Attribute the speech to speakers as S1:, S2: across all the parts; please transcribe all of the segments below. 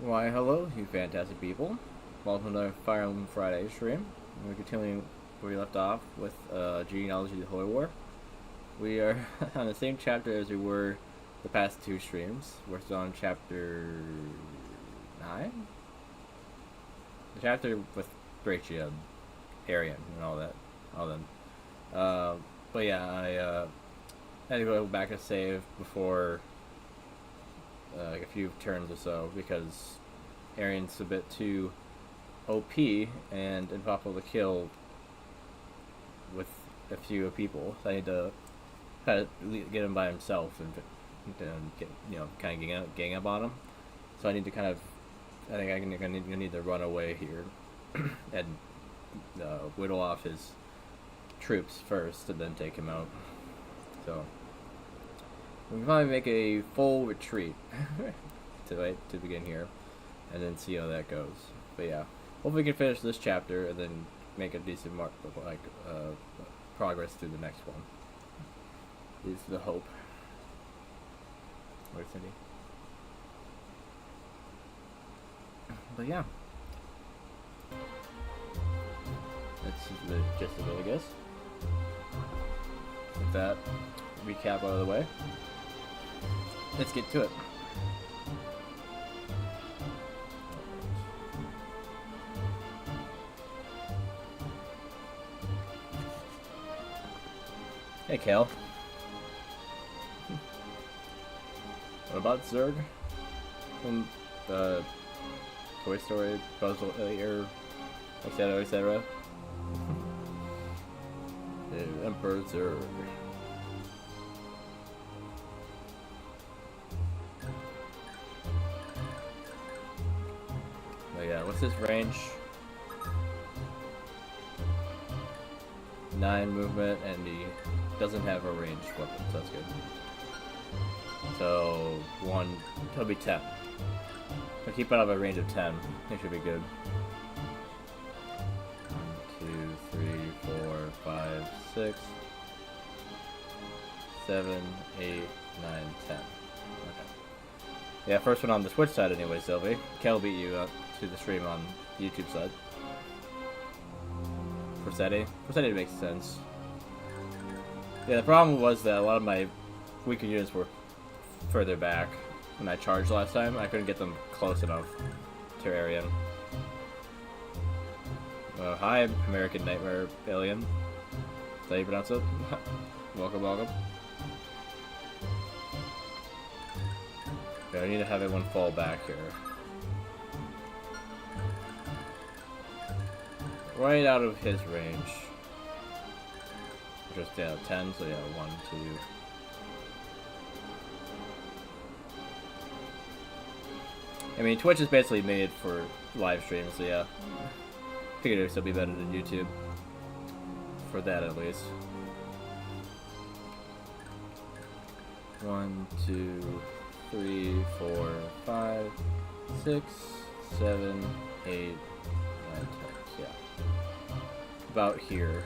S1: Why, hello, you fantastic people. Welcome to Fire Emblem Friday stream. We're continuing where we left off with Genealogy: The Holy War. We are on the same chapter as we were the past two streams. We're still on chapter 9? The chapter with Brachia, Arion, and all that. But yeah, I had to go back and save before like a few turns or so because Arion's a bit too OP and impossible to kill with a few people. So I need to kind of get him by himself and get kind of gang up on him. So I need to kind of I think I'm gonna need to run away here and whittle off his troops first and then take him out. So we can probably make a full retreat to begin here, and then see how that goes. But yeah, hopefully we can finish this chapter and then make a decent progress through the next one. Is the hope. Where's Cindy? But yeah, that's the gist of it, I guess. With that recap out of the way, let's get to it. Hey, Kale. What about Zerg from the Toy Story puzzle, etc. The Emperor Zerg. But yeah, what's his range? 9 movement, and he doesn't have a ranged weapon, so that's good. So, he'll be 10. So keep it out of a range of 10. He should be good. 1, 2, 3, 4, 5, 6, 7, 8, 9, 10. Okay. Yeah, first one on the Twitch side anyway, Sylvie. Kel beat you to the stream on the YouTube side. Corsetti makes sense. Yeah, the problem was that a lot of my weaker units were further back when I charged last time. I couldn't get them close enough to Arion. Hi, American Nightmare Alien. Is that how you pronounce it? Welcome. Okay, I need to have everyone fall back here. Right out of his range. Just, 10, so yeah, 1, 2. I mean, Twitch is basically made for live streams, so yeah. Figured it would still be better than YouTube. For that, at least. 1, 2, 3, 4, 5, 6, 7, 8, 9, 10. Yeah. About here.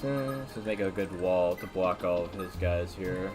S1: Let's make a good wall to block all of his guys here.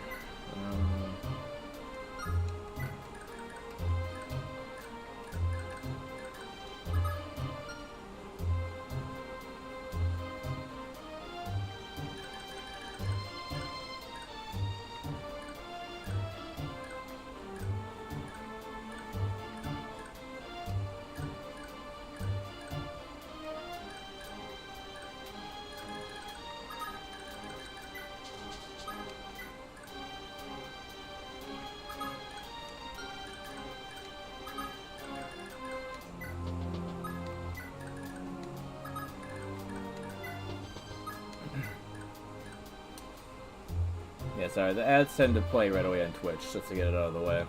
S1: Yeah, sorry, the ads tend to play right away on Twitch, just to get it out of the way.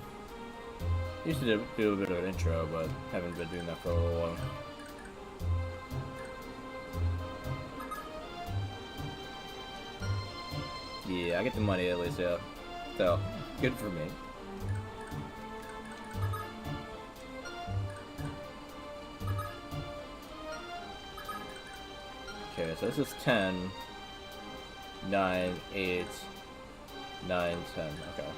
S1: Used to do a bit of an intro, but haven't been doing that for a little while. Yeah, I get the money at least, yeah. So, good for me. Okay, so this is 10, 9, 8, 9, 10, okay.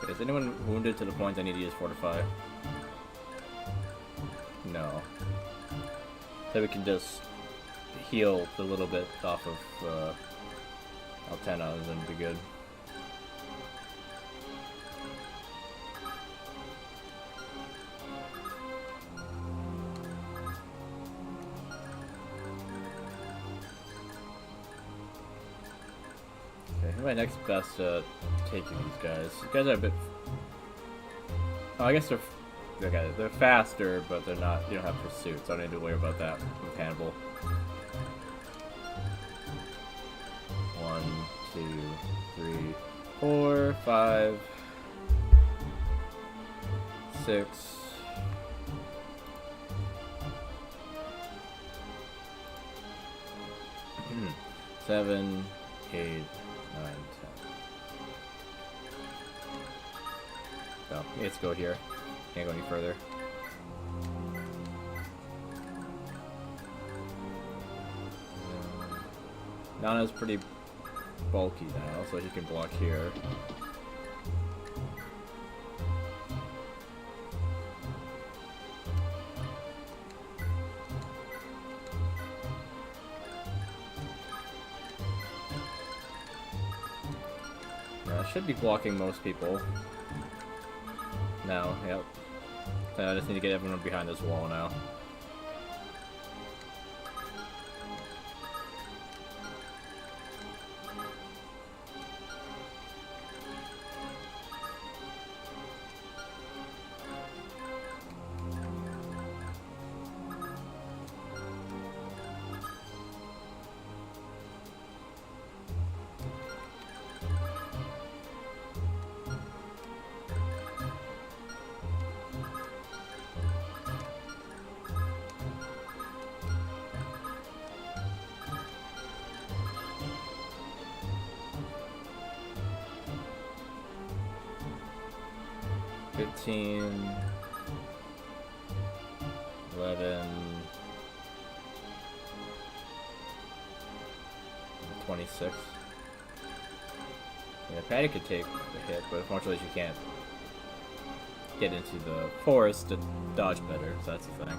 S1: Is anyone wounded to the point I need to use Fortify? No. So we can just heal a little bit off of Altena and then be good. Okay, who's my next best at taking these guys? These guys are a bit... Oh, I guess they're faster, but they're not. You don't have pursuit, so I don't need to worry about that with Hannibal. 1, 2, 3, 4, 5, 6. 7, 8, 9, 10. So, let's go here. Can't go any further. Nana's pretty bulky now, so he can block here. I should be blocking most people. Now, yep. So I just need to get everyone behind this wall now. Fifteen, 11, 26. Yeah, Patty could take the hit, but unfortunately she can't get into the forest to dodge better, so that's the thing.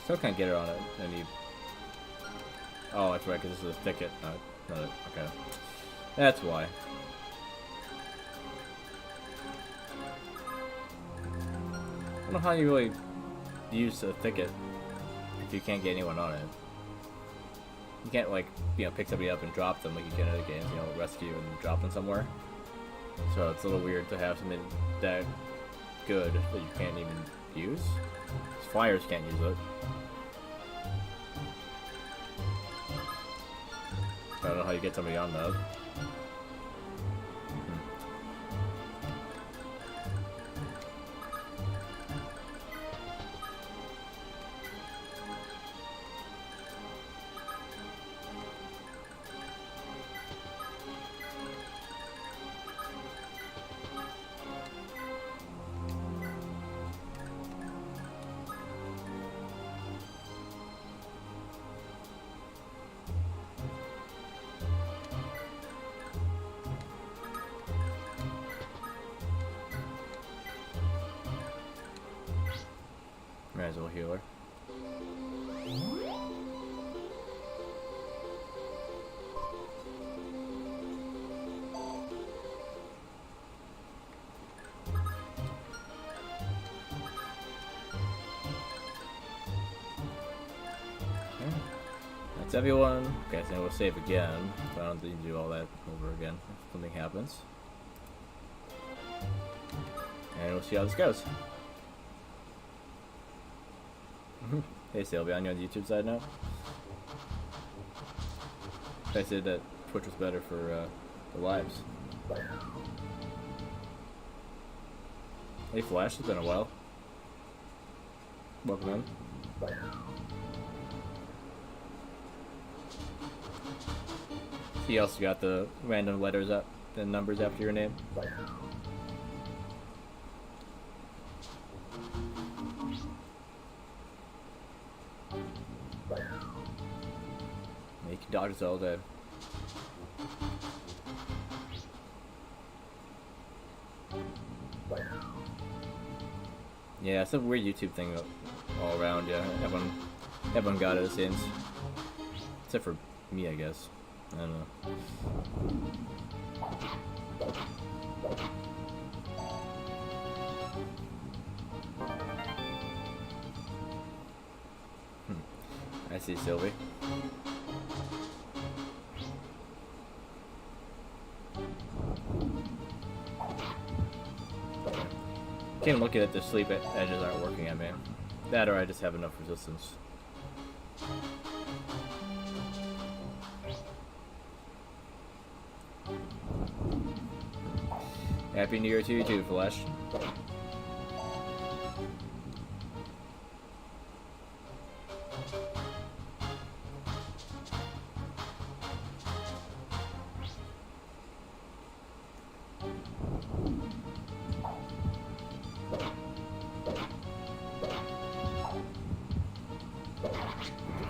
S1: Still can't get it on it. Any. Oh, that's right, because this is a thicket. Not okay. That's why. I don't know how you really use a thicket if you can't get anyone on it. You can't, like, you know, pick somebody up and drop them like you can in other games, you know, rescue and drop them somewhere. So it's a little weird to have something that good that you can't even use. Flyers can't use it. I don't know how you get somebody on that. Might as well heal her. That's everyone. Okay, so we'll save again. But I don't need to do all that over again if something happens. And we'll see how this goes. Hey Sylvia, on your YouTube side now? I said that Twitch was better for the lives. Hey Flash, it's been a while. Welcome in. He also got the random letters up and numbers after your name. You can dodge all day. Yeah, it's a weird YouTube thing all around. Yeah, everyone got it, it seems. Except for me, I guess. I don't know. I see Sylvie. Can't look at it, the sleep edges aren't working at me. That or I just have enough resistance. Happy New Year to you too, Flash.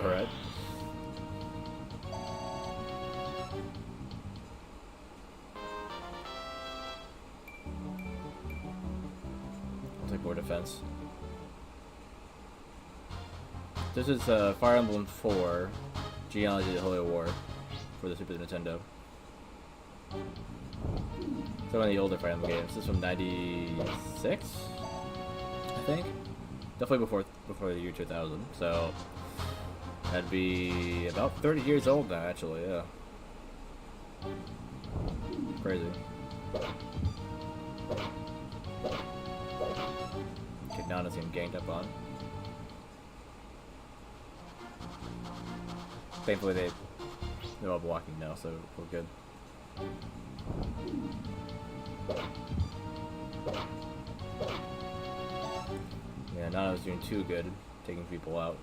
S1: Alright. I'll take more defense. This is Fire Emblem 4, Genealogy: The Holy War, for the Super Nintendo. It's one of the older Fire Emblem games. This is from '96, I think. Definitely before the year 2000. So that'd be about 30 years old now, actually. Yeah. Crazy. Okay, now it's getting ganged up on. Thankfully they're all blocking now, so we're good. Yeah, Nano's doing too good, taking people out.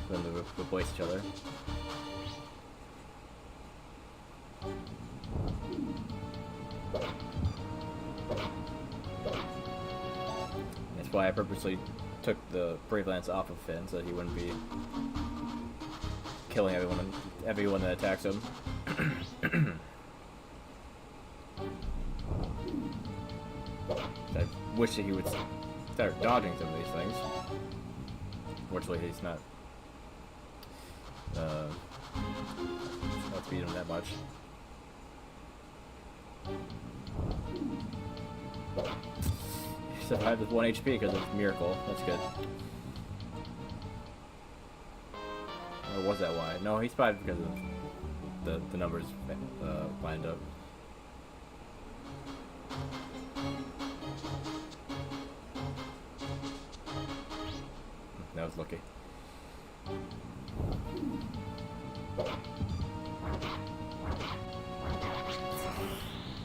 S1: Then they replace each other. That's why I purposely took the Brave Lance off of Finn, so that he wouldn't be killing everyone that attacks him. I wish that he would start dodging some of these things. Fortunately, he's not beat him that much. He survived with 1 HP because of Miracle. That's good. Or was that why? No, he survived because of the numbers lined up. That was lucky.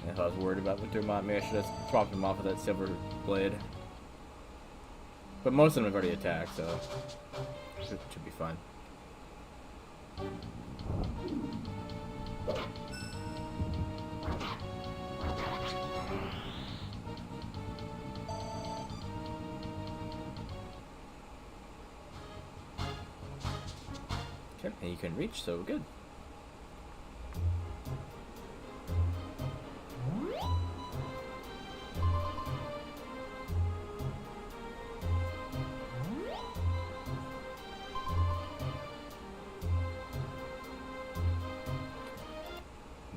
S1: If I was worried about the Dermot, maybe I should have swapped him off with that silver blade. But most of them have already attacked, so should be fine. Okay, and you can reach, so good.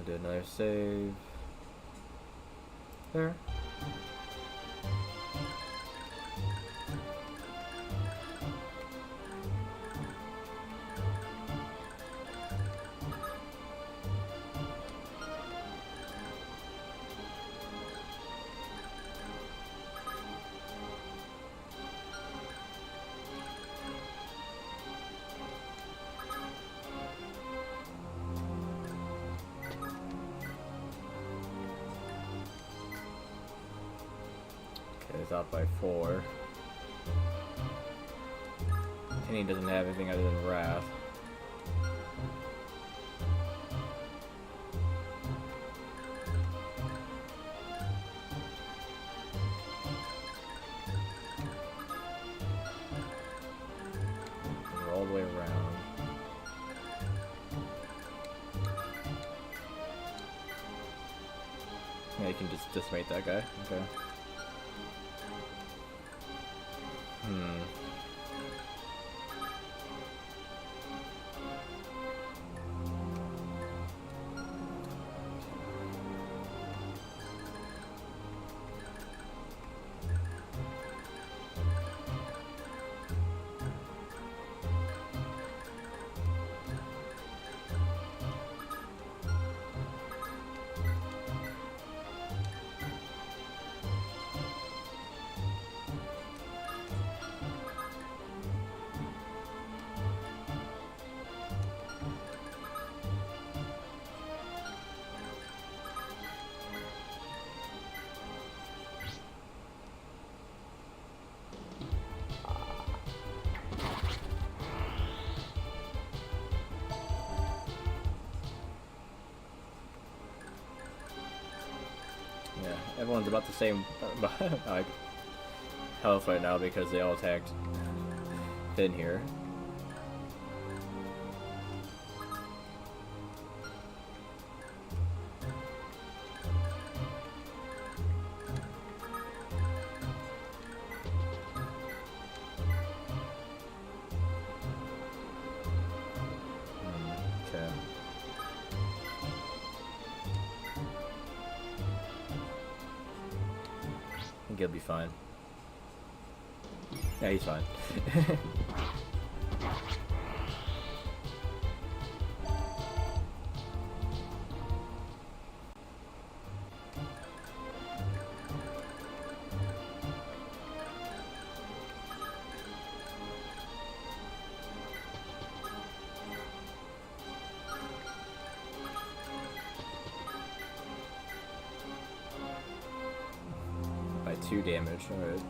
S1: Do another save there. Is out by 4. Kenny doesn't have anything other than Wrath. We're all the way around. Yeah, you can just decimate that guy. Okay. Everyone's about the same like health right now because they all attacked Finn here. Okay. I think he'll be fine. Yeah, he's fine. By 2 damage, alright.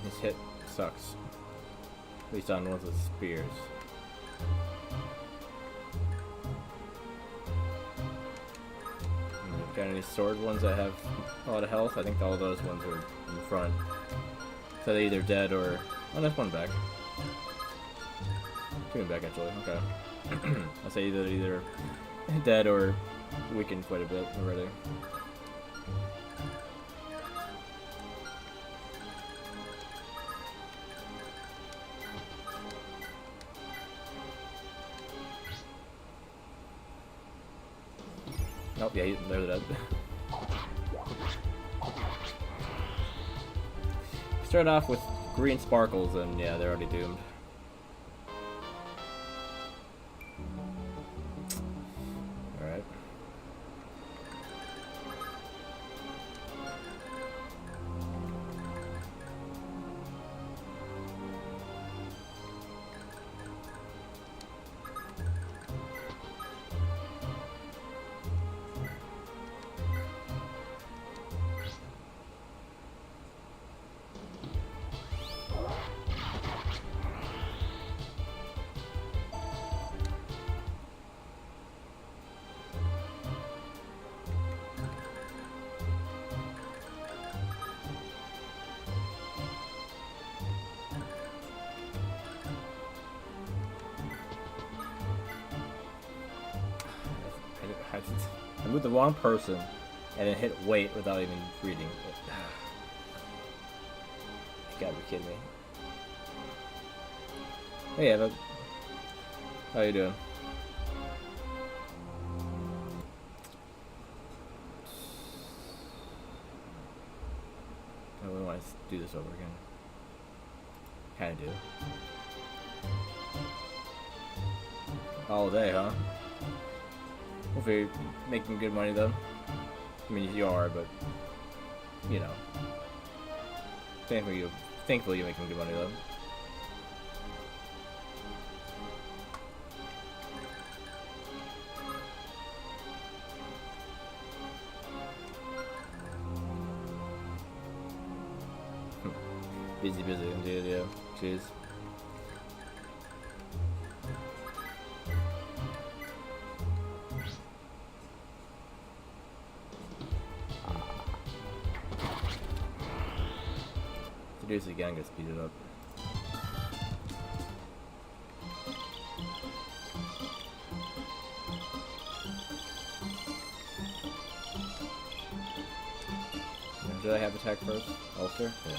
S1: His hit sucks. At least on ones with spears. Got any sword ones that have a lot of health? I think all those ones are in front. So they're either dead or... Oh, there's one back. Two back, actually. Okay. I'll say either dead or weakened quite a bit already. Nope, yeah, they're dead. Start off with green sparkles, and yeah, they're already doomed. Alright. I moved the wrong person and then hit wait without even reading. You gotta be kidding me. Hey, Eva. How you doing? I really want to do this over again. Kinda do. All day, huh? Hopefully you're making good money though. I mean, you are, but you know. Thankfully you're making good money though. Busy indeed, yeah. Cheers. To do this again, I'm gonna speed it up. Did I have attack first? Ulster? Yeah.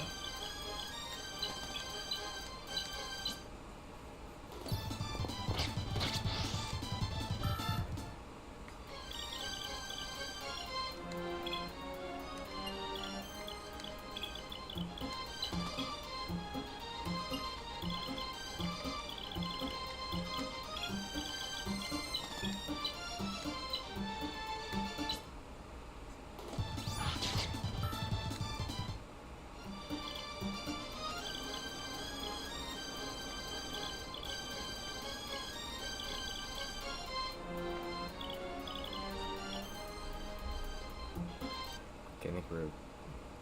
S1: I think we're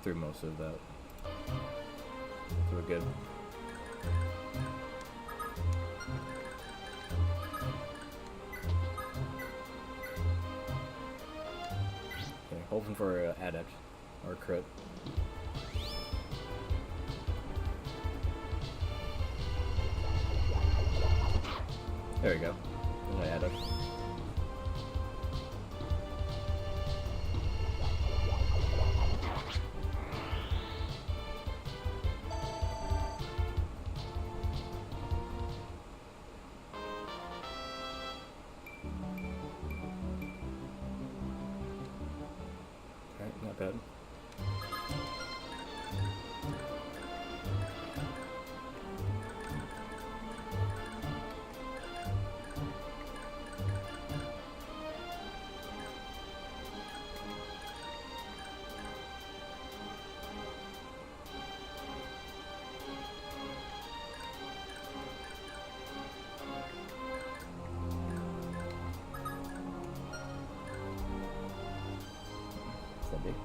S1: through most of that. So we're good. Okay, hoping for an adept or a crit. There we go. There's my adept. Not bad. Big.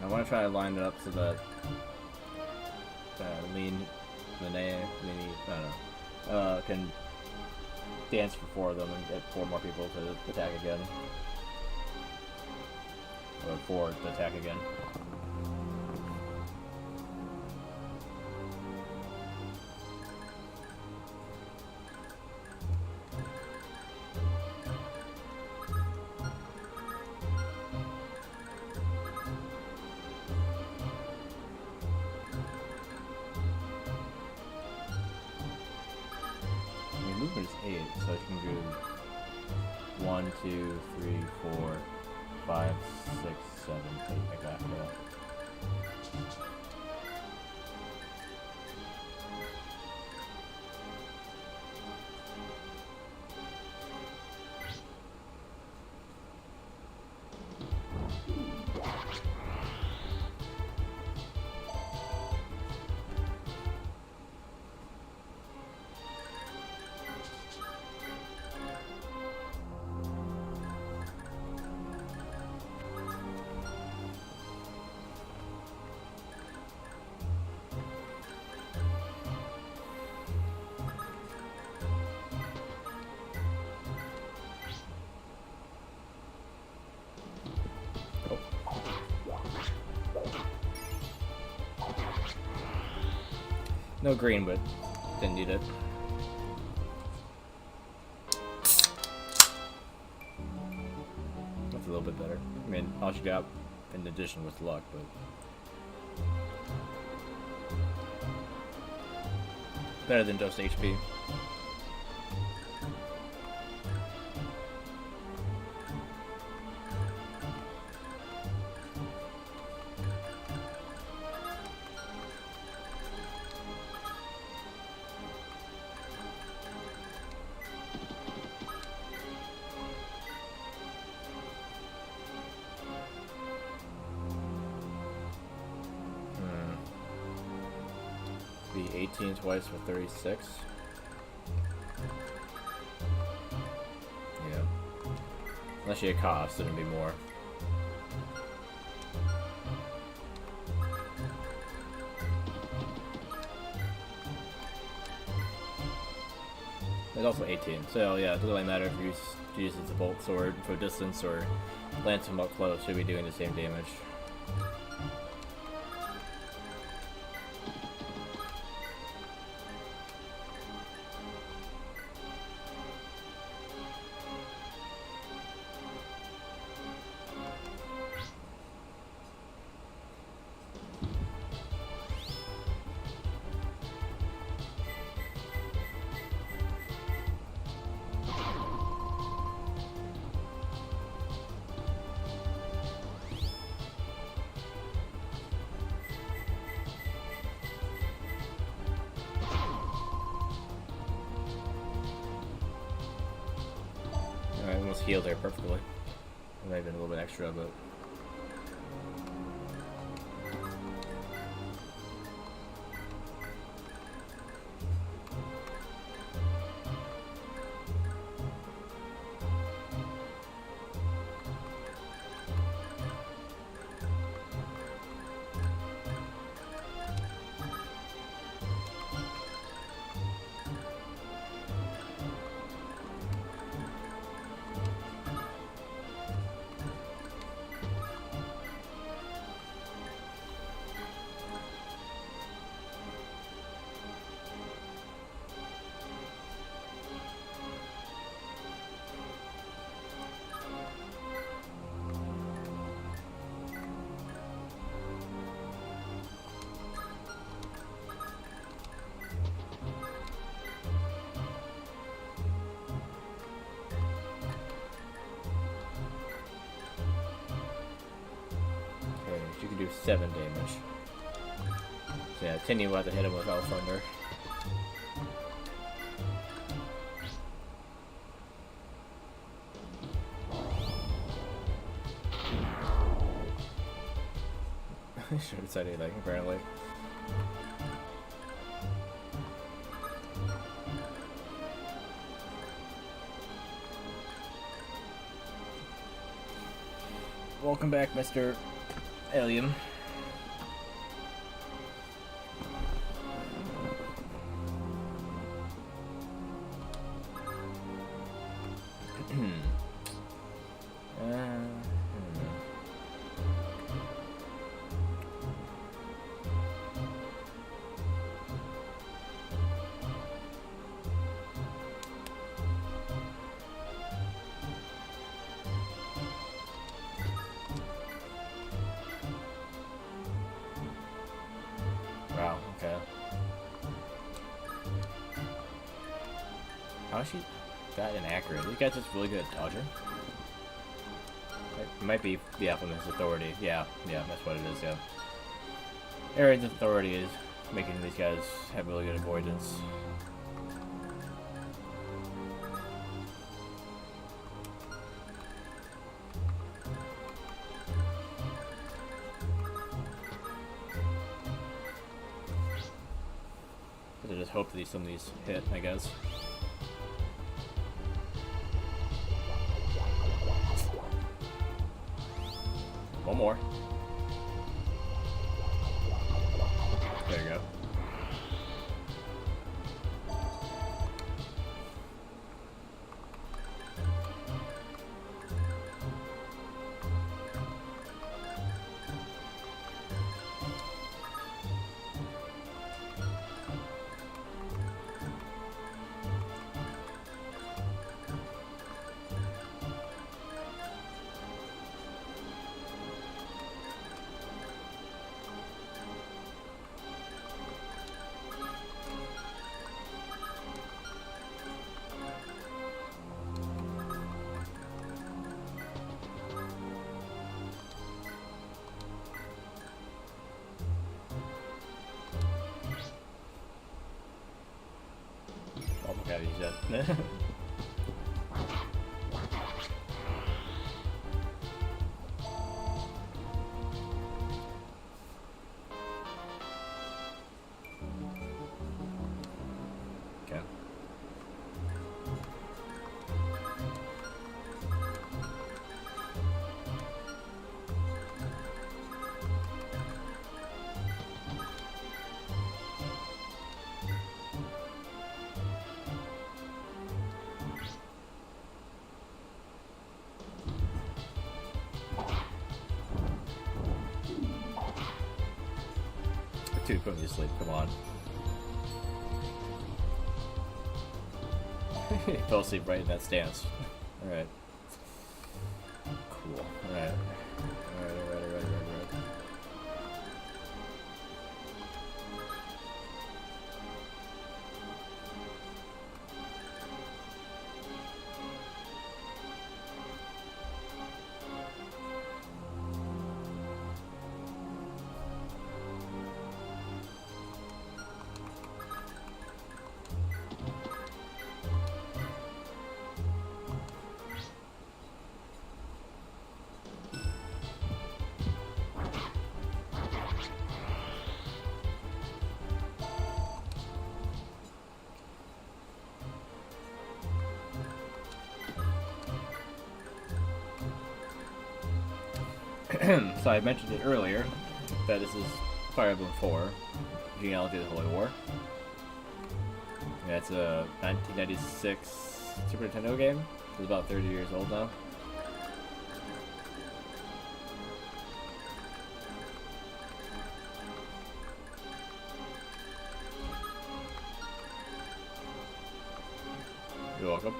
S1: want to try to line it up so that Lean, Linnea, I don't know, can dance for 4 of them and get 4 more people to attack again. Or 4 to attack again. Movement is 8, so you can do 1, 2, 3, 4, 5, 6, 7, 8, like that. No green, but didn't need it. That's a little bit better. I mean, all she got in addition was luck, but better than just HP. Be 18 twice for 36. Yeah. Unless you get cost, it'd be more. It's also 18, so yeah, it doesn't really matter if you use it as a bolt sword for distance or lance him up close, you'll be doing the same damage. I almost healed there perfectly. It might have been a little bit extra, but you can do 7 damage. So yeah, Tinny will have to hit him with Elf Thunder. I should have said anything, apparently. Welcome back, Mr. Alien. Wow, okay. How is she that inaccurate? These guys just really good at dodging. It might be, yeah, from his authority. Yeah, that's what it is, yeah. Arion's authority is making these guys have really good avoidance. I just hope that some of these hit, I guess. One more. There you go. Oh my god, he's dead. Okay. Dude, put me to sleep, come on. He fell asleep right in that stance. Alright. Cool. Alright. Alright. So I mentioned it earlier that this is Fire Emblem 4, Genealogy of the Holy War. Yeah, it's a 1996 Super Nintendo game. It's about 30 years old now. You're welcome.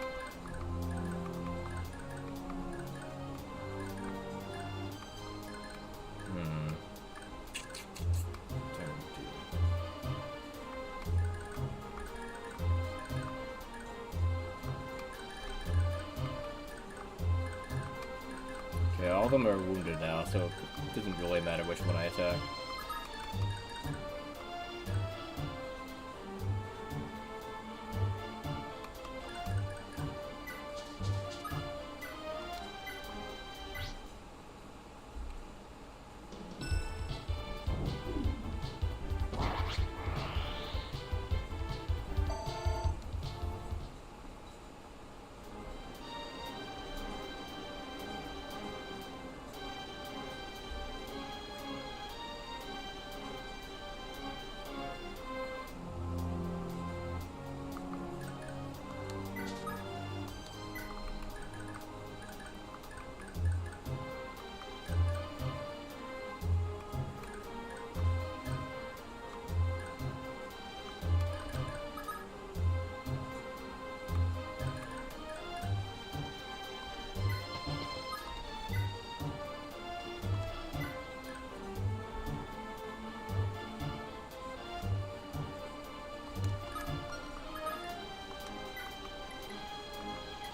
S1: Okay, all of them are wounded now, so it doesn't really matter which one I attack.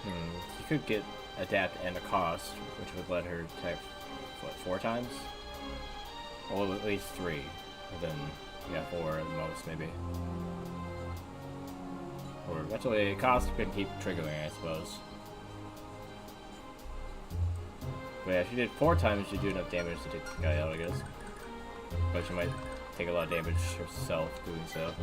S1: You could get adapt and a cost, which would let her attack, what, 4 times? Well, at least 3. And then, yeah, 4 at the most, maybe. Or eventually, a cost could keep triggering, I suppose. But yeah, if she did 4 times, she'd do enough damage to take the guy out, I guess. But she might take a lot of damage herself doing so.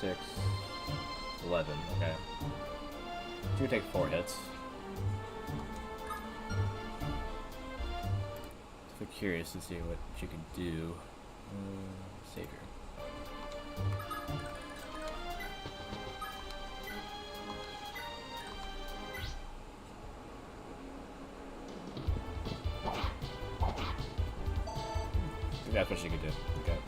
S1: Six, 11, okay. She would take 4 hits. So curious to see what she could do. Save her. That's what she could do. Okay.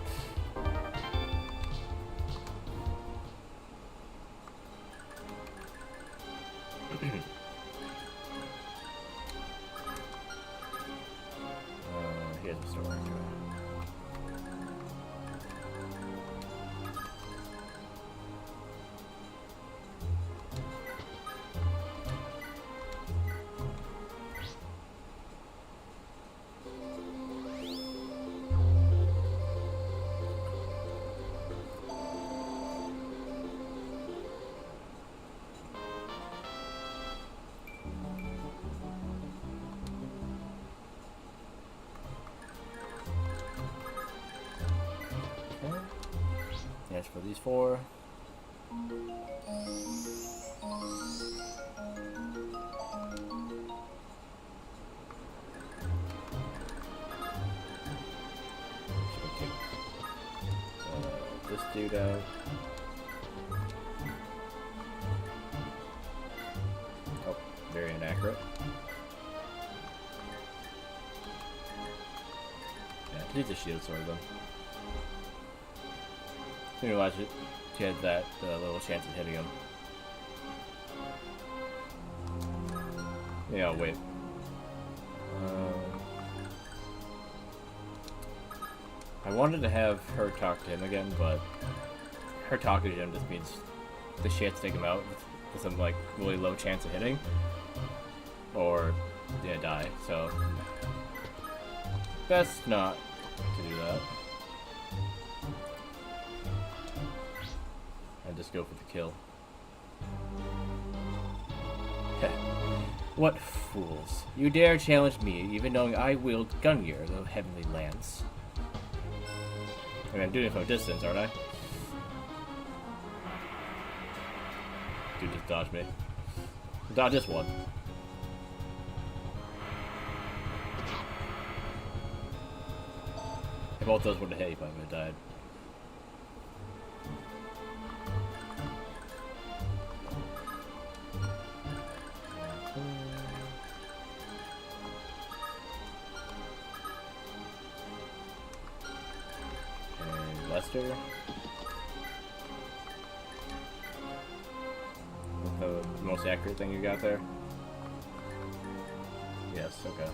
S1: Here's a story. Yes, for these 4. This dude out. Oh, very inaccurate. Yeah, I need the shield sword though. Didn't realize it. She had that little chance of hitting him. Yeah, wait. I wanted to have her talk to him again, but her talking to him just means the she has to take him out with some like really low chance of hitting, or yeah, die. So best not to do that. And just go for the kill. What fools. You dare challenge me, even knowing I wield Gungnir, the heavenly lance. I mean, I'm doing it from a distance, aren't I? Dude, just dodge me. Dodge this one. If both those would have hit, he probably would have died. Lester. The most accurate thing you got there? Yes, okay.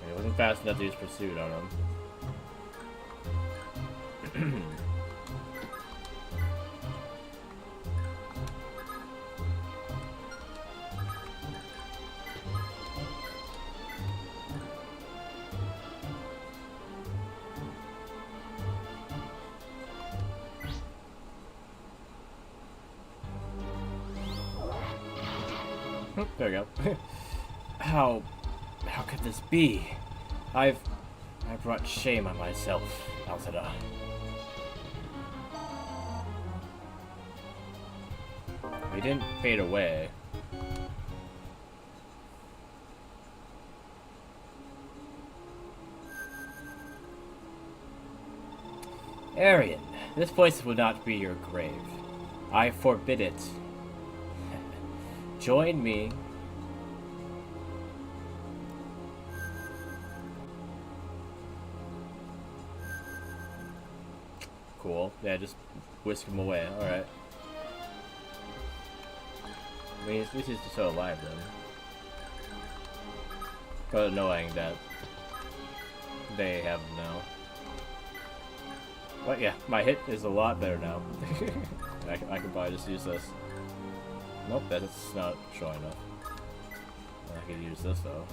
S1: It wasn't fast enough to use pursuit on him. There we go. How could this be? I brought shame on myself, Alzada. He didn't fade away. Arion, this place will not be your grave. I forbid it. Join me. Cool. Yeah, just whisk him away. Alright. I mean, at least he's still alive then. But annoying that they have him now. But yeah, my hit is a lot better now. I could probably just use this. Nope, that's not showing up. I could use this though.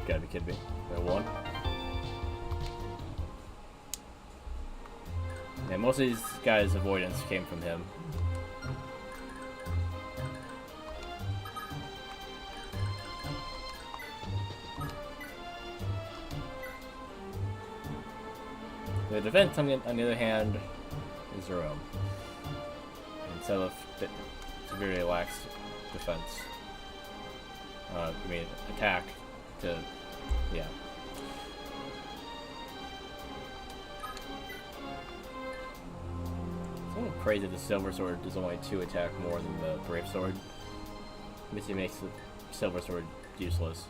S1: Gotta be kidding me. Got one. Yeah, most of these guys' avoidance came from him. The defense, on the other hand, is their own. Instead of severely lax defense. I mean, attack to, yeah. It's a little crazy the Silver Sword does only 2 attack more than the Brave Sword. Basically makes the Silver Sword useless.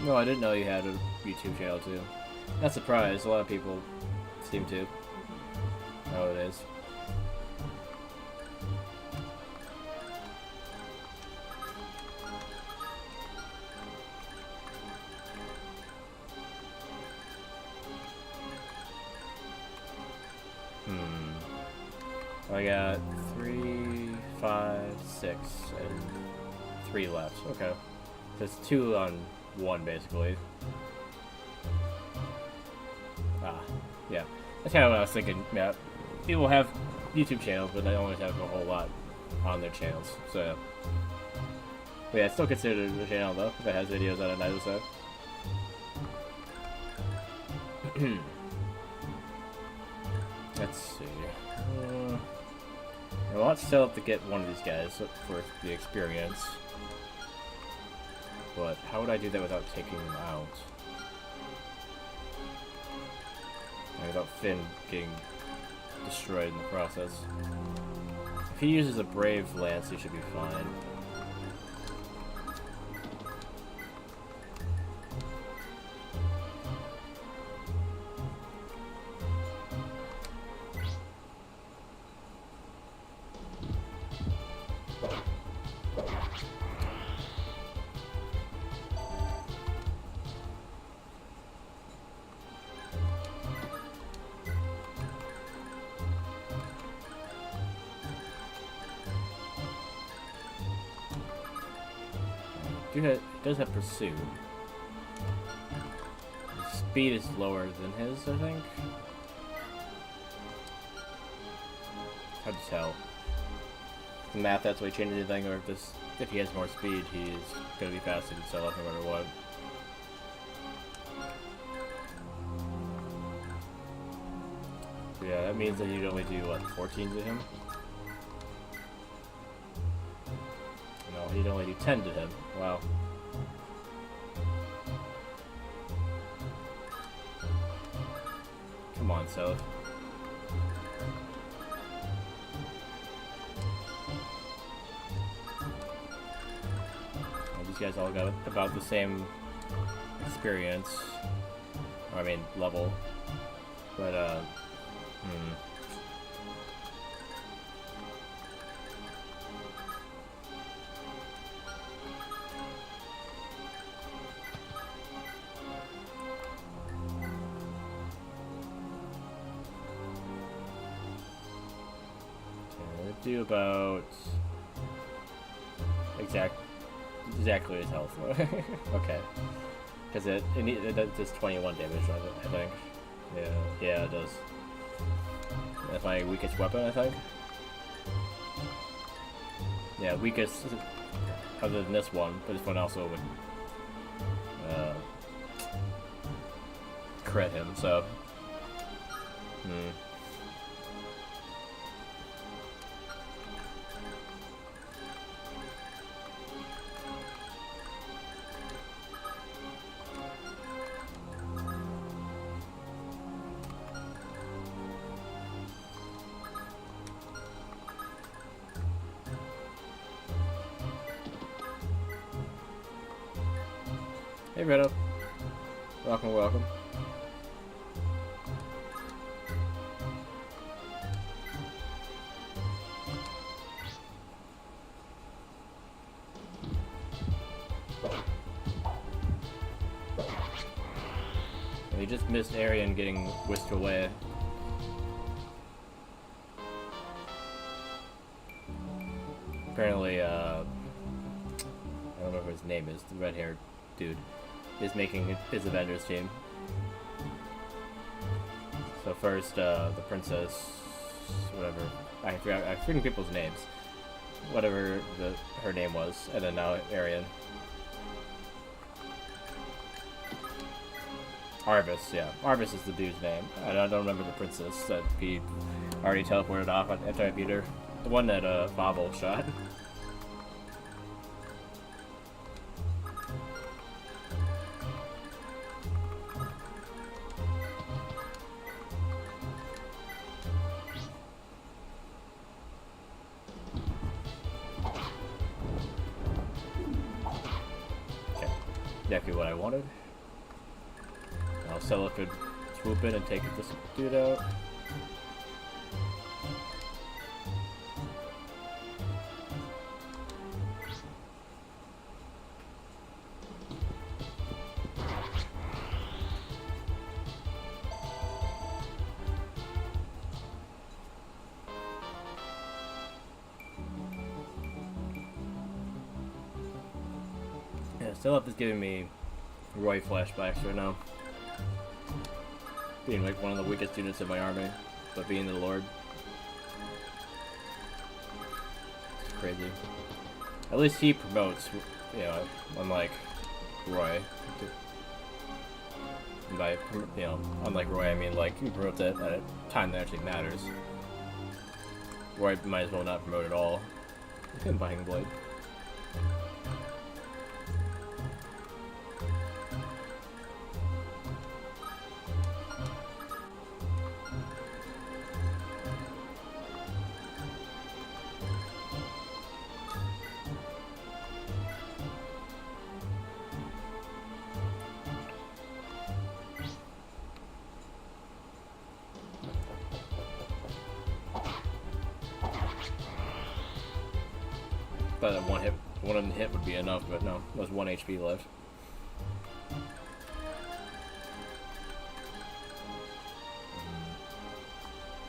S1: No, I didn't know you had a YouTube channel too. Not surprised, a lot of people seem to nowadays. I got 3, 5, 6, and 3 left. Okay. So it's 2 on 1, basically. Yeah. That's kind of what I was thinking. Yeah. People have YouTube channels, but they don't always have a whole lot on their channels. So, but yeah, it's still considered a channel, though, if it has videos on it, I would say. Let's see. I want still have to get one of these guys for the experience. But how would I do that without taking them out? And without Finn getting destroyed in the process. If he uses a Brave Lance, he should be fine. It does have Pursue. His speed is lower than his, I think. Hard to tell. The math that's why he changed anything, or if he has more speed, he's gonna be faster to sell off no matter what. So yeah, that means that you'd only do what, 14 to him? No, he'd only do 10 to him. Wow. Come on, Seth. Well, these guys all got about the same experience. Or, I mean, level. But, do about exactly his health. Okay, because it does 21 damage on it, I think. Yeah, it does. That's my weakest weapon, I think. Yeah, weakest other than this one, but this one also would crit him. So. Hey, Riddle. Welcome, welcome. And he just missed Arion getting whisked away. Apparently, I don't know what his name is, the red-haired dude, is making his Avengers team. So first, the princess, whatever, I forget people's names, whatever her name was, and then now Arion. Arvis, yeah, Arvis is the dude's name. I don't remember the princess that he already teleported off after I beat her. The one that Bobble shot. Okay, exactly what I wanted. Now Sella could swoop in and take this dude out. Philip is giving me Roy flashbacks right now. Being like one of the weakest units in my army, but being the Lord. It's crazy. At least he promotes, you know, unlike Roy. And by, you know, unlike Roy, I mean like he promotes it at a time that actually matters. Roy might as well not promote at all. Buying Blade. But one hit would be enough, but no, there's 1 HP left.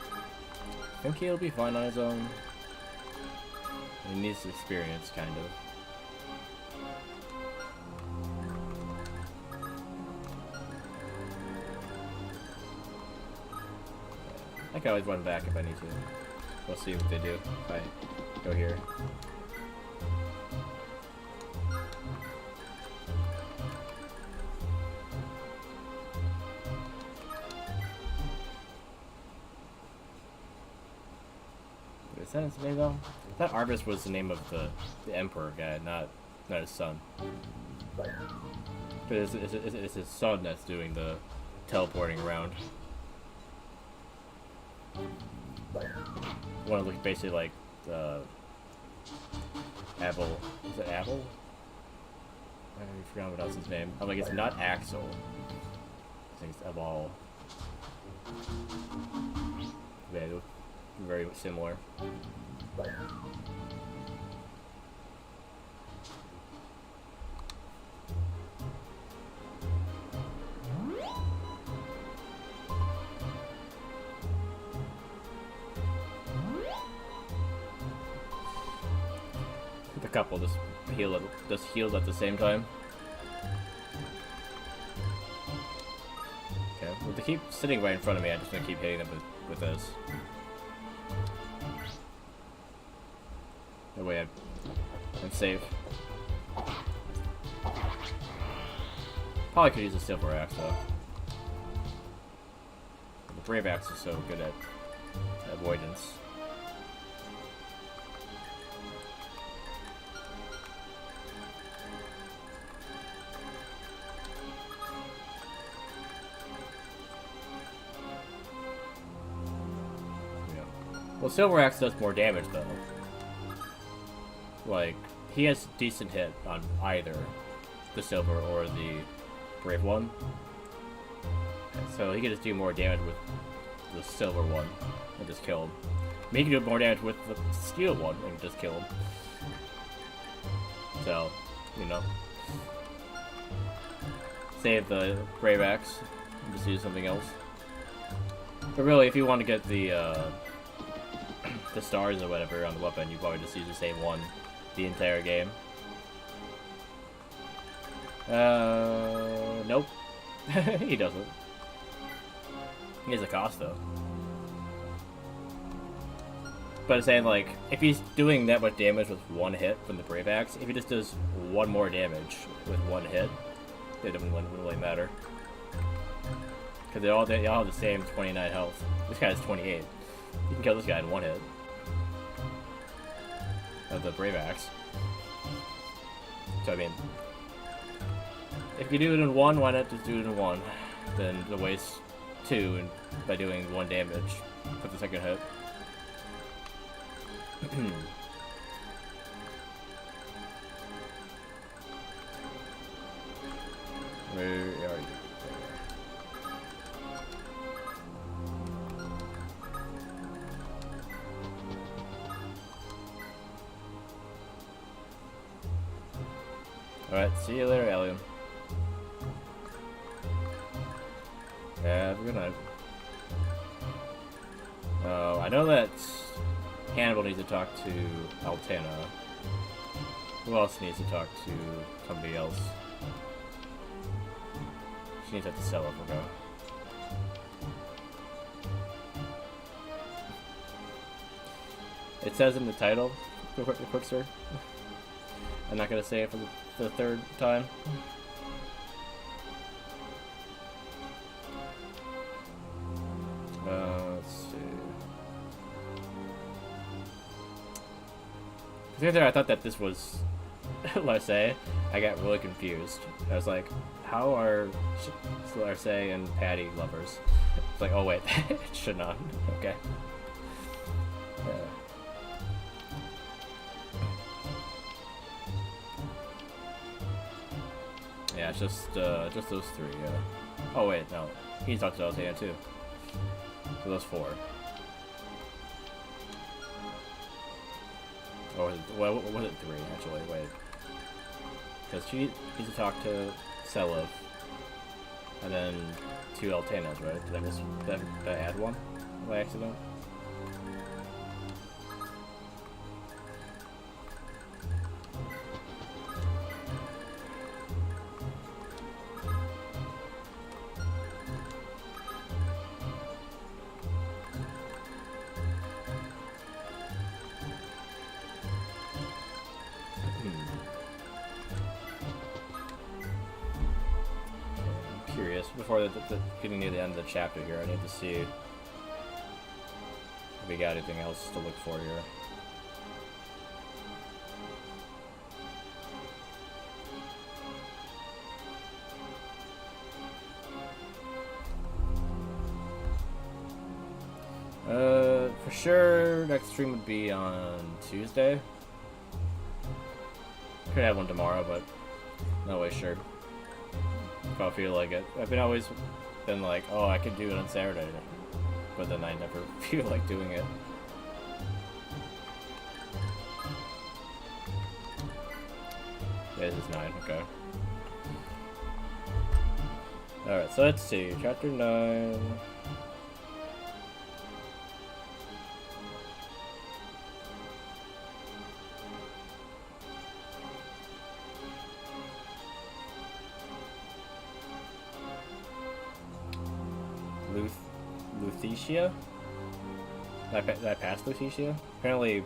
S1: I think he'll be fine on his own. He needs experience, kind of. I can always run back if I need to. We'll see what they do if I go here. Is that his name though? That Arvis was the name of the Emperor guy, not his son. But it's his son that's doing the teleporting around. One of the basically like Abel. Is it Abel? I forgot what else his name. I'm like, it's not Axel. I think it's Abel. Yeah, they look very similar. The couple just heals at the same time. Okay, well they keep sitting right in front of me. I'm just gonna keep hitting them with this. That way I'm safe. Probably could use a silver axe though. The brave axe is so good at avoidance. Well, Silver Axe does more damage, though. Like, he has decent hit on either. the silver or the brave one. So he can just do more damage with the silver one and just kill him. I mean, he can do more damage with the steel one and just kill him. So, you know. Save the brave axe and just use something else. But really, if you want to get the stars or whatever on the weapon, you probably just use the same one the entire game. Nope. He doesn't. He has a cost though. But I'm saying, like, if he's doing that much damage with one hit from the Brave Axe, if he just does one more damage with one hit, it wouldn't really matter. Because they all have the same 29 health. This guy has 28. You can kill this guy in one hit. Of the Brave Axe. So, I mean, if you do it in one, why not just do it in one? Then to waste two and by doing one damage for the second hit. Where are you? Alright, see you later, Arion. Have a good night. Oh, I know that Hannibal needs to talk to Altana. Who else needs to talk to somebody else? She needs to have to sell it for her. It says in the title, quick sir. I'm not gonna say it for the third time. Let's see. The other day I thought that this was Larcey. I got really confused. I was like, how are Larcey and Patty lovers? It's like, oh wait, it should not. Okay. Yeah, it's just those three. Oh wait, no, he talked to Altana too. So those four. Or well, was it three actually? Wait, because she needs to talk to Selov, and then two Altanas, right? Did I miss? Did I add one by accident? Before getting near the end of the chapter here, I need to see if we got anything else to look for here. For sure, next stream would be on Tuesday. Could have one tomorrow, but not always sure. If I feel like it. I've always been like, oh, I could do it on Saturday, but then I never feel like doing it. Yeah, this is 9, okay. Alright, so let's see, chapter 9. Lutetia? Did I pass Lutetia? Apparently,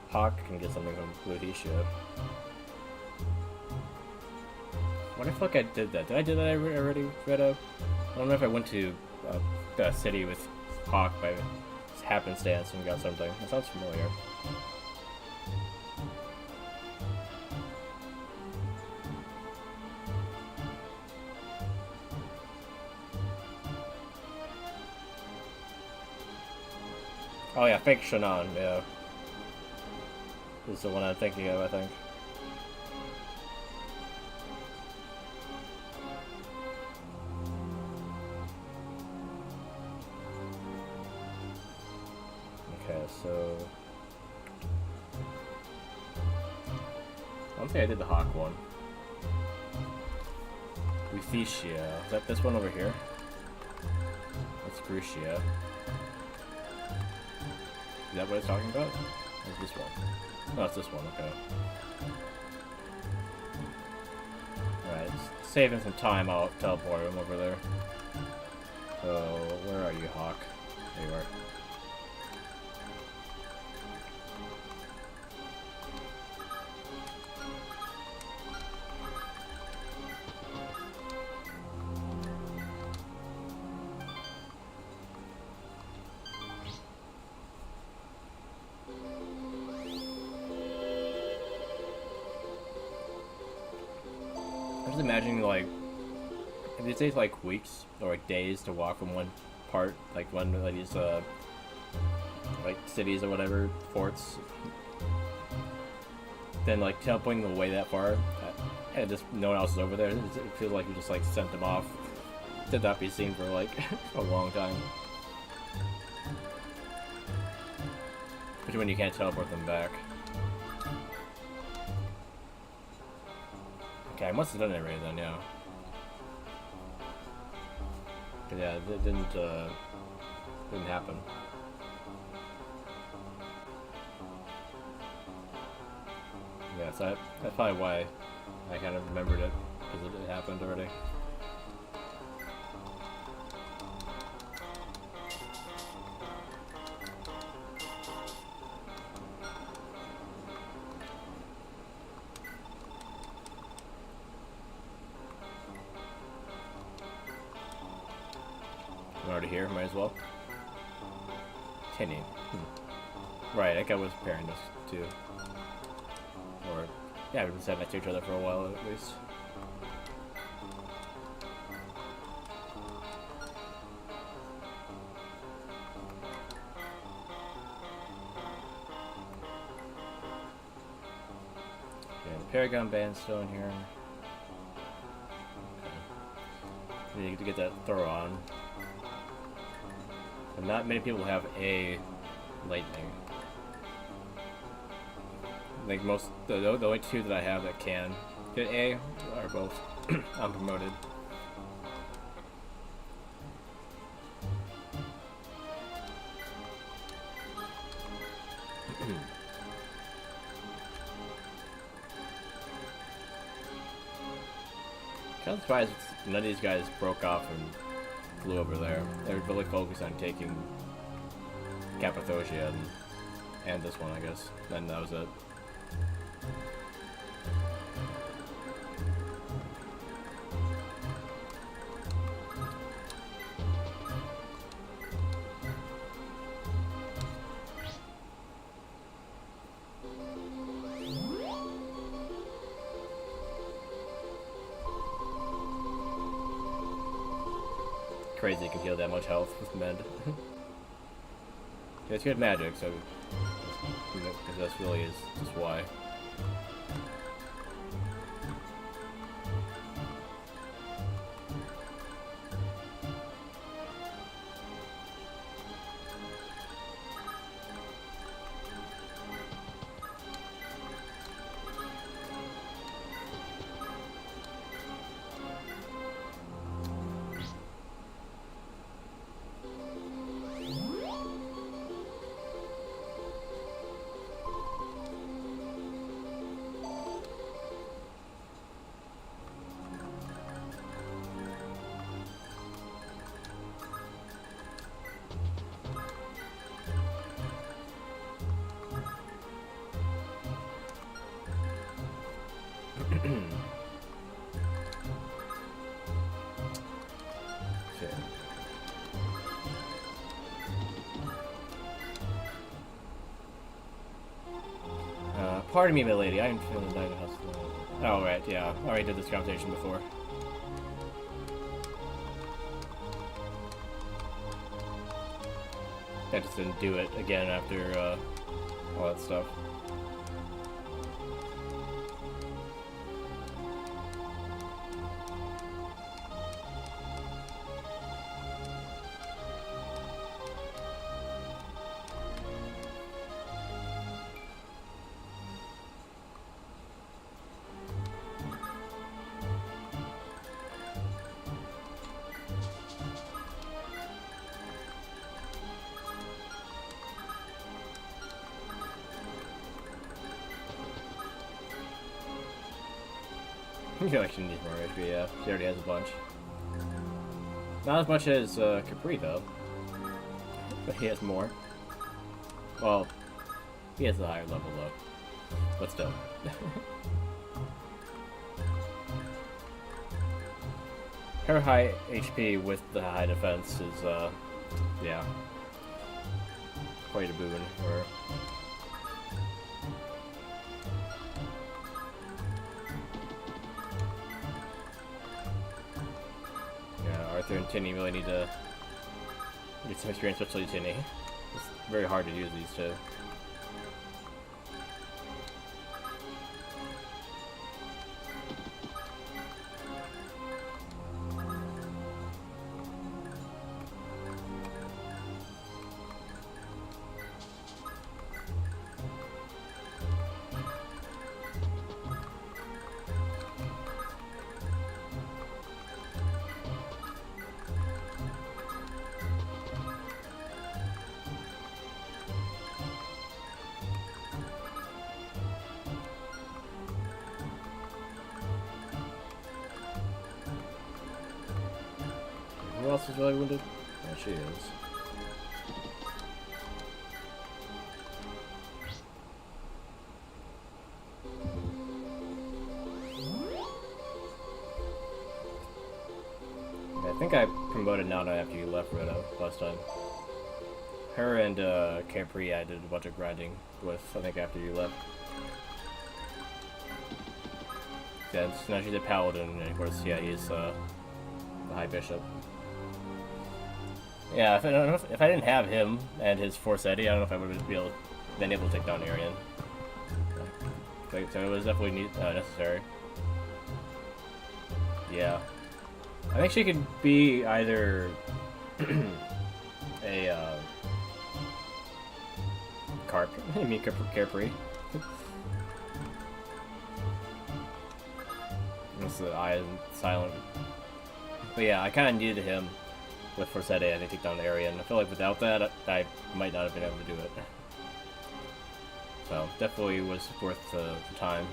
S1: Hawk can get something from Lutetia. What the fuck I did that? Did I do that already, Redo? I don't know if I went to the city with Hawk by happenstance and got something. That sounds familiar. Oh yeah, fake Shannon, yeah. This is the one I'm thinking of, I think. so I don't think I did the hawk one. Euthecia. Is that this one over here? That's Grucia. Is that what it's talking about? Or is this one? No, it's this one, okay. Alright, saving some time, I'll teleport him over there. So, where are you, Hawk? There you are. I'm just imagining, like, if it takes like weeks or like days to walk from one part, like one of these like cities or whatever, forts, then like teleporting away that far, and just no one else is over there, it feels like you just like sent them off to not be seen for like a long time. Especially when you can't teleport them back. Okay, I must have done it already then, yeah. Yeah, it didn't happen. Yeah, so that's probably why I kind of remembered it, because it happened already. I'm already here, might as well. Tinny. Right, I think I was pairing this too. Or, yeah, we've been sitting next to each other for a while at least. Okay, the Paragon Band's still in here. Okay. We need to get that throw on. And not many people have A lightning. Like most, the only two that I have that can get A are both unpromoted. Kind of surprised none of these guys broke off and flew over there. They were really focused on taking Cappadocia and this one, I guess. And that was it. Crazy, you can heal that much health with Mend. It's good magic, so this really is just why. Pardon me, my lady. I am feeling like a hustle. Oh, right, yeah. I already did this conversation before. I just didn't do it again after all that stuff. I feel like she needs more HP, yeah. She already has a bunch. Not as much as Capri, though. But he has more. Well, he has a higher level, though. But still. Her high HP with the high defense is, yeah. Quite a boon for her. Arthur and Tinny really need to get some experience, especially Tinny. It's very hard to use these two. Who else is really wounded? Yeah, she is. I think I promoted Nana after you left Rhoda last time. Her and Capri I did a bunch of grinding with, I think, after you left. Yeah, now she's a paladin, and of course, yeah, he's the High Bishop. Yeah, if I didn't have him and his Force Eddy, I don't know if I would have been able to take down Arion. So it was definitely necessary. Yeah. I think she could be either a Carp. I mean Capri. That's the eye silent. But yeah, I kind of needed him with Force Eddy, I think, to take down Arion. I feel like without that, I might not have been able to do it. So definitely was worth the time.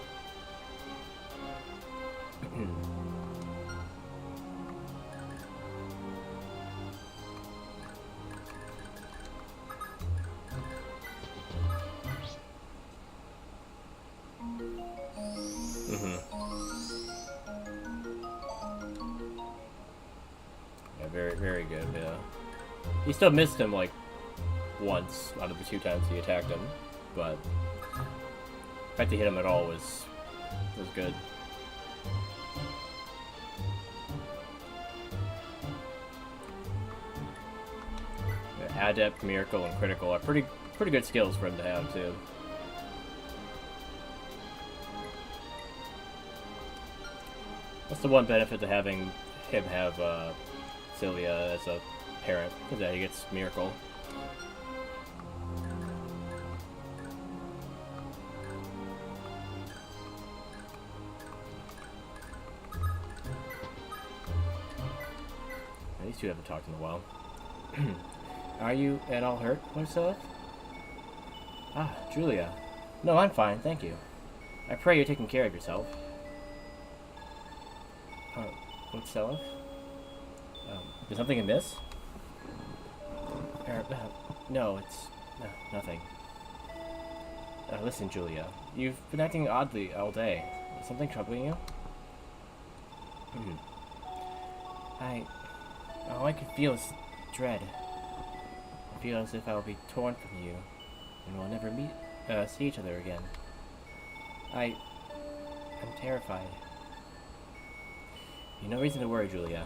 S1: Yeah, very, very good, yeah. He still missed him, like, once out of the 2 times he attacked him, but the fact to hit him at all was good. Yeah, Adept, Miracle, and Critical are pretty good skills for him to have, too. That's the one benefit to having him have Sylvia as a parent, is that he gets Miracle. These two haven't talked in a while. Are you at all hurt, Marcella? Ah, Julia. No, I'm fine, thank you. I pray you're taking care of yourself. Marcella? Is something amiss? No, it's nothing. Listen, Julia. You've been acting oddly all day. Is something troubling you? All I can feel is dread. I feel as if I will be torn from you, and we'll never see each other again. I'm terrified. You've no reason to worry, Julia.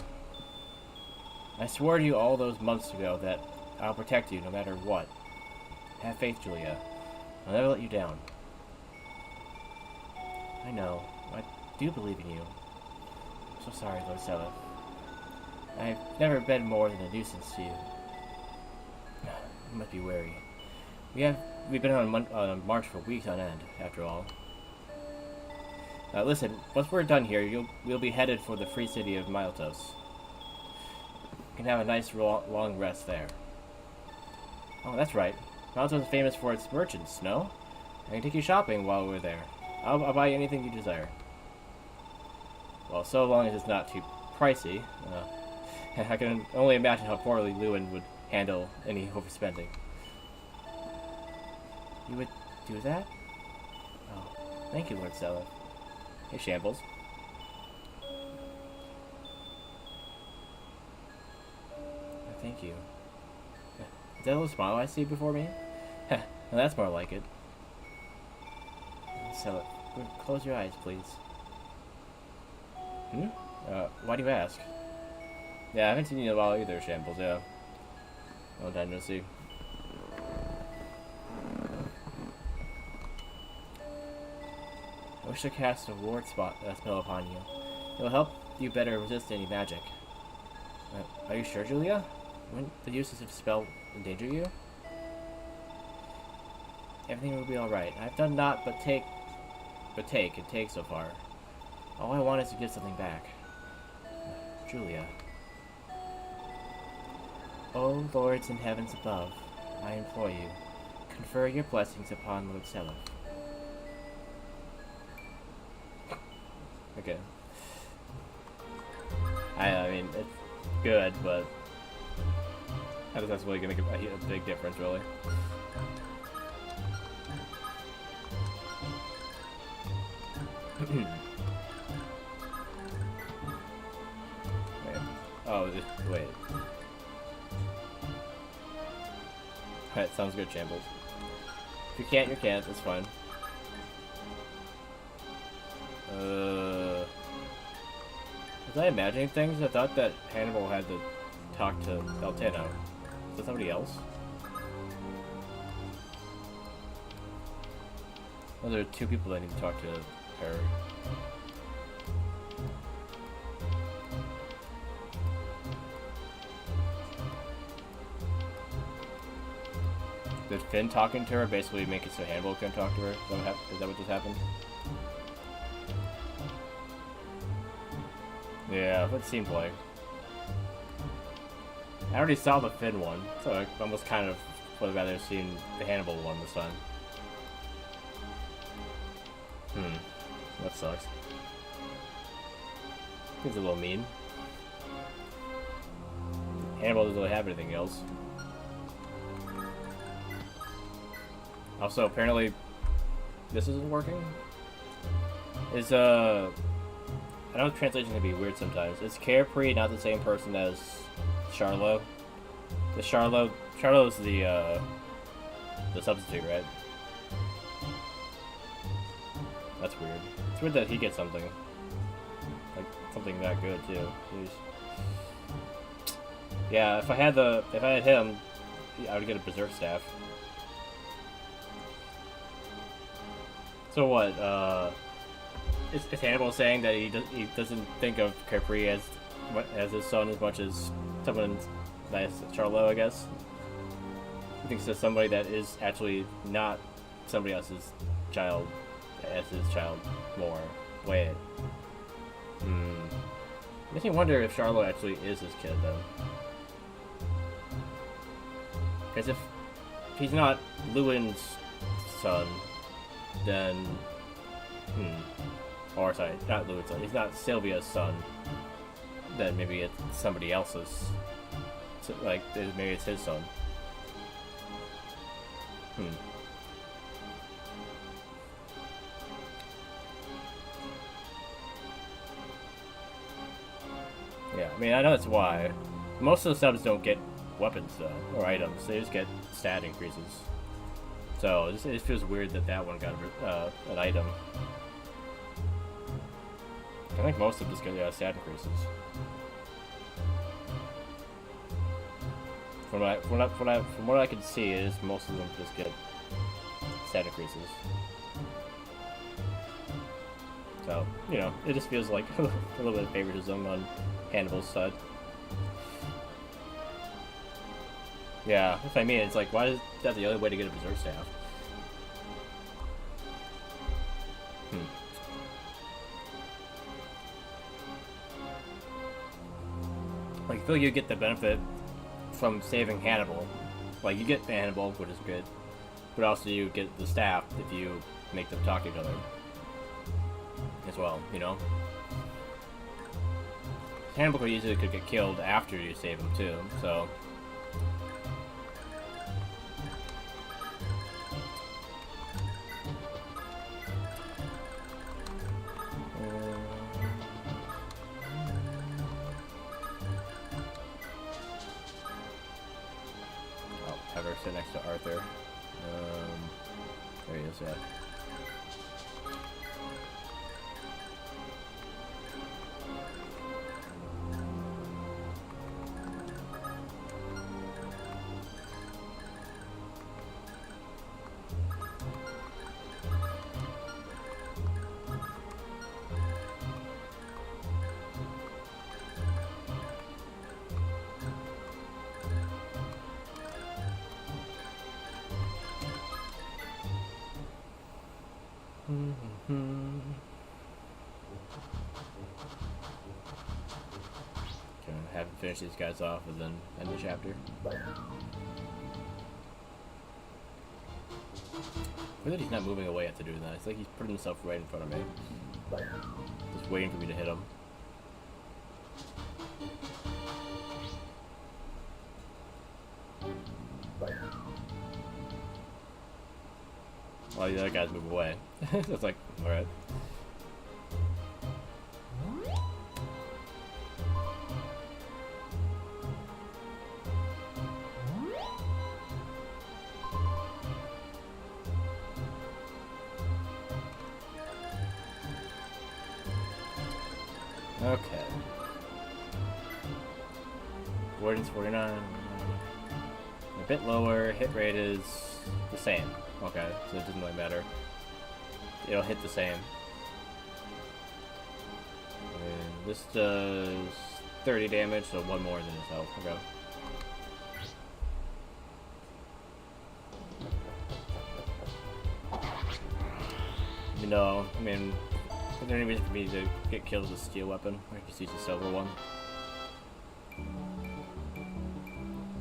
S1: I swore to you all those months ago that I'll protect you no matter what. Have faith, Julia. I'll never let you down. I know. I do believe in you. I'm so sorry, Lord Seleth. I've never been more than a nuisance to you. You must be wary. We've been on a march for weeks on end, after all. Listen, once we're done here, we'll be headed for the free city of Miltos. You can have a nice long rest there. Oh, that's right. Miltos is famous for its merchants, no? I can take you shopping while we're there. I'll buy you anything you desire. Well, so long as it's not too pricey. I can only imagine how poorly Lewin would handle any overspending. You would do that? Oh, thank you, Lord Stella. Hey, Shambles. Thank you. Is that a little smile I see before me? Heh, now that's more like it. Stella, close your eyes, please. Hmm? Why do you ask? Yeah, I haven't seen you in a while either, Shambles, yeah. Long time no see. I wish to cast a ward spell upon you. It'll help you better resist any magic. Are you sure, Julia? Wouldn't the use of the spell endanger you? Everything will be alright. I've done naught but take and take so far. All I want is to give something back. Julia. O lords in heavens above, I implore you, confer your blessings upon Lord Stella. Okay. I mean, it's good, but I think that's really gonna make a big difference, really. Wait. Oh, wait. Alright, sounds good, Shambles. If you can't, you can't. That's fine. Was I imagining things? I thought that Hannibal had to talk to Altena. Is that somebody else? Oh, there are two people that need to talk to her. Did Finn talking to her basically make it so Hannibal couldn't talk to her? Is that what just happened? Yeah, it seemed like. I already saw the Finn one, so I almost kind of would have rather seen the Hannibal one this time. That sucks. He's a little mean. Hannibal doesn't really have anything else. Also, apparently, this isn't working. I know the translation can be weird sometimes. Is Carefree not the same person as Charlo? Charlo's the substitute, right? That's weird. It's weird that he gets something. Like, something that good, too. Jeez. Yeah, if I had him, I would get a Berserk Staff. So what, is Hannibal saying that he doesn't think of Capri as his son as much as someone like Charlo, I guess? He thinks of somebody that is actually not somebody else's child as his child more. Wait. Makes me wonder if Charlo actually is his kid, though. Because if he's not Lewin's son, then... Or, sorry, not Lewin's son. He's not Sylvia's son. Then maybe it's somebody else's. So, like, maybe it's his son. Yeah, I mean, I know that's why. Most of the subs don't get weapons, though, or items. They just get stat increases. So, it just feels weird that that one got an item. I think most of them just get stat increases. From what I can see, is most of them just get stat increases. So, you know, it just feels like a little bit of favoritism on Hannibal's side. Yeah, that's what I mean. It's like, why is that the only way to get a Berserk Staff? Like, I feel like you get the benefit from saving Hannibal. Like, you get Hannibal, which is good, but also you get the staff if you make them talk to each other as well, you know? Hannibal could easily get killed after you save him too, so. Oh, have her sit next to Arthur. There he is, yeah. Have him finish these guys off and then end the chapter. I feel that he's not moving away after doing that. It's like he's putting himself right in front of me. Just waiting for me to hit him. While the other guys move away. So it's like, alright. Okay. Wardens 49. A bit lower. Hit rate is the same. Okay, so it doesn't really matter. It'll hit the same. And this does 30 damage, so one more than his health. Okay. You know, I mean, is there any reason for me to get killed with a steel weapon? I just use a silver one.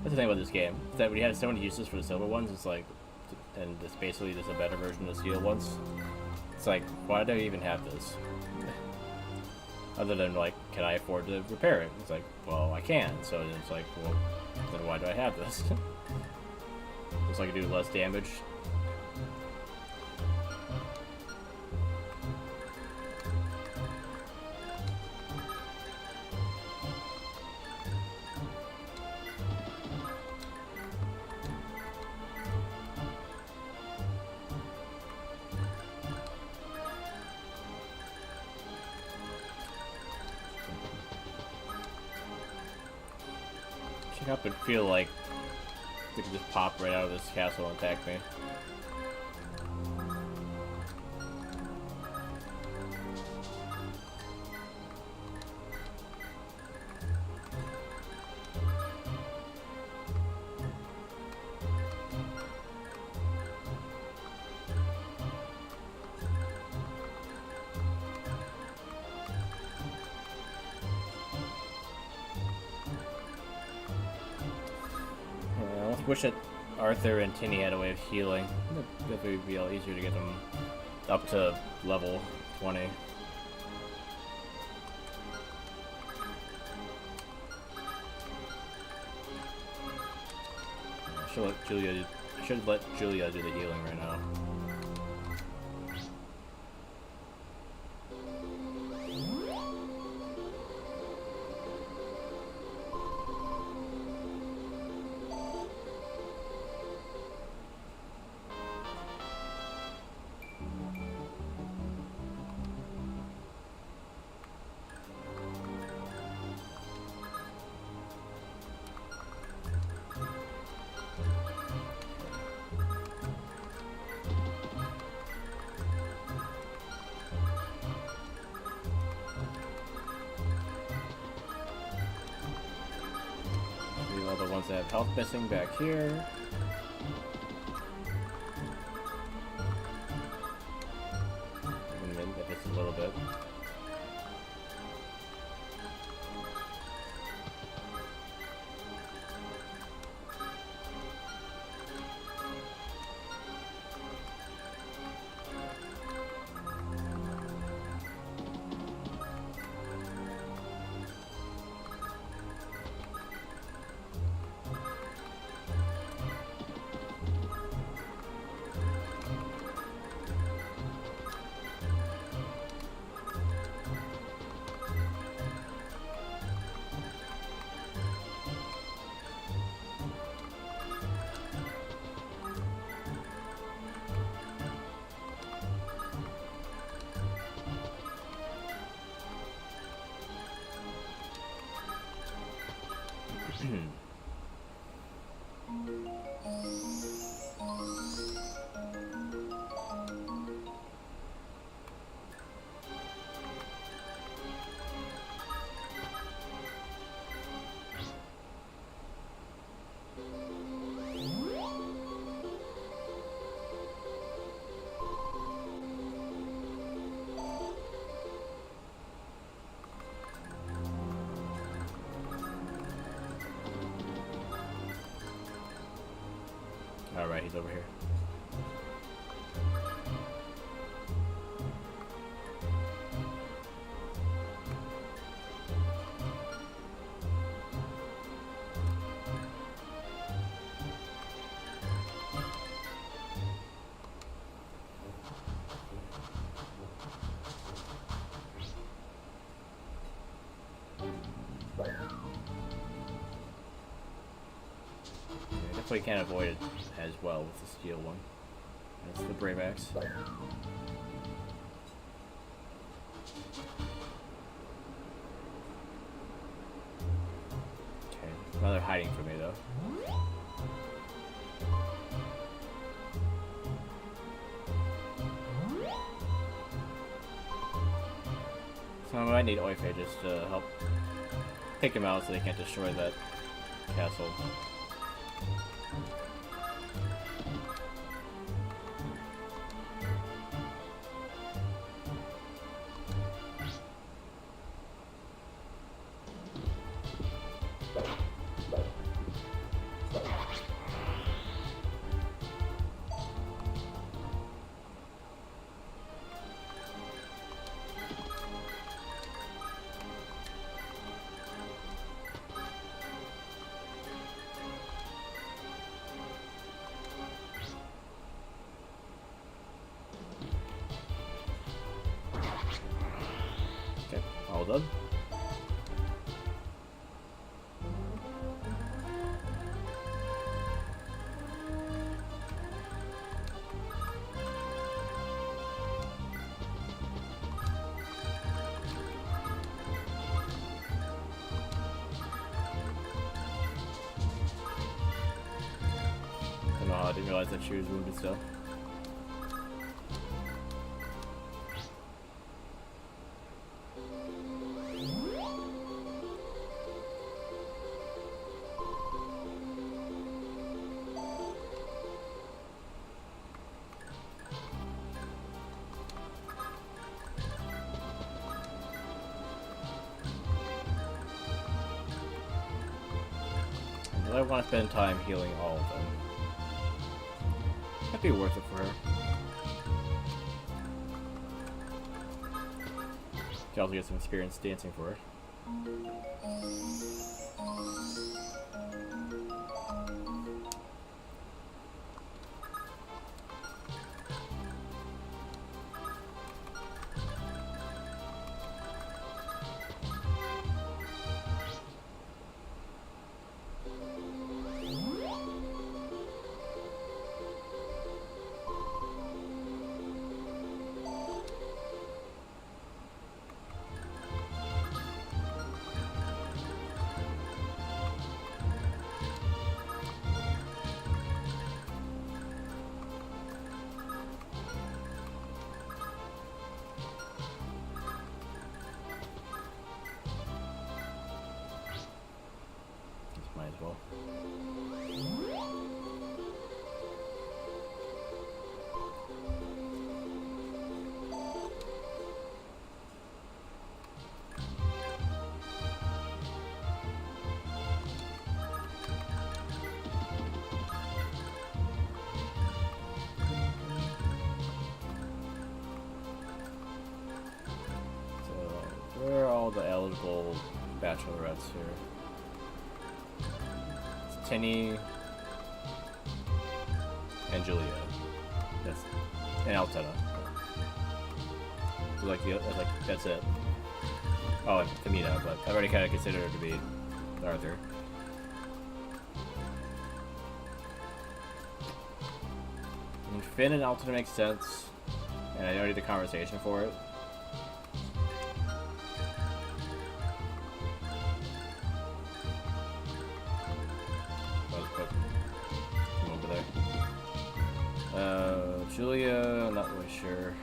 S1: That's the thing about this game, is that when you have so many uses for the silver ones, it's like, and it's basically just a better version of the steel ones. It's like, why do I even have this? Other than like, can I afford to repair it? It's like, well, I can. So it's like, well, then why do I have this? Just like I do less damage. Up and feel like they could just pop right out of this castle and attack me. Wish that Arthur and Tinny had a way of healing. It would be a lot easier to get them up to level 20. I should let Julia do the healing right now. The ones that have health missing back here. And then if it's a little bit. Alright, he's over here. Definitely can't avoid it as well with the steel one. That's the Brave Axe. Okay, now they're hiding from me though. So I might need Oife just to help pick him out so they can't destroy that castle. All done. I don't know how I didn't realize that she was wounded still. I want to spend time healing all of them. That'd be worth it for her. Could also get some experience dancing for her. Might as well. So, where are all the eligible bachelorettes here? Tinny and Julia. That's and Altena. So that's it. Oh, and Tamina, but I've already kind of considered her to be Arthur. And Finn and Altena make sense, and I already did the conversation for it. Julia, I'm not really sure.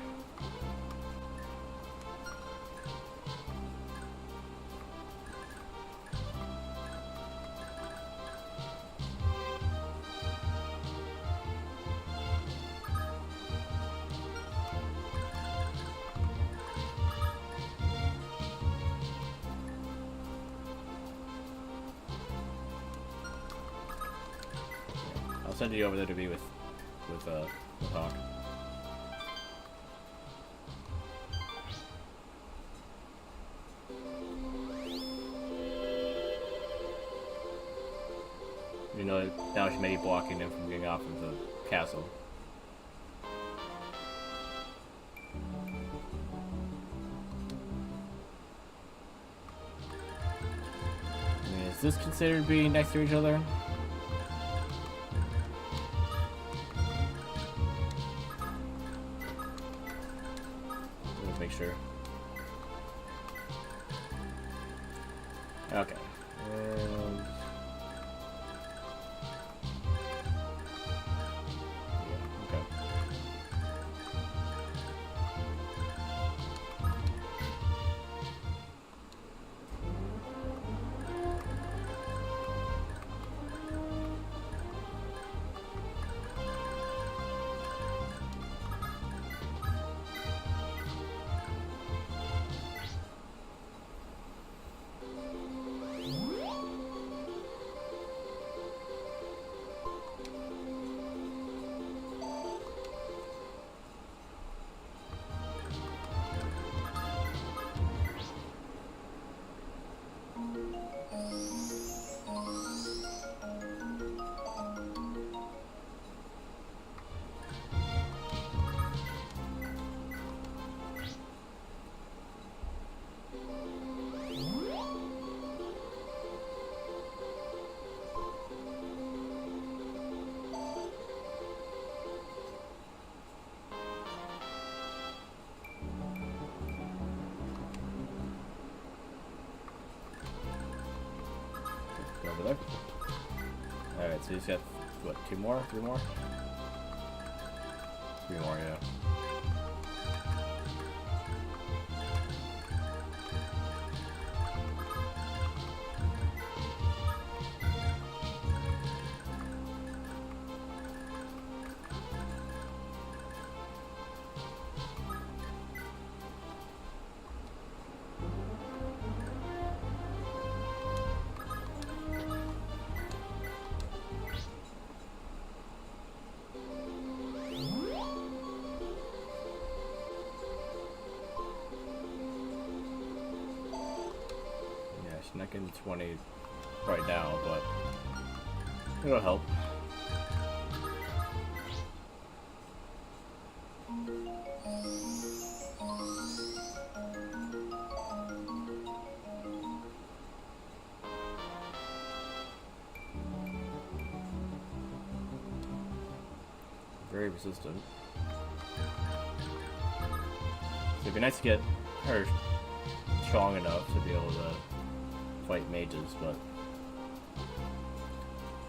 S1: I'll send you over there to be with Hawk. You know, now she may be blocking him from getting off of the castle. I mean, is this considered being next to each other? Let's make sure. Okay. Over there. Alright, so he's got, what, 2 more? 3 more? 3 more, yeah. Not getting 20 right now, but it'll help. Very resistant. So it'd be nice to get her strong enough to be able to fight mages, but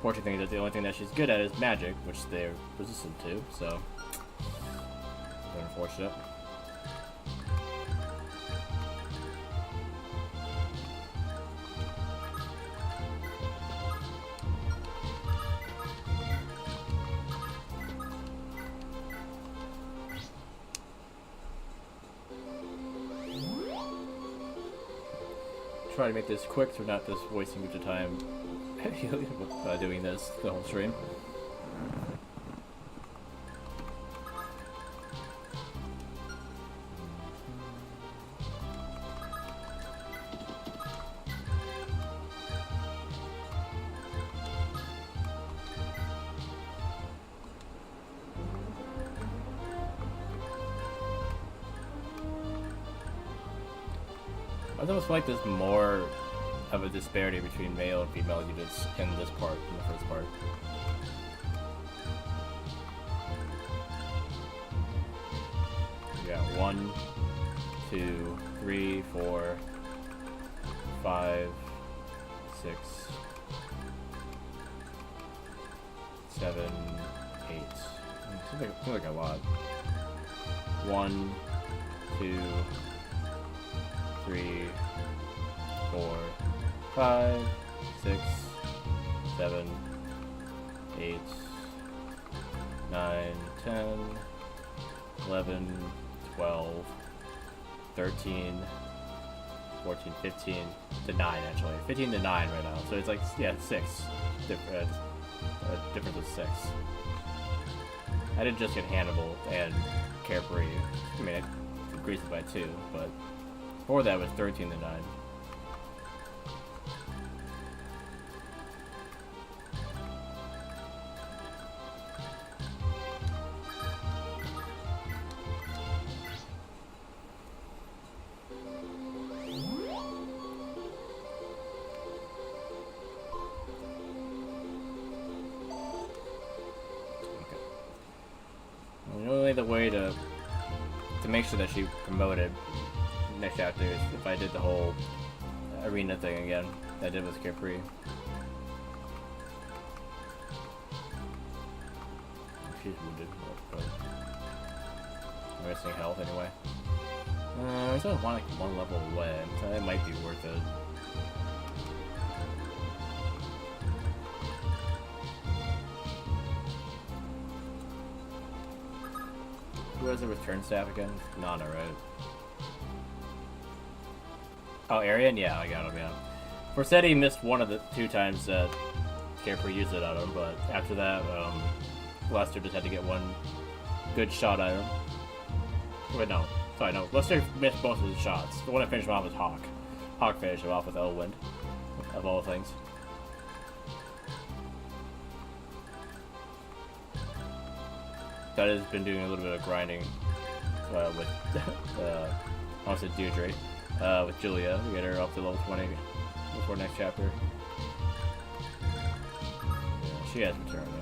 S1: fortunate thing is that the only thing that she's good at is magic, which they're resistant to, so very unfortunate. Try to make this quick so we're not just wasting much of time doing this the whole stream. I almost feel like there's more of a disparity between male and female units in this part, in the first part. We got 1, 2, 3, 4, 5, 6, 7, 8. Seems like a lot. 1, 2, 3, 4, 5, 6, 7, 8, 9, 10, 11, 12, 13, 14, 15 to 9 actually. 15 to 9 right now. So it's like, yeah, 6. Difference of 6. I didn't just get Hannibal and Carefree. I mean, I increased it by 2, but before that was 13 to 9. The way to make sure that she promoted next chapter is if I did the whole arena thing again that I did with Carefree. She's wounded, but I'm missing health anyway. I still want like 1 level away, so it might be worth it. Who has a return staff again? Nana, right? Oh, Arion? Yeah, I got him, yeah. Forsetti missed one of the 2 times that Carefree used it on him, but after that, Lester just had to get 1 good shot at him. Wait, no. Sorry, no. Lester missed both of his shots. The one that finished him off was Hawk. Hawk finished him off with Elwind, of all things. That has been doing a little bit of grinding with, I almost said Deirdre, with Julia. We get her up to level 20 before next chapter. Yeah, she has returned, yeah.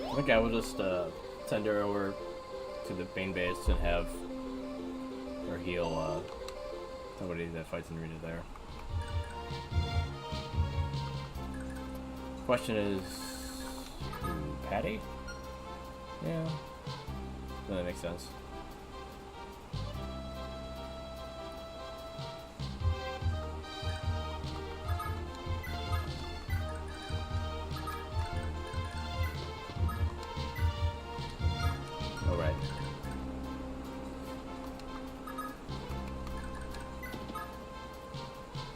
S1: I think I will just send her over to the main base and have her heal somebody that fights in arena there. Question is, Patty? Yeah, that makes sense.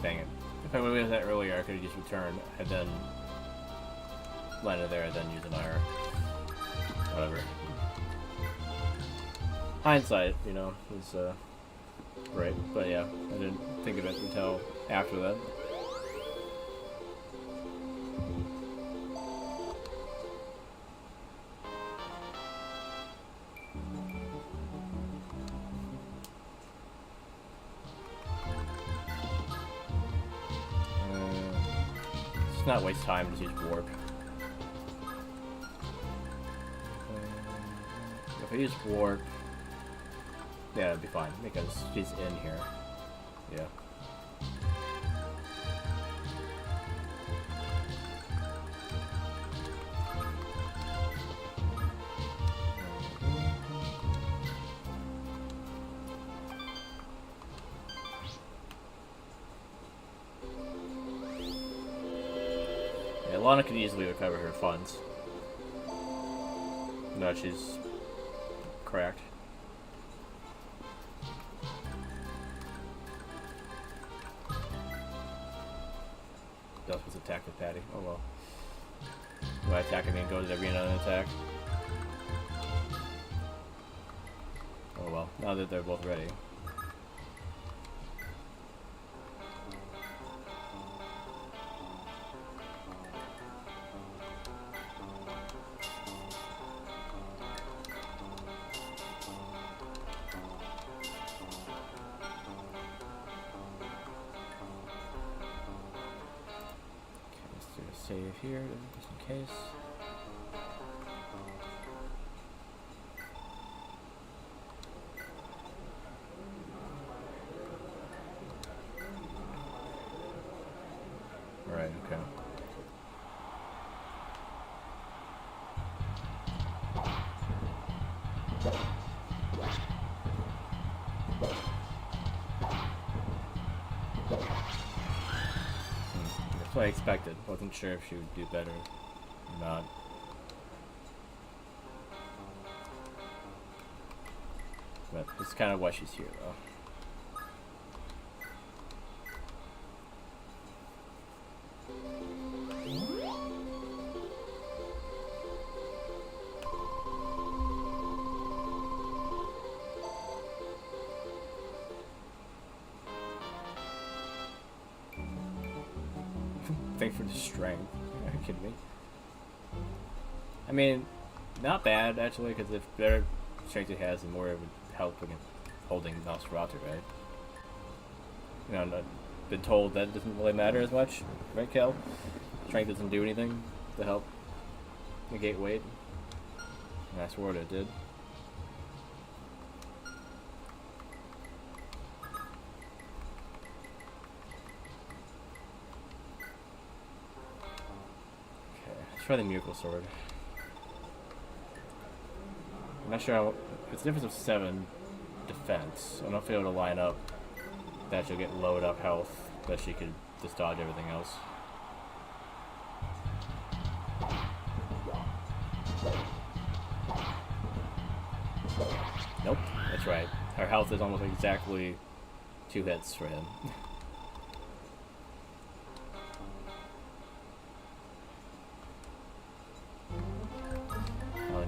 S1: Dang it. If I would have done that earlier, I could have just returned and then landed there and then used an IR. Whatever. Hindsight, you know, is right. But yeah, I didn't think of it until after that. Not waste time, just use warp. If I use warp, yeah, it'd be fine because she's in here. Yeah. Lana could easily recover her funds. No, she's cracked. Does was attack with Patty. Oh well. When I attack, I mean go to the arena and attack. Oh well. Now that they're both ready. save here just in case. Right, okay. That's what I expected. Wasn't sure if she would do better or not. But it's kind of why she's here, though. Thanks for the strength. Are you kidding me? I mean, not bad actually, because if better strength it has, the more it would help against holding Nosferatu, right? You know, I've been told that doesn't really matter as much, right, Kel? Strength doesn't do anything to help negate weight. And I swore it did. Try the Miracle Sword. I'm not sure how. It's a difference of 7 defense. I'm not able to line up that she'll get low enough health that she could just dodge everything else. Nope, that's right. Her health is almost exactly 2 hits for him.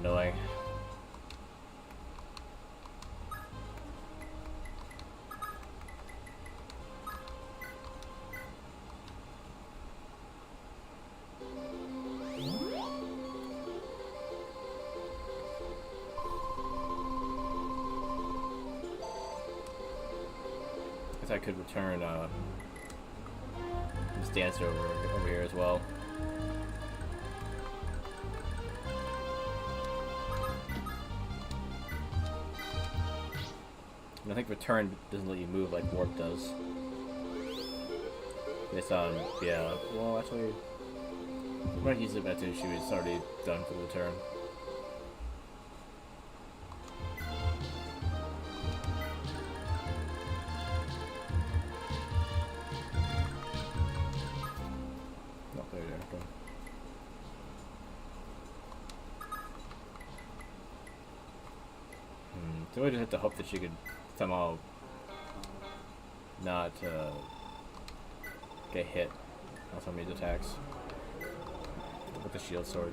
S1: Annoying. Guess I could return this dancer over here as well. I think return doesn't let you move like warp does. Based on, yeah, well actually, I might use it better if she was already done for the return. Not there, okay. So I just have to hope that she could somehow not get hit on some of these attacks with the shield sword,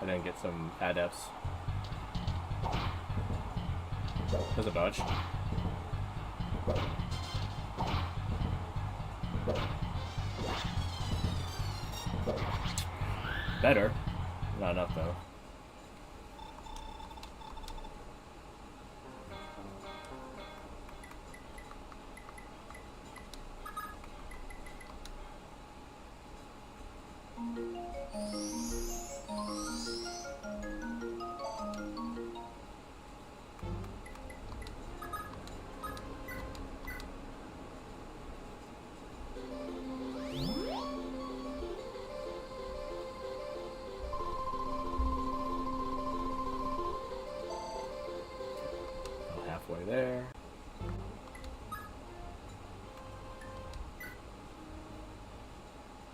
S1: and then get some adepts. There's a dodge. Better, not enough though. Halfway there.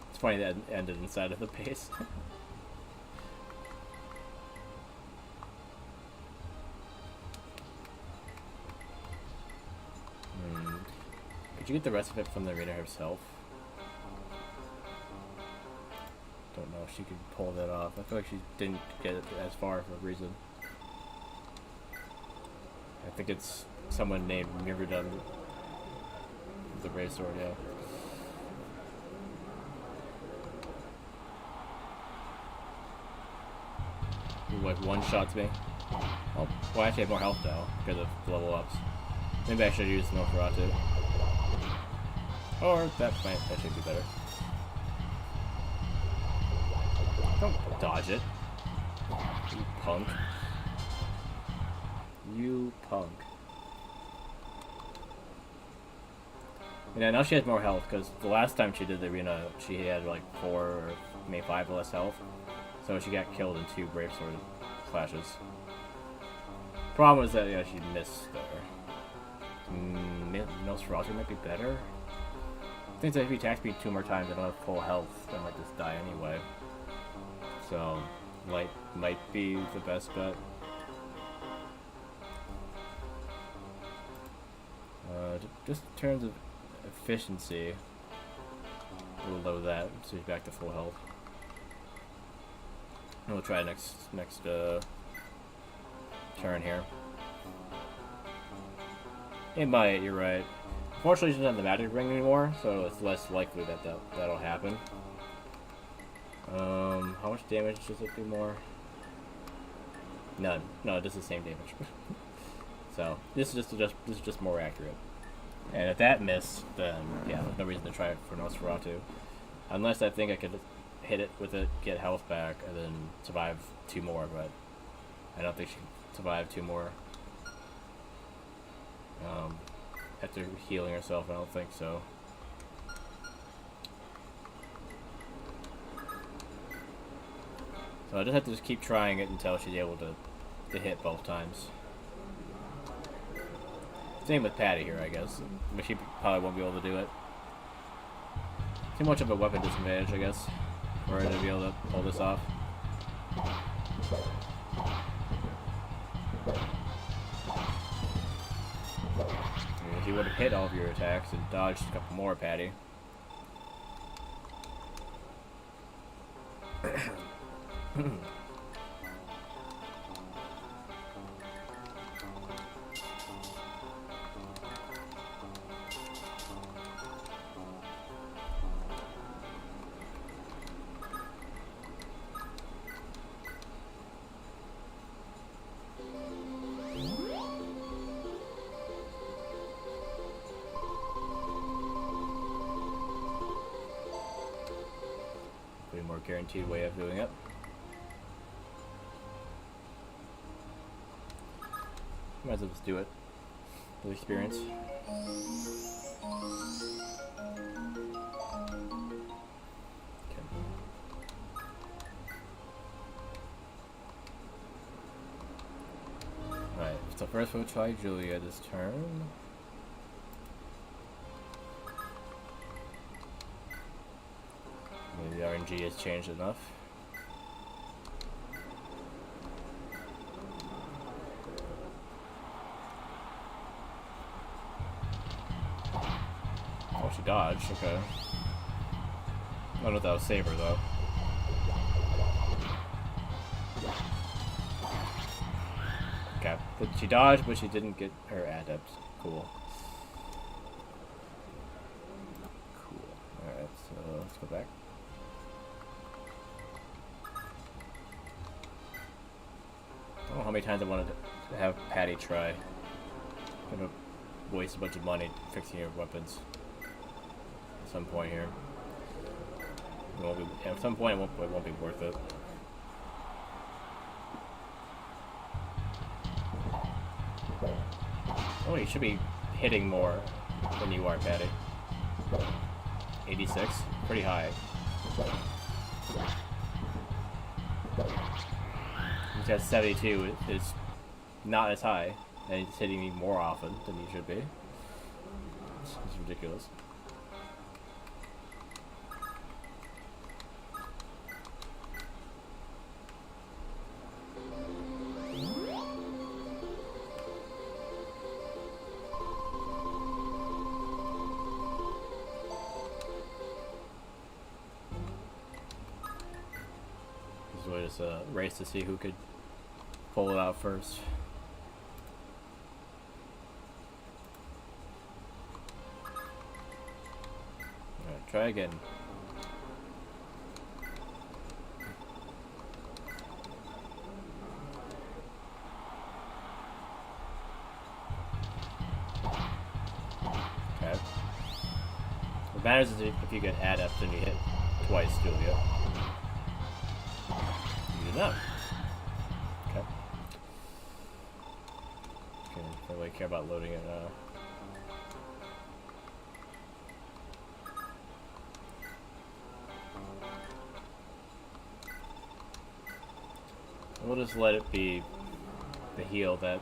S1: It's funny that it ended inside of the base. Could you get the rest of it from the arena herself? Don't know if she could pull that off. I feel like she didn't get it as far for a reason. I think it's someone named Mirrodun with the Ray Sword, yeah. Who like one-shots me. Oh, well I actually have more health now because of level ups. Maybe I should use Nosferatu. Or that might actually be better. Don't dodge it. You punk. You punk. Yeah, now she has more health, because the last time she did the arena, she had like 4 or maybe 5 less health. So she got killed in 2 Brave Sword clashes. Problem is that, yeah, she missed there. Nosferatu might be better. I think that if he attacks me 2 more times, I don't have full health, I might just die anyway. So, light might be the best bet. Just in terms of efficiency, we'll low that so he's back to full health. And we'll try next turn here. It might, you're right. Unfortunately, she doesn't have the magic ring anymore, so it's less likely that that'll happen. How much damage does it do more? None. No, it does the same damage. So this is just more accurate. And if that missed, then yeah, there's no reason to try it for Nosferatu. Unless I think I could hit it with it, get health back, and then survive 2 more, but I don't think she can survive 2 more. After healing herself, I don't think so. So I just have to keep trying it until she's able to hit both times. Same with Patty here, I guess. But she probably won't be able to do it. Too much of a weapon disadvantage, I guess, for her to be able to pull this off. If you would have hit all of your attacks and dodged a couple more, Patty. More guaranteed way of doing it. Might as well just do it for the experience. Okay. Alright, so first we'll try Julia this turn. Maybe the RNG has changed enough. Oh, she dodged, okay. I don't know if that was Saber though. Okay, but she dodged, but she didn't get her adept. Cool. Cool. Alright, so let's go back. I don't know how many times I wanted to have Patty try. I'm gonna waste a bunch of money fixing your weapons at some point here. At some point it won't be worth it. Oh, you should be hitting more than you are, Patty. 86? Pretty high. He's got 72, it's not as high, and he's hitting me more often than he should be. It's ridiculous. This was just a race to see who could pull it out first. Alright, try again. Okay. What matters is if you get adept and you hit twice, Julia. not. Okay. Okay, don't really care about loading it now. We'll just let it be the heal that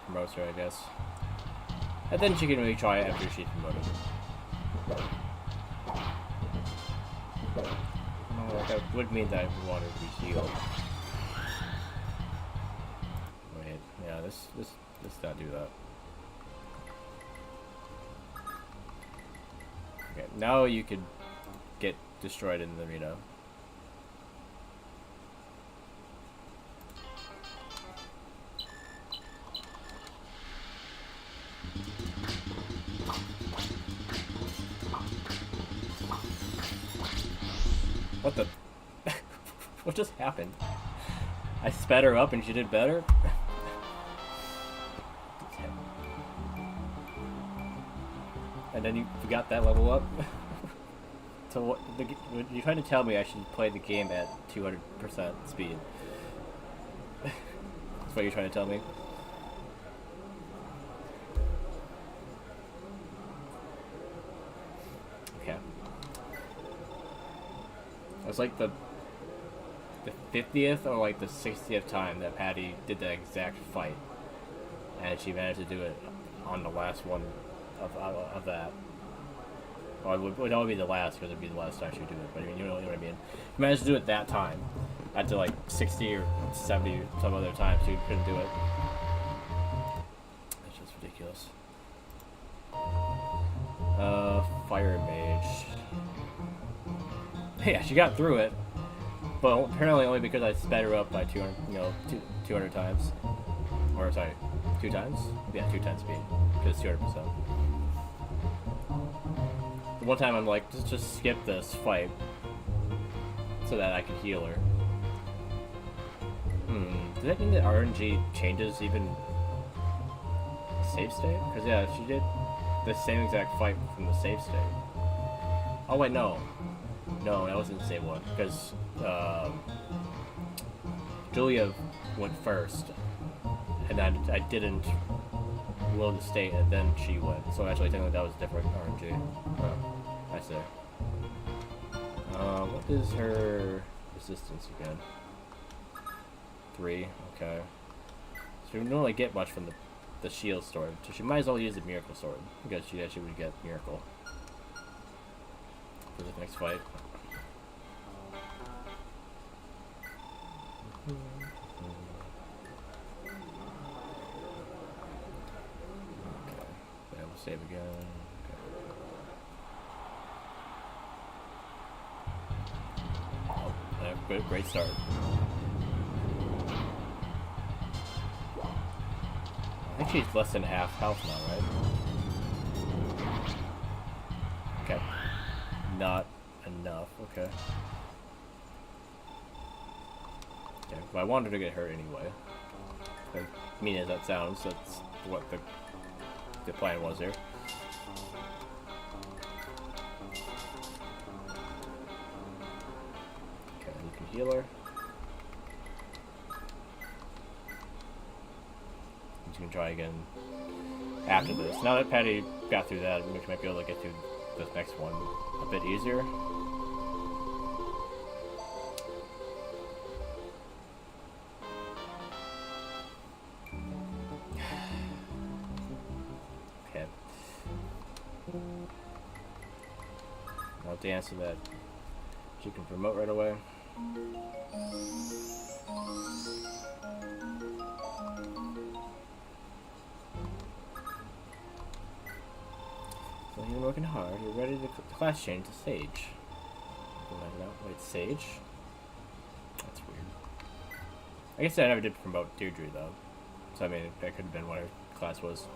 S1: promotes her, I guess. And then she can retry it after she's promoted. Oh, that would mean that I want her to be healed. Wait, yeah, let's not do that. Okay, now you could get destroyed in the arena. What the? What just happened? I sped her up and she did better? And then you forgot that level up? So what? You're trying to tell me I should play the game at 200% speed? That's what you're trying to tell me? Okay. It was like the 50th or like the 60th time that Patty did that exact fight, and she managed to do it on the last one of that. Well, it would only be the last because it'd be the last time she would do it. But I mean, you know what I mean. She managed to do it that time. After like 60 or 70 some other times, she couldn't do it. It's just ridiculous. Fire Mage. Yeah, she got through it, but apparently only because I sped her up by 200, 200 times. Or sorry, 2 times? Yeah, 2 times speed, because 200%. One time I'm like, just skip this fight so that I can heal her. Does that mean that RNG changes even the save state? Because yeah, she did the same exact fight from the save state. Oh wait, no. No, that wasn't the same one, because Julia went first, and I didn't load the state, and then she went. So actually, technically, that was different RNG. I see. What is her resistance again? 3. Okay. So we don't really get much from the shield sword, so she might as well use the miracle sword because she actually would get miracle for the next fight. Okay, yeah, we'll save again. Okay. Oh, great start. I think she's less than half health now, right? Okay. Not enough, okay. Okay, but I wanted to get hurt anyway. As mean as that sounds, that's what the plan was here. Okay, you can heal her. You can try again after this. Now that Patty got through that, we might be able to get through this next one a bit easier. Okay. I'll dance so that she can promote right away. So you're working hard. You're ready to class change to Sage. Wait, Sage? That's weird. I guess I never did promote Deirdre though. So I mean, that could have been what her class was.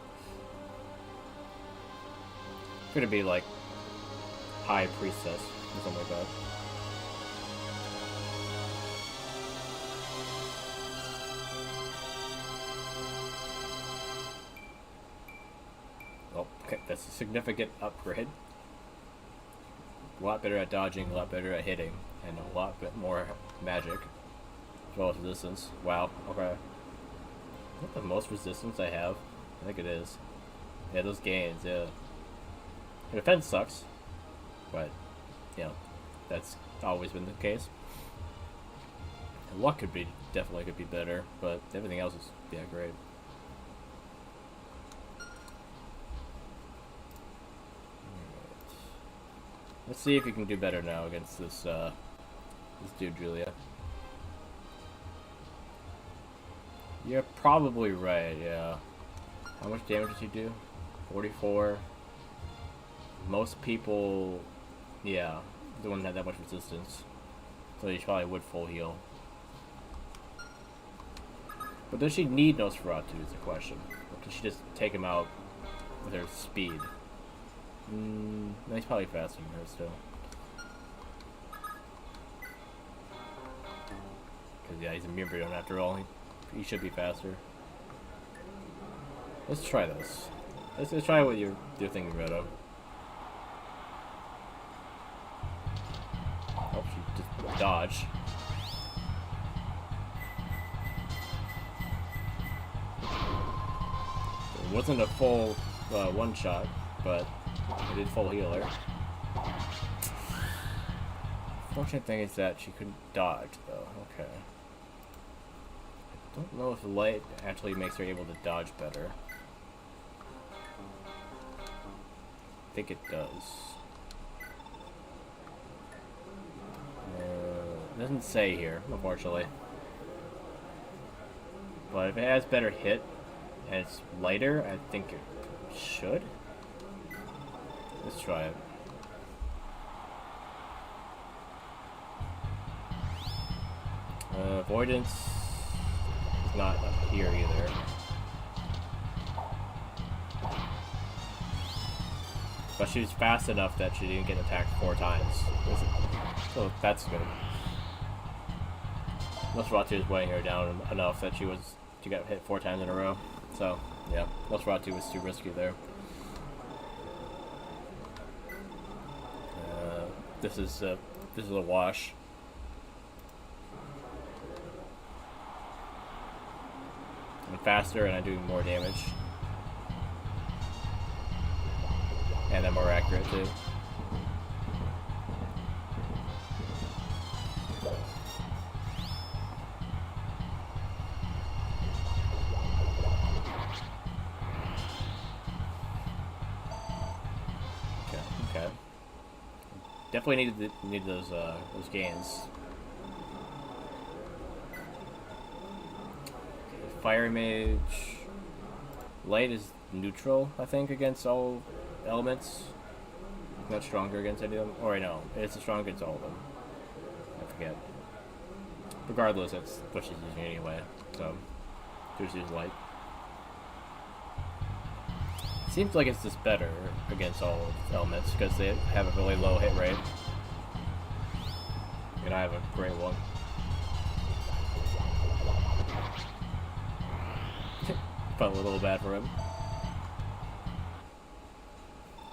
S1: Could it be like High Priestess or something like that? Well, okay, that's a significant upgrade. A lot better at dodging, a lot better at hitting, and a lot bit more magic. well as resistance. Wow. Okay. Is that the most resistance I have? I think it is. Yeah, those gains. Yeah. The defense sucks, but you know, that's always been the case. And luck could be definitely better, but everything else is great. Let's see if you can do better now against this dude, Julia. You're probably right, yeah. How much damage does he do? 44. Most people, yeah, don't have that much resistance. So he probably would full heal. But does she need Nosferatu is the question. Or does she just take him out with her speed? No, he's probably faster than her still. Because, yeah, he's a Mimbrion after all. He should be faster. Let's try this. Let's try what you're thinking rid of. Oh, she just dodged. It wasn't a full one shot, but I did full heal her. Fortunate thing is that she couldn't dodge, though. Okay. I don't know if the light actually makes her able to dodge better. I think it does. It doesn't say here, unfortunately. But if it has better hit and it's lighter, I think it should. Let's try it. Avoidance is not up here either. But she's fast enough that she didn't get attacked 4 times. So that's good. Nosferatu was weighing her down enough that she got hit 4 times in a row. So yeah, Nosferatu was too risky there. This is a wash. I'm faster and I'm doing more damage. And I'm more accurate too. Okay. Definitely need those gains. Fire Mage. Light is neutral, I think, against all elements. Not stronger against any of them. Or no, it's strong against all of them. I forget. Regardless, that's what she's using anyway. So, just use light. Seems like it's just better against all elements because they have a really low hit rate. And I have a great one. Felt a little bad for him.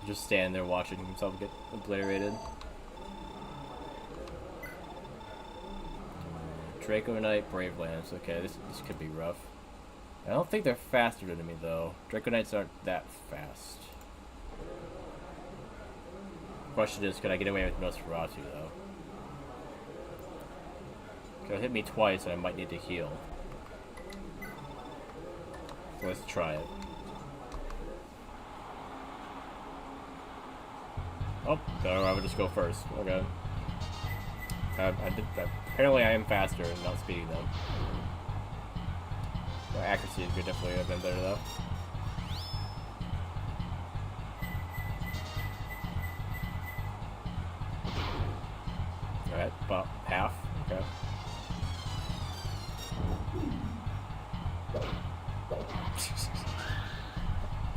S1: Just standing there watching himself get obliterated. Draco Knight, Brave Lance. Okay, this could be rough. I don't think they're faster than me though. Draco Knights aren't that fast. Question is, could I get away with Nosferatu though? It'll hit me twice and I might need to heal. So let's try it. Oh, no, I would just go first. Okay. Apparently I am faster and not speeding them. My accuracy could definitely have been better though. Alright, about half. Okay.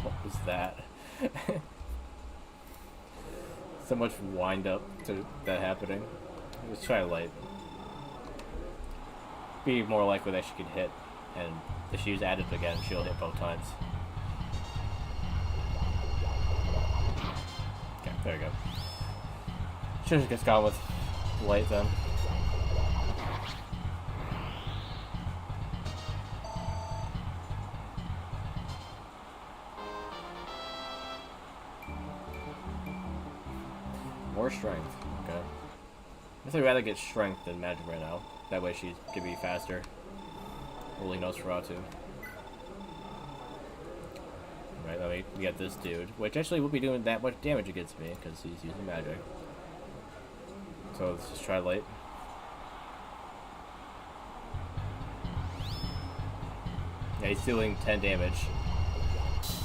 S1: What was that? So much wind up to that happening. Let's try light. Be more likely that she can hit, and if she uses added again, she'll hit both times. Okay, there we go. Should've just gone with light then. strength. Okay. I think I'd rather get strength than magic right now. That way she could be faster. Holding Nosferatu. Right, let me get this dude. Which actually won't be doing that much damage against me, because he's using magic. So let's just try light. Yeah, he's doing 10 damage.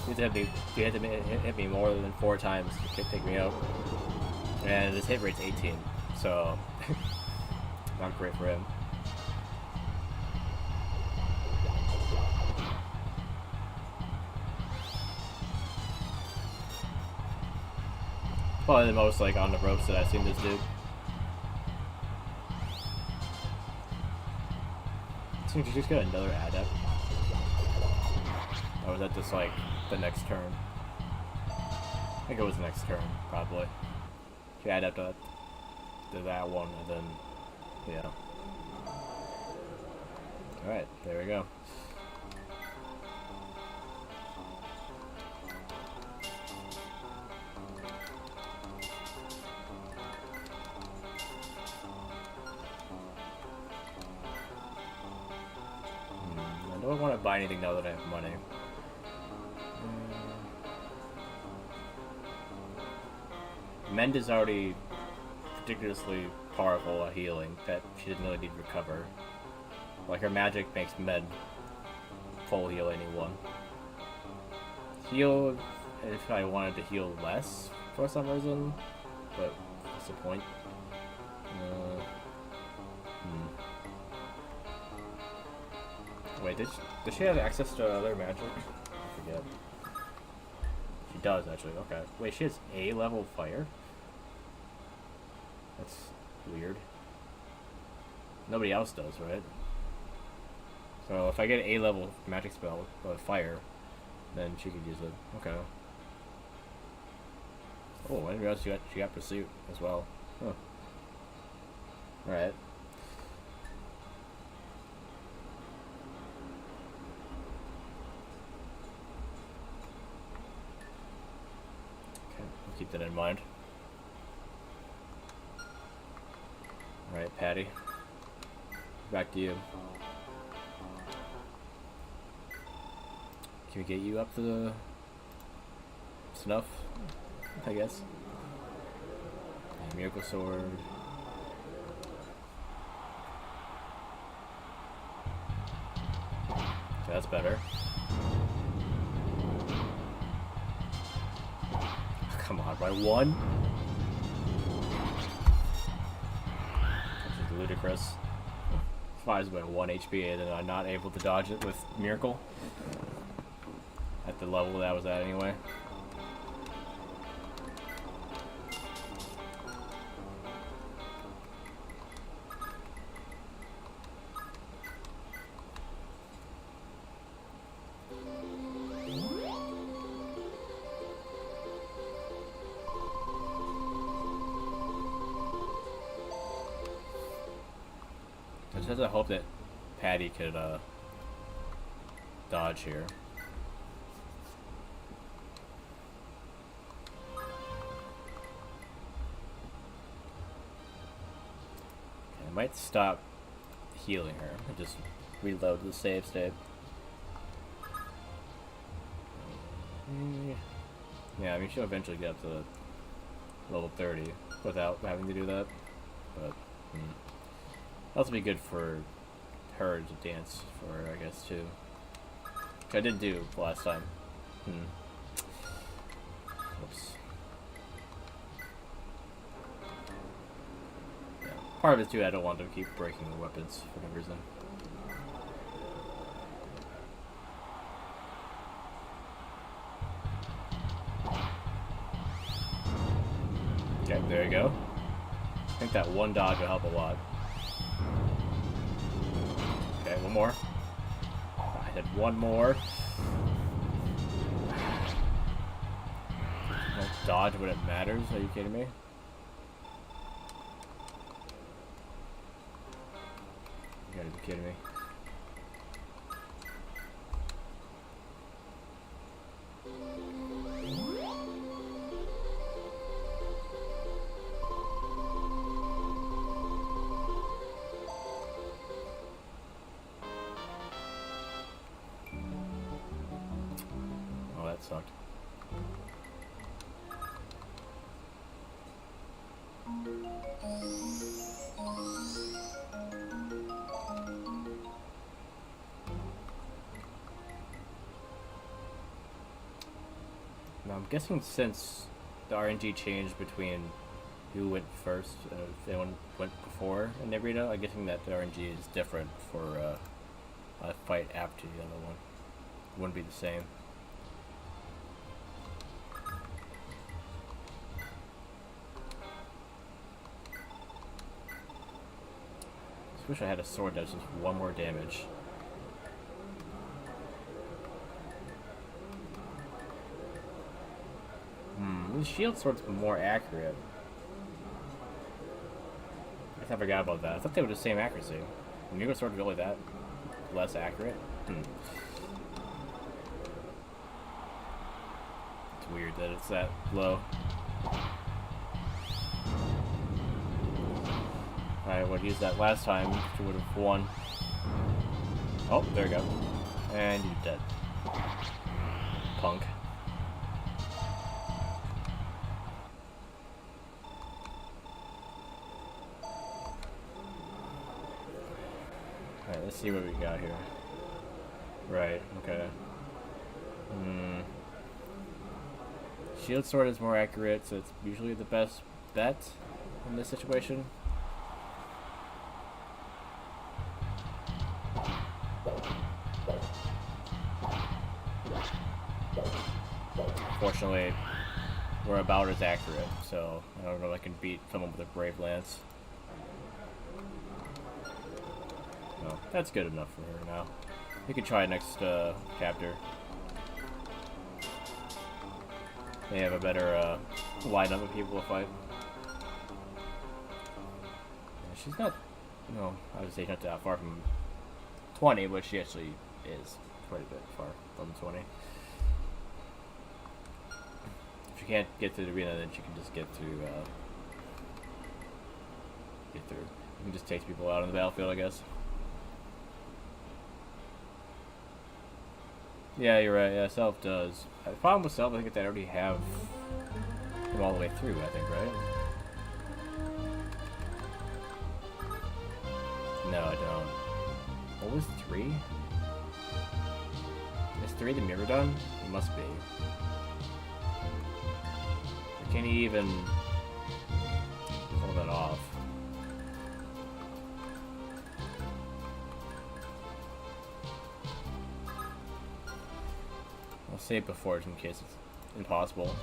S1: You have to hit me more than 4 times to take me out. And his hit rate's 18, so not great for him. Probably the most like on the ropes that I've seen this dude. Seems to just get another adept. Or was that just like the next turn? I think it was the next turn, probably. She add up to that one, and then, yeah. Alright, there we go. I don't want to buy anything now that I have money. Mend is already ridiculously powerful at healing that she didn't really need to recover. Like her magic makes Mend full heal anyone. Heal if I wanted to heal less for some reason, but what's the point? Wait, does she have access to other magic? I forget. She does actually. Okay. Wait, she has A level fire. That's weird. Nobody else does, right? So if I get an A-level magic spell with fire, then she could use it. Okay. Oh, I didn't realize she got pursuit as well. Huh. Alright. Okay, I'll keep that in mind. Alright, Patty. Back to you. Can we get you up to the snuff? I guess. Miracle Sword. Okay, that's better. Come on, by 1? This is ludicrous. Flies by 1 HP and I'm not able to dodge it with Miracle. At the level that I was at anyway. I just have to hope that Patty could dodge here. I might stop healing her and just reload the save state. Yeah, I mean she'll eventually get up to level 30 without having to do that, but that'll be good for her to dance for, I guess, too. Which I didn't do last time. Oops. Part of it too, I don't want to keep breaking the weapons for no reason. Okay, there you go. I think that one dodge will help a lot. Okay, one more. I did one more. Don't dodge when it matters, are you kidding me? You gotta be kidding me. sucked. Now I'm guessing since the RNG changed between who went first and if anyone went before in every I'm guessing that the RNG is different for a fight after the other one. It wouldn't be the same. I wish I had a sword that does just one more damage. The shield sword's more accurate. I guess I forgot about that. I thought they were the same accuracy. The Miko sword really that less accurate? It's weird that it's that low. I would have used that last time, you would have won. Oh, there you go. And you're dead. Punk. Alright, let's see what we got here. Right, okay. Shield sword is more accurate, so it's usually the best bet in this situation. Fortunately, we're about as accurate, so I don't know if I can beat someone with a Brave Lance. No, that's good enough for her now. We can try next chapter. They have a better lineup of people to fight. Yeah, she's not, no, I would say not that far from 20, but she actually is quite a bit far from 20. If she can't get to the arena, then she can just get through. You can just take people out on the battlefield, I guess. Yeah, you're right. Yeah, Self does. The problem with Self, I think that I already have him all the way through, I think, right? No, I don't. What was 3? Is 3 the mirror done? It must be. Or can he even pull that off? I'll save before in case it's impossible.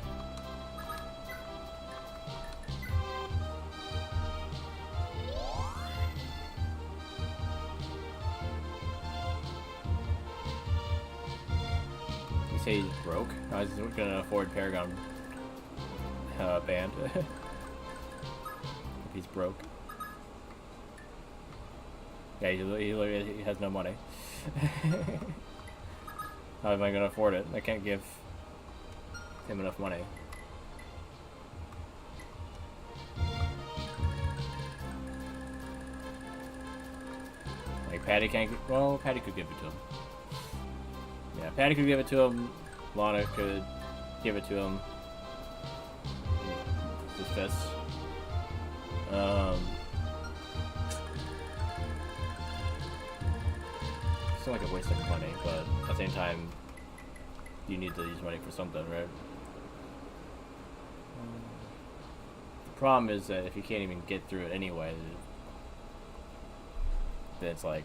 S1: You say he's broke? I was gonna afford Paragon band. If he's broke. Yeah, he has no money. How am I gonna afford it? I can't give him enough money. Like Patty can't. Well, Patty could give it to him. Yeah, Patty could give it to him. Lana could give it to him. His fist. It's not like a waste of money, but at the same time, you need to use money for something, right? The problem is that if you can't even get through it anyway, then it's like,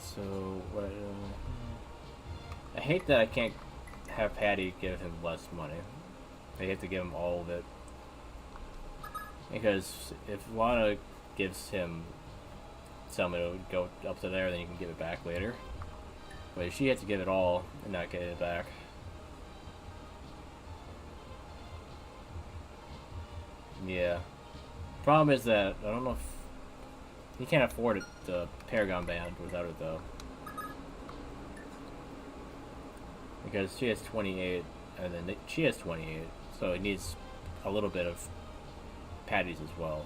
S1: so what? I hate that I can't have Patty give him less money. I have to give him all of it. Because if Lana gives him some, it'll go up to there, then you can give it back later. But if she had to give it all and not get it back. Yeah. Problem is that, I don't know if... You can't afford it, the Paragon band without it though. Because she has 28, and then she has 28, so it needs a little bit of Patty's as well.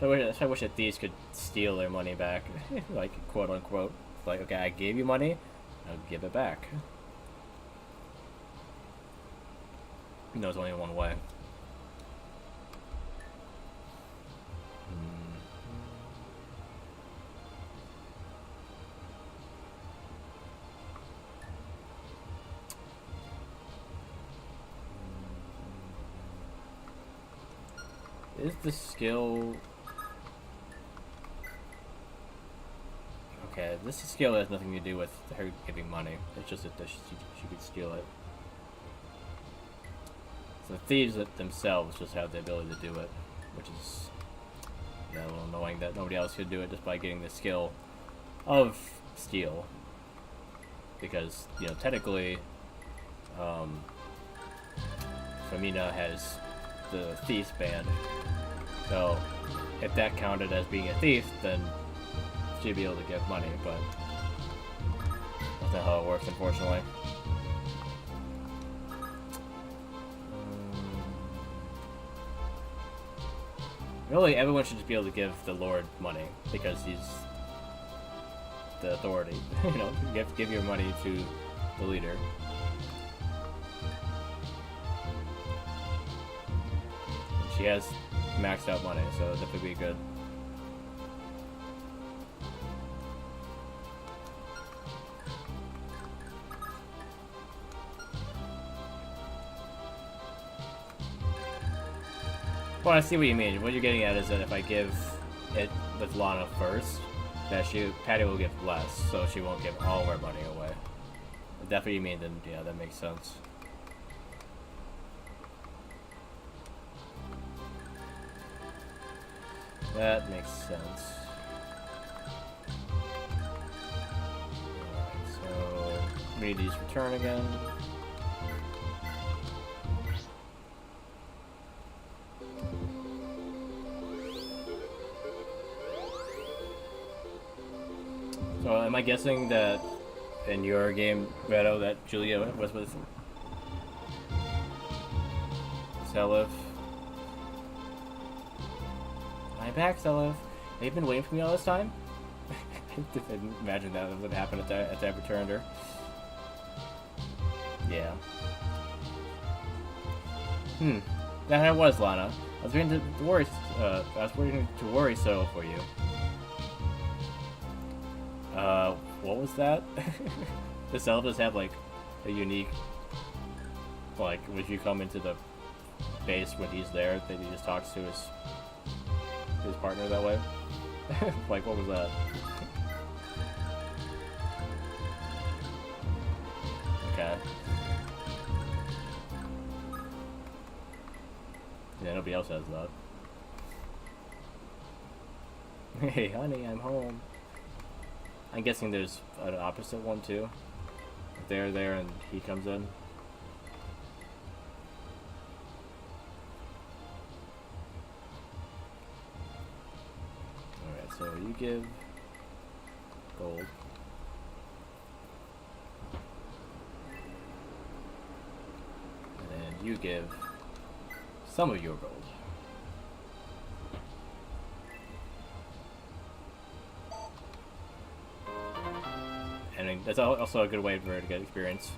S1: I wish that thieves could steal their money back, like quote unquote. Like, okay, I gave you money, I'll give it back. No, there's only one way. Is the skill... Okay, this skill has nothing to do with her giving money. It's just that she could steal it. So the thieves themselves just have the ability to do it, which is a little annoying that nobody else could do it just by getting the skill of steal. Because, you know, technically, Femina has the thief's band. So, if that counted as being a thief, then she'd be able to give money, but that's not how it works, unfortunately. Really, everyone should just be able to give the Lord money, because he's the authority. You know, you have to give your money to the leader. She has maxed out money, so that would be good. Well, I see what you mean. What you're getting at is that if I give it with Lana first, that Patty will give less, so she won't give all of her money away. If that's what you mean, then yeah, that makes sense. That makes sense. Alright, so we need to use return again. So am I guessing that in your game, Redo, that Julia was with Seliph? I'm back, Seliph. They've been waiting for me all this time? I didn't imagine that would happen at that I returned her. Yeah. That was Lana. I was waiting to worry. So for you. What was that? Does Zelda's have like a unique, like, when you come into the base when he's there, that he just talks to his partner that way? Like, what was that? Okay. Yeah, nobody else has that. Hey, honey, I'm home. I'm guessing there's an opposite one too. If they're there and he comes in. Alright, so you give gold. And then you give some of your gold. And that's also a good way for her to get experience.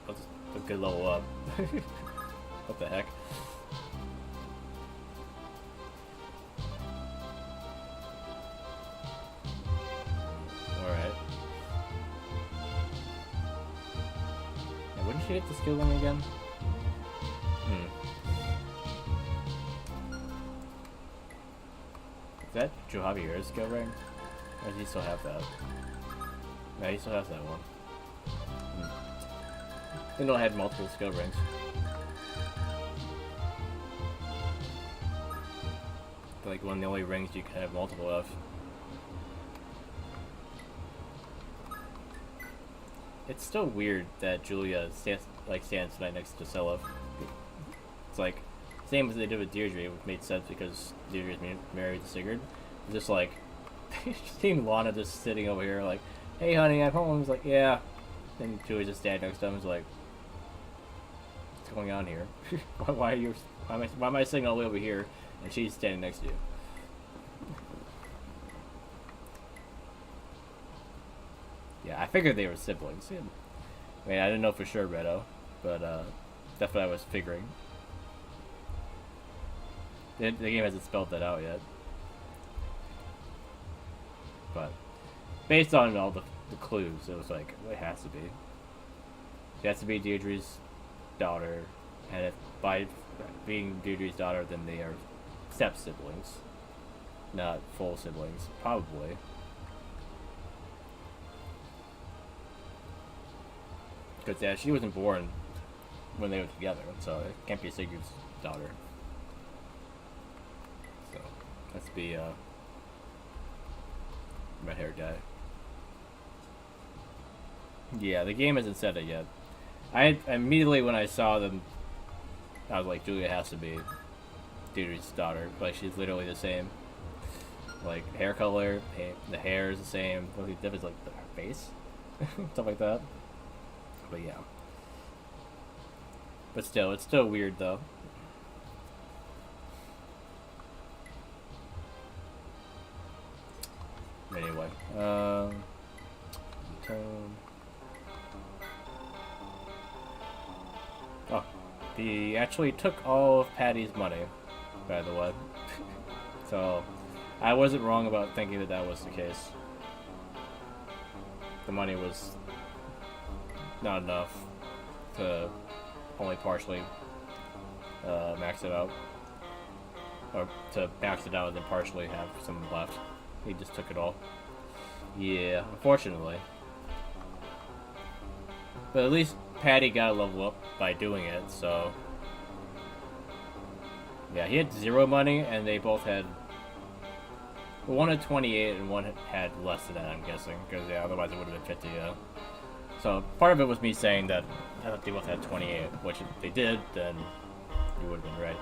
S1: That's a good level up. What the heck? Alright. And wouldn't she get the skill ring again? Is that Javier's skill ring? Or does he still have that? No, he still has that one. I think I had multiple skill rings. Like one of the only rings you can have multiple of. It's still weird that Julia stands right next to Seliph. It's like same as they did with Deirdre, which made sense because Deirdre's married to Sigurd. It's just like seeing Lana just sitting over here like, hey honey, I'm home. He's like, yeah. And Julie's just standing next to him. He's like, what's going on here? Why am I sitting all the way over here and she's standing next to you. Yeah, I figured they were siblings. I mean, I didn't know for sure, Redo, but that's what I was figuring. The game hasn't spelled that out yet. But based on all the clues, it was like, well, it has to be. She has to be Deirdre's daughter, and if by being Deirdre's daughter, then they are step-siblings, not full siblings, probably. Because, yeah, she wasn't born when they were together, so it can't be Sigurd's daughter. So, let's be, red-haired guy. Yeah, the game hasn't said it yet. I immediately, when I saw them, I was like, Julia has to be Deirdre's daughter. Like, she's literally the same. Like, hair color, the hair is the same. The only difference is, like, her face. Stuff like that. But yeah. But still, it's still weird though. Anyway, oh, he actually took all of Patty's money, by the way. So, I wasn't wrong about thinking that that was the case. The money was not enough to only partially max it out, or to max it out and then partially have some left. He just took it all. Yeah, unfortunately. But at least Patty got a level up by doing it, so yeah, he had 0 money and they both had, well, one had 28 and one had less than that, I'm guessing, because yeah, otherwise it would have been 50. Yeah. So part of it was me saying that I thought they both had 28, which if they did, then you would have been right.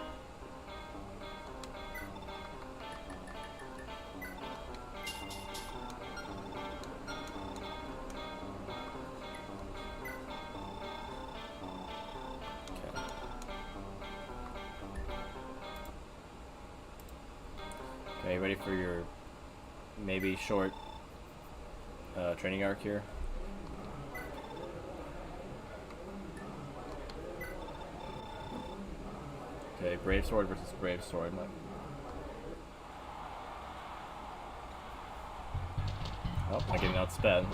S1: Okay, ready for your maybe short training arc here? Okay, Brave Sword versus Brave Sword. Oh, I'm getting outsped.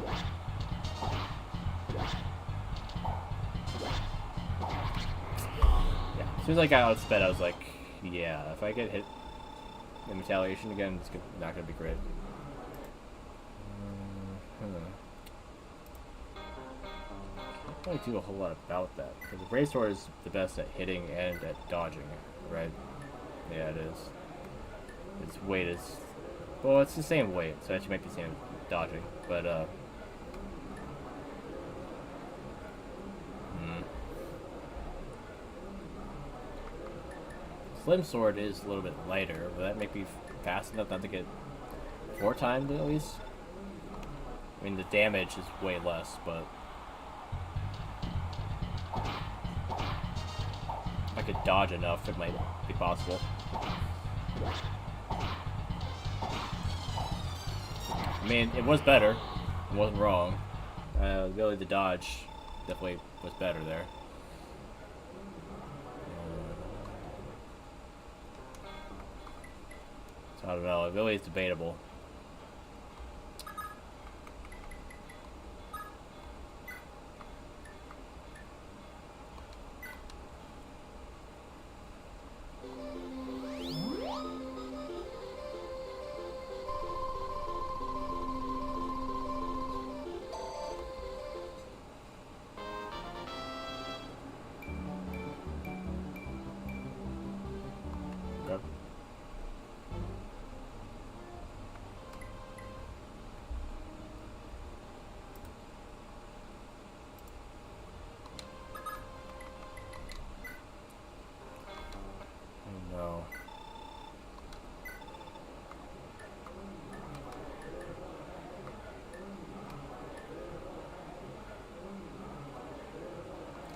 S1: Yeah, as soon as I got outsped, I was like, yeah, if I get hit in retaliation again, it's not going to be great. Can't really do a whole lot about that, because the Brave Sword is the best at hitting and at dodging, right? Yeah, it is. Its weight is, well, it's the same weight, so it actually might be the same dodging, but Slim Sword is a little bit lighter, but that might be fast enough not to get 4 times at least. I mean, the damage is way less, but if I could dodge enough, it might be possible. I mean, it was better. It wasn't wrong. The ability to dodge definitely was better there. So I don't know. Ability is debatable.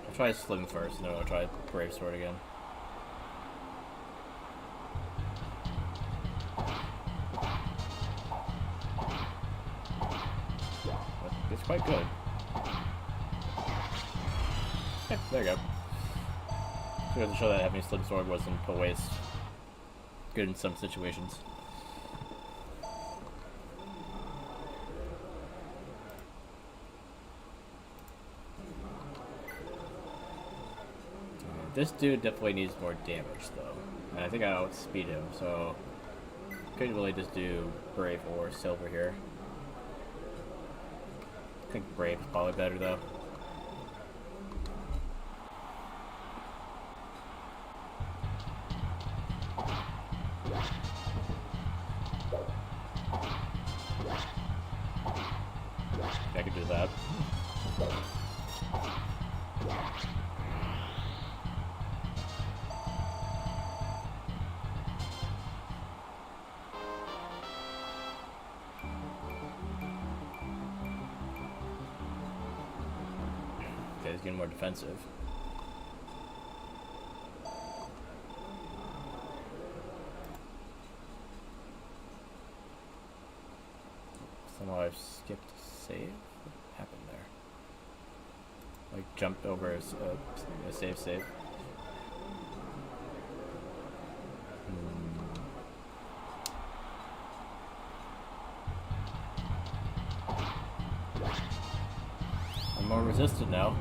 S1: I'll try Slim first, and then I'll try Brave Sword again. There you go. So to show that having a slim sword wasn't a waste. Good in some situations. This dude definitely needs more damage though. And I think I outspeed him, so could really just do Brave or Silver here. I think Brave is probably better though. I could do that. Okay, he's getting more defensive. Somehow I've skipped save. What happened there? Like jumped over a save. I'm more resistant now,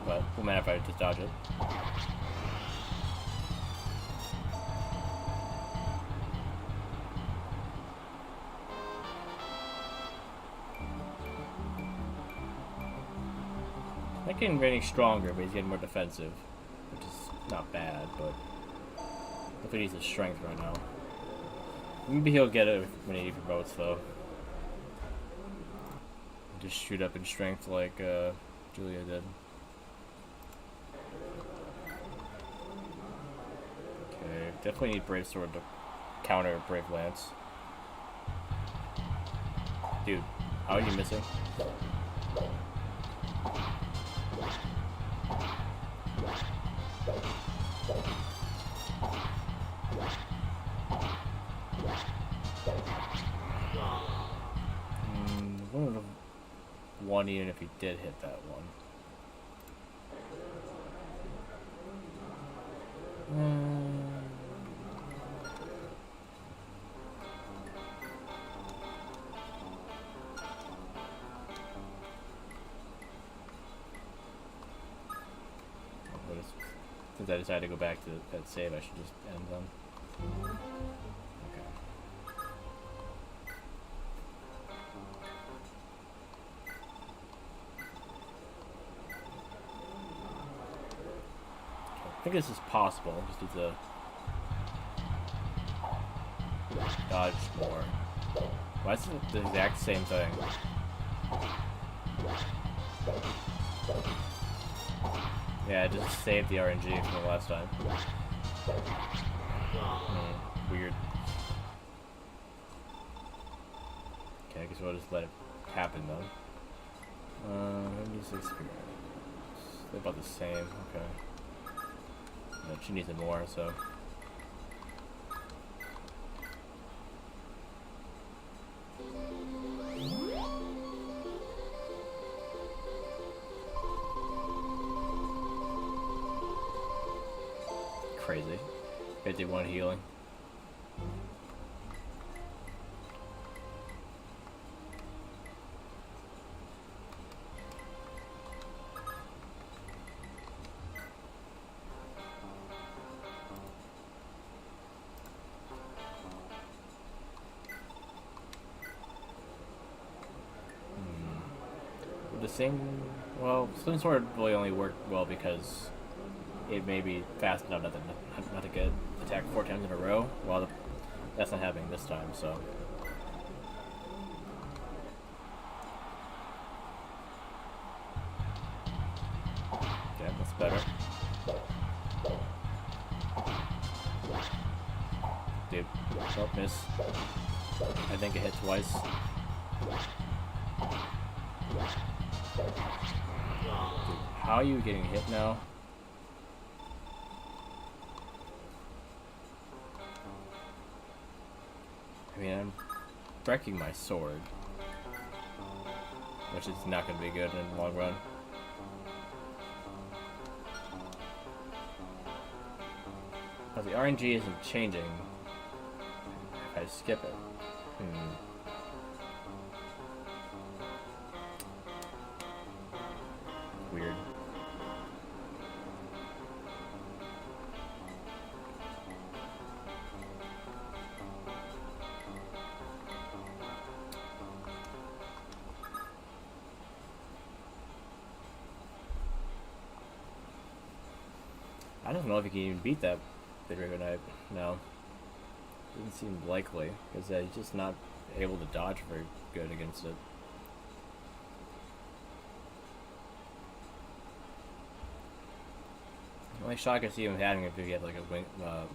S1: but won't matter if I just dodge it. Not getting getting stronger, but he's getting more defensive, which is not bad, but definitely needs his strength right now. Maybe he'll get it when he promotes though. Just shoot up in strength like Julia did. Okay, definitely need Brave Sword to counter Brave Lance. Dude, how are you missing? Would have won even if he did hit that one. Since I decided to go back to that save, I should just end them. Okay. I think this is possible. Just need to dodge more. Why is it the exact same thing? Yeah, I just saved the RNG from the last time. Weird. Okay, I guess we'll just let it happen though. 96 experience. They're about the same, okay. Yeah, she needs it more, so. Crazy. 51 healing. The same, well, Slim Sword really only worked well because it may be fast enough not to get attacked 4 times in a row. Well, that's not happening this time, so. Okay, that's better. Dude, don't miss. I think it hit twice. Dude, how are you getting hit now? I mean, I'm wrecking my sword, which is not going to be good in the long run. But the RNG isn't changing if I skip it. Weird. I don't know if you can even beat that Big Knight. No. Doesn't seem likely, because he's just not able to dodge very good against it. The only shot I could see him having if he had like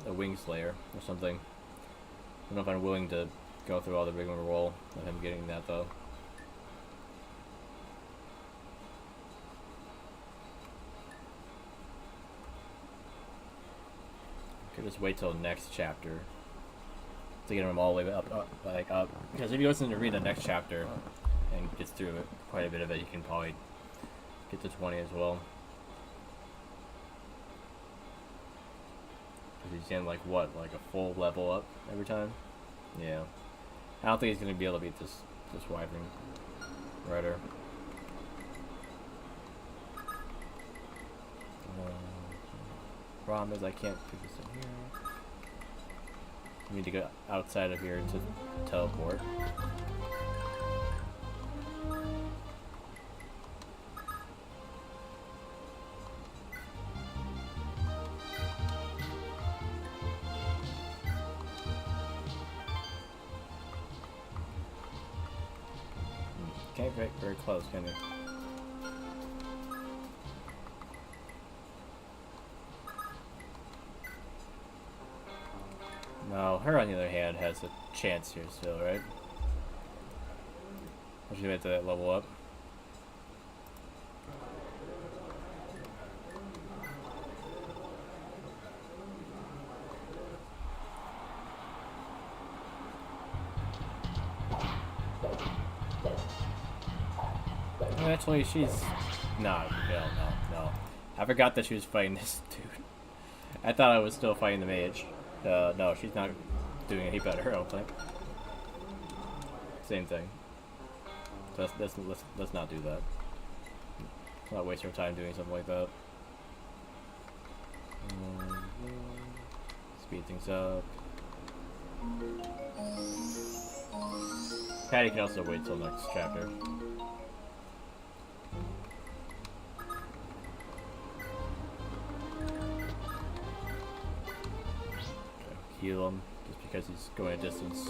S1: a wing slayer or something. I don't know if I'm willing to go through all the rigmarole of him getting that though. Could just wait till next chapter to get him all the way up, because if he goes in to read the next chapter and gets through it, quite a bit of it, you can probably get to 20 as well. Because he's in like what, like a full level up every time? Yeah. I don't think he's gonna be able to beat this wyvern rider. Problem is I can't pick this up here. I need to go outside of here to teleport. Can't get very close, can you? No, her on the other hand has a chance here still, right? Once you get to that level up. Actually, she's no. I forgot that she was fighting this dude. I thought I was still fighting the mage. No, she's not doing any better, I don't think. Same thing. So let's not do that. Let's not waste our time doing something like that. Speed things up. Patty can also wait till next chapter. Heal him just because he's going a distance.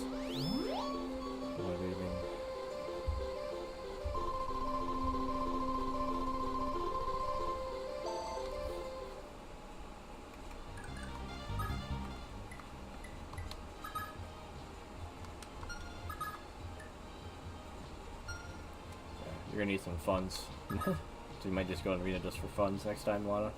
S1: You're gonna need some funds. So you might just go and read it just for funds next time, Lana.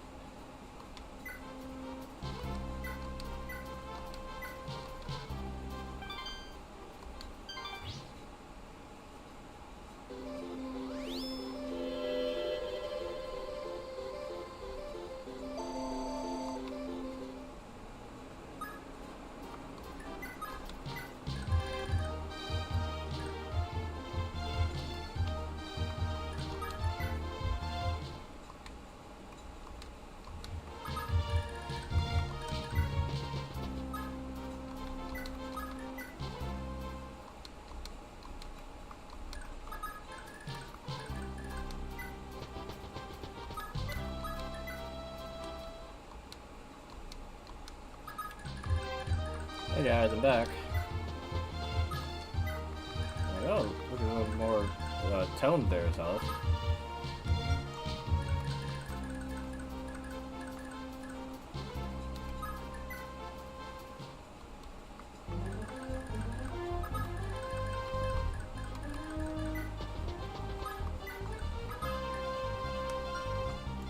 S1: Hey guys, I'm back. Like, oh, looking a little more toned there, Silas.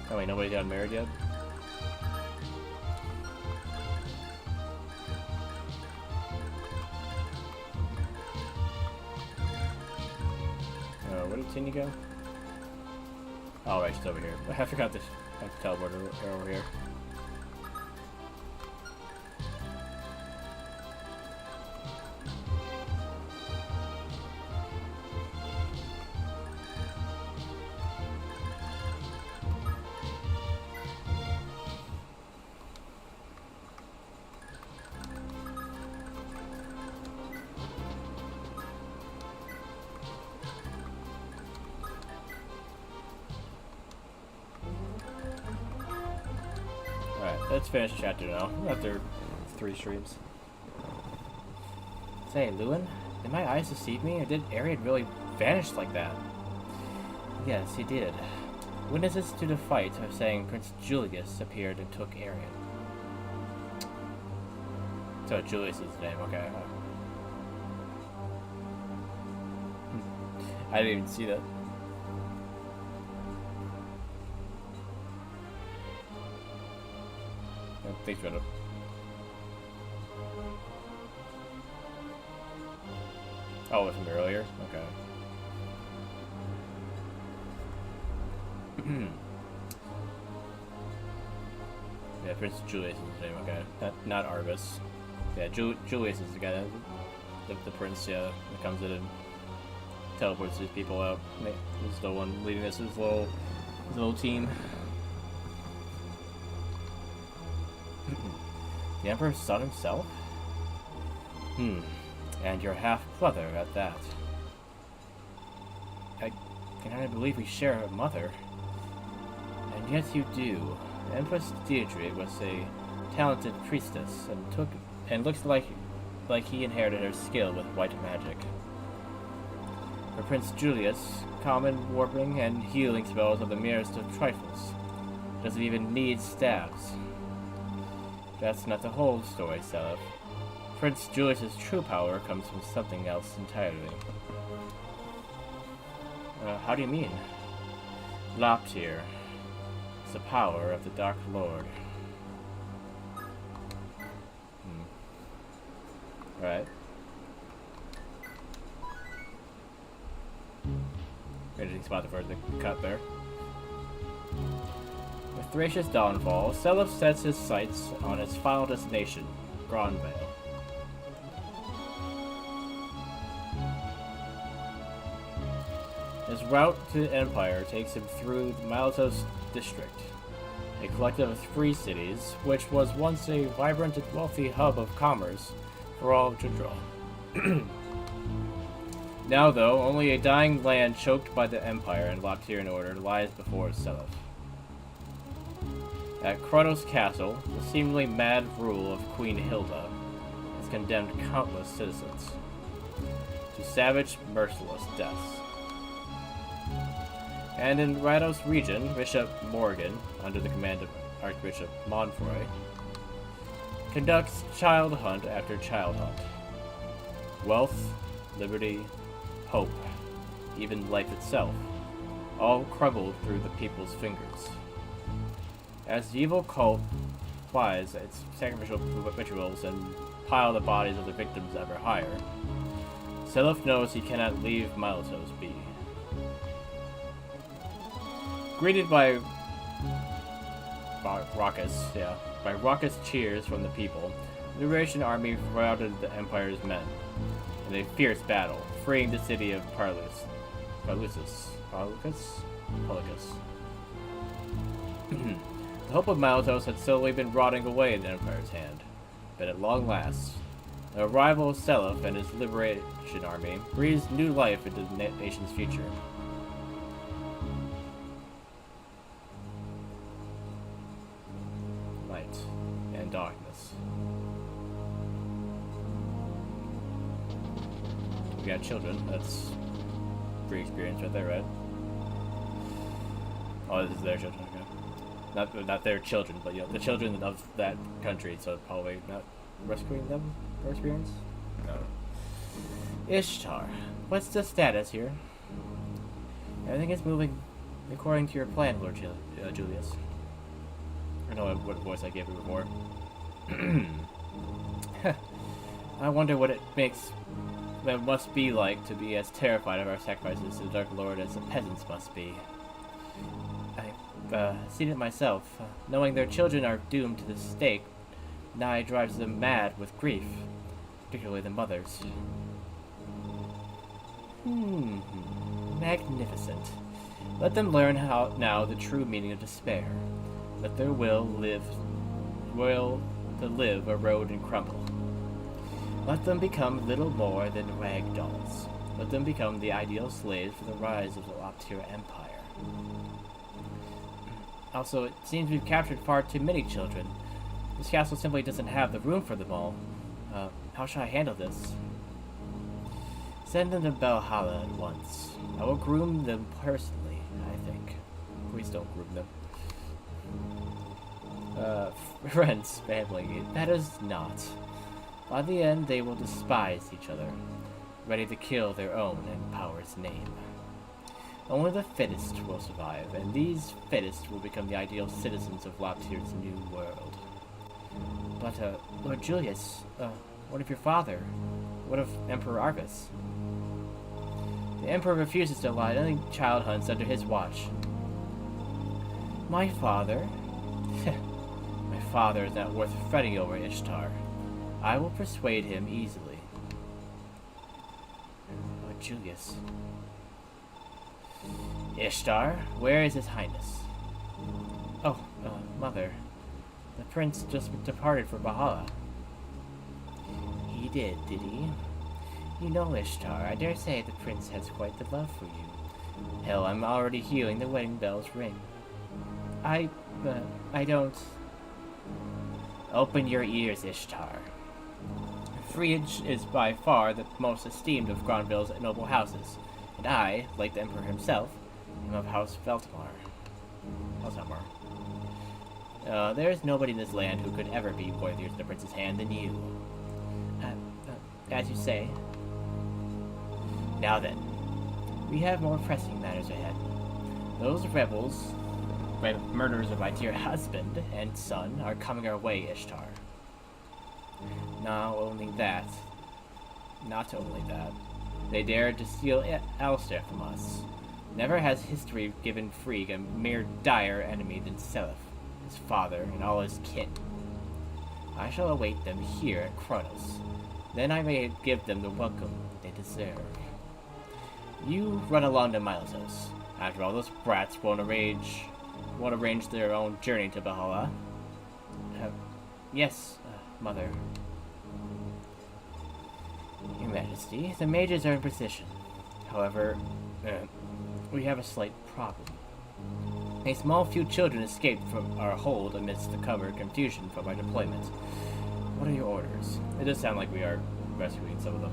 S1: Oh wait, nobody got married yet? Where did Tinny go? Oh, right, she's over here. I forgot this. I have to teleport her over here. let's finish chapter now. After 3 streams. Say, Lewin, did my eyes deceive me, or did Arion really vanish like that? Yes, he did. Witnesses to the fight are saying Prince Julius appeared and took Arion. So Julius is his name, okay. I didn't even see that. Oh, thanks, Reddit. Oh, it was from earlier? Okay. Yeah, Prince Julius is his name, okay. Not Arvis. Yeah, Julius is the guy that, the prince, yeah, that comes in and teleports these people out. He's the one leading this, his little team. The Emperor's son himself? And your half-brother at that. I can hardly believe we share a mother. And yet you do. Empress Deirdre was a talented priestess and looks like he inherited her skill with white magic. For Prince Julius, common warping and healing spells are the merest of trifles. Doesn't even need stabs. That's not the whole story, Seliph. Prince Julius's true power comes from something else entirely. How do you mean? Loptir. It's the power of the Dark Lord. Right. Interesting spot for the cut there. With Thracia's downfall, Seliph sets his sights on its final destination, Gronvale. His route to the Empire takes him through the Malatos district, a collective of 3 cities, which was once a vibrant and wealthy hub of commerce for all of Judral. Now, though, only a dying land choked by the Empire and Loptirian order lies before Seliph. At Kronos Castle, the seemingly mad rule of Queen Hilda has condemned countless citizens to savage, merciless deaths. And in Rados region, Bishop Morgan, under the command of Archbishop Monfroy, conducts child hunt after child hunt. Wealth, liberty, hope, even life itself, all crumbled through the people's fingers. As the evil cult plies its sacrificial rituals and pile the bodies of the victims ever higher, Seliph knows he cannot leave Malatos be. Greeted by raucous cheers from the people, the Liberation Army routed the Empire's men in a fierce battle, freeing the city of Palucus. The hope of Malatos had slowly been rotting away in the Empire's hand, but at long last, the arrival of Seliph and his Liberation Army breathes new life into the nation's future. Light and darkness. We got children. That's free experience right there, right? Oh, this is their children. Okay. Not their children, but the children of that country. So probably not rescuing them for experience. No. Ishtar, what's the status here? Everything is moving according to your plan, Lord Julius. I know what voice I gave you before. I wonder what it must be like to be as terrified of our sacrifices to the Dark Lord as the peasants must be. I've seen it myself. Knowing their children are doomed to the stake nigh drives them mad with grief, particularly the mothers. Magnificent. Let them learn now the true meaning of despair. Let their will to live erode and crumble. Let them become little more than rag dolls. Let them become the ideal slaves for the rise of the Loptir Empire. Also, it seems we've captured far too many children.
S2: This castle simply doesn't have the room for them all. How shall I handle this? Send them to Valhalla at once. I will groom them personally, I think. Please don't groom them. Friends, family, it matters not. By the end, they will despise each other, ready to kill their own in power's name. Only the fittest will survive, and these fittest will become the ideal citizens of Loptier's new world. But, Lord Julius, what of your father? What of Emperor Arvis? The Emperor refuses to allow any child hunts under his watch. My father? My father is not worth fretting over, Ishtar. I will persuade him easily. Lord Julius. Ishtar, where is His Highness? Oh, Mother. The prince just departed for Valhalla. He did he? You know, Ishtar, I dare say the prince has quite the love for you. Hell, I'm already hearing the wedding bells ring. I don't... Open your ears, Ishtar. Friedrich is by far the most esteemed of Granville's noble houses, and I, like the Emperor himself, am of House Veltamar. There is nobody in this land who could ever be worthier to the prince's hand than you. As you say. Now then, we have more pressing matters ahead. Those rebels, murderers of my dear husband and son, are coming our way, Ishtar. Not only that, they dared to steal Alistair from us. Never has history given Frigg a mere dire enemy than Seliph, his father, and all his kin. I shall await them here at Kronos. Then I may give them the welcome they deserve. You run along to Miletos. After all, those brats won't arrange their own journey to Valhalla. Yes, Mother. Your Majesty, the mages are in position. However, we have a slight problem. A small few children escaped from our hold amidst the cover and confusion from our deployment. What are your orders? It does sound like we are rescuing some of them.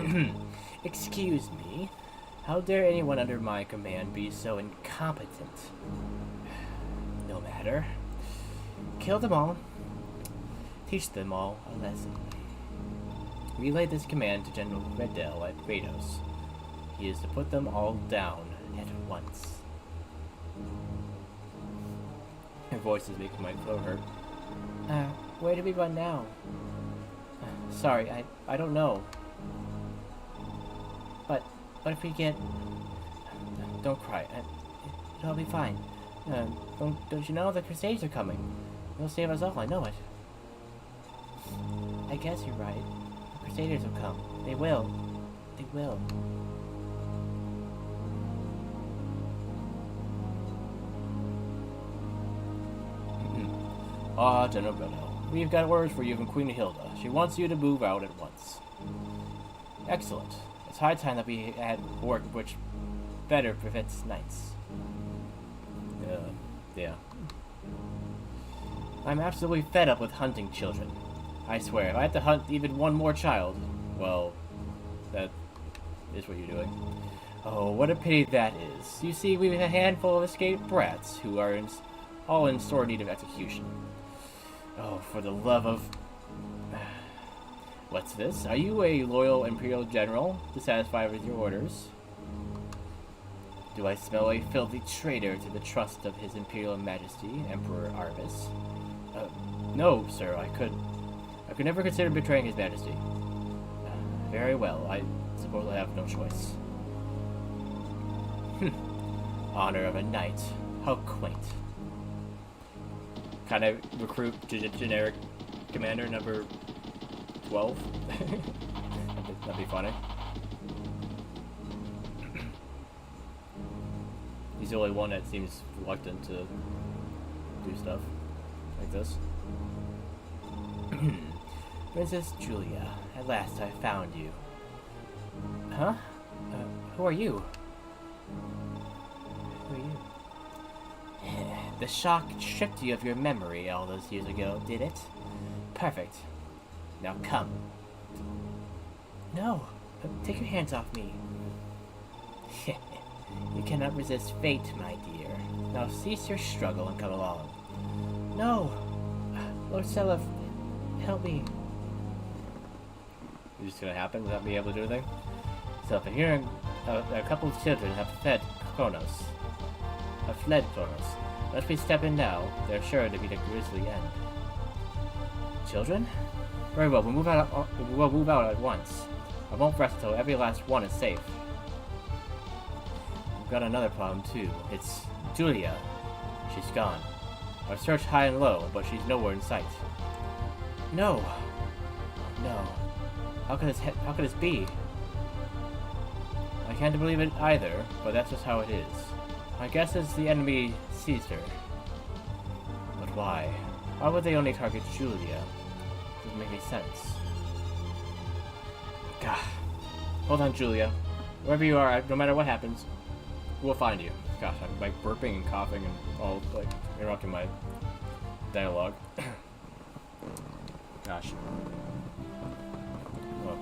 S2: Okay. Excuse me. How dare anyone under my command be so incompetent? No matter. Kill them all. Teach them all a lesson. Relay this command to General Redell at Kratos. He is to put them all down at once. Her voice is making my throat hurt. Where do we run now? Sorry, I don't know. But what if we get... Don't cry. It'll be fine. Don't you know the Crusades are coming? They'll save us all, I know it. I guess you're right. The Crusaders will come. They will. They will. General Redell, we've got orders for you from Queen Hilda. She wants you to move out at once. Excellent. It's high time that we had work which better prevents nights. Yeah. I'm absolutely fed up with hunting children. I swear, if I have to hunt even one more child, well, that is what you're doing. Oh, what a pity that is. You see, we have a handful of escaped brats who are all in sore need of execution. Oh, for the love of... What's this? Are you a loyal Imperial General, dissatisfied with your orders? Do I smell a filthy traitor to the trust of His Imperial Majesty, Emperor Arvis? No, sir, I could never consider betraying His Majesty. Very well, I suppose I have no choice. Honor of a knight. How quaint. Kind of recruit generic commander number 12? That'd be funny. He's the only one that seems reluctant to do stuff like this. Princess Julia, at last I found you. Huh? Who are you? Who are you? The shock stripped you of your memory all those years ago, did it? Perfect. Now come. No! Take your hands off me. You cannot resist fate, my dear. Now cease your struggle and come along. No! Lord Seliph, help me.
S1: Is this gonna happen without me able to do anything?
S2: So, for hearing a couple of children have fled Kronos. Unless we step in now, they're sure to be the grisly end. Children? Very well, we'll move out at once. I won't rest until every last one is safe. We've got another problem too. It's Julia. She's gone. I've searched high and low, but she's nowhere in sight. No. No. How could this be? I can't believe it either, but that's just how it is. My guess is the enemy seized her. But why? Why would they only target Julia? Doesn't make any sense. Gah. Hold on, Julia. Wherever you are, no matter what happens, we'll find you. Gosh, I'm like burping and coughing and all like interrupting my dialogue. Gosh. Well,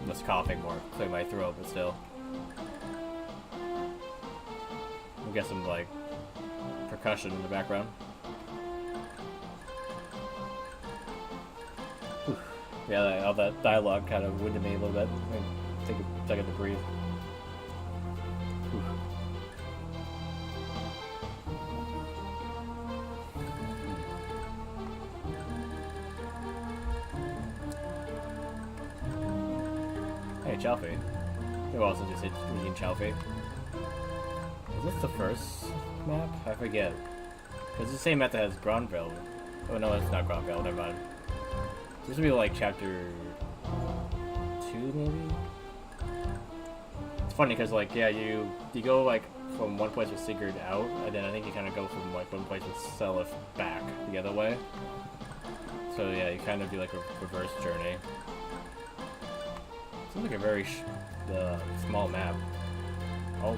S2: less coughing, more clear my throat, but still. I guess some like percussion in the background. Whew. Yeah, all that dialogue kind of winded me a little bit. Take a second to breathe. Whew. Hey, Chalfie. You've also just hit Regine Chalfie. Is this the first map? I forget. It's the same map that has Gronville. Oh no, it's not Gronville, never mind. This would be like chapter 2 maybe? It's funny because like, yeah, you go like from one place with Sigurd out, and then I think you kind of go from like one place with Seliph back the other way. So yeah, you kind of do like a reverse journey. Seems like a very small map. Oh.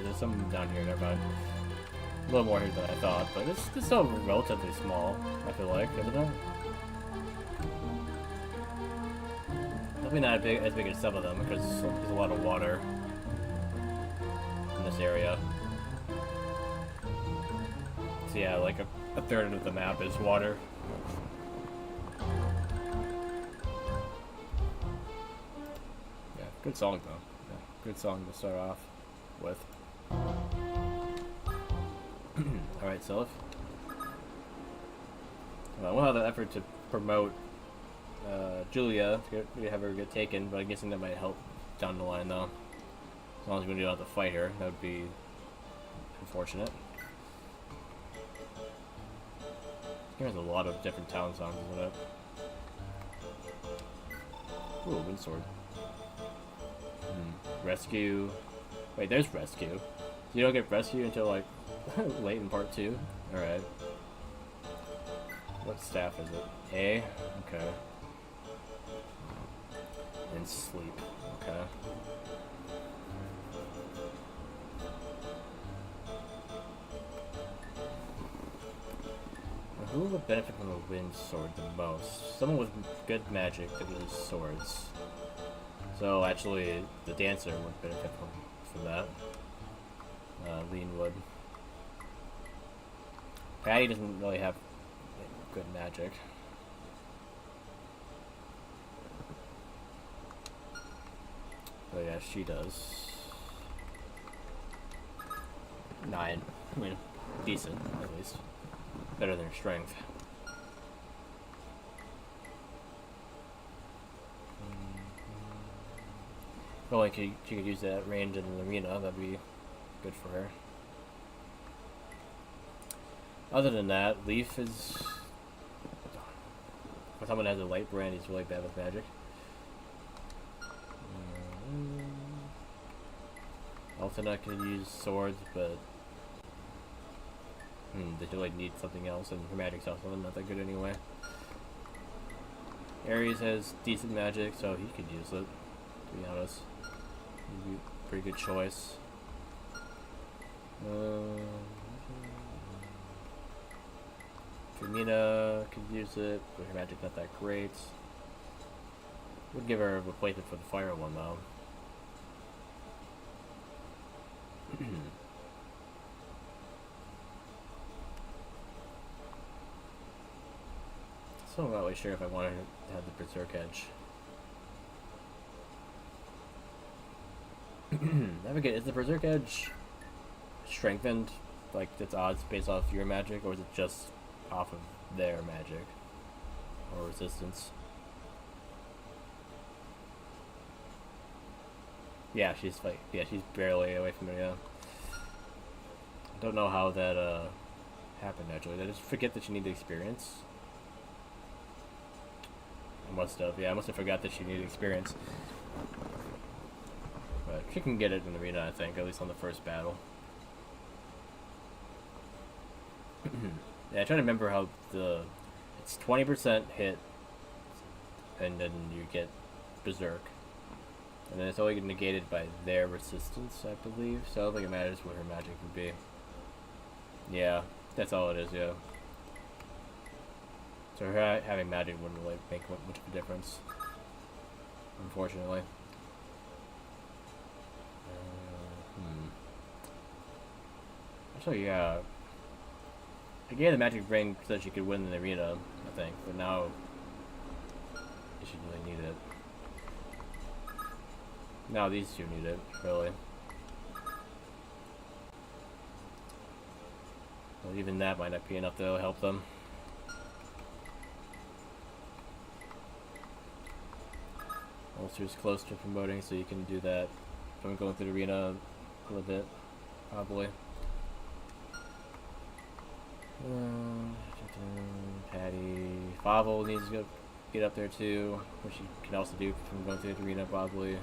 S2: There's some down here, never mind. A little more here than I thought, but it's still relatively small, I feel like, isn't it? Definitely not as big as some of them, because there's a lot of water in this area. So yeah, like a third of the map is water. Yeah, good song though. Yeah, good song to start off with. Alright, Seliph. Well, we'll have an effort to promote Julia to have her get taken, but I'm guessing that might help down the line though. As long as we don't have to fight her, that would be unfortunate. There's a lot of different town songs, isn't it? Ooh, windsword. Rescue. Wait, there's rescue. You don't get rescue until like late in part 2? Alright. What staff is it? A? Okay. And sleep. Okay. Now, who would benefit from a wind sword the most? Someone with good magic that uses swords. So actually, the dancer would benefit from that. Lean wood. Patty doesn't really have good magic. But yeah, she does. 9. I mean, decent, at least. Better than her strength. If only she could use that range in the arena, that'd be good for her. Other than that, Leaf is... If someone has a light brand, he's really bad with magic. Altena can use swords, but... they really need something else, and her magic's also not that good anyway. Ares has decent magic, so he could use it, to be honest. He'd be a pretty good choice.
S1: Mina could use it, but her magic's not that great. Would give her a replacement for the fire one though. So I'm not really sure if I wanted to have the Berserk Edge. I forget, is the Berserk Edge strengthened? Like, its odds based off your magic, or is it just off of their magic? Or resistance? Yeah, she's barely away from it, yeah. I don't know how that, happened, actually. Did I just forget that she needed experience? I must have, yeah, I must have forgot that she needed experience. But she can get it in the arena, I think, at least on the first battle. Yeah, I try to remember how it's 20% hit, and then you get Berserk. And then it's only negated by their resistance, I believe. So I don't think it matters what her magic would be. Yeah, that's all it is, yeah. So her having magic wouldn't really make much of a difference, unfortunately. Actually, yeah. I gave the magic ring so that she could win the arena, I think, but now she really need it. Now these two need it, really. Well, even that might not be enough to help them. Ulcer's close to promoting, so you can do that. If I'm going through the arena a little bit, probably. Patty. Favel needs to get up there too, which she can also do from going through the arena, probably.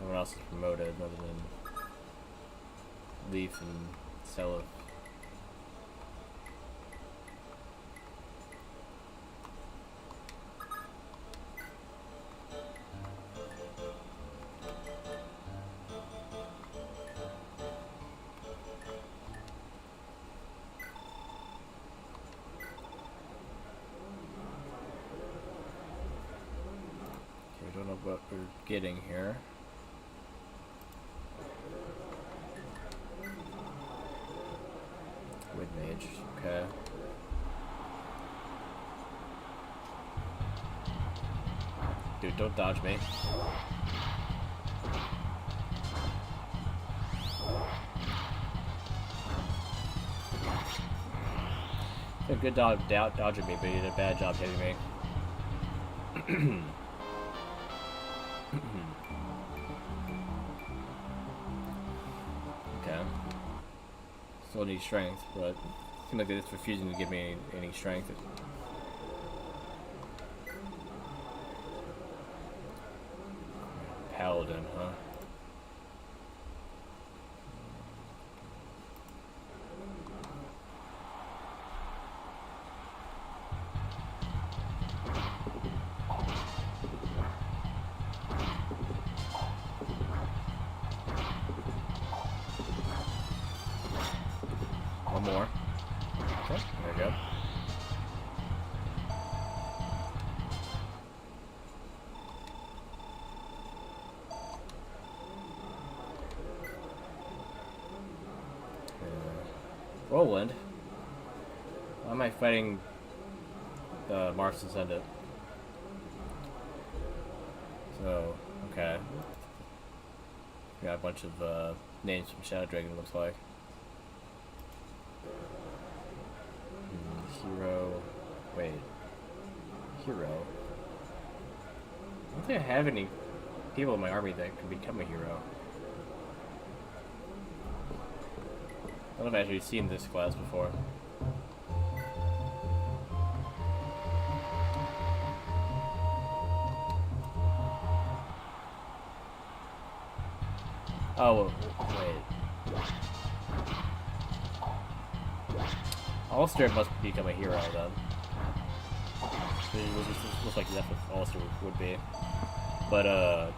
S1: No one else is promoted other than Leaf and Seliph. Okay, don't know what we're getting here. Wind Mage, okay. Dude, don't dodge me. A good dodging me, but you did a bad job hitting me. Okay. Still need strength, but it seems like it's refusing to give me any strength. Paladin, huh? One more. Okay, there we go. Roland? Why am I fighting Mars Ascendant? So, okay. Got a bunch of names from Shadow Dragon, looks like. Hero. Wait. Hero? I don't think I have any people in my army that can become a hero. I don't know if I've actually seen this class before. Oh, wait. Ulster must become a hero then. It looks like that's what Ulster would be. But,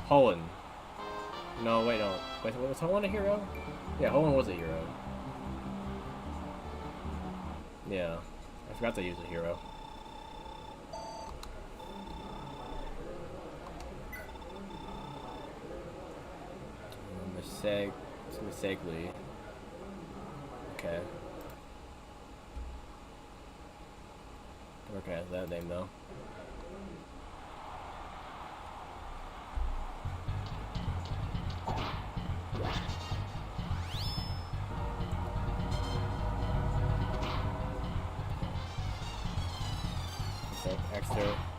S1: Holland. No, wait, no. Wait, was Holland a hero? Yeah, Holland was a hero. Yeah. I forgot to use a hero. Misagli. Okay. I recognize that name though.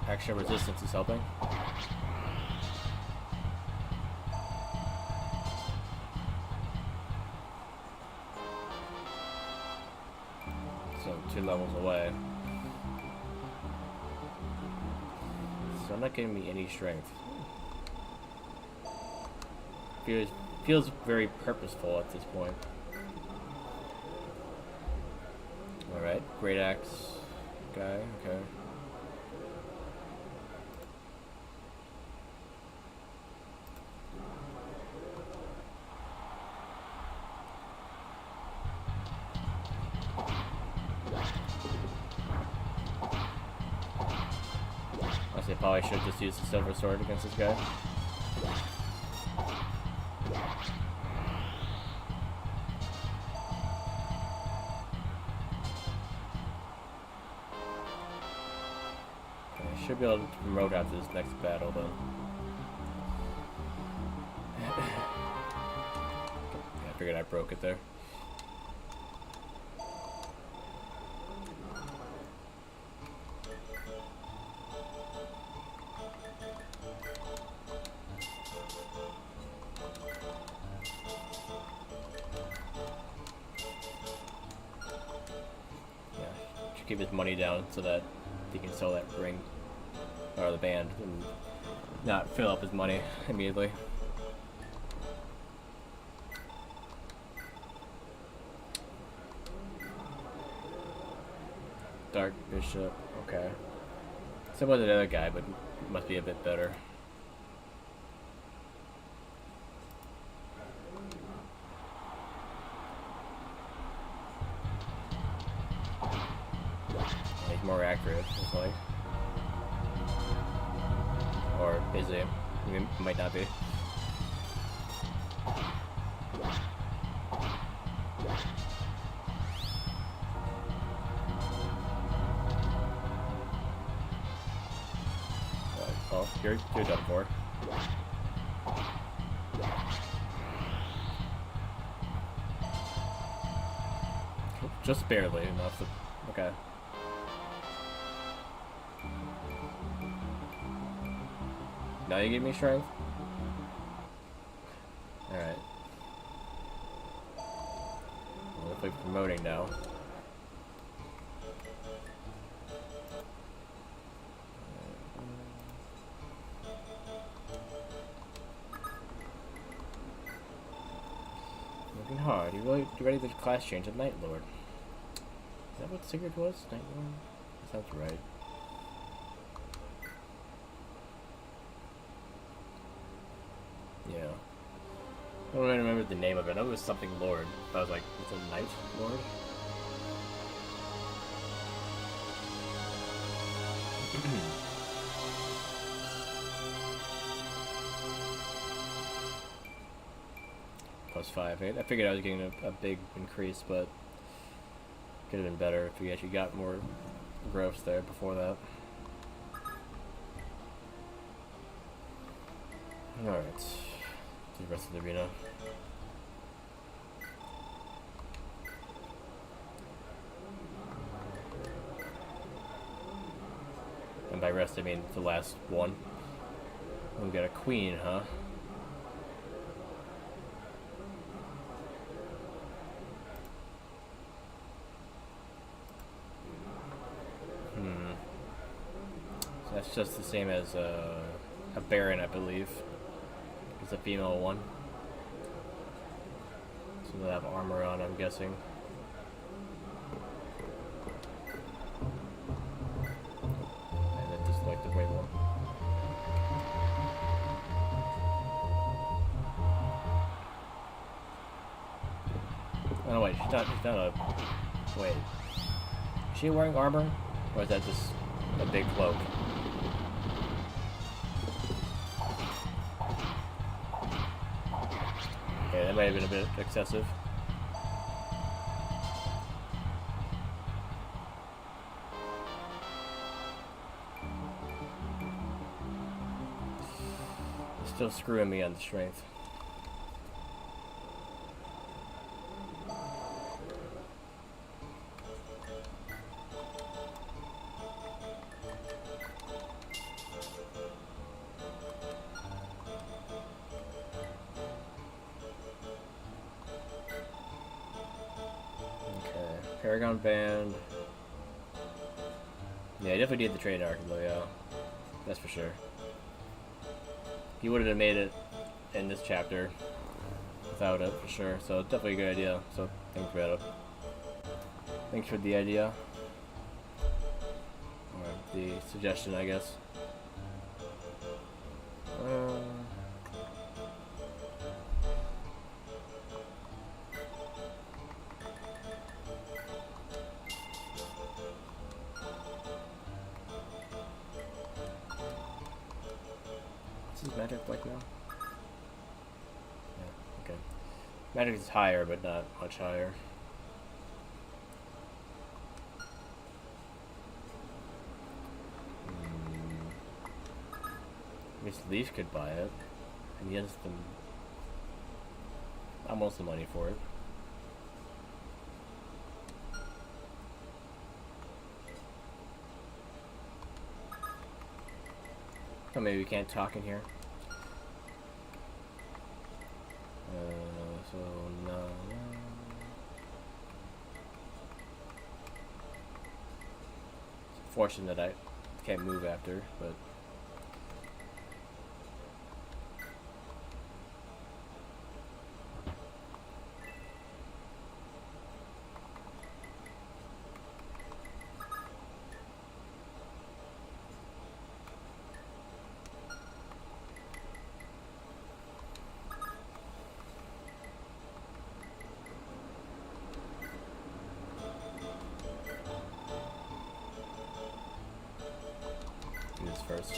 S1: Extra resistance is helping. So 2 levels away. So I'm not giving me any strength. Feels very purposeful at this point. Alright, Great Axe guy, okay. I probably should just use the silver sword against this guy. I should be able to promote after this next battle, though. Yeah, I figured I broke it there. Keep his money down so that he can sell that ring or the band and not fill up his money immediately. Dark Bishop, okay. So was the other guy, but must be a bit better. More accurate, it's like. Or is it? I mean, it might not be. Oh, you're done for. Just barely enough to, okay. Now you give me strength? Alright. Well, looks like promoting now. Working hard. You ready to class change of Night Lord? Is that what Sigurd was? Night Lord? That sounds right. Yeah. I don't really remember the name of it. I know it was something Lord. But I was like, it's a Night Lord? +5. I figured I was getting a big increase, but could have been better if we actually got more growths there before that. Alright. To the rest of the arena. And by rest I mean the last one. We got a queen, huh? So that's just the same as a baron, I believe. It's a female one. So they'll have armor on, I'm guessing. And I just like the way one. Oh wait, she's not a... Wait.
S2: she wearing armor? Or is that just a big cloak? Okay, that might have been a bit excessive. It's still screwing me on the strength. Paragon Band. Yeah, I definitely need the trade arc though, yeah. That's for sure. He wouldn't have made it in this chapter without it, for sure. So it's definitely a good idea. So thanks for that. Thanks for the idea. Or the suggestion, I guess. Is magic like now? Yeah, okay. Magic is higher, but not much higher. I guess Leaf could buy it, and he has almost the money for it. Oh, maybe we can't talk in here. So no. It's fortunate that I can't move after, but. First.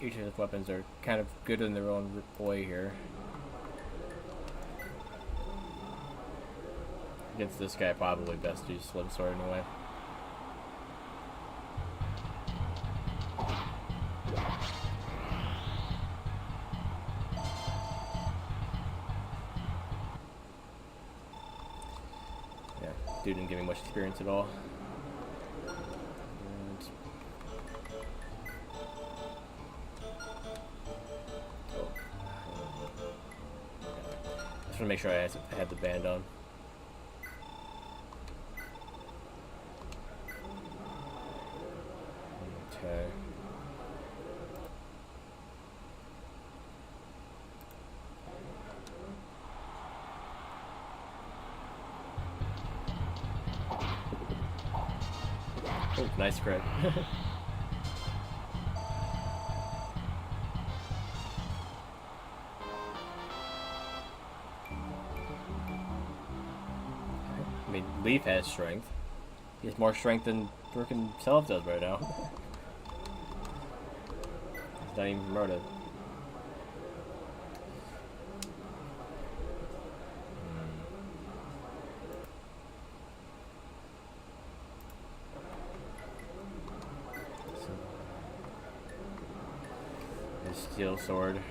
S2: Each of the weapons are kind of good in their own way here. Against this guy, probably best to use Slim Sword anyway. Yeah, dude didn't give me much experience at all. Just want to make sure I had the band on. Okay. Oh, nice crit. I mean, Leaf has strength. He has more strength than frickin' Self does right now. He's not even promoted. His steel sword.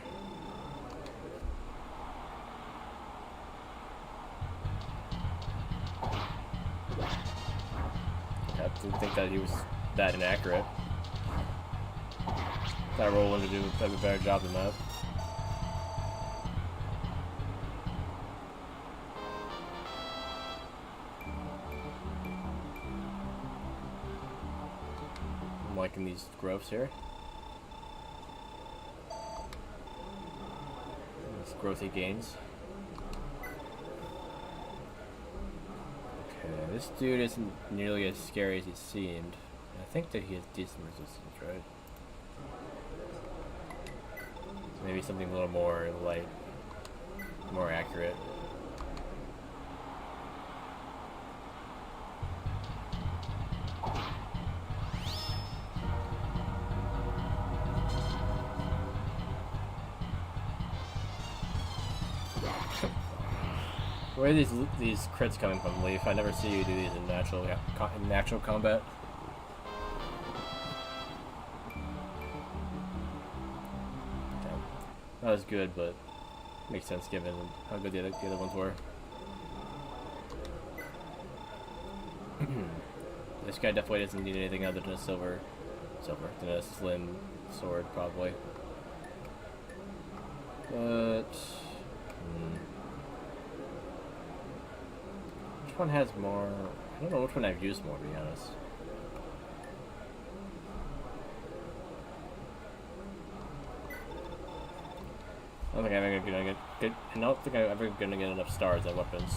S2: I didn't think that he was that inaccurate. That roll wanted to do a better job than that.
S1: liking these growths here. These growthy gains. Okay, this dude isn't nearly as scary as he seemed. I think that he has decent resistance, right? Maybe something a little more light, more accurate. Where are these crits coming from, Leaf? I never see you do these in natural combat. Okay. Not as good, but makes sense given how good the other ones were. This guy definitely doesn't need anything other than a than a slim sword, probably. But which one has more? I don't know which one I've used more, to be honest. I don't think I'm ever gonna get. I don't think I'm ever gonna get enough stars on weapons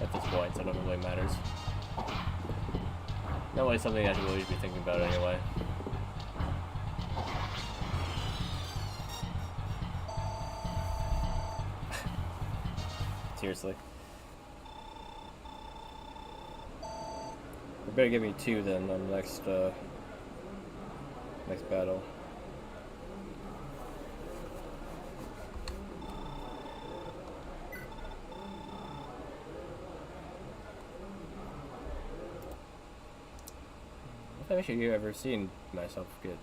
S1: at this point, so I don't think it really matters. Not really something I should really be thinking about anyway. Seriously. You better give me 2 then on the next battle. I've actually ever seen myself get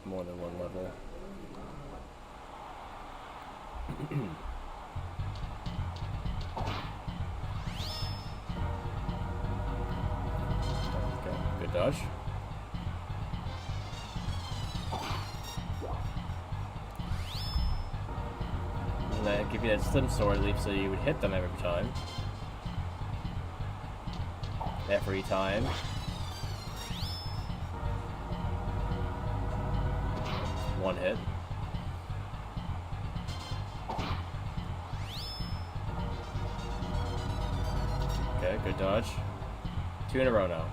S1: more than one level. Okay, good dodge. And I give you that slim sword leap so you would hit them every time. Every time. One hit. Okay, good dodge. 2 in a row now.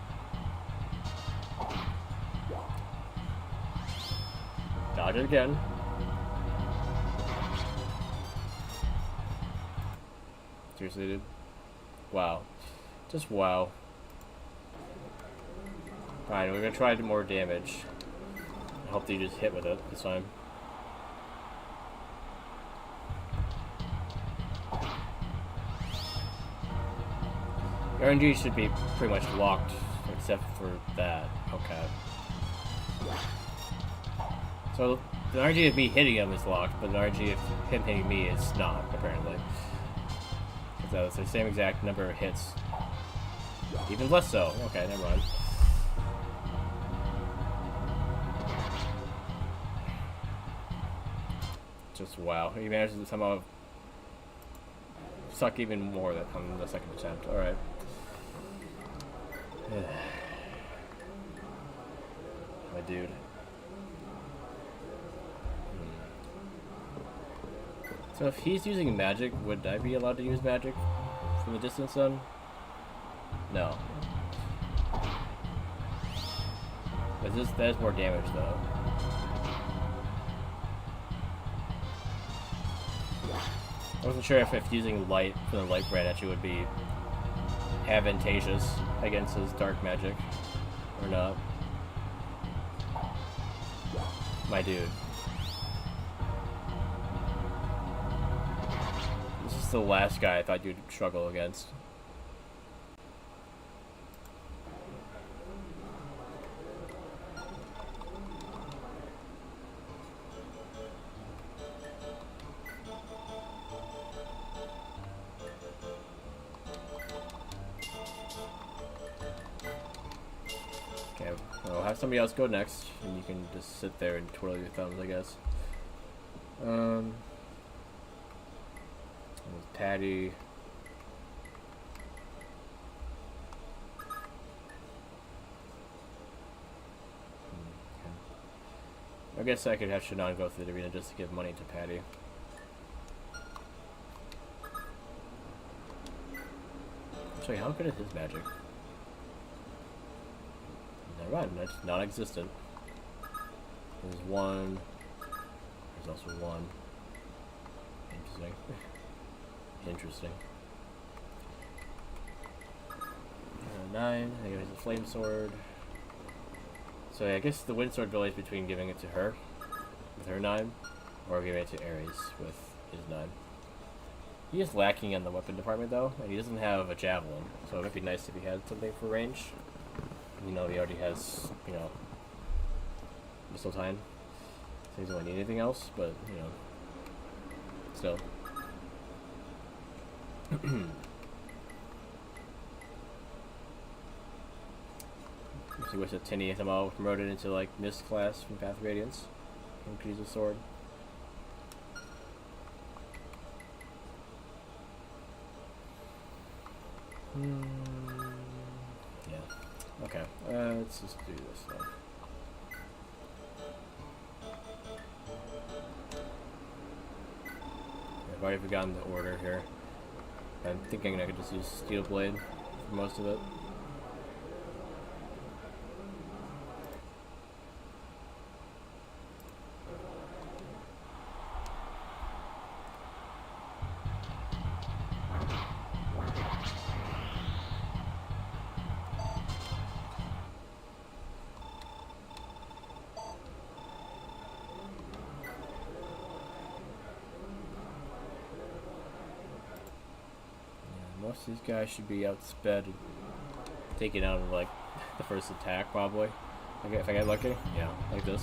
S1: Dodge it again. Seriously, dude? Wow. Just wow. Fine, we're gonna try to do more damage. I hope that you just hit with it this time. Your RNG should be pretty much locked, except for that. Okay. So, the RNG of me hitting him is locked, but the RNG of him hitting me is not, apparently. Because that's the same exact number of hits. Even less so. Okay, never mind. Just wow. He managed to somehow suck even more on the second attempt. Alright. My dude. So if he's using magic, would I be allowed to use magic from the distance then? No. But that is more damage though. I wasn't sure if using light for the light brand actually would be advantageous against his dark magic or not. My dude. This is the last guy I thought you'd struggle against. I'll have somebody else go next, and you can just sit there and twirl your thumbs, I guess. Patty. guess I could have Shannon go through the arena just to give money to Patty. Actually, how good is his magic? Never mind, that's non-existent. There's one. There's also one. Interesting. Interesting. 9. I guess a flame sword. So I guess the wind sword ability is between giving it to her with her 9, or giving it to Ares with his 9. He is lacking in the weapon department though, and he doesn't have a javelin, so it would be nice if he had something for range. You know, he already has, you know, missile time. So he doesn't really need anything else, but, you know, still. He wish that Tinny somehow promoted into like Mist class from Path of Radiance. And could use a sword. Yeah. Okay. Let's just do this then. I've already forgotten the order here. I'm thinking I could just use Steel Blade for most of it. Most of these guys should be outsped and taken out of like the first attack probably. Okay, if I get lucky, yeah, like this.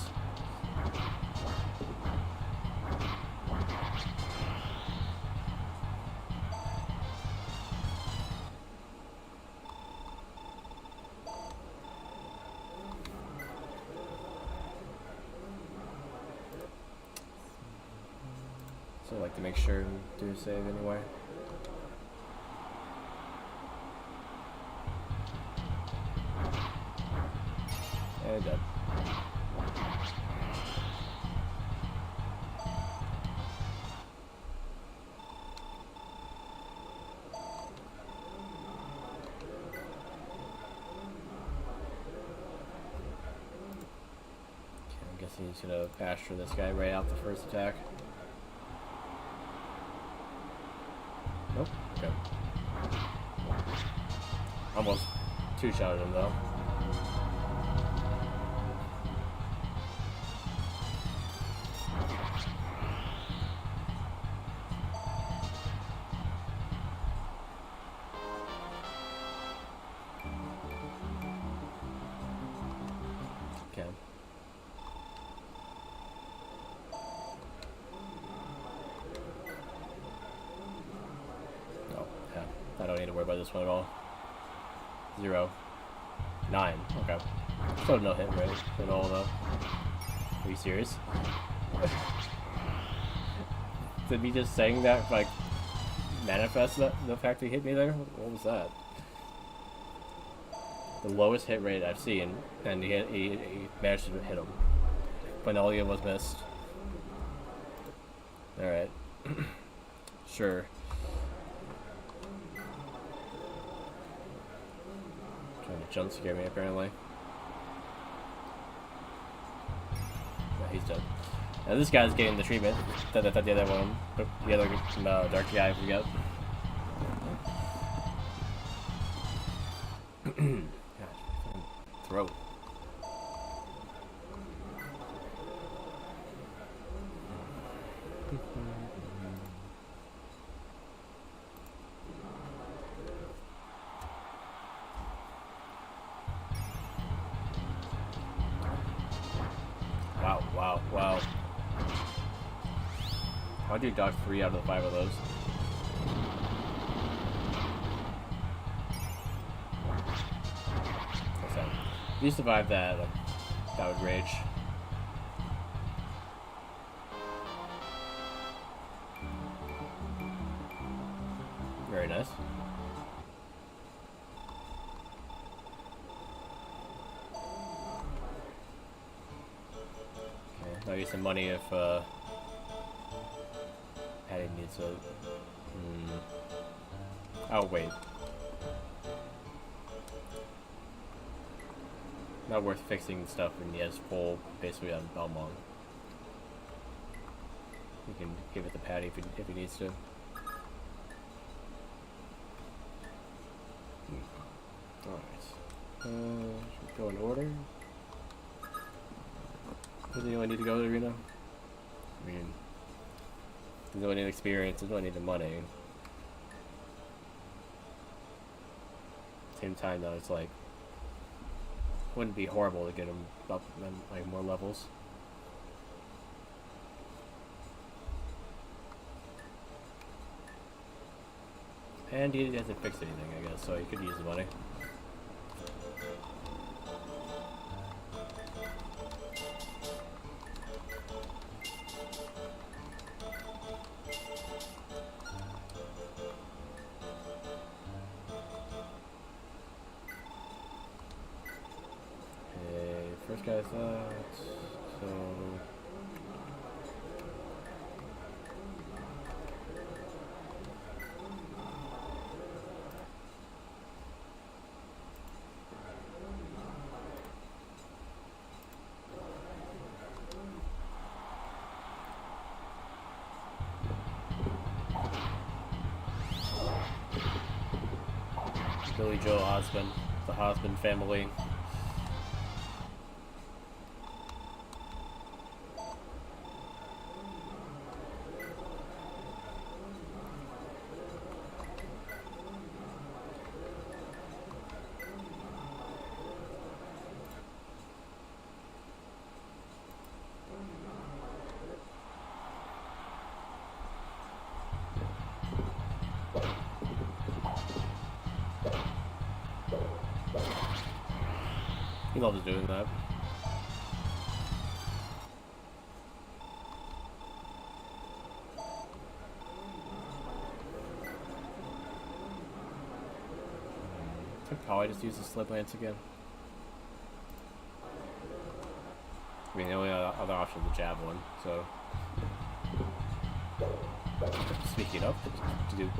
S1: So I like to make sure and do a save anyway. And dead. I'm guessing he's gonna pasture this guy right out the first attack. Nope. Okay. Almost two-shotted him though. Okay. Oh, yeah. I don't need to worry about this one at all. 0. 9. Okay. Still no hit rate at all though. Are you serious? Did me just saying that like manifest that the fact he hit me there? What was that? The lowest hit rate I've seen, and he managed to hit him when all he was missed. All right, sure. Trying to jump scare me apparently. Yeah, he's dead. Now this guy's getting the treatment that the other one, the other dark guy, I forget. Throat. Wow. How do you dodge 3 out of the 5 of those? If you survive that, that would rage. Very nice. Okay.
S2: I'll use some money if Patty needs a. Oh wait. Not worth fixing stuff when he has full basically on Belmont. You can give it to Patty if he needs to. Alright. Should we go in order? Does anyone need to go to the arena? I mean, doesn't really need experience, doesn't really need the money. Same time though, it's like, wouldn't be horrible to get him up like more levels. And he hasn't fixed anything, I guess, so he could use the money. Okay, first guy's out, so... Billy Joe Osmond, the Osmond family. He loves doing that. Could probably just use the slip lance again. I mean, the only other option is the javelin, so. Speaking of, to do.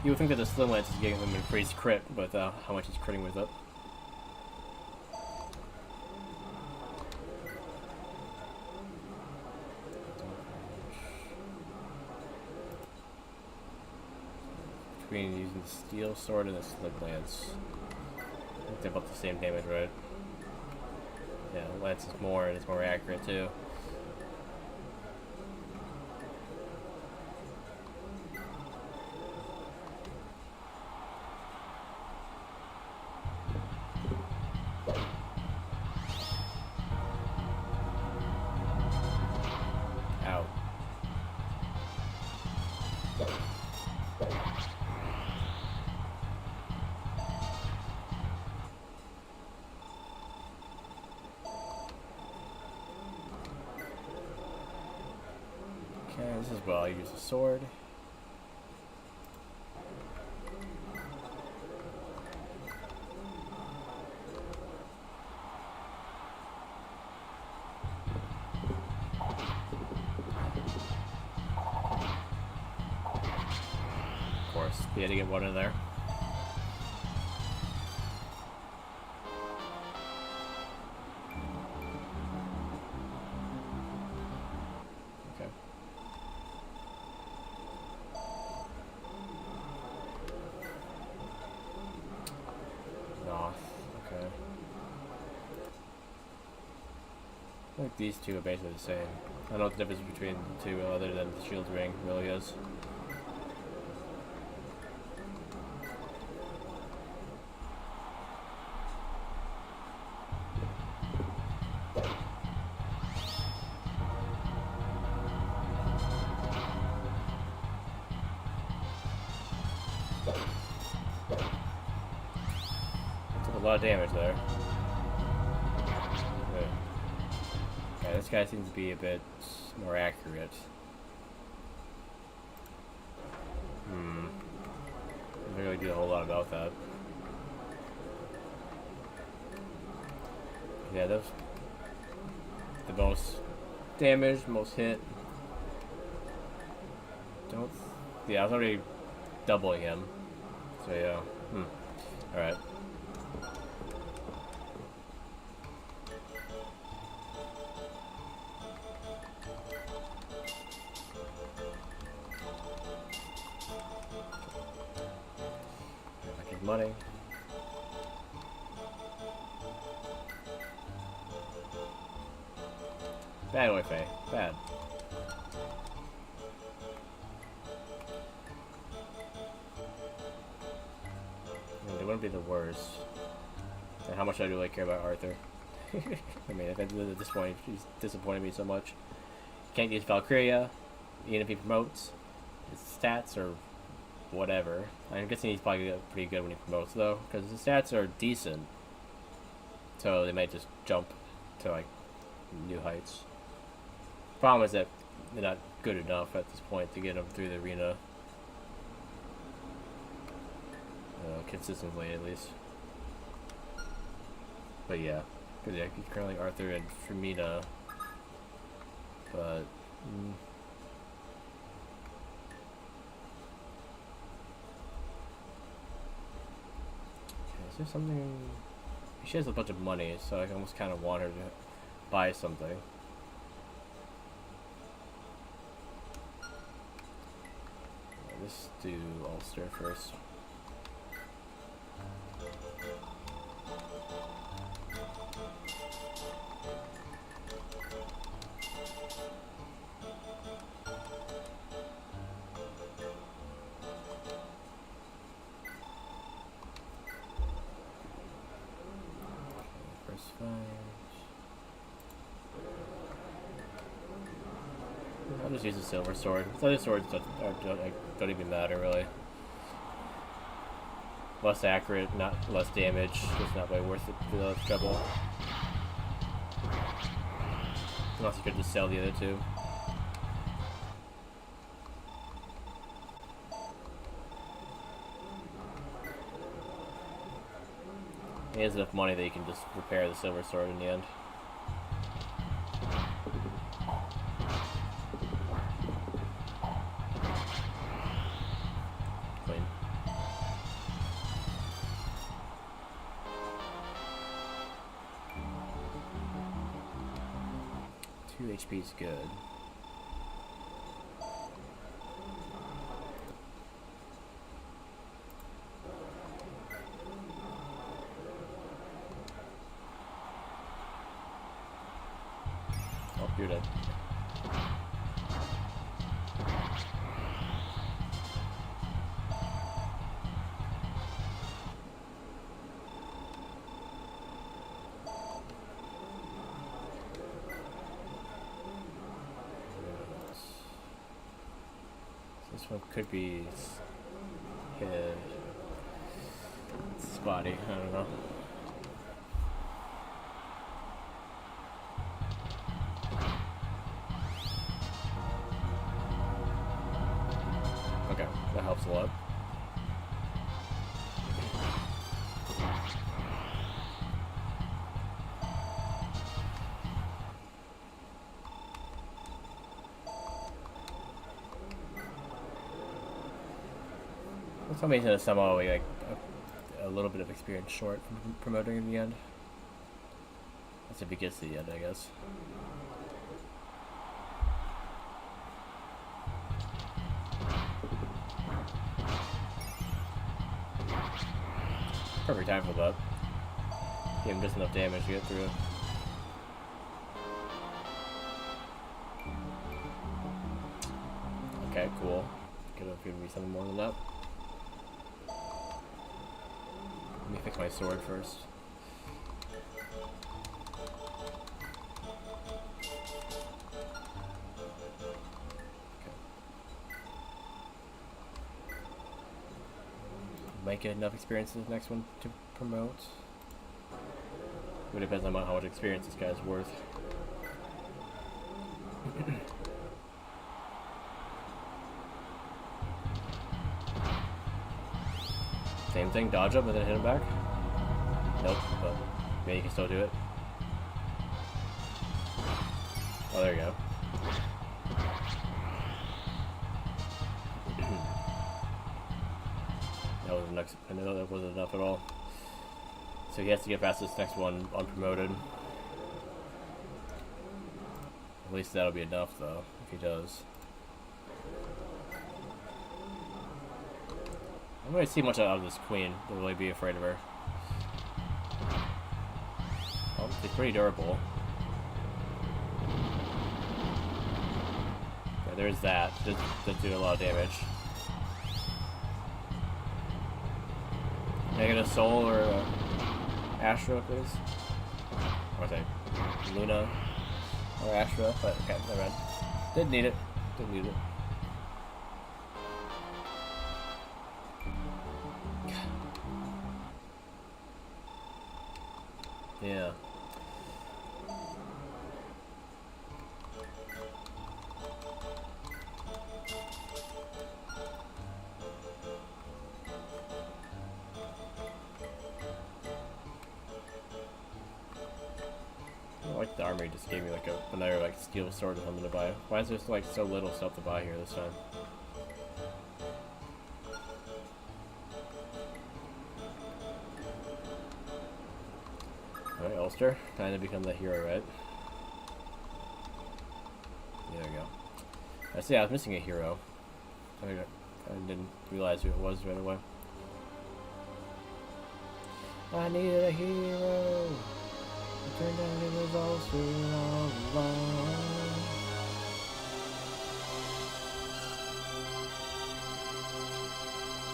S2: You would think that the slim lance is getting him increased crit, but how much he's critting with it. Between using the steel sword and the slim lance, they're about the same damage, right? Yeah, the lance is more and it's more accurate too. Okay, this is where I'll use a sword. Of course, he had to get one in there. I think these two are basically the same. I don't know what the difference between the two other than the shield ring really is. Took a lot of damage there. This guy seems to be a bit more accurate. Doesn't really do a whole lot about that.
S1: Yeah, those the most damage, most hit. Don't. Yeah, I was already doubling him. So yeah. All right. Making money. Bad Wi-Fi. Bad. I mean, they wouldn't be the worst. And how much I do like care about Arthur. I mean, at this point, he's disappointed me so much. Can't use Valkyria, even if he promotes. His stats are whatever. I'm guessing he's probably pretty good when he promotes, though, because his stats are decent. So they might just jump to, like, new heights. Problem is that they're not good enough at this point to get him through the arena. Consistently, at least. But yeah. Because yeah, he's currently Arthur and Firmina. But... Is there something... She has a bunch of money, so I almost kind of want her to buy something. Let's do Ulster first. First fight. I'll just use a silver sword. The other swords don't even matter, really. Less accurate, not less damage. It's not way worth it for the trouble. Unless you could just sell the other two. He has enough money that you can just repair the silver sword in the end. Clean. Two HP is good. You're dead. This one could be hit. Spotty, I don't know. Okay, that helps a lot. For some reason, somehow we like a little bit of experience short from promoting in the end. That's if he gets to the end, I guess. Perfect time for that. Give him just enough damage to get through it. Okay, cool. Could have given me something more than that. Let me fix my sword first. Might get enough experience in this next one to promote. It depends on how much experience this guy's worth. Same thing, dodge up and then hit him back. Nope, but maybe you can still do it. Oh, there you go. That was next. I know that wasn't enough at all. So he has to get past this next one unpromoted. At least that'll be enough, though, if he does. I don't really see much out of this queen to really be afraid of her. Oh, she's pretty durable. Yeah, there's that. Does do a lot of damage. Can I get a soul or a Astra, please? Or say Luna or Astra, but okay, never mind. Didn't need it. Didn't need it. Yeah. I like the armor he just gave me like another like steel sword or something to buy. Why is there like so little stuff to buy here this time? Alright, Ulster. Time to become the hero, right? There we go. I see I was missing a hero. I didn't realize who it was right away. I needed a hero. It turned out it was Ulster all along.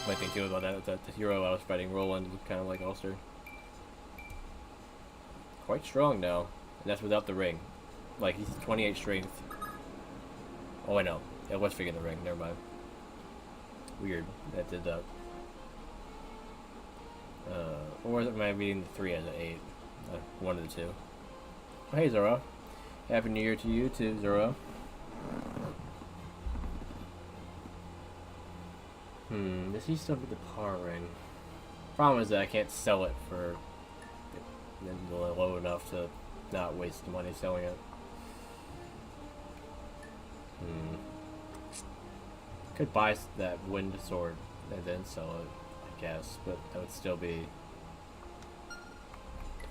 S1: My thing too about that the hero I was fighting Roland looked kind of like Ulster. Quite strong now, and that's without the ring. Like he's 28 strength. Oh, I know. It was figuring the ring. Never mind. Weird. That did that. Or am I reading the 3 as an 8? One of the two. Oh, hey, Zora. Happy New Year to you too, Zora. Does he still get the power ring? Problem is that I can't sell it for low enough to not waste the money selling it. Could buy that wind sword and then sell it, I guess, but that would still be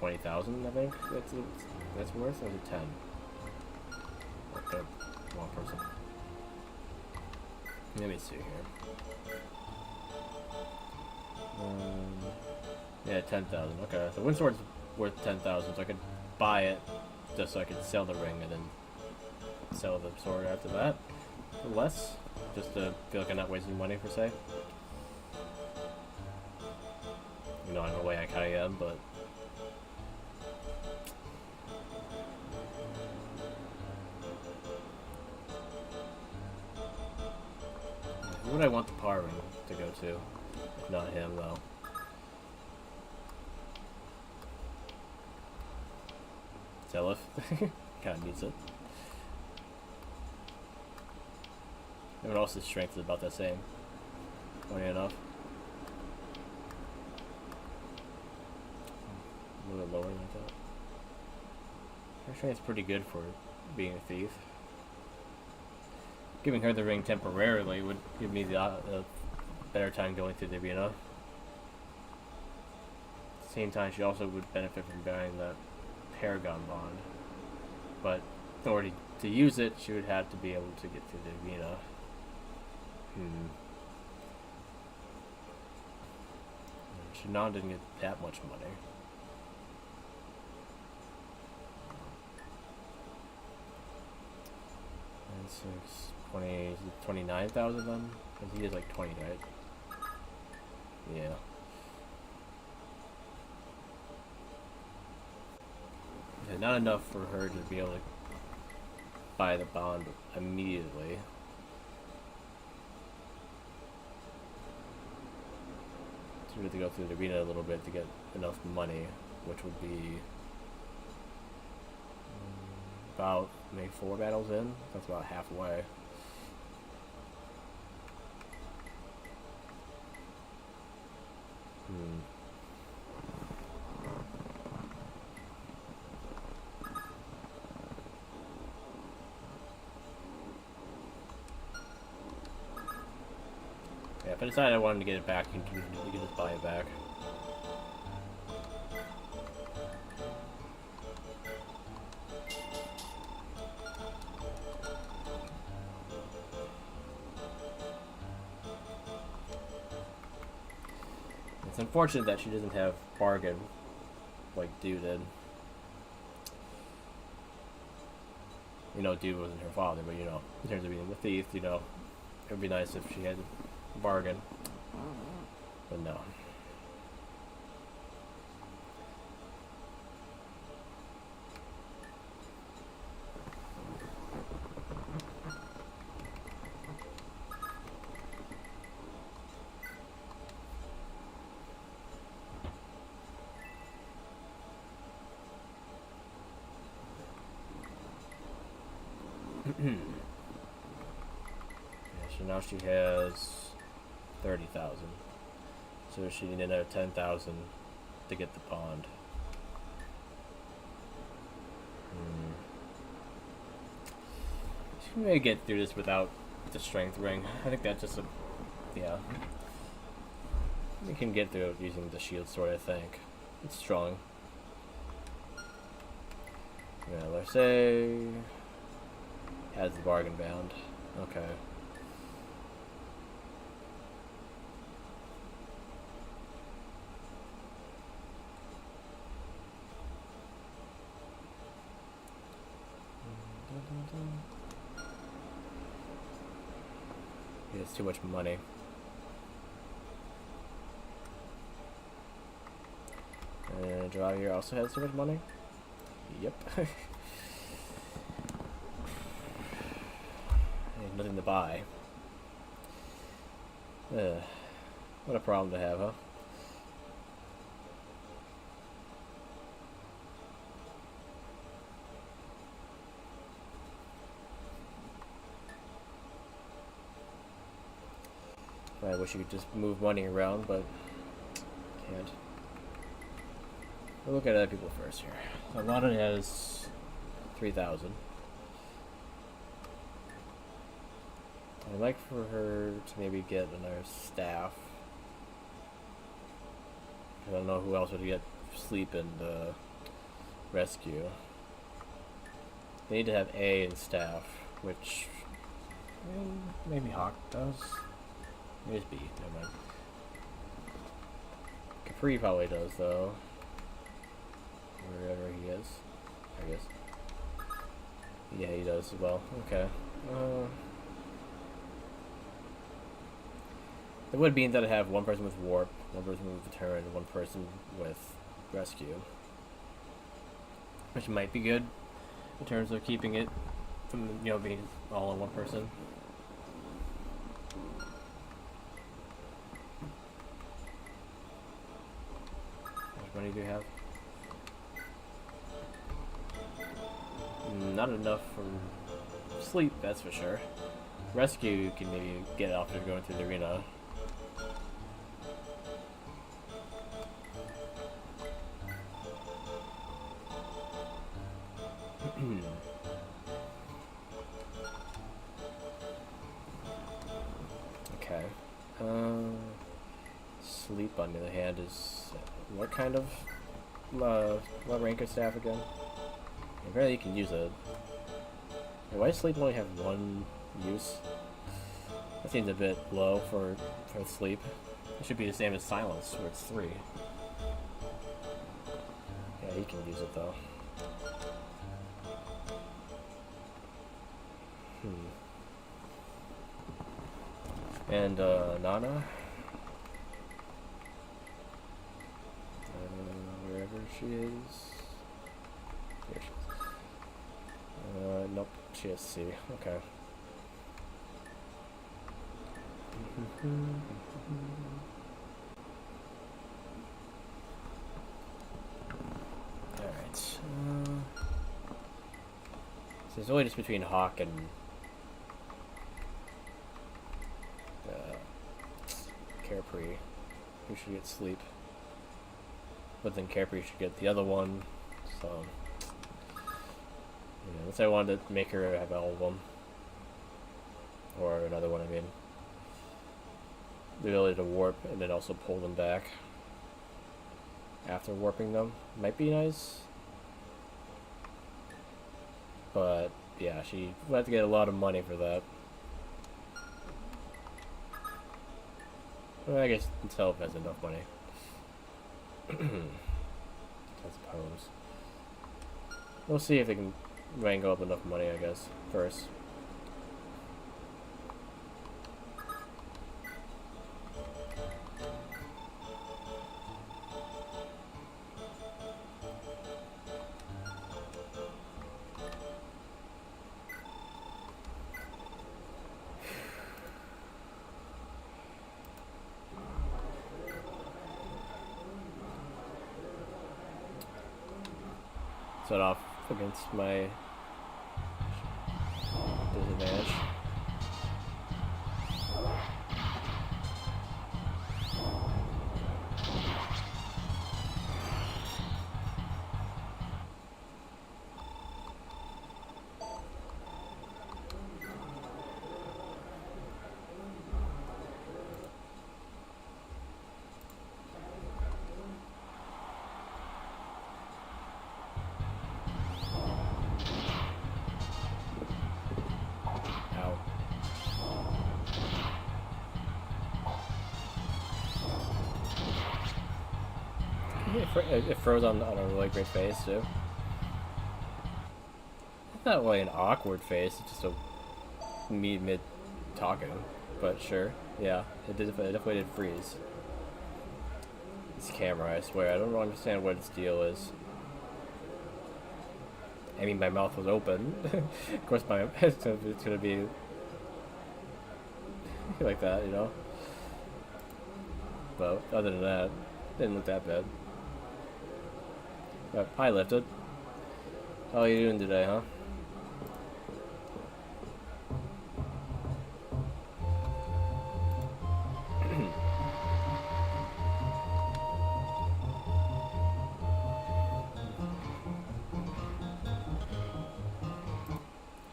S1: 20,000. I think that's worth. Or is it 10? Okay, wrong person. Let me see here. Yeah, 10,000. Okay, so wind sword's worth 10,000, so I could buy it just so I could sell the ring and then sell the sword after that for less, just to feel like I'm not wasting money per se. You know, in a way I kind of am, but who would I want the power ring to go to? If not him, though. Zelif kind of needs it. Everyone else's strength is about the same. Funny enough. A little bit lower than I thought. Her strength is pretty good for being a thief. Giving her the ring temporarily would give me the better time going through the arena. At the same time, she also would benefit from buying that Paragon bond, but in order to use it, she would have to be able to get through the arena. Shannon didn't get that much money. And 6, 20, 29,000 then? Because he is like 20, right? Yeah. Yeah, not enough for her to be able to buy the bond immediately. So we have to go through the arena a little bit to get enough money, which would be about maybe 4 battles in. That's about halfway. Yeah, if I decided I wanted to get it back, you can just buy it back. It's unfortunate that she doesn't have bargain like Dude did. You know, Dude wasn't her father, but you know, in terms of being the thief, you know, it would be nice if she had a bargain. But no. Yeah, so now she has 30,000. So she needed another 10,000 to get the pond. She can maybe get through this without the strength ring. I think that's just a... yeah. We can get through it using the shield sword, I think. It's strong. Yeah, let's say... has the bargain bound. Okay. Yeah, it's too much money. And draw here also has too much money? Yep. Nothing to buy. What a problem to have, huh? I wish you could just move money around, but can't. We'll look at other people first here. So Lana has 3,000. I'd like for her to maybe get another staff. I don't know who else would get sleep and rescue. They need to have A and staff, which maybe Hawk does. Maybe it's B, never mind. Capri probably does though. Wherever he is, I guess. Yeah, he does as well. Okay. It would mean that I have one person with warp, one person with return, and one person with rescue. Which might be good in terms of keeping it from, you know, being all in one person. How much money do you have? Not enough for sleep, that's for sure. Rescue, you can maybe get after going through the arena. Okay. Sleep, on the other hand, is what kind of what rank of staff again? Apparently you can use it. Why does sleep only have one use? That seems a bit low for sleep. It should be the same as silence, where it's 3. Yeah, he can use it though. And Nana, wherever she is. Here she is. Nope, she has C. Okay. Alright. So it's only just between Hawk and Carefree, who should get sleep. But then Carefree should get the other one, so... yeah, unless I wanted to make her have all of them. Or another one, I mean. the ability to warp and then also pull them back after warping them might be nice. But yeah, she will have to get a lot of money for that. Well, I guess Telp has enough money. I suppose. We'll see if they can wrangle up enough money, I guess, first. Set off against my disadvantage. It froze on a really great face too. It's not really an awkward face, it's just a me mid talking. But sure, yeah, it definitely did freeze. This camera, I swear, I don't understand what its deal is. I mean, my mouth was open. Of course, it's gonna be like that, you know. But other than that, it didn't look that bad. Hi, Lifted. How are you doing today, huh?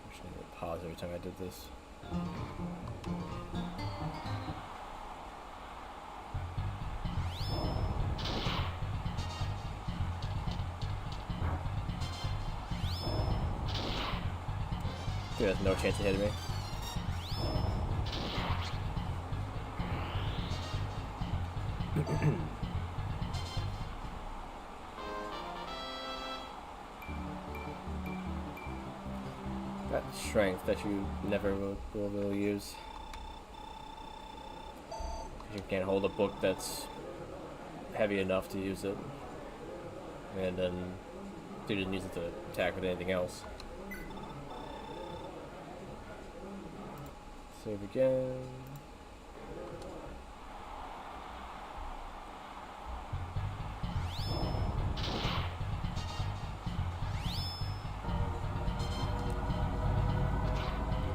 S1: Actually, I'm gonna pause every time I did this. He has no chance of hitting me. That strength that you never will use. You can't hold a book that's heavy enough to use it. And then you didn't use it to attack with anything else. Save again.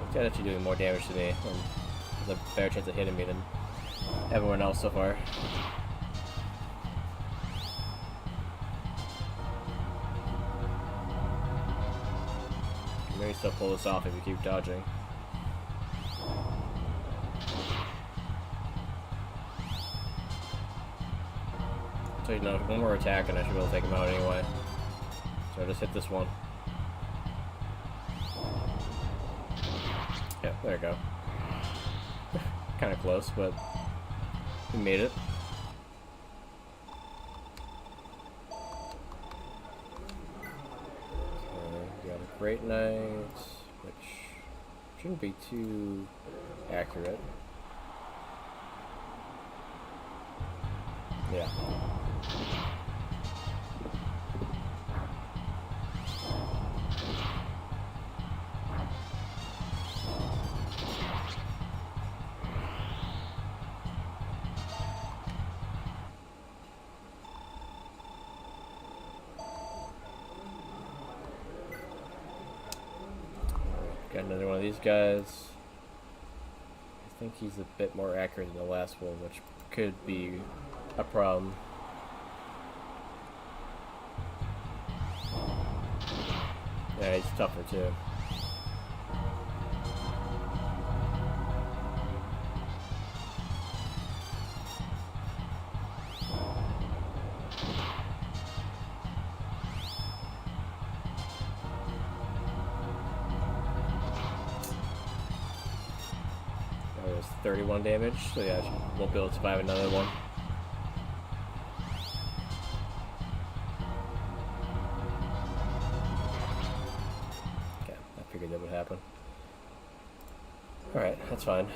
S1: It's actually doing more damage to me, and there's a better chance of hitting me than everyone else so far. Maybe still pull this off if you keep dodging. So you know, one more attack and I should be able to take him out anyway. So I just hit this one. Yeah, there we go. Kind of close, but we made it. We got a Great Knight, which shouldn't be too accurate. Yeah. Got another one of these guys. I think he's a bit more accurate than the last one, which could be a problem. Yeah, he's tougher too. was 31 damage, so yeah, I won't be able to survive another one. Okay, I figured that would happen. Alright, that's fine.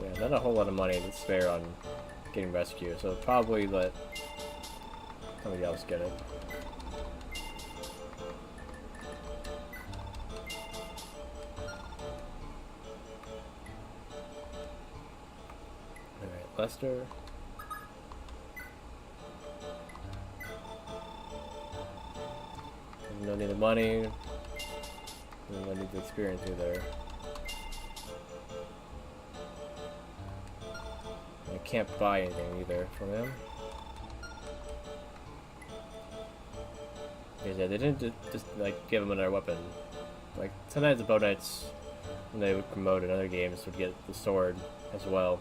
S1: Yeah, not a whole lot of money to spare on getting rescue, so probably let somebody else get it. Alright, Lester. No need the money. No need the experience either. I can't buy anything either from him. Because yeah, they didn't just like give him another weapon. Like sometimes the Bow Knights, when they would promote in other games, would get the sword as well.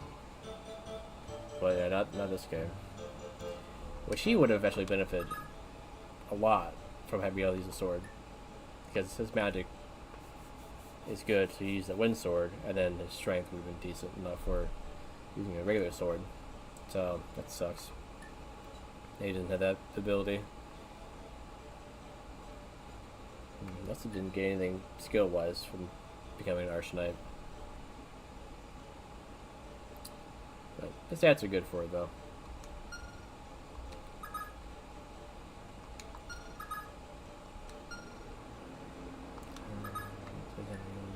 S1: But yeah, not this game. Which he would have actually benefited a lot from having able to use a sword, because his magic is good to use the wind sword, and then his strength would have been decent enough for using a regular sword. So that sucks. He didn't have that ability. Also didn't get anything skill wise from becoming an Arch Knight. But the stats are good for it though.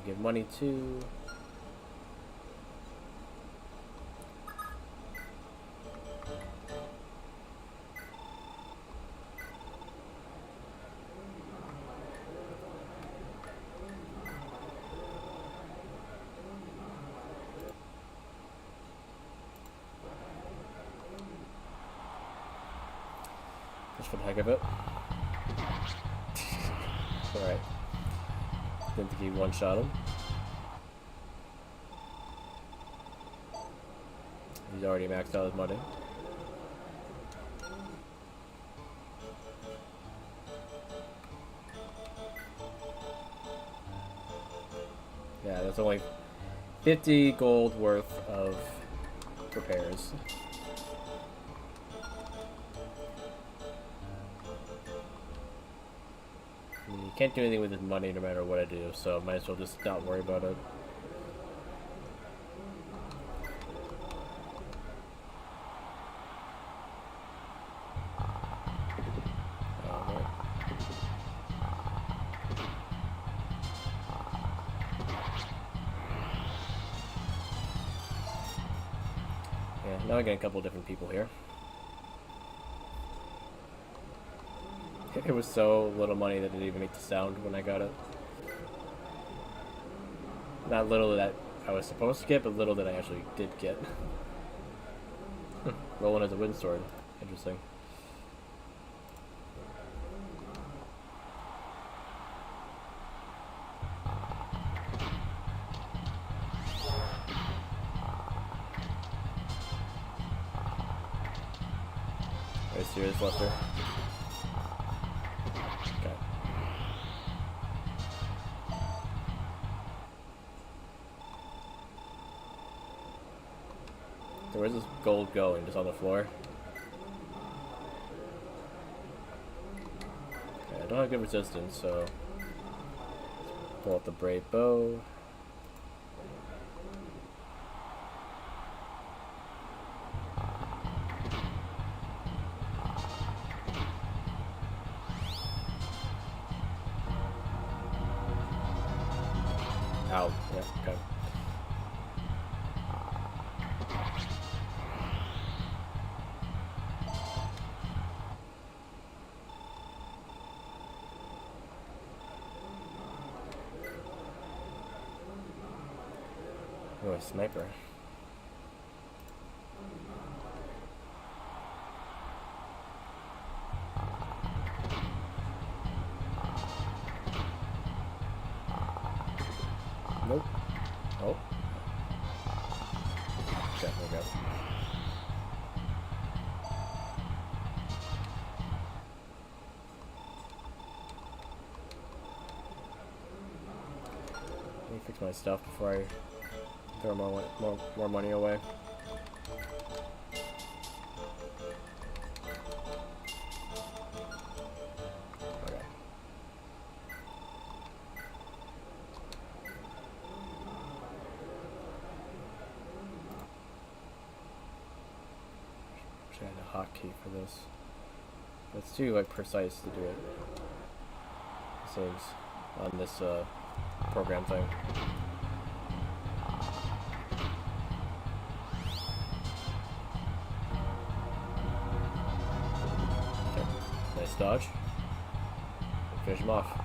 S1: Give money to. Just for the heck of it. Alright. Didn't think he one-shot him. He's already maxed out his money. Yeah, that's only 50 gold worth of repairs. You can't do anything with his money no matter what I do, so might as well just not worry about it. Yeah, now I got a couple different people here. It was so little money that it didn't even make the sound when I got it. Not little that I was supposed to get, but little that I actually did get. Rolling as a wind sword. Interesting. Are you serious, Lester? Okay. So where's this gold going? Just on the floor? Okay, I don't have good resistance, so let's pull out the Brave Bow. Ow. Yeah, okay. Oh, a sniper. Nope. Oh. Okay, there we go. fix my stuff before I throw more money away. Okay. Wish I had a hotkey for this. It's too like precise to do it. It seems on this program thing. Okay. Nice dodge. Finish him off.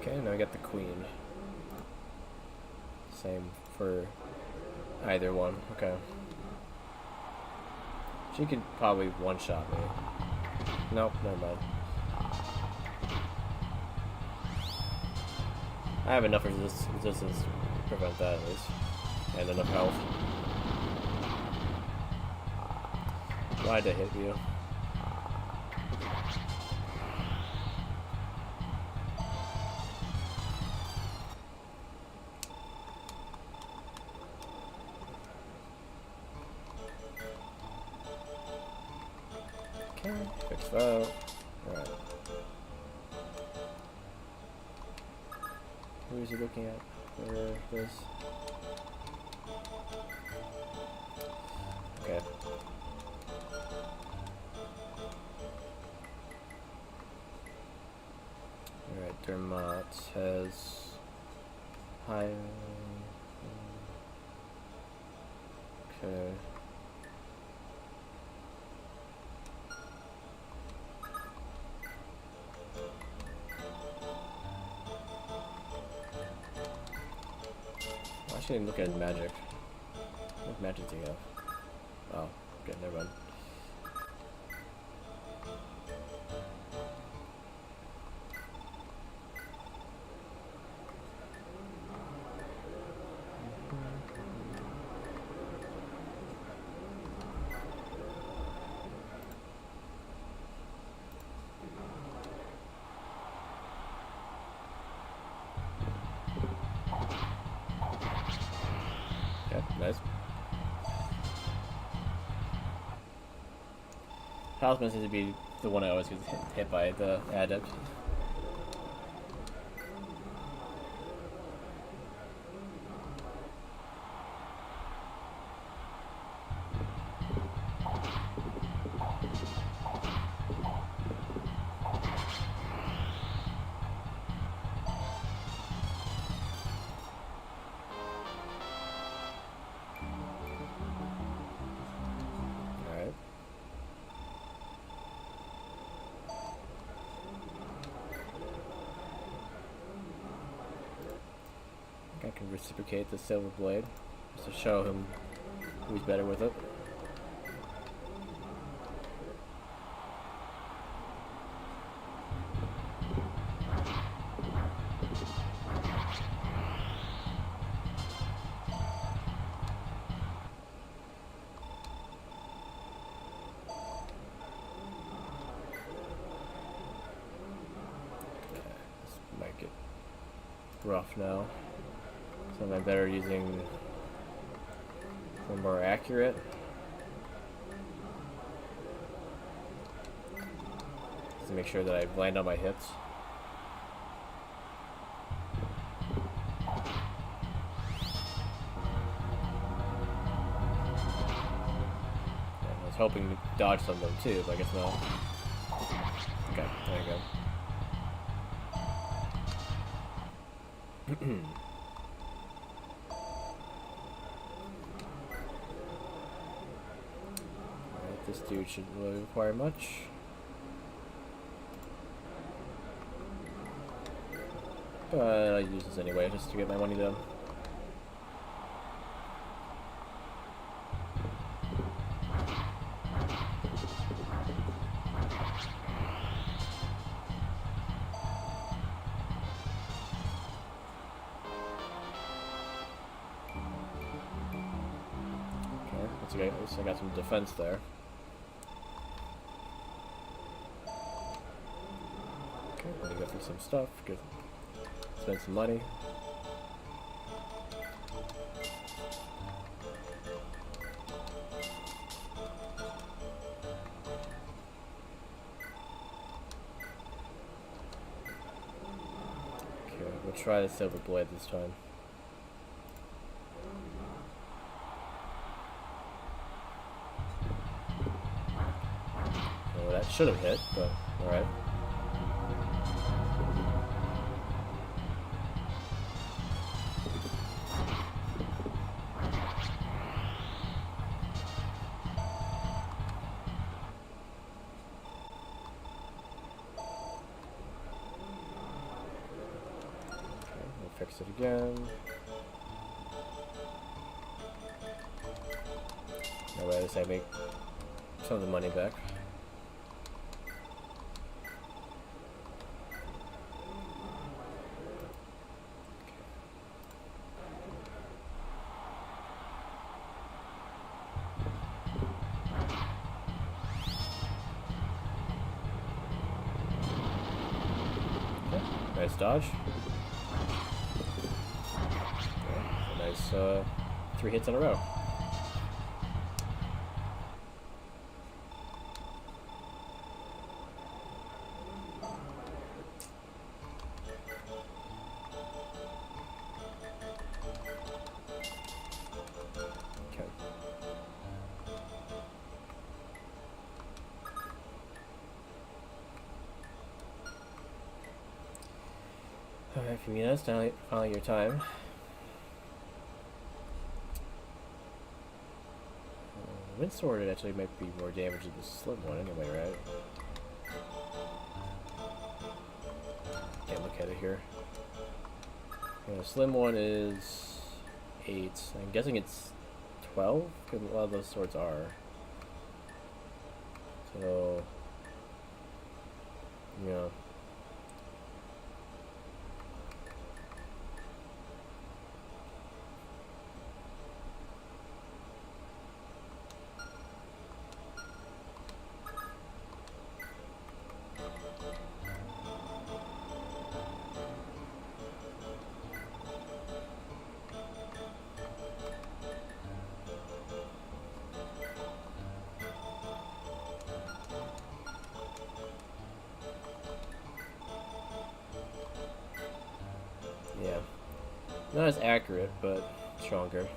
S1: Okay, now I got the queen. Same for either one. Okay. She could probably one-shot me. Nope, never mind. I have enough resistance to prevent that at least. And enough health. Why'd I hit you? Okay, fix that. Alright. Who is he looking at for this? Okay. Alright, Dermot has high. Okay. I should even look at magic. What magic do you have? Oh, okay, never mind. Okay, nice. Talisman seems to be the one I always get hit by, the adept. I can reciprocate the silver blade just to show him who's better with it. Okay, this might get rough now. So I'm better using one more accurate. Just to make sure that I land on my hits. And I was hoping to dodge some of them too, but I guess not. Okay, there you go. This dude shouldn't really require much. But I use this anyway, just to get my money done. At least I got some defense there. Okay, let me go through some stuff. Good. Spend some money. Okay, we'll try the silver blade this time. Oh, that should have hit, but alright. Fix it again. That way I make some of the money back. Okay. Nice dodge. Nice 3 hits in a row. Okay. Alright, Femina, it's finally your time. Wind sword actually might be more damage than the slim one anyway, right? Can't look at it here. Yeah, the slim one is 8. I'm guessing it's 12, because a lot of those swords are. So, yeah. Yeah. Not as accurate, but stronger.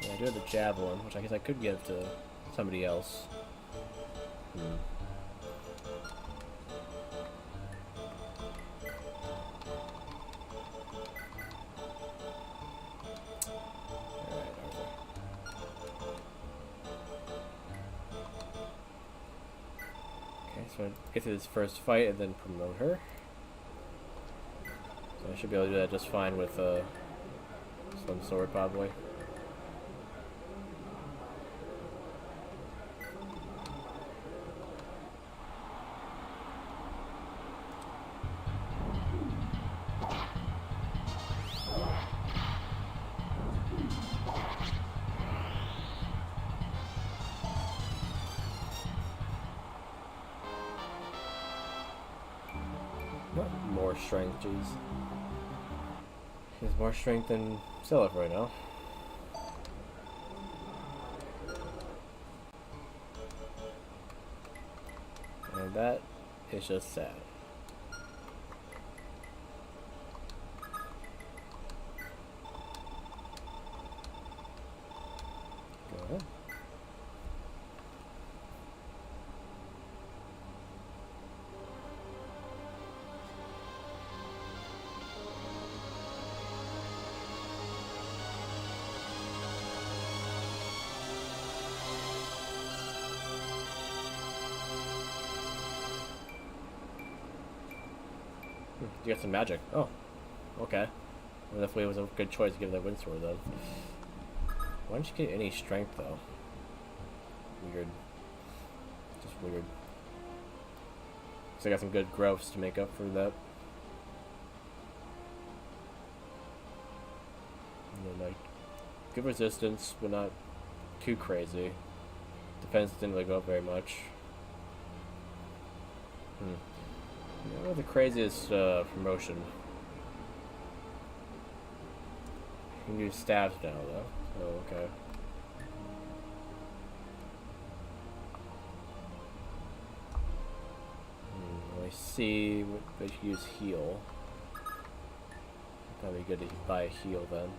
S1: Yeah, I do have the javelin, which I guess I could give to somebody else. So get through this first fight and then promote her. So I should be able to do that just fine with Slim Sword, probably. More strength, jeez. He has more strength than Seliph right now. And that is just sad. Go ahead. You got some magic. Oh. Okay. Well, definitely was a good choice to give that wind sword then. Why don't you get any strength though? Weird. Just weird. So I got some good growths to make up for that. And then, like, good resistance, but not too crazy. Defense didn't really go up very much. The craziest promotion. You can use stabs now, though. Oh, okay. Let me see what they should use heal. Probably good to buy a heal then.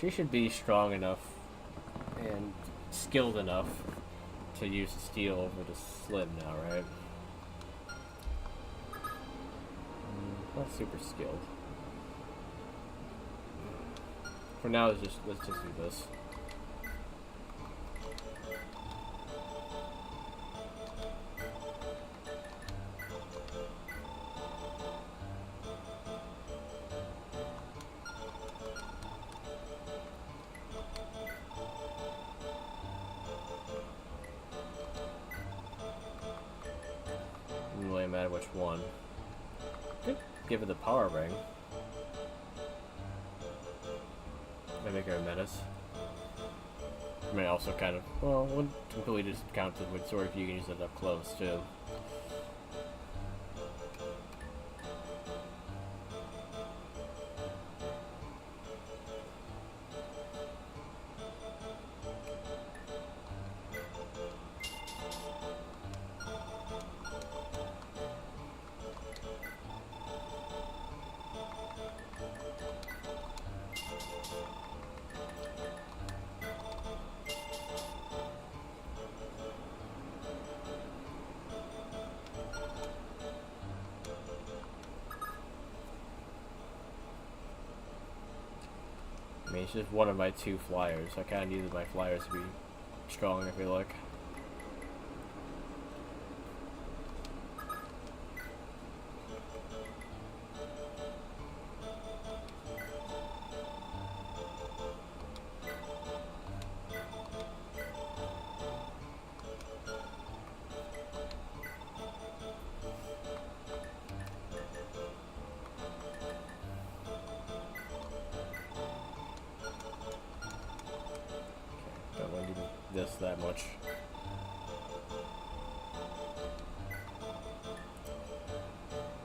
S1: She should be strong enough and skilled enough to use the steel over the slim now, right? Not super skilled. For now, let's just do this. Doesn't really matter which one. Could give it the power ring. Might make her a menace. I mean, also kind of, well, wouldn't completely discount the wood sword if you can use it up close too. I mean, it's just one of my two flyers. I kind of needed my flyers to be strong, I feel like. This that much.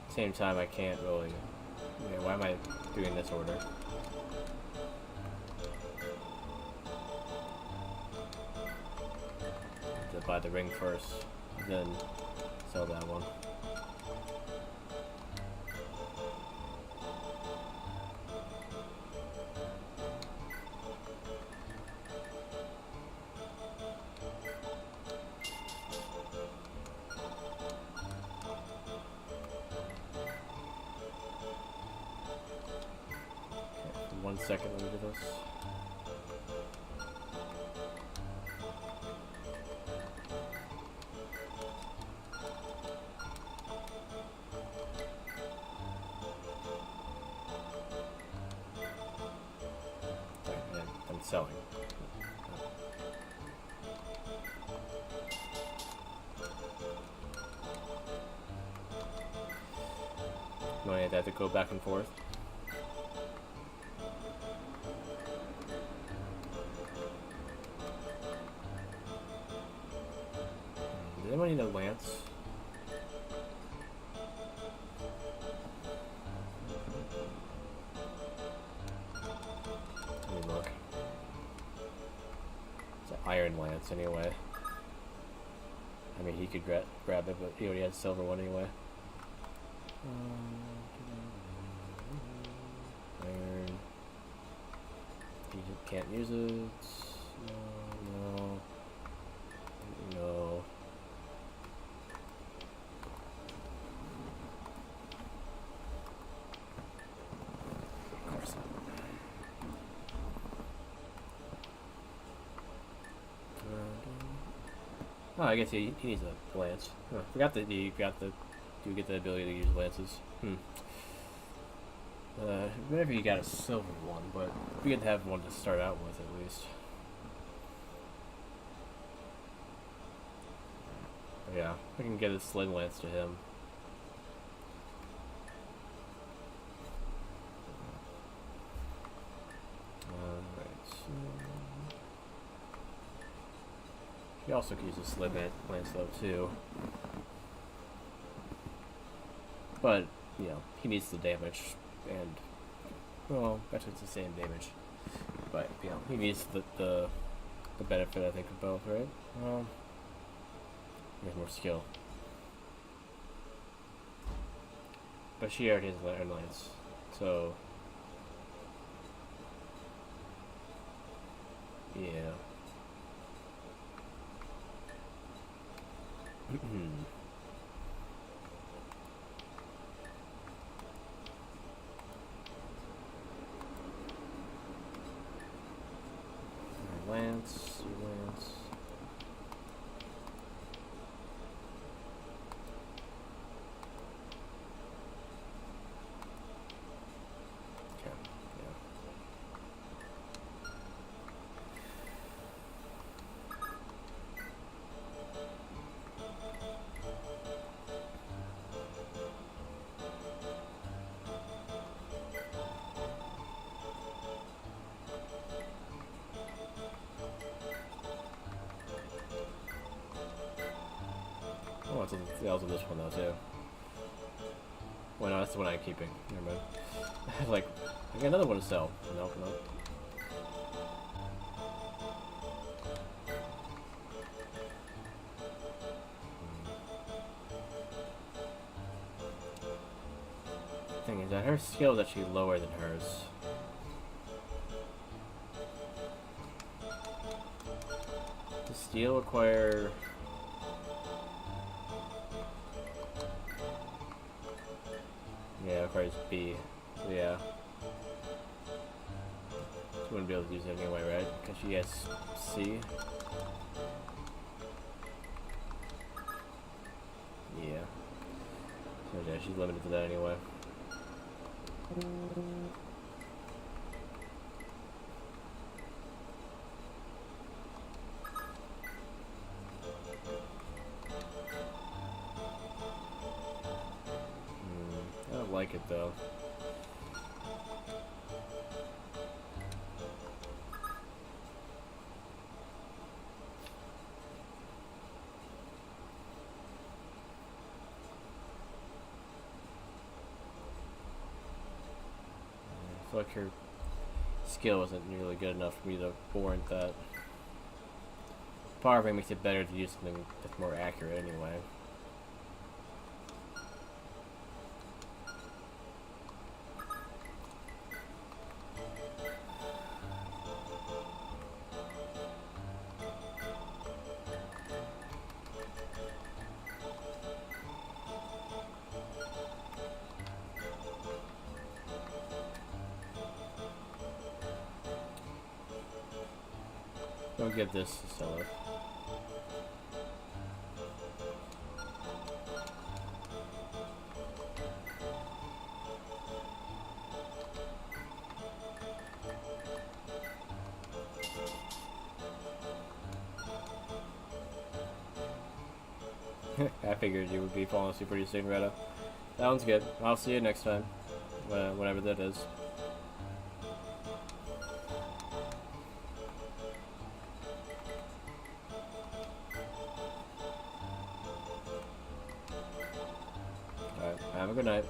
S1: Same time, I can't really. Yeah, why am I doing this order? To buy the ring first, then sell that one. One second, let me do this. I'm selling. No, I have to go back and forth. Does anyone need a lance? Let me look. It's an iron lance anyway. I mean, he could grab it, but he already had a silver one anyway. Iron. He can't use it. No. No. の
S2: I guess he needs a lance. Huh. Forgot that you do get the ability to use lances. Whenever you got a silver one, but we could have one to start out with at least. Yeah, I can get a sling lance to him. Alright, so... He also could use a sling lance though too. But, you know, he needs the damage, and... Well, actually it's the same damage. But, you know, he needs the benefit, I think, of both, right? Well... There's more skill. But she already has an lance, so... Yeah. Lance. Okay, yeah. Oh, it's also this one though too. Well, no, that's the one I'm keeping. Never mind. I was like, I got another one to sell. Nope. Thing is that her skill is actually lower than hers. Does steel require... Yeah, it requires B. So yeah. She wouldn't be able to use it anyway, right? Because she has C. Yeah. So yeah, she's limited to that anyway. I don't like it though. I feel like her skill isn't nearly good enough for me to warrant that. Part of it makes it better to use something that's more accurate anyway. Don't give this to sell it. I figured you would be falling asleep pretty soon, Retta. That one's good. I'll see you next time. Whatever that is. Alright, have a good night.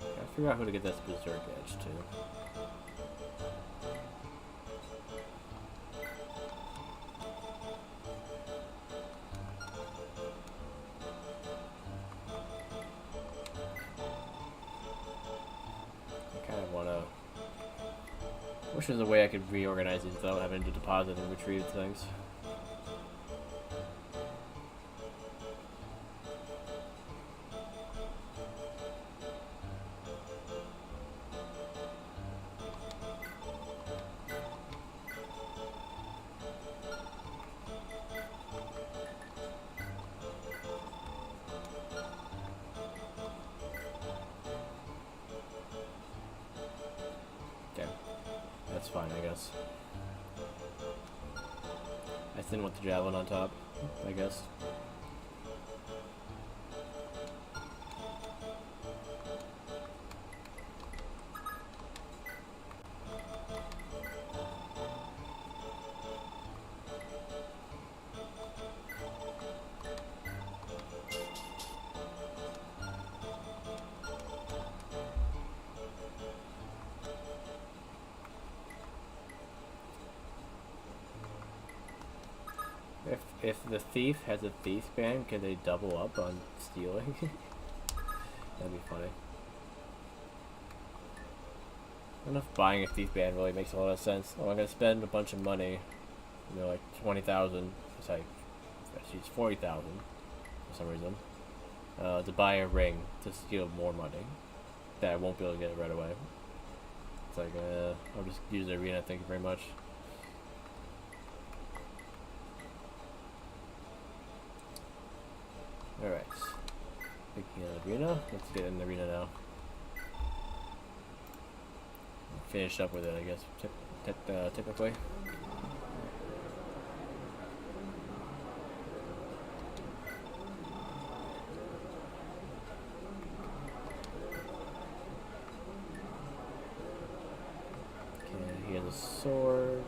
S2: I figure out who to get this Berserk Edge to. Wish there's a way I could reorganize these without having to deposit and retrieve things.
S1: fine, I guess. I just didn't want the javelin on top, I guess. If the thief has a thief band, can they double up on stealing? That'd be funny. I don't know if buying a thief band really makes a lot of sense. Oh, I'm gonna spend a bunch of money, you know, like 20,000. It's like, actually, it's 40,000 for some reason, to buy a ring to steal more money that I won't be able to get right away. It's like, I'll just use the arena. Thank you very much. Alright. Picking an arena. Let's get in the arena now. Finish up with it, I guess, typically. Okay, he has a sword.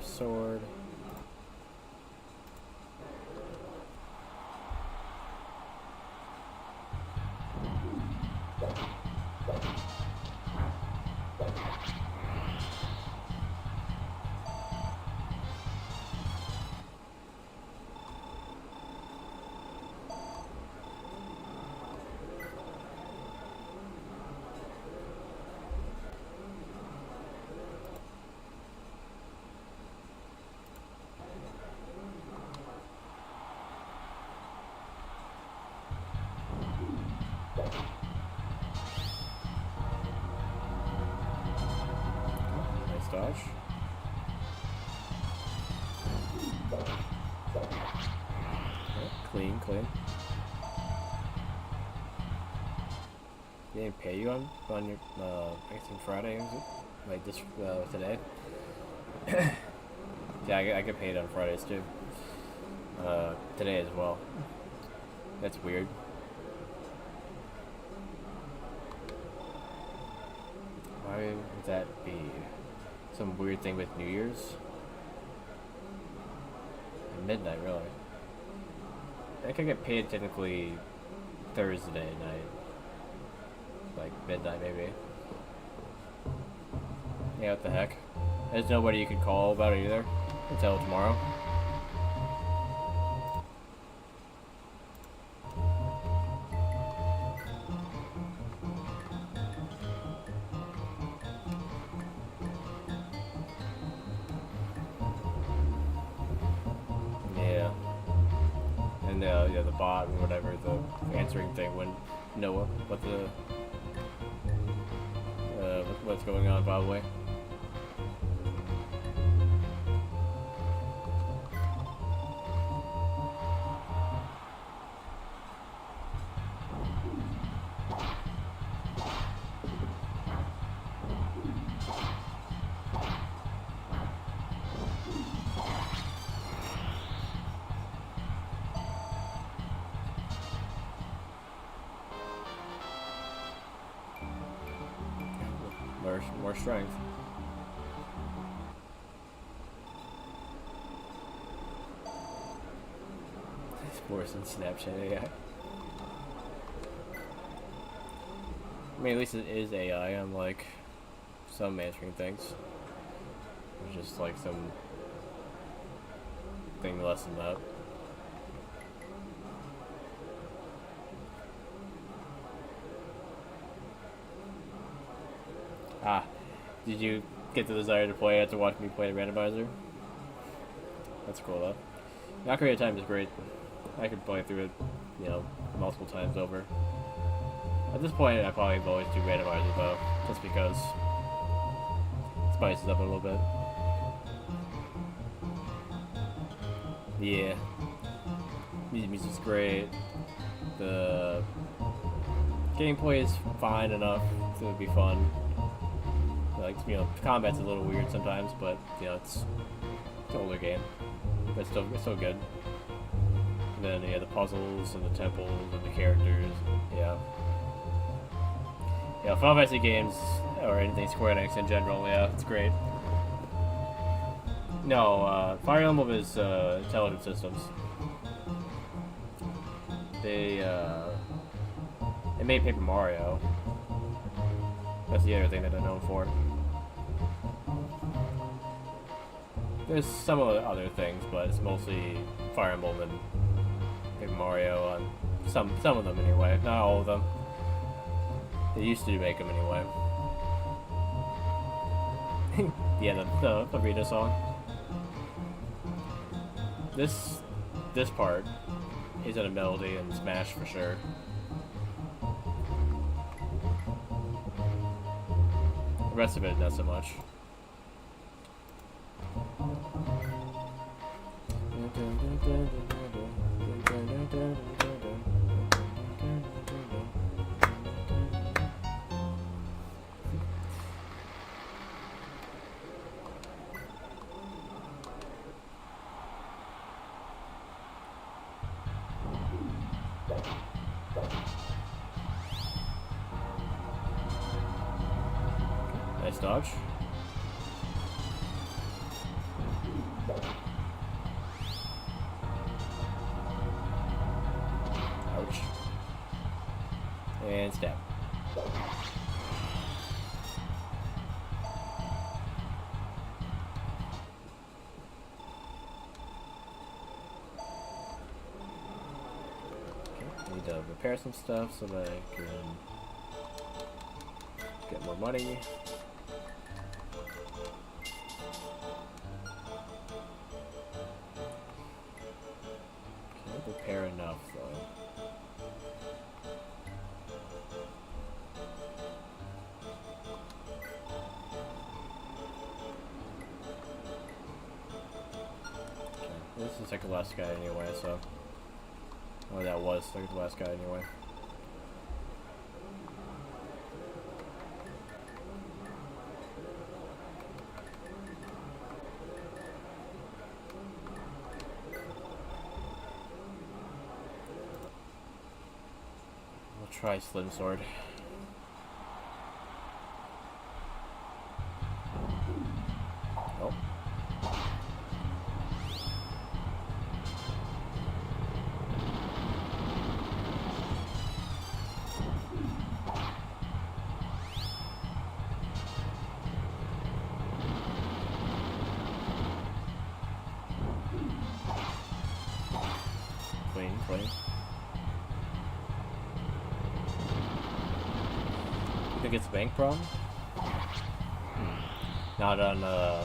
S1: Sword. Dodge. Okay, clean. They didn't pay you on your I guess on Friday, is it? Like this today. Yeah, I get paid on Fridays too. Today as well. That's weird. Why would that be? Some weird thing with New Year's? At midnight, really. I could get paid technically Thursday night. Like midnight, maybe. Yeah, what the heck. There's nobody you could call about it either until tomorrow. Yeah, the bot or whatever, the answering thing wouldn't know what's going on, probably. More strength. It's worse than Snapchat AI. I mean, at least it is AI, unlike some answering things. It's just like some thing less than that. Ah, did you get the desire to play after watching me play the randomizer. That's cool though. Ocarina of Time is great. I could play through it, you know, multiple times over. At this point, I probably always do randomizer though, just because it spices up a little bit. Yeah, music's great. The gameplay is fine enough to be fun. Like, you know, combat's a little weird sometimes, but you know, it's an older game. But it's still good. And then yeah, the puzzles and the temples and the characters, yeah. Yeah, Final Fantasy games, or anything Square Enix in general, yeah, it's great. No, Fire Emblem is Intelligent Systems. They made Paper Mario. That's the other thing that they're known for. There's some of the other things, but it's mostly Fire Emblem and Paper Mario on some of them anyway, not all of them. They used to make them anyway. Yeah, the arena song. This part isn't a melody in Smash for sure. The rest of it, not so much. Nice dodge. Ouch. And stab. Okay, need to repair some stuff so that I can get more money. Can't repair enough though. Okay, this is like the last guy anyway, so. Well, that was like the last guy anyway. We'll try Slim Sword. Oh. Clean. You think it's a bank problem? Not on the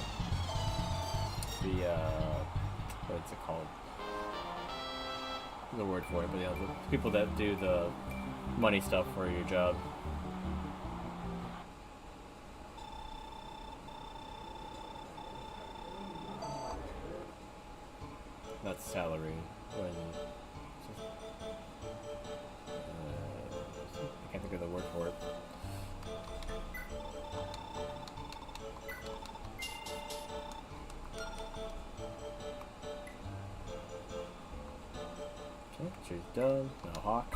S1: what's it called? There's a word for it, but yeah, the people that do the money stuff for your job. That's salary. When I can't think of the word for it. Okay, she's done. Now Hawk.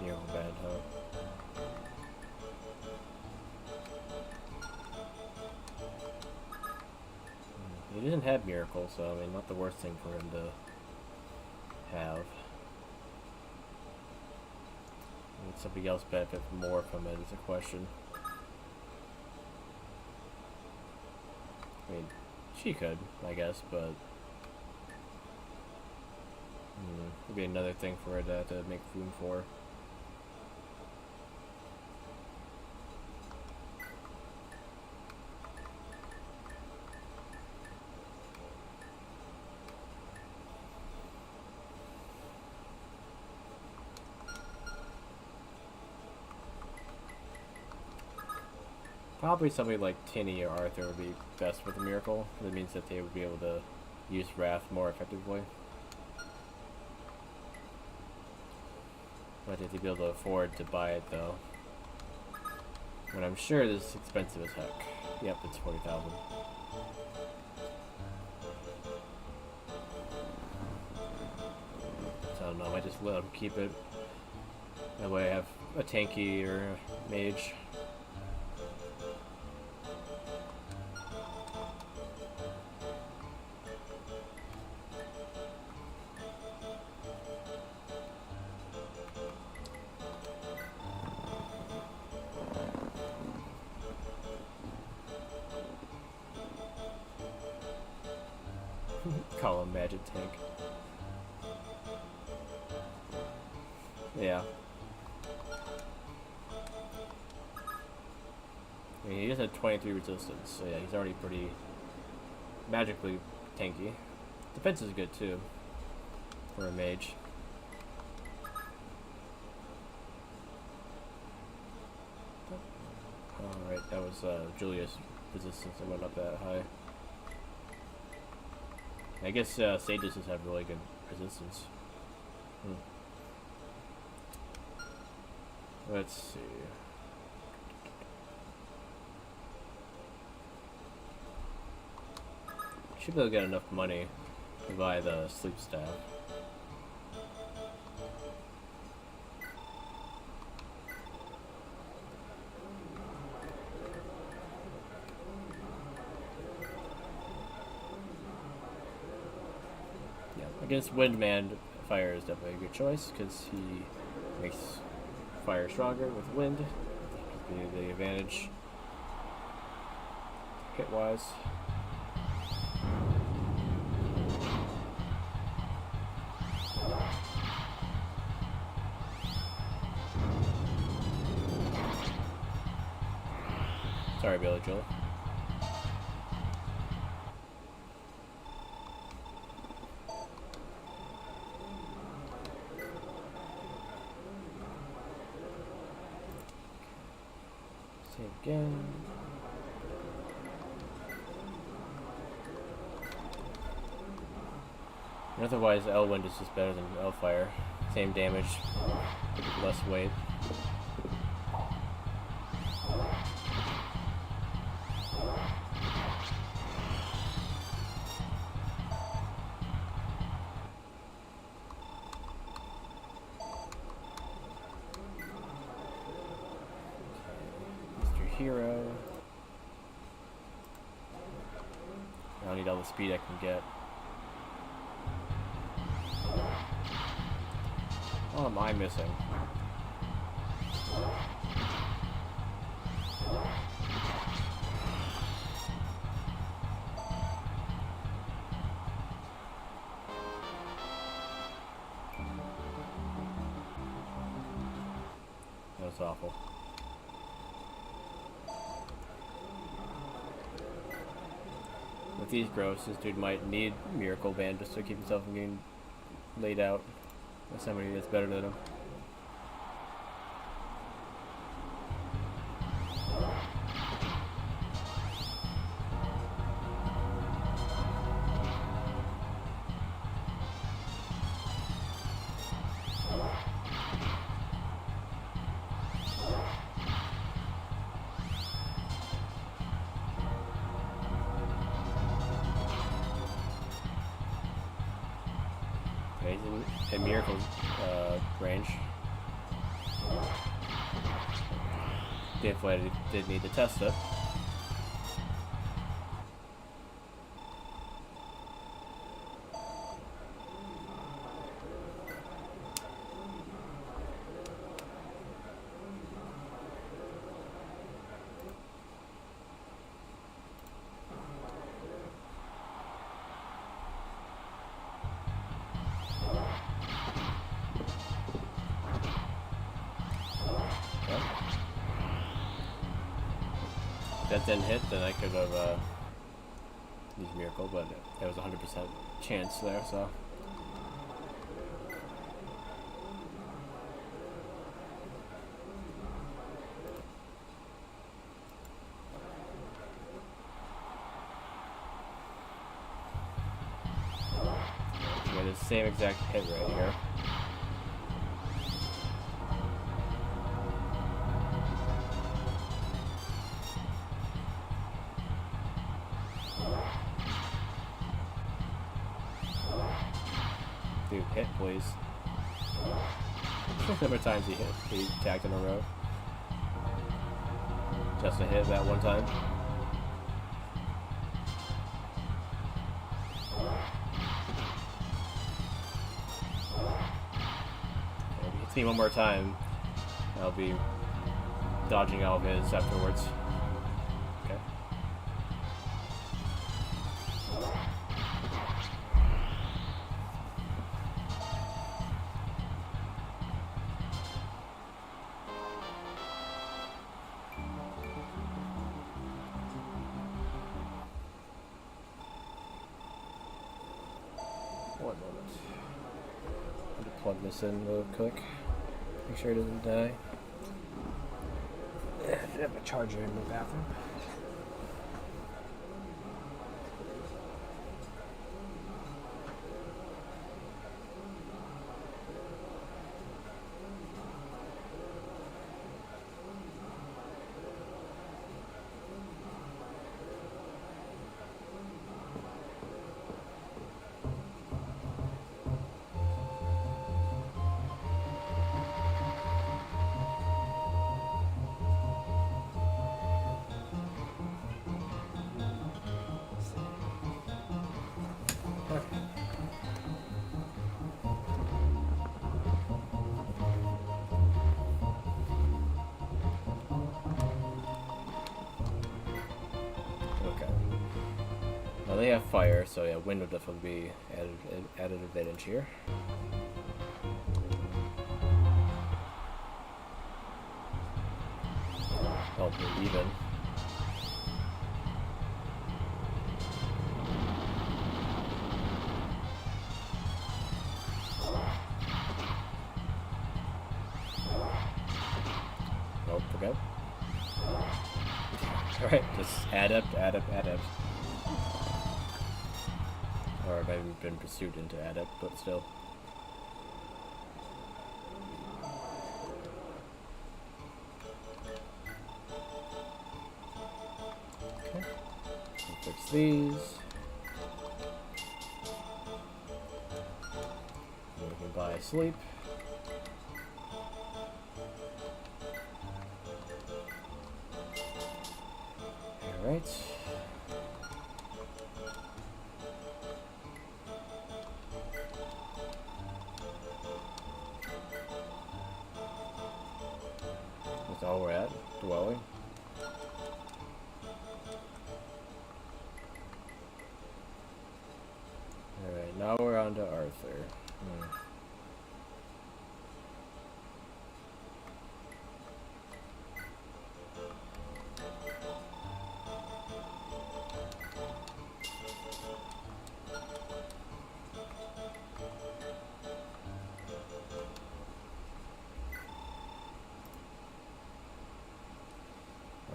S1: You're bad, huh? He didn't have Miracle, so I mean, not the worst thing for him to have. Would somebody else benefit more from it is a question. I mean, she could, I guess, but Would be another thing for it to make room for. Probably somebody like Tinny or Arthur would be best with a miracle. That means that they would be able to use Wrath more effectively. But if they'd be able to afford to buy it though. When I'm sure this is expensive as heck. Yep, it's 40,000. So I don't know, I might just let them keep it. That way I have a tanky or a mage. Call him Magic Tank. Yeah. I mean, he just had 23 resistance, so yeah, he's already pretty magically tanky. Defense is good too for a mage. Alright, that was Julia's resistance that went up that high. I guess sages just have really good resistance. Let's see. Should be able to get enough money to buy the sleep staff. Against Windman, fire is definitely a good choice because he makes fire stronger with wind. The advantage hit wise. Sorry, Billy Joel. Again. And otherwise, Elwind is just better than Elfire. Same damage, less weight. Hero. I don't need all the speed I can get. What am I missing? That was awful. With these growths, this dude might need Miracle Band just to keep himself from getting laid out by somebody that's better than him. He's in Miracle range. Definitely did need to test it. If that didn't hit, then I could have used Miracle, but there was a 100% chance there, so. The same exact hit right here. Dude, hit, please. How many times he hit? He tagged in a row. Just a hit that one time. If he hits me one more time, I'll be dodging all of his afterwards. Okay. One moment. I'm gonna plug this in real quick. Make sure it doesn't die. I have a charger in the bathroom. They have fire, so yeah, wind would definitely be added advantage here. Oh, we're even. Nope, okay. Alright, just add up. Or I've even been pursued into adept, but still. Okay. I'll fix these. And we can buy sleep. Alright. That's all we're at, dwelling. Alright, now we're on to Arthur.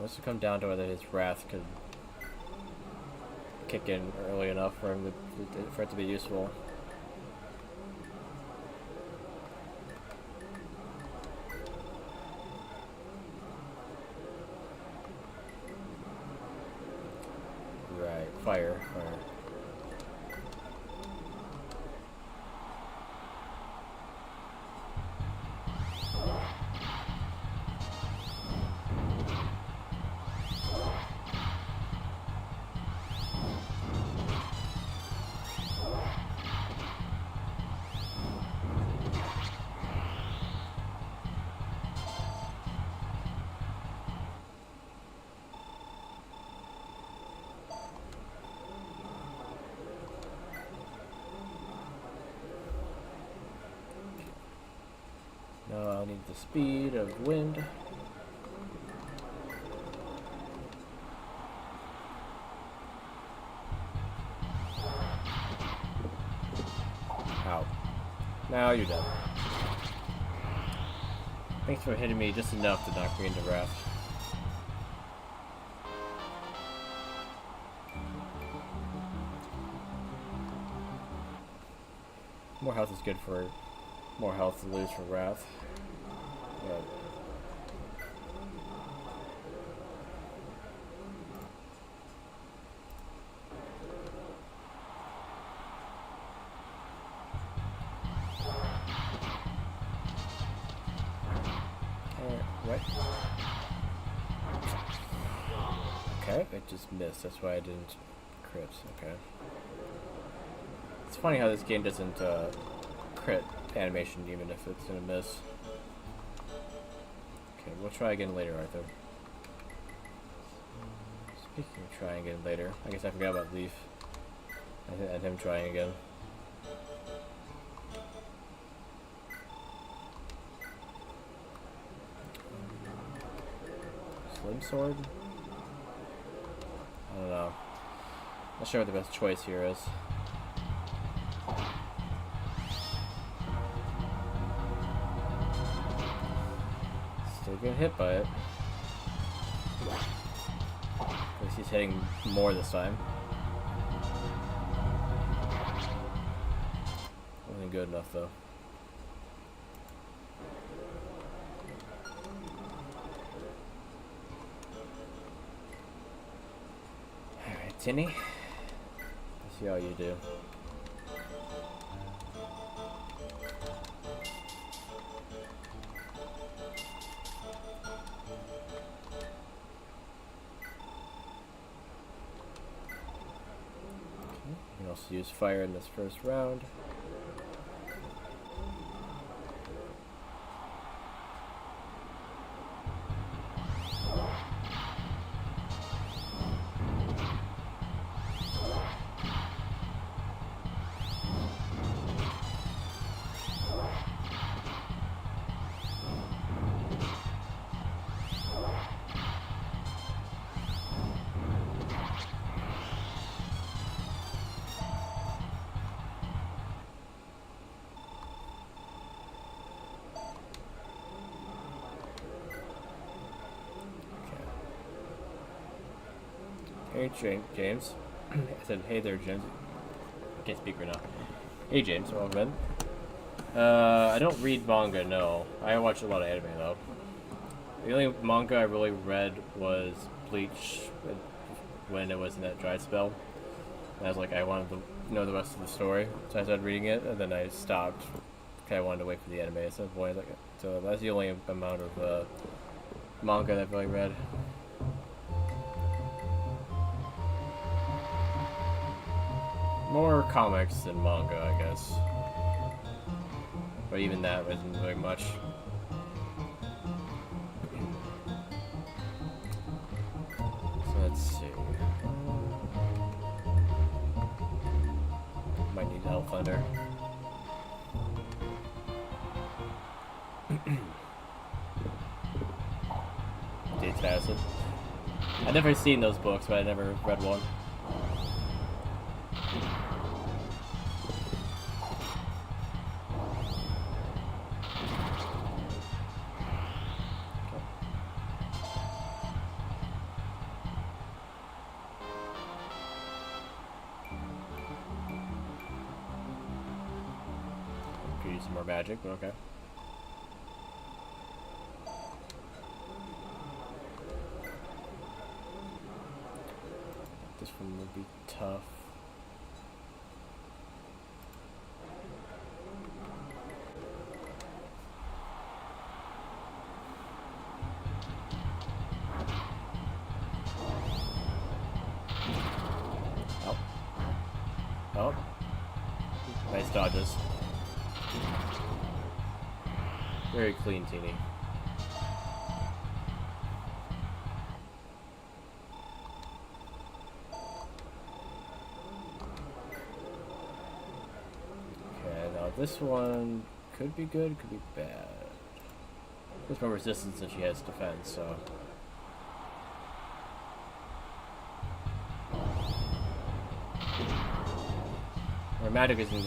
S1: This will come down to whether his wrath could kick in early enough for him for it to be useful. Right, fire. No, I'll need the speed of wind. Now you're dead. Thanks for hitting me just enough to knock me into wrath. More health is good for... More health to lose for wrath. But... What? Okay, it just missed. That's why I didn't crit. Okay. It's funny how this game doesn't crit animation even if it's gonna miss. Okay, we'll try again later, Arthur. Speaking of trying again later, I guess I forgot about Leaf and him trying again. Slim sword? I don't know. Not sure what the best choice here is. Still getting hit by it. At least he's hitting more this time. Wasn't good enough though. Alright, Tinny. Let's see how you do. You can also use fire in this first round. Hey James. I said, hey there, James. I can't speak right now. Hey James, welcome in. I don't read manga, no. I watch a lot of anime though. The only manga I really read was Bleach when it was in that dry spell. And I was like, I wanted to know the rest of the story, so I started reading it, and then I stopped. Okay, I wanted to wait for the anime at some point. So that's the only amount of manga that I've really read. More comics than manga, I guess. But even that wasn't very much. So let's see. Might need Elf Thunder. Dates Acid. I've never seen those books, but I never read one. Some more magic, but okay. This one would be tough. Oh. Oh. Nice dodges. Very clean, Teeny. Okay, now this one could be good, could be bad. There's more resistance than she has defense, so... Her magic isn't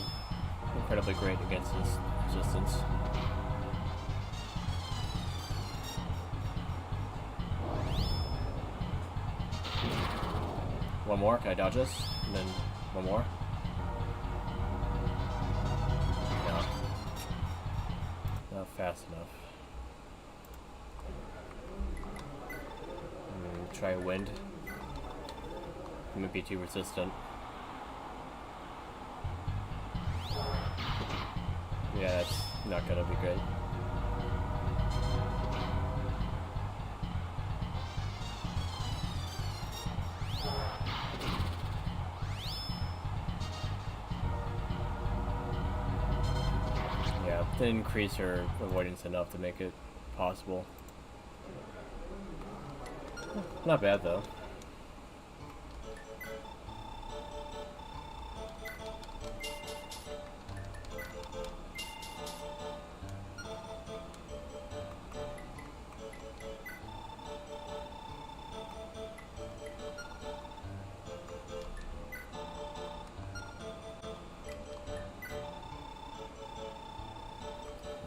S1: incredibly great against this
S2: resistance. One more. Can I dodge this? And then one more. No. Not fast enough. Try wind. It might be too resistant. Yeah, that's not gonna be great. Yeah, didn't increase her avoidance enough to make it possible. Not bad though.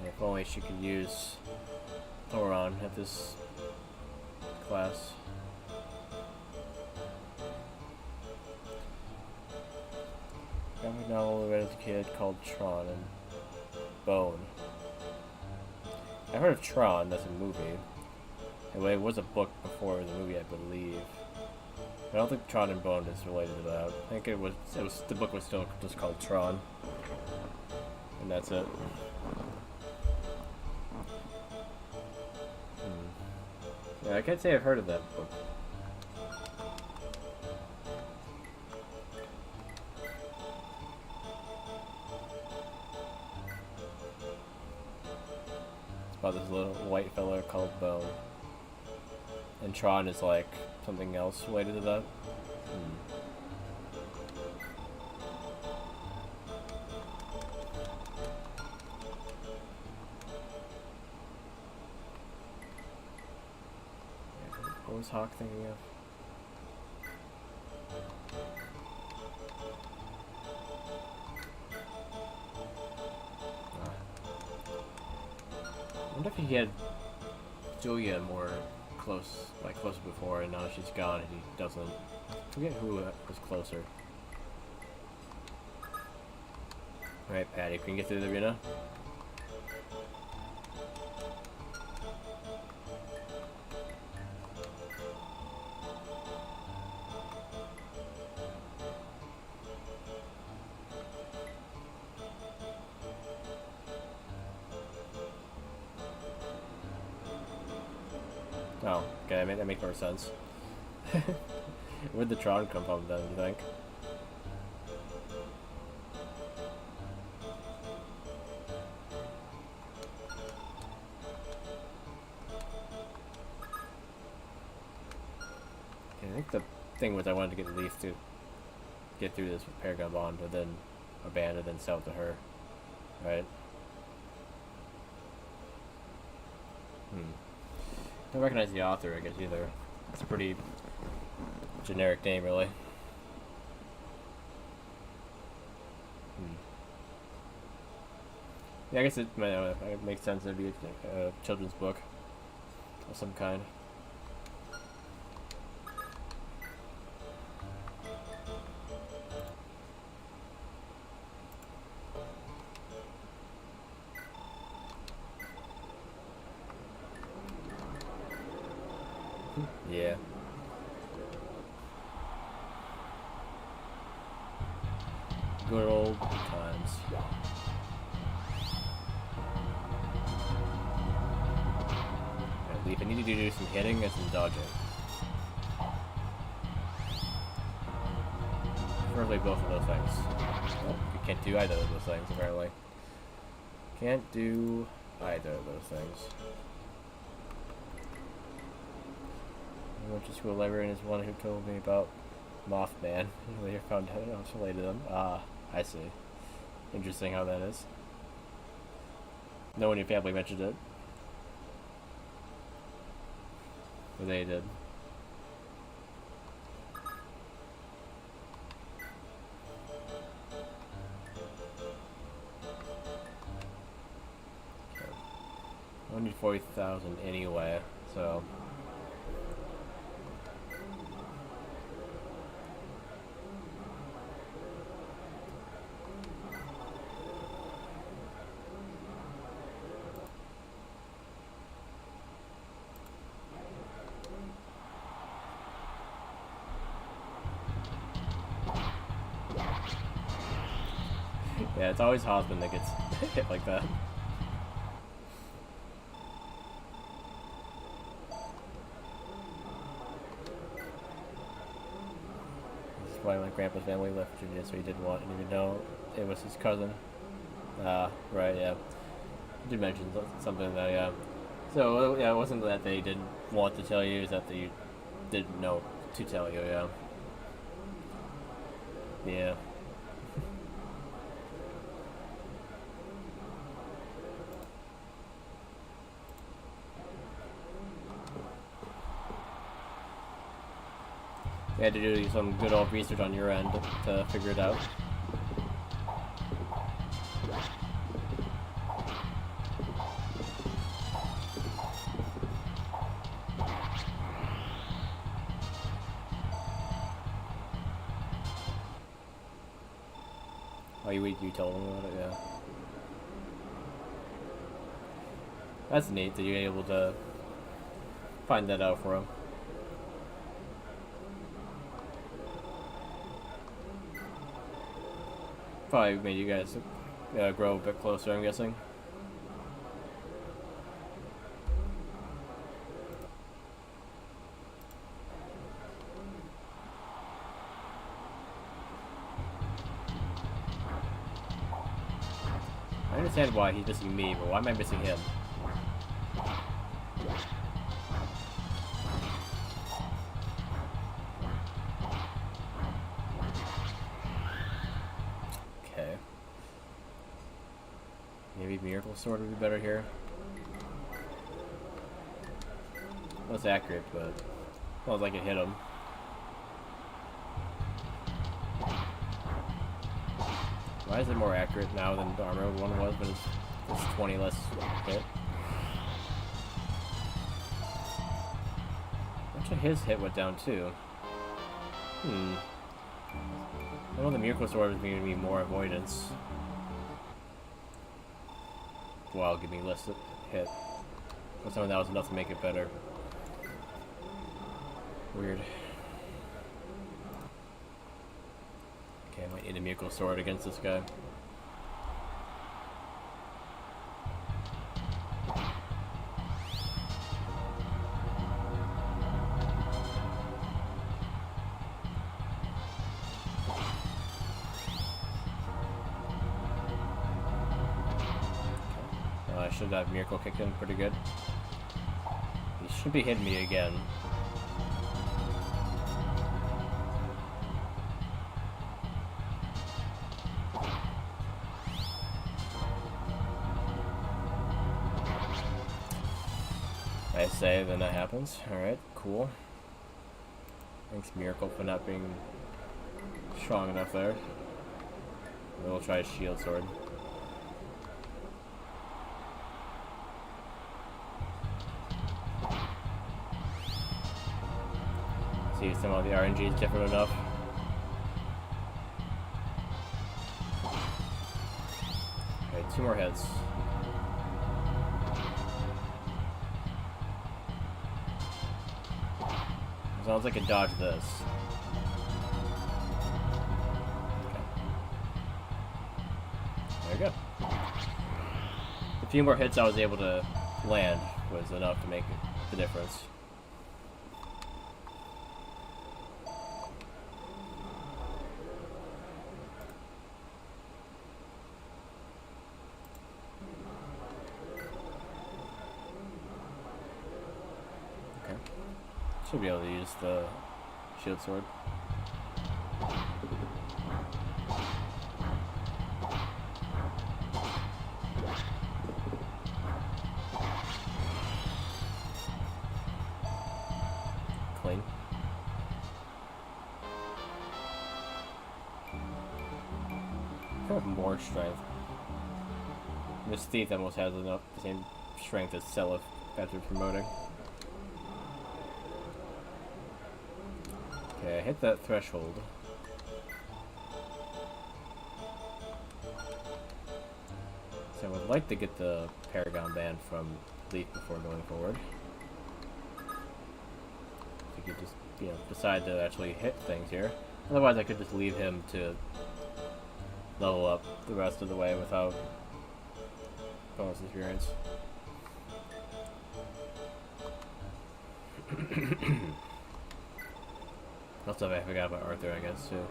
S2: If only she could use Arion at this class. Graphic novel read as a kid called Tron and Bone. I heard of Tron, that's a movie. Anyway, it was a book before the movie, I believe. I don't think Tron and Bone is related to that. I think it was the book was still just called Tron. And that's it. Yeah, I can't say I've heard of that book. It's about this little white fella called Bone. And Tron is like something else related to that. What was Hawk thinking of? I wonder if he had Julia more closer before, and now she's gone and he doesn't. I forget who was closer. Alright, Patty, can you get through the arena? Oh, okay, that makes more sense. Where'd the Tron come from then, do you think? Okay, I think the thing was I wanted to get Leaf to get through this with Paragon Bond, and then abandon, then sell it to her. Right? I don't recognize the author, I guess, either. It's a pretty generic name, really. Yeah, I guess it makes sense to be a children's book of some kind. Yeah. Good old times. Alright, Leaf, I need you to do some hitting and some dodging. Preferably both of those things. Well, you can't do either of those things, apparently. Can't do either of those things. I went to school librarian is one who told me about Mothman. I later found out I was related to them. Ah, I see. Interesting how that is. No one in your family mentioned it. Or they did.
S1: 40,000 anyway, so. Yeah, it's always Hosman that gets hit like that. This is why my grandpa's family left Virginia, so he didn't even know it was his cousin. Right, yeah. You did mention something that, yeah. So, yeah, it wasn't that they didn't want to tell you, it's that they didn't know to tell you, yeah. Yeah. You had to do some good old research on your end to figure it out. Oh, you told them about it, yeah. That's neat that you're able to find that out for him. Probably made you guys grow a bit closer, I'm guessing. I understand why he's missing me, but why am I missing him? Okay. Maybe Miracle Sword would be better here. Well, it's accurate, but well, I can hit him. Why is it more accurate now than the armor one was, but it's 20 less hit? Actually, his hit went down too. I know the Miracle Sword was giving me more avoidance. Well, give me less hit. But some of that was enough to make it better. Weird. Okay, I might need a Miracle Sword against this guy. I should have Miracle kicked him pretty good. He should be hitting me again. I say, then that happens. Alright, cool. Thanks, Miracle, for not being strong enough there. We'll try a Shield Sword. See if some of the RNG is different enough. Okay, 2 more hits. As long as I can dodge this. Okay. There we go. The few more hits I was able to land was enough to make the difference. Should be able to use the Shield Sword. Clean. I have more strength. This thief almost has enough, the same strength is Celif after promoting. Okay, I hit that threshold. So I would like to get the Paragon band from Leaf before going forward. If he could just, you know, decide to actually hit things here. Otherwise I could just leave him to level up the rest of the way without bonus experience. Also, I forgot about Arthur, I guess, too.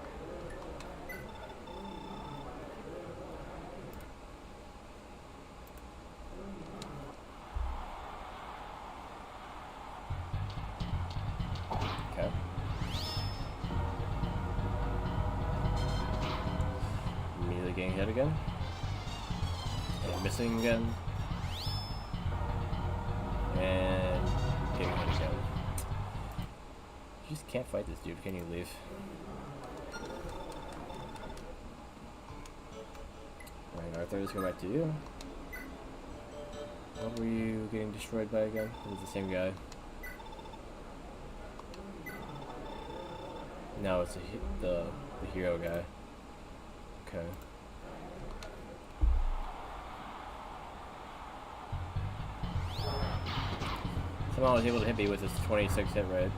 S1: Okay. Immediately getting hit again. And missing again. And getting hit again. You just can't fight this dude, can you leave? Alright, Arthur, let's go back to you. What were you getting destroyed by again? It was the same guy. No, it's the hero guy. Okay. Somehow I was able to hit me with his 26 hit rate.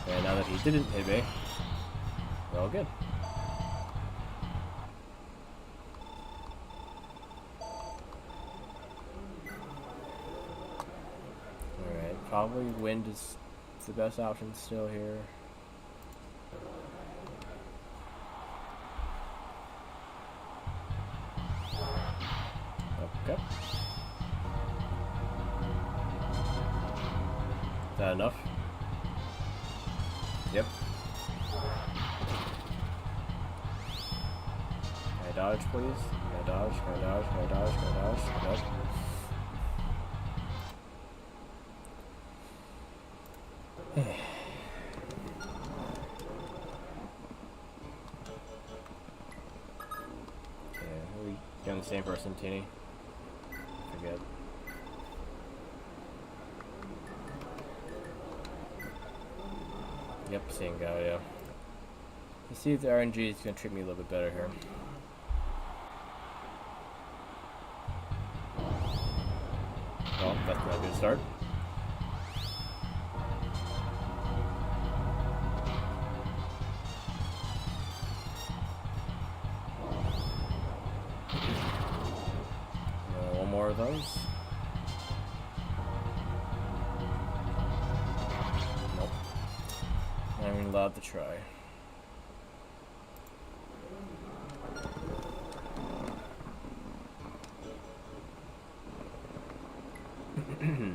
S1: And now that he didn't hit me, we're all good. Alright, probably wind is the best option still here. Okay. Is that enough? Yep. Can I dodge, please? Can I dodge? Can I dodge? Can I dodge? Can I dodge? Can I dodge? Okay, are we getting the same person, Teeny? Forget. Yep, same guy, yeah. Let's see if the RNG is going to treat me a little bit better here. Well, that's not a good start. One more of those. I'm allowed to try. Okay,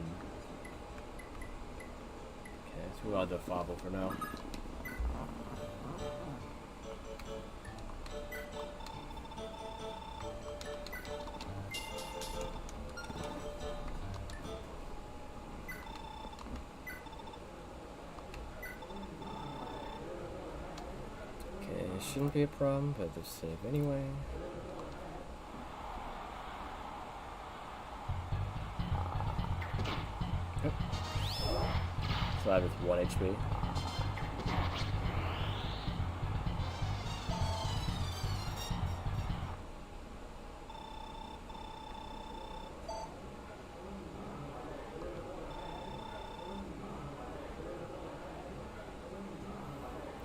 S1: so we'll add the Fobble for now. Shouldn't be a problem, but let's save anyway. Yep. So I have 1 HP.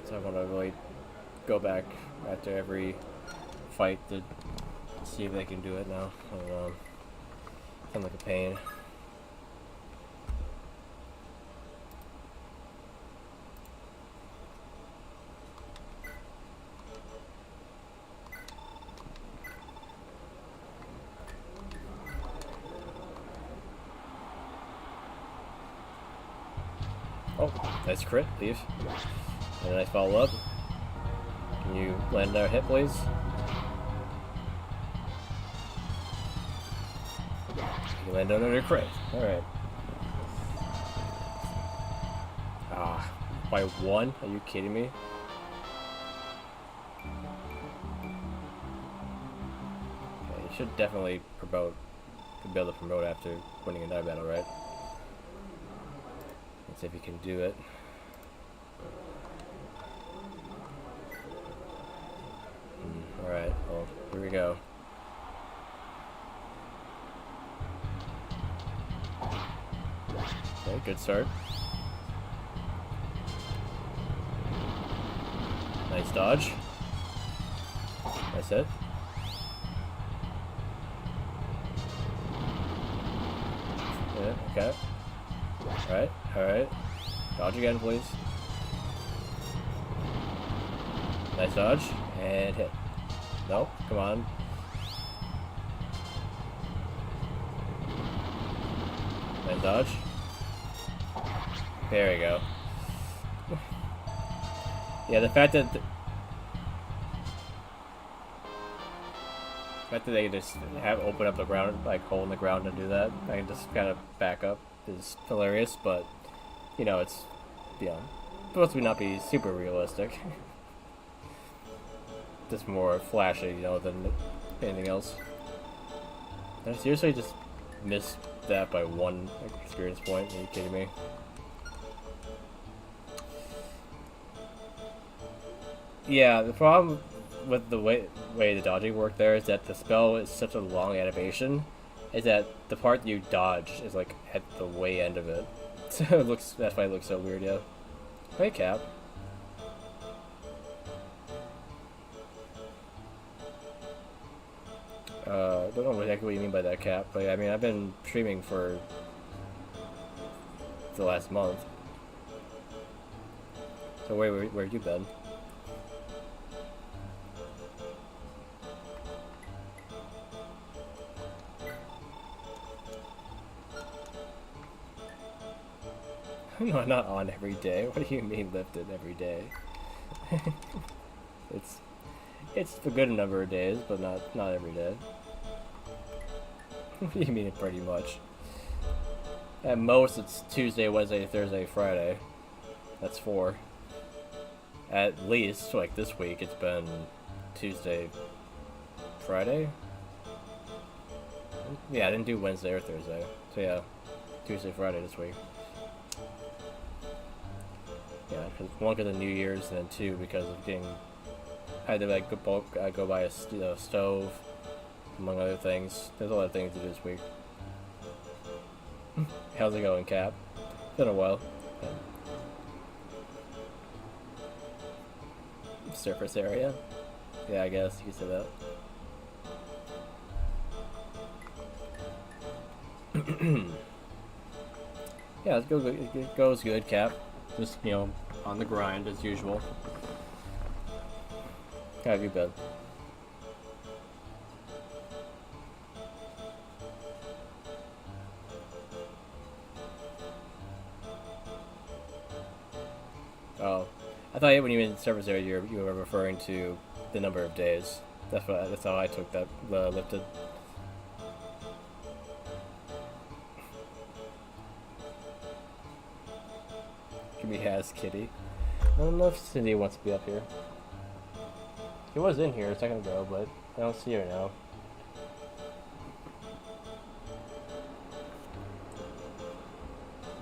S1: So I want to really go back after every fight to see if they can do it now. Sounds like a pain. Oh, nice crit, leave. And a nice follow up. Can you land our hit, please? You land another crit. Alright. Ah, by 1? Are you kidding me? should definitely promote, be able to promote after winning a night battle, right? Let's see if he can do it. Alright, well, here we go. Okay, good start. Nice dodge. Nice hit. Yeah, okay. Alright, alright. Dodge again, please. Nice dodge. And hit. Nope, come on. Nice dodge. There we go. Yeah, the fact that they just have open up the ground, like hole in the ground to do that, I can just kind of back up is hilarious, but you know, it's, yeah, supposed to not be super realistic. Just more flashy, you know, than anything else. I seriously just missed that by one experience point. Are you kidding me? Yeah, the problem with the way the dodging worked there is that the spell is such a long animation, is that the part you dodge is like at the way end of it. So it looks, that's why it looks so weird, yeah. Hey, Cap. I don't know exactly what you mean by that, Cap, but I mean, I've been streaming for the last month. So where have you been? No, not on every day. What do you mean lifted every day? It's a good number of days, but not every day. What do you mean pretty much? At most, it's Tuesday, Wednesday, Thursday, Friday. That's 4. At least, like this week, it's been Tuesday, Friday? Yeah, I didn't do Wednesday or Thursday. So yeah, Tuesday, Friday this week. Yeah, cause one because of New Year's, and then 2 because of getting, I had to like go buy a stove, among other things. There's a lot of things to do this week. How's it going, Cap? It's been a while. Surface area? Yeah, I guess you could say that. Yeah, it goes good, Cap. Just, you know, on the grind as usual. How have you been? Oh, I thought when you meant surface area, you were referring to the number of days. That's how I took that lifted. Give me has Kitty. I don't know if Cindy wants to be up here. She was in here a second ago, but I don't see her now.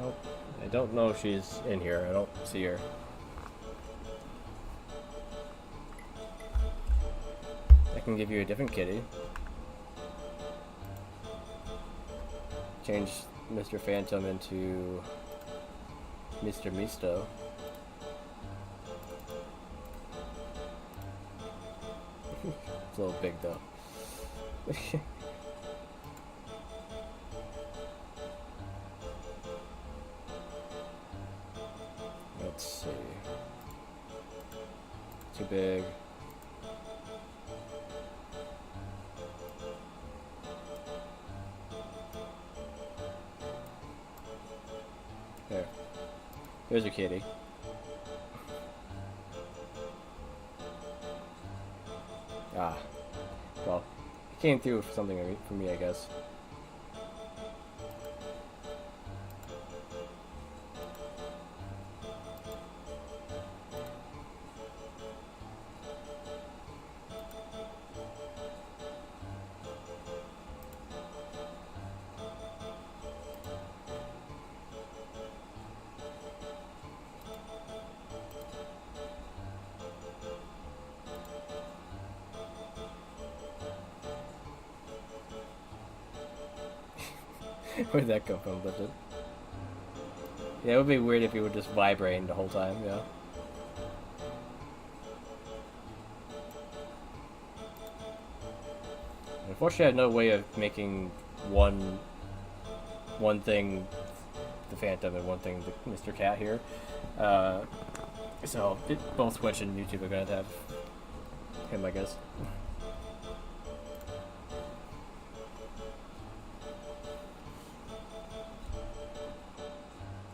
S1: Nope. I don't know if she's in here. I don't see her. I can give you a different kitty. Change Mr. Phantom into Mr. Misto. It's a little big though. Let's see. Too big. There. There's a kitty. Ah. Well, it came through for something for me, I guess. Where'd that come from, Lifted? Yeah, it would be weird if you were just vibrating the whole time, yeah. Unfortunately, I have no way of making one thing the Phantom and one thing the Mr. Cat here. So both Twitch and YouTube are gonna have him, I guess.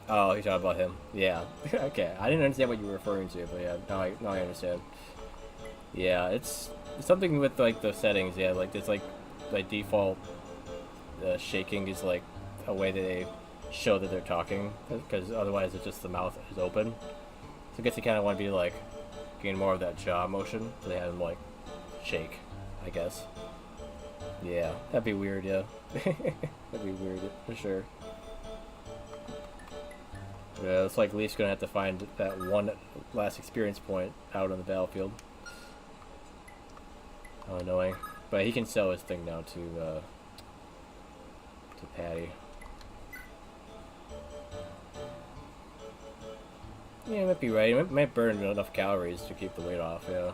S1: Oh, you're talking about him. Yeah. Okay. I didn't understand what you were referring to, but yeah, now I understand. Yeah, it's something with like the settings. Yeah, like it's like by default, shaking is like a way that they show that they're talking, because otherwise it's just the mouth is open. So I guess you kind of want to be like getting more of that jaw motion, so they have them like shake, I guess. Yeah, that'd be weird. Yeah, that'd be weird for sure. Yeah, it's like Leaf's gonna have to find that one last experience point out on the battlefield. How annoying. But he can sell his thing now to Patty. Yeah, you might be right. It might burn enough calories to keep the weight off, yeah.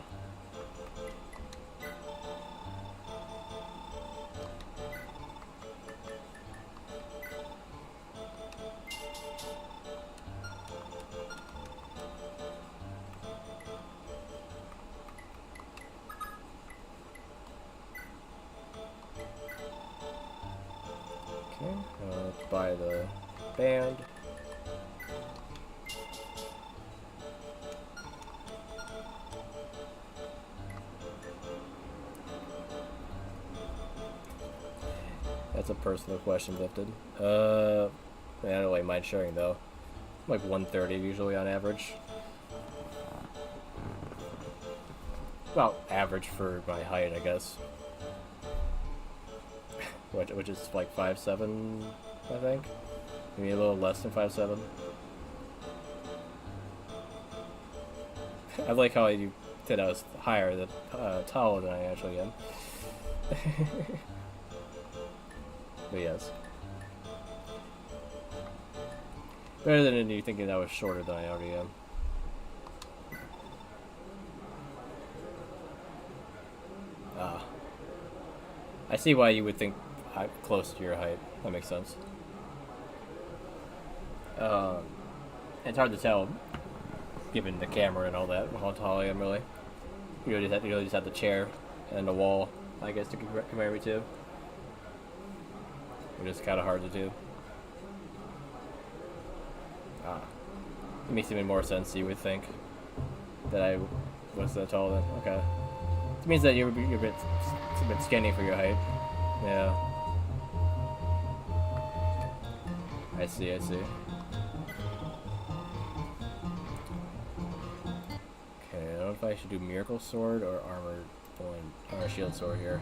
S1: Okay, let's buy the band. That's a personal question, Lifted. I don't really mind sharing though. Like 130 usually on average. About average for my height, I guess. Which is like 5'7", I think. Maybe a little less than 5'7". I like how you said I was higher than taller than I actually am. But yes. Better than you thinking I was shorter than I already am. I see why you would think I'm close to your height. That makes sense. It's hard to tell, given the camera and all that, how tall I am really. You really just have the chair and the wall, I guess, to compare me to. Which is kind of hard to do. It makes even more sense, you would think, that I was that tall then. Okay. It means that you're a bit skinny for your height. Yeah. I see. Okay, I don't know if I should do Miracle Sword or Armored Point, or Shield Sword here.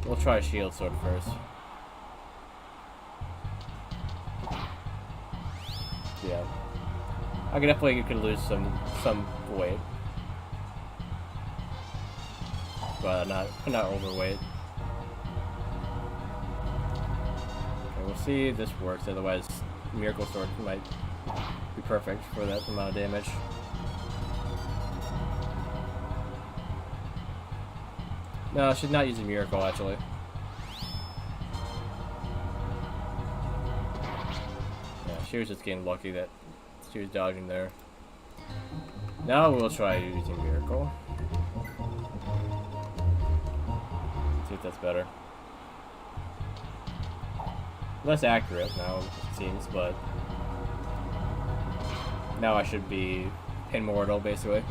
S1: We'll try Shield Sword first. Yeah. I could lose some weight. But not overweight. Okay, we'll see if this works, otherwise Miracle Sword might be perfect for that amount of damage. No, I should not use a Miracle actually. Yeah, she was just getting lucky that she was dodging there. Now we'll try using Miracle. See if that's better. Less accurate now, it seems, but now I should be immortal, basically.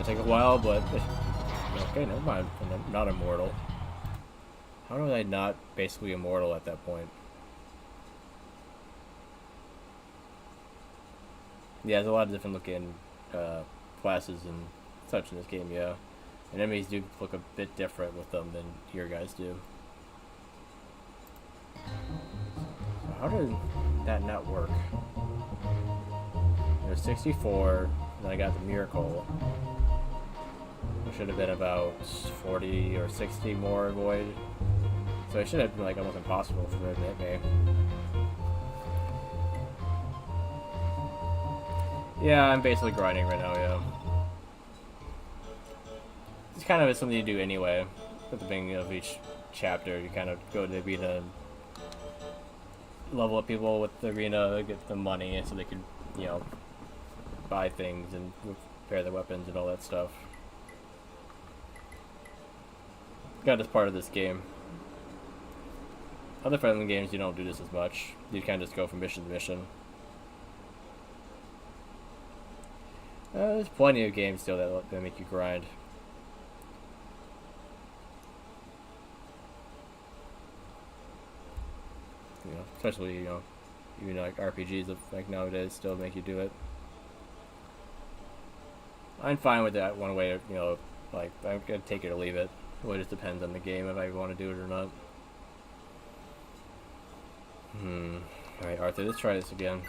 S1: Take a while, but okay, never mind. I'm not immortal. How was I not basically immortal at that point? Yeah, there's a lot of different looking classes and touch in this game, yeah. And enemies do look a bit different with them than your guys do. So how did that not work? There's 64, and I got the miracle. It should have been about 40 or 60 more void. So it should have been like almost impossible for them to hit me. Yeah, I'm basically grinding right now, yeah. It's kind of something you do anyway. At the beginning of each chapter, you kind of go to the arena and level up people with the arena, get them money so they can, you know, buy things and repair their weapons and all that stuff. Got as part of this game. Other Fire Emblem games, you don't do this as much. You kind of just go from mission to mission. There's plenty of games still that make you grind. You know, especially, you know, even like RPGs of like nowadays still make you do it. I'm fine with that one way, you know, like I'm gonna take it or leave it. It just depends on the game if I want to do it or not. Alright, Arthur, let's try this again.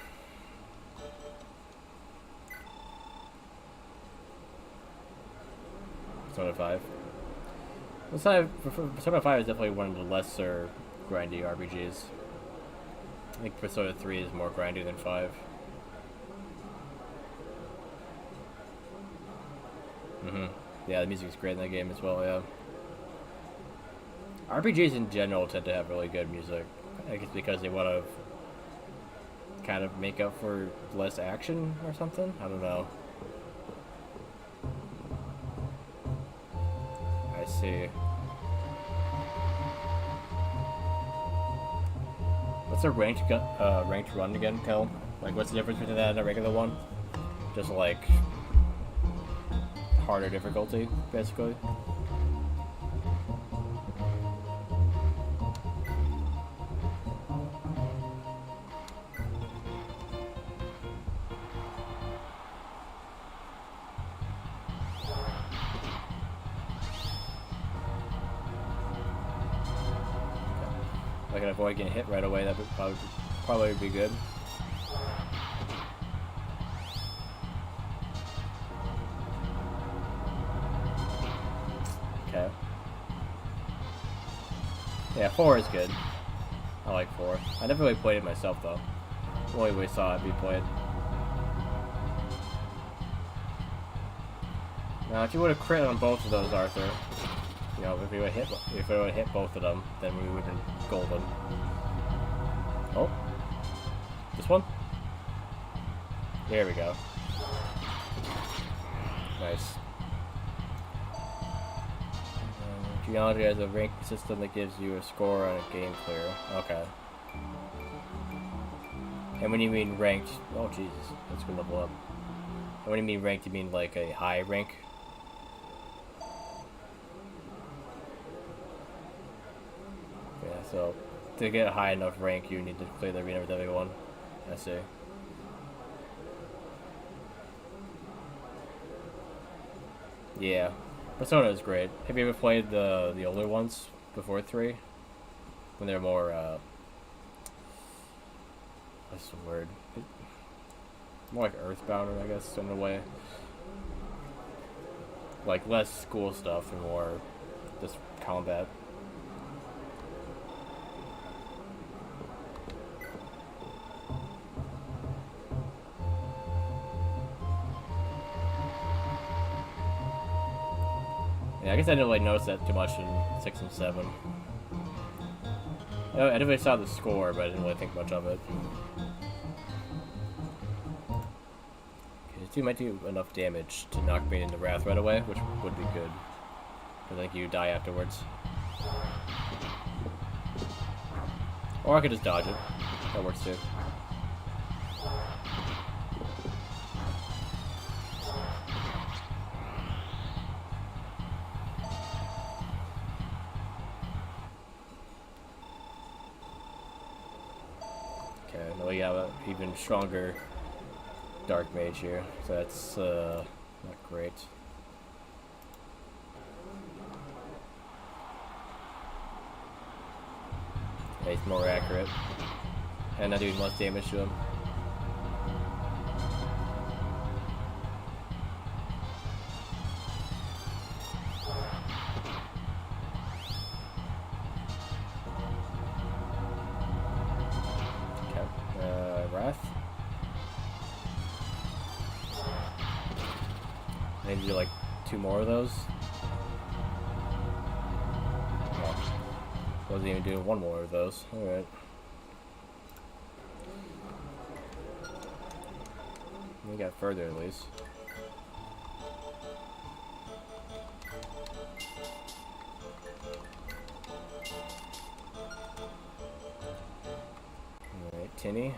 S1: Persona 5. Persona 5 is definitely one of the lesser grindy RPGs. I think Persona 3 is more grindy than 5. Yeah, the music is great in that game as well, yeah. RPGs in general tend to have really good music. I guess because they want to kind of make up for less action or something? I don't know. I see. What's a ranked run again, Kel? Like, what's the difference between that and a regular one? Just like harder difficulty, basically. If I can avoid getting hit right away, that would probably be good. Okay. Yeah, 4 is good. I like 4. I never really played it myself though. Only way saw it be played. Now, if you would have crit on both of those, Arthur, you know, if we would have hit both of them, then we would have been golden. Oh, this one. There we go. Nice. Genealogy has a rank system that gives you a score on a game clear. Okay. And when you mean ranked, oh Jesus, that's gonna level up. And when you mean ranked, you mean like a high rank? Yeah, so to get a high enough rank, you need to clear the arena with everyone. I see. Yeah. Persona is great. Have you ever played the older ones before 3? When they're more, what's the word? More like Earthbound, I guess, in a way. Like, less school stuff and more just combat. Yeah, I guess I didn't really notice that too much in 6 and 7. I definitely saw the score, but I didn't really think much of it. Okay, this dude might do enough damage to knock me into Wrath right away, which would be good. I think you die afterwards. Or I could just dodge it. That works too. Okay, now we have an even stronger Dark Mage here, so that's not great. Yeah, he's more accurate. And not doing less damage to him. Okay. Wrath. I need to do like 2 more of those. Wasn't even doing 1 more of those. Alright. We got further at least. Alright, Tinny.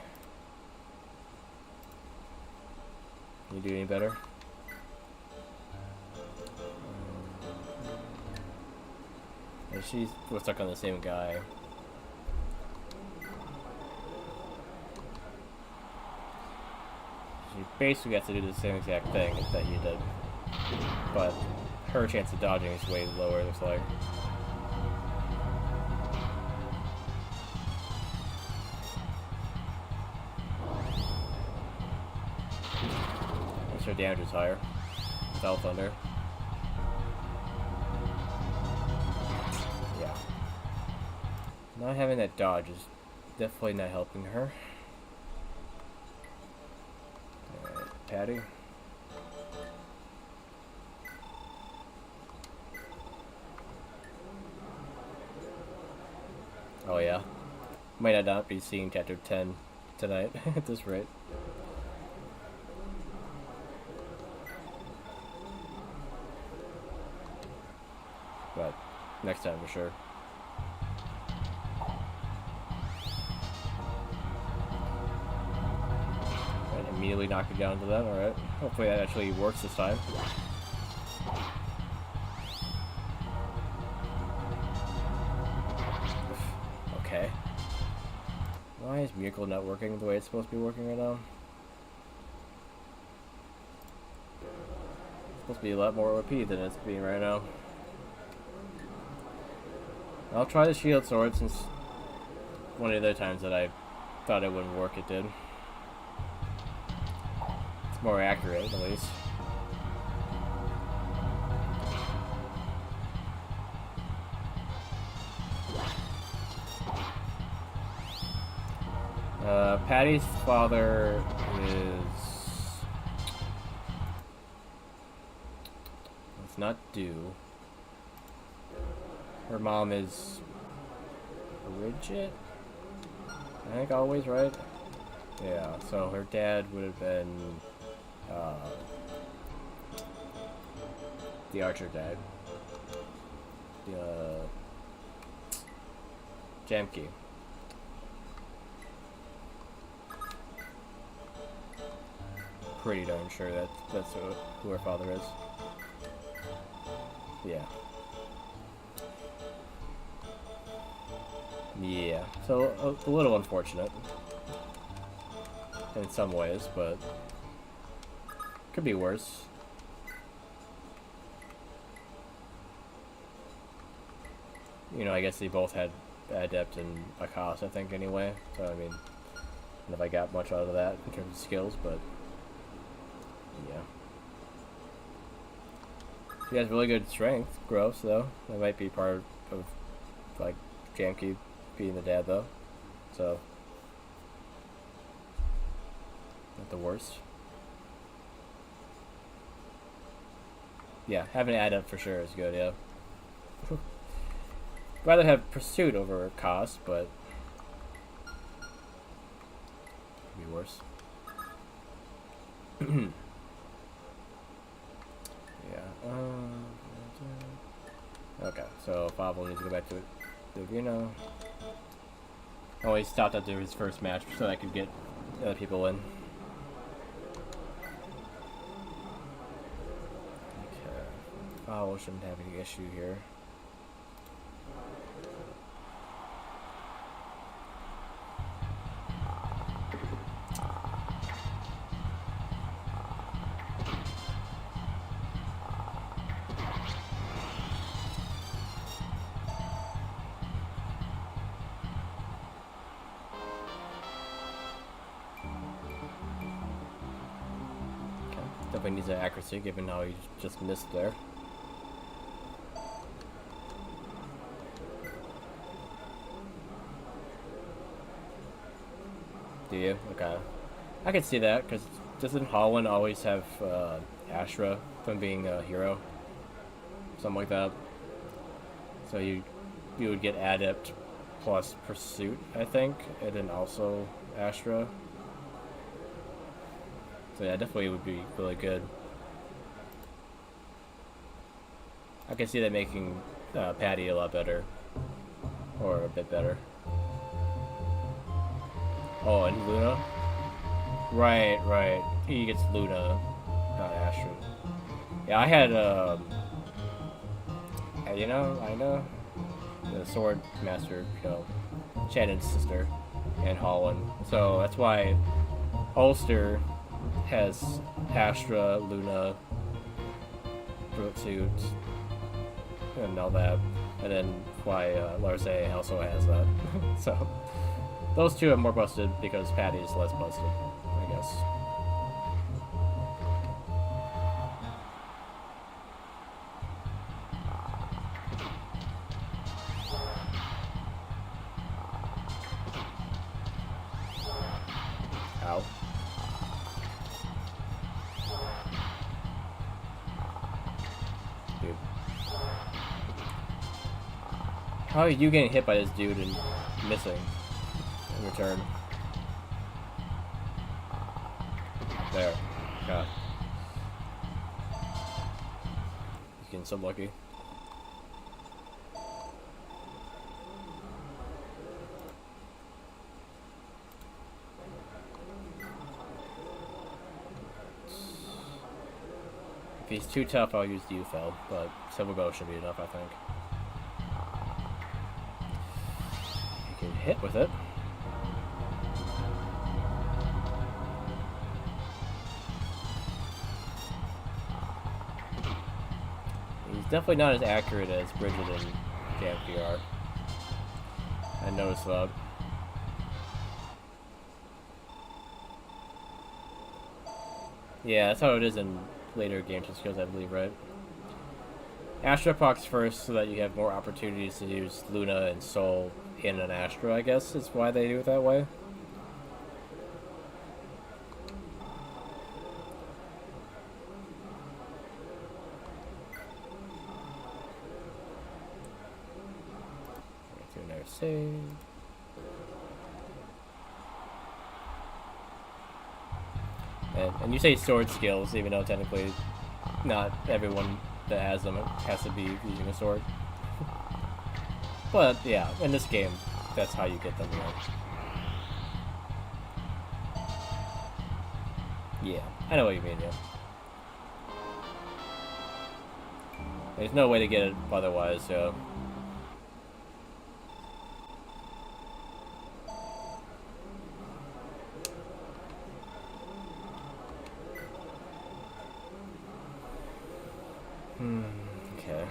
S1: Can you do any better? She's we're stuck on the same guy. She basically has to do the same exact thing that you did, but her chance of dodging is way lower. It looks like. Her damage is higher. Without thunder. Yeah. Not having that dodge is definitely not helping her. Alright, Patty. Oh yeah. Might not be seeing chapter 10 tonight at this rate. But next time for sure. And immediately knock it down to that. Alright. Hopefully that actually works this time. Okay. Why is Miracle not working the way it's supposed to be working right now? It's supposed to be a lot more OP than it's being right now. I'll try the shield sword since one of the other times that I thought it wouldn't work, it did. It's more accurate, at least. Patty's father is... It's not due. Her mom is Bridget? I think always right. Yeah, so her dad would have been the archer dad. Jamke. Pretty darn sure that's who her father is. Yeah. Yeah, so a little unfortunate in some ways, but could be worse. You know, I guess they both had adept and Akas, I think, anyway. So I mean, I don't know if I got much out of that in terms of skills, but yeah. He has really good strength, gross though. That might be part of like Jamke being the dad though, so not the worst. Yeah, having an adept for sure is good. Yeah. Rather have pursuit over cost, but could be worse. Yeah. Okay, so Fable needs to go back to Divino. Oh, he stopped after his first match so I could get other people in. Okay. Fable shouldn't have any issue here. Definitely needs that accuracy, given how he just missed there. Do you? Okay. I can see that, because doesn't Holland always have Astra from being a hero? Something like that. So you would get Adept plus Pursuit, I think, and then also Astra. So yeah, definitely would be really good. I can see that making Patty a lot better. Or a bit better. Oh, and Luna? Right, right. He gets Luna, not Astra. Yeah, I had, I know, the Sword Master, Shannon's sister, and Holland. So that's why Ulster has Astra, Luna, Brute, and all that. And then why Larze also has that. So those two are more busted because Patty is less busted, I guess. Ow. Dude. How are you getting hit by this dude and missing in return? There. God. He's getting so lucky. If he's too tough, I'll use Ufel, but Silver Bow should be enough, I think. You can hit with it. He's definitely not as accurate as Bridget and Gampier. I noticed that. Yeah, that's how it is in later games and skills, I believe, right? Astra procs first so that you have more opportunities to use Luna and Soul in an Astra, I guess, is why they do it that way. Do another save. And you say sword skills, even though technically not everyone that has them has to be using a sword. But yeah, in this game, that's how you get them, Yeah, I know what you mean, yeah. There's no way to get it otherwise, so... Okay.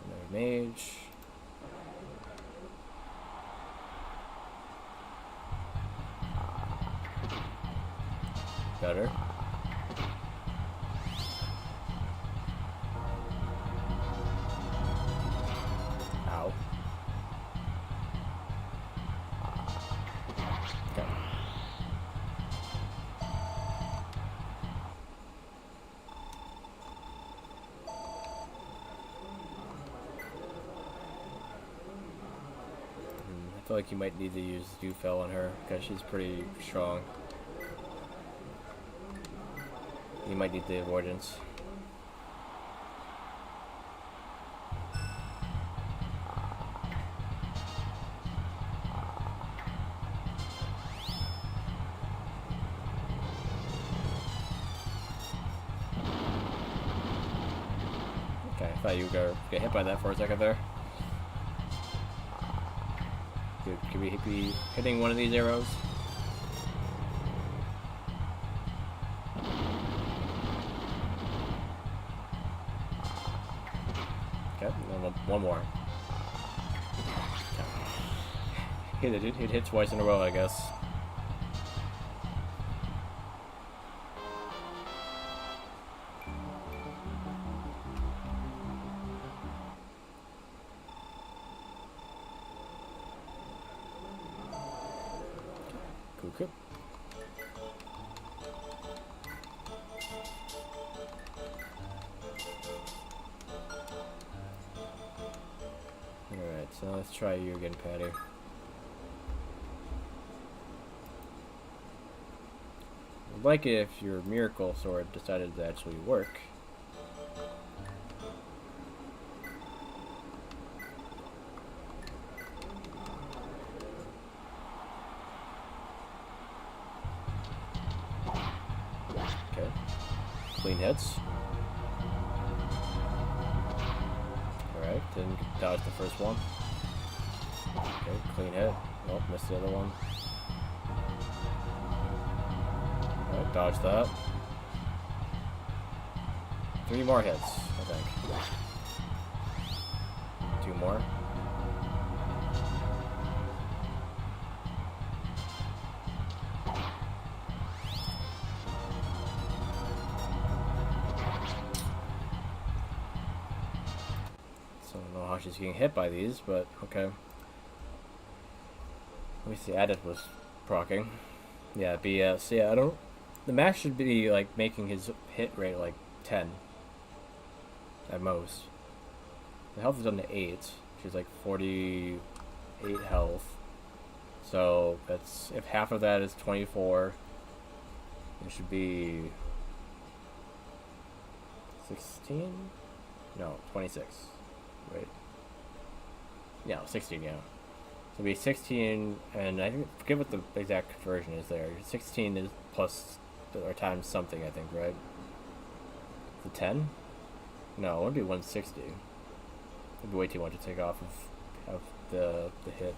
S1: Another mage. Better. Ow. Okay. I feel like you might need to use Ufel on her because she's pretty strong. You might need the avoidance. Okay, I thought you were gonna get hit by that for a second there. Dude, could we be hitting one of these arrows? Okay, one more. Okay. It hit twice in a row, I guess. Alright, so let's try you again, Patty. I'd like it if your miracle sword decided to actually work. Okay. Clean hits. Alright, didn't dodge the first one. Okay, clean hit. Oh, missed the other one. Alright, dodge that. 3 more hits, I think. 2 more. So I don't know how she's getting hit by these, but okay. Let me see, Addit was proccing. Yeah, BS. Yeah, I don't... The max should be, like, making his hit rate, like, 10. At most. The health is down to 8. She's, like, 48 health. So, that's... If half of that is 24, it should be... 16? No, 26. Wait. Yeah, 16, yeah. So it'll be 16, and I forget what the exact conversion is there. 16 is plus, or times something, I think, right? The 10? No, it would be 160. It'd be way too much to take off of the hit,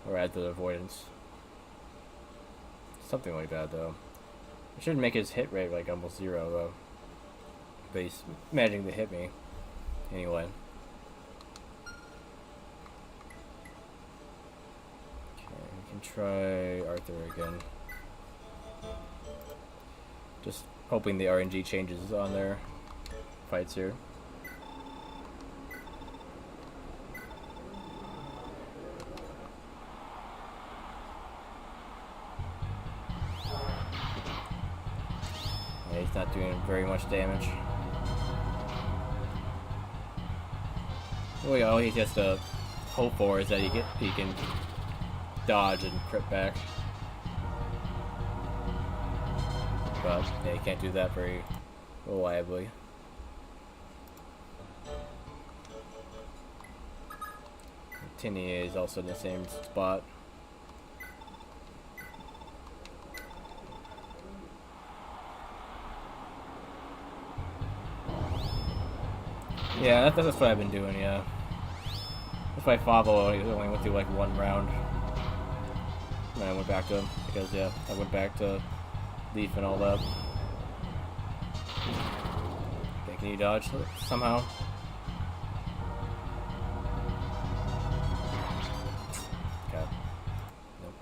S1: or add the avoidance. Something like that, though. It should make his hit rate, like, almost 0, though. But he's managing to hit me. Anyway. Try Arthur again. Just hoping the RNG changes on their fights here. Yeah, he's not doing very much damage. Really, all he has to hope for is that he can dodge and crit back. But yeah, you can't do that very reliably. Tinny is also in the same spot. Yeah, that's what I've been doing, yeah. That's why Favo only went through like 1 round. And I went back to him, because yeah, I went back to Leaf and all that. Okay, can you dodge somehow? Okay. Nope.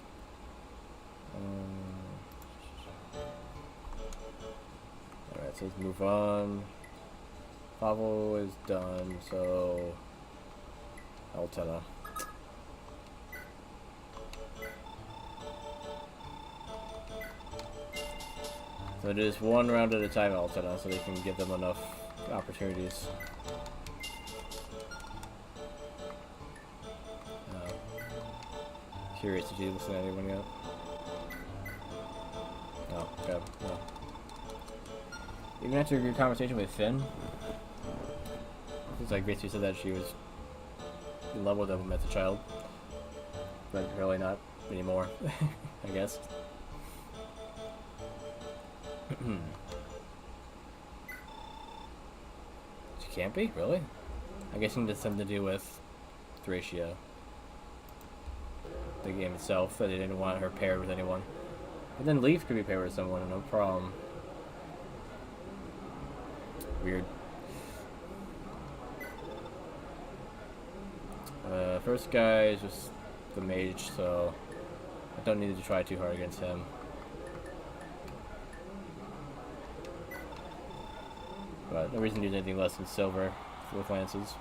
S1: Alright, so let's move on. Pavo is done, so... Altena. So it is 1 round at a time, Altena, so they can give them enough opportunities. Curious, did you listen to anyone yet? No, okay, no. Even after your conversation with Finn, it's like basically said that she was in love with him as a child, but really not anymore, I guess. She can't be? Really? I'm guessing that's something to do with Thracia. The game itself, that they didn't want her paired with anyone. But then Leaf could be paired with someone, no problem. Weird. First guy is just the mage, so I don't need to try too hard against him. But no reason to use anything less than silver with lances.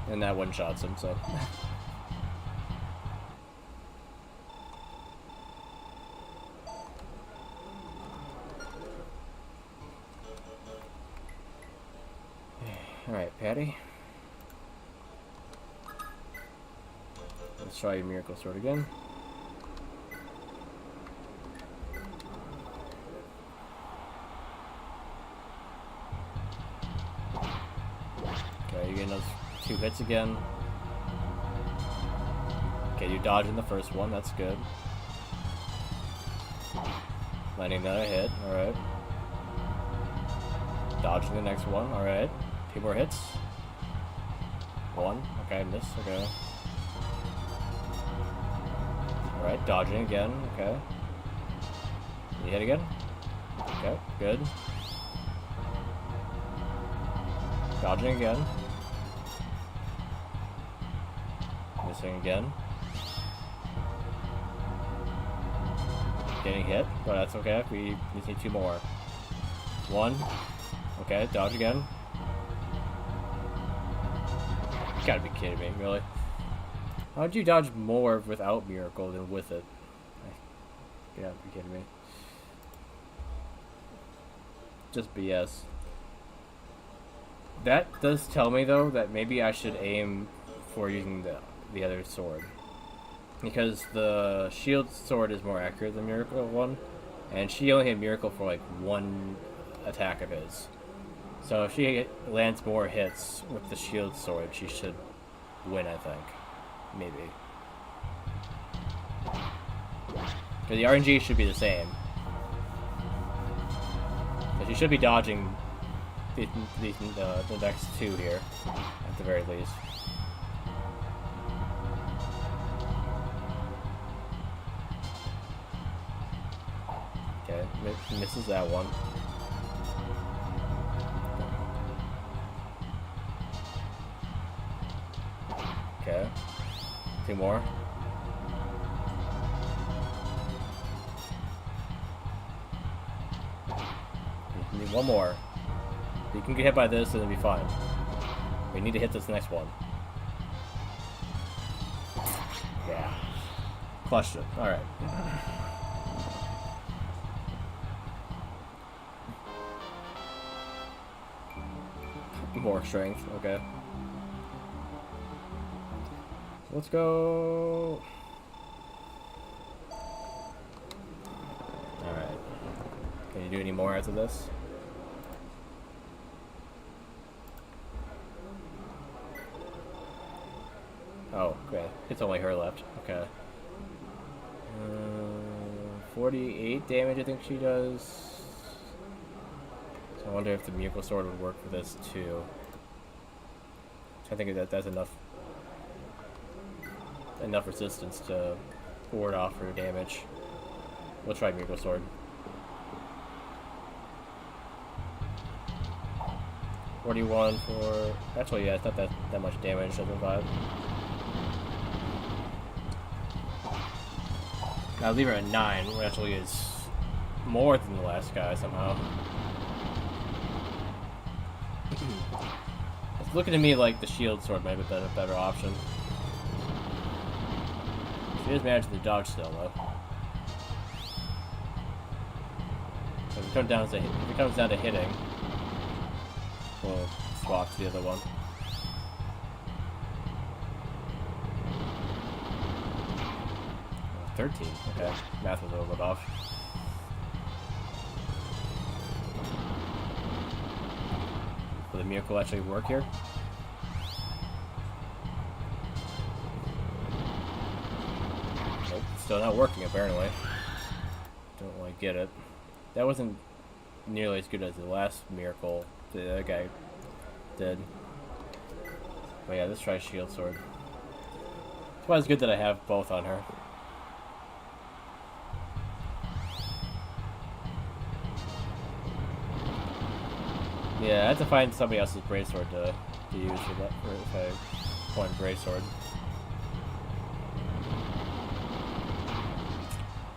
S1: And that one shots him, so. Alright, Patty. Let's try your Miracle Sword again. Okay, you're getting those 2 hits again. Okay, you dodging the first one, that's good. Landing another hit, alright. Dodging the next one, alright. 2 more hits. 1, okay, miss, okay. Alright, dodging again, okay. You hit again? Okay, good. Dodging again. Missing again. Getting hit, but that's okay. We just need 2 more. 1. Okay, dodge again. You gotta be kidding me, really. How'd you dodge more without Miracle than with it? You gotta be kidding me. Just BS. That does tell me, though, that maybe I should aim for using the other sword. Because the shield sword is more accurate than Miracle one. And she only had Miracle for like 1 attack of his. So if she lands more hits with the shield sword, she should win, I think. Maybe. But the RNG should be the same. So she should be dodging the next 2 here, at the very least. Okay, misses that one. Okay, 2 more. You need 1 more. You can get hit by this and it'll be fine. We need to hit this next one. Yeah. Clutched it. Alright. More strength, okay. Let's go. Alright. Can you do any more after this? Oh, okay. It's only her left. Okay. 48 damage, I think she does. So I wonder if the Miracle Sword would work for this too. I think that's enough resistance to ward off her damage. We'll try Miracle Sword. 41 for... Actually, yeah, it's not that much damage, doesn't vibe. I'll leave her at 9, which actually is more than the last guy somehow. It's looking to me like the shield sword might be a better option. She does manage to dodge still, though. So if it comes down to hitting, we'll swap to the other one. Oh, 13. Okay, math was a little bit off. Will the miracle actually work here? Nope, still not working apparently. Don't really get it. That wasn't nearly as good as the last miracle the other guy did. But yeah, let's try shield sword. That's why it's good that I have both on her. Yeah, I have to find somebody else's braidsword to use for that, if I want braidsword.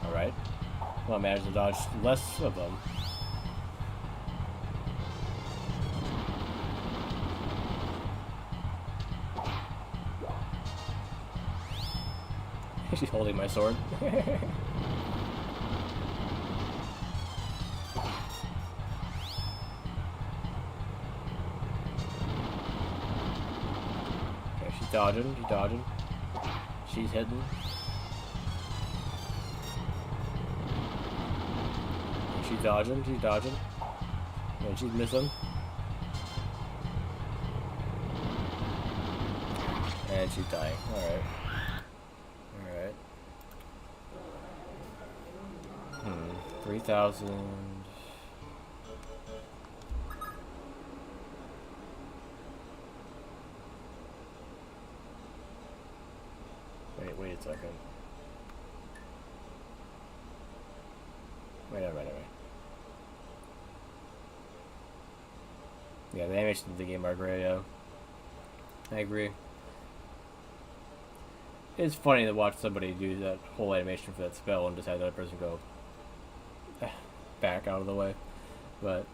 S1: Alright. Well, I managed to dodge less of them. She's holding my sword.
S2: dodging, he's dodging. She's hitting. She's dodging, she's dodging. And she's missing. And she's dying. Alright. Alright. 3,000. Wait a second. Wait. Yeah, the animations of the game are great, yeah. I agree. It's funny to watch somebody do that whole animation for that spell and just have the other person go back out of the way. But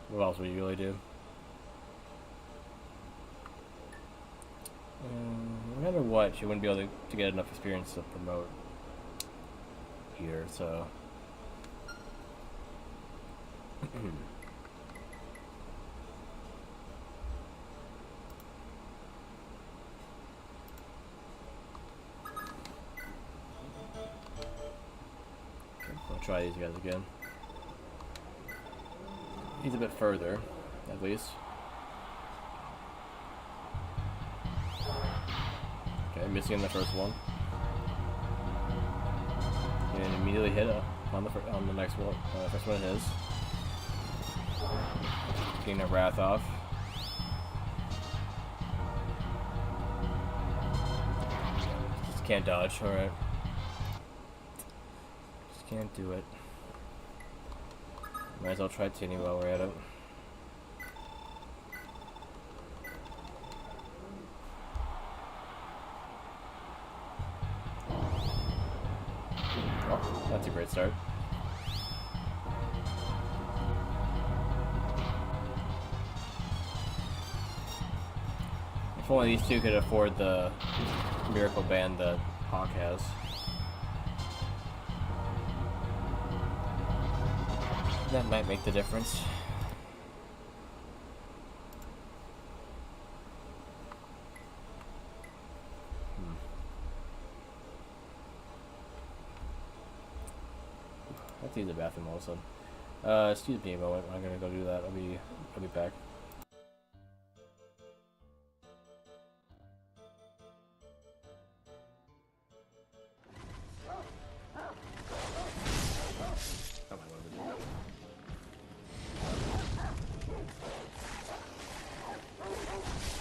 S2: what else would you really do? No matter what, she wouldn't be able to get enough experience to promote here, so. I'll try these guys again. He's a bit further, at least. Okay, missing the first one. And immediately hit on the next one. First one is getting a wrath off. Just can't dodge. All right. Just can't do it. Might as well try Tinny while we're at it. Oh, that's a great start. If only these two could afford the miracle band that Hawk has. That might make the difference. I have to use the bathroom all of a sudden. Excuse me a moment. I'm gonna go do that. I'll be back.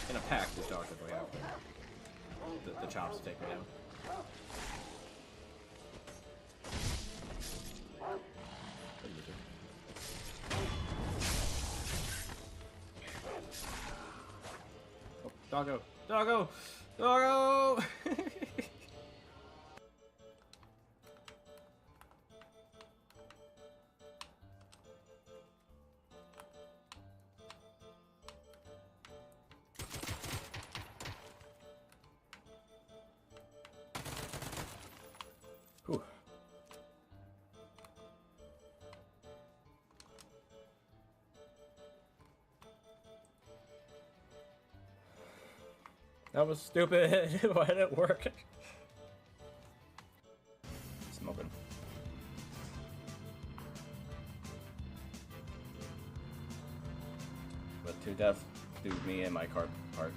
S2: In a pack, the dog is way out there. The chops take me down. Oh, doggo! Doggo! Doggo! Whew. That was stupid. Why did it work? Smoking. But to death do me and my card part.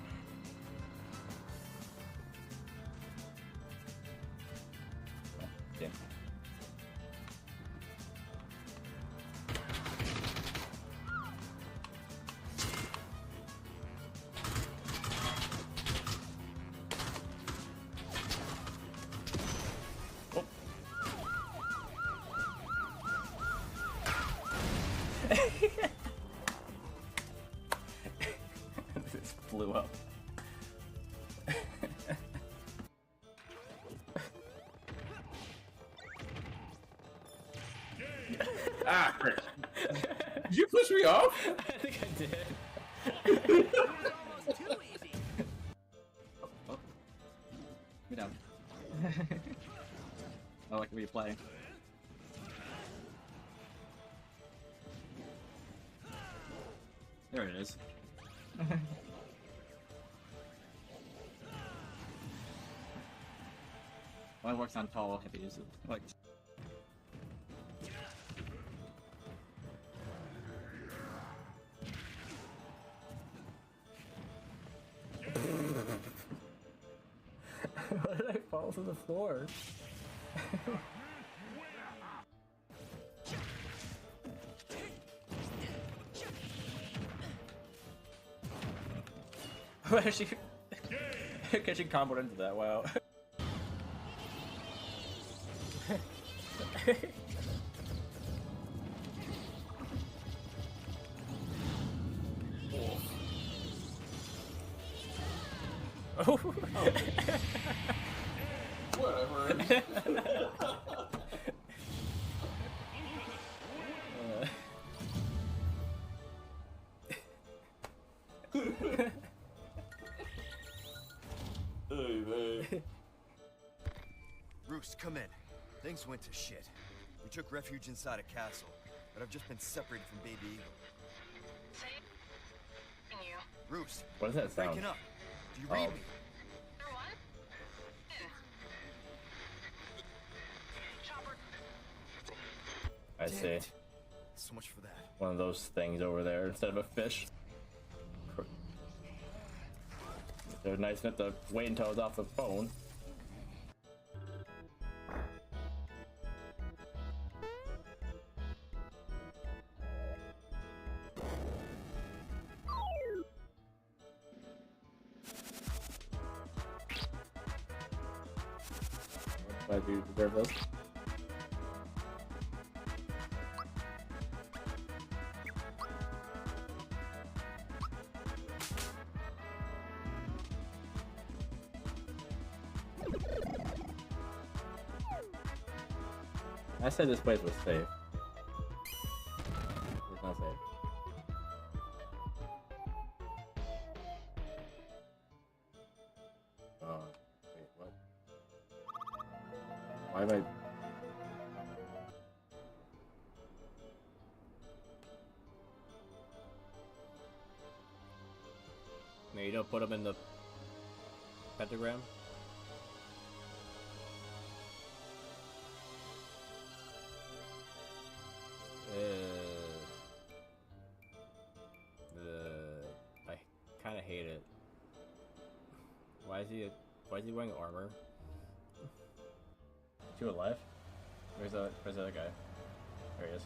S2: Damn. Oh. This blew up. Ah, Chris. Did you push me off? I think I did.
S1: Oh. Me down. I like the way you play. There it is.
S3: Only works on tall hippies. Like.
S1: Why did I fall to the floor? Why she? Because she comboed into that. Wow. Oh. Whatever. Hey, man.
S4: Roost, come in. Things went to shit. We took refuge inside a castle, but I've just been separated from Baby Eagle.
S5: Saving you.
S4: Roost,
S1: What does that sound?
S4: breaking up. Do you read me?
S5: For one? Chopper.
S1: I
S4: Damn
S1: see.
S4: it. So much for that.
S1: One of those things over there instead of a fish. They're nice enough to wait until it's off the phone. I do deserve this. I said this place was safe. It's not safe. Oh, wait, what? Why am I... Maybe you don't put them in the pentagram? I kind of hate it. Why is he wearing armor? Is he alive? Where's the other guy? There he is.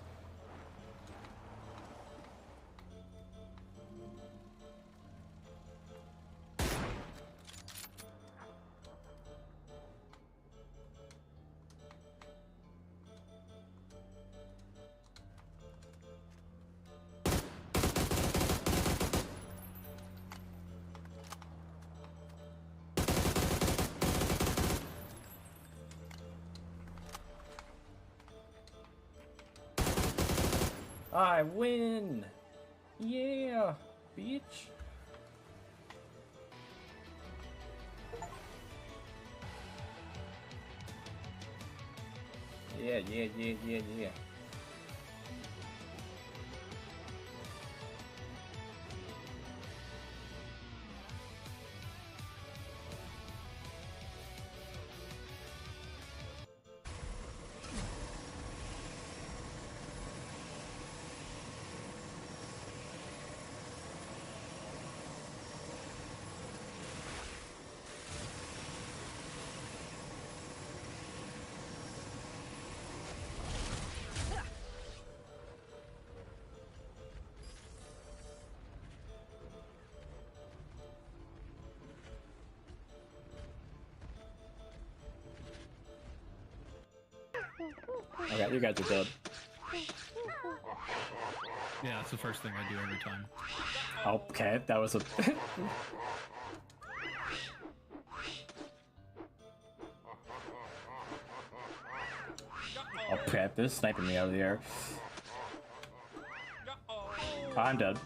S1: I win! Yeah, bitch! Yeah. Okay, you guys are dead.
S6: Yeah, that's the first thing I do every time.
S1: Okay, that was a... Oh crap, they're sniping me out of the air. I'm dead.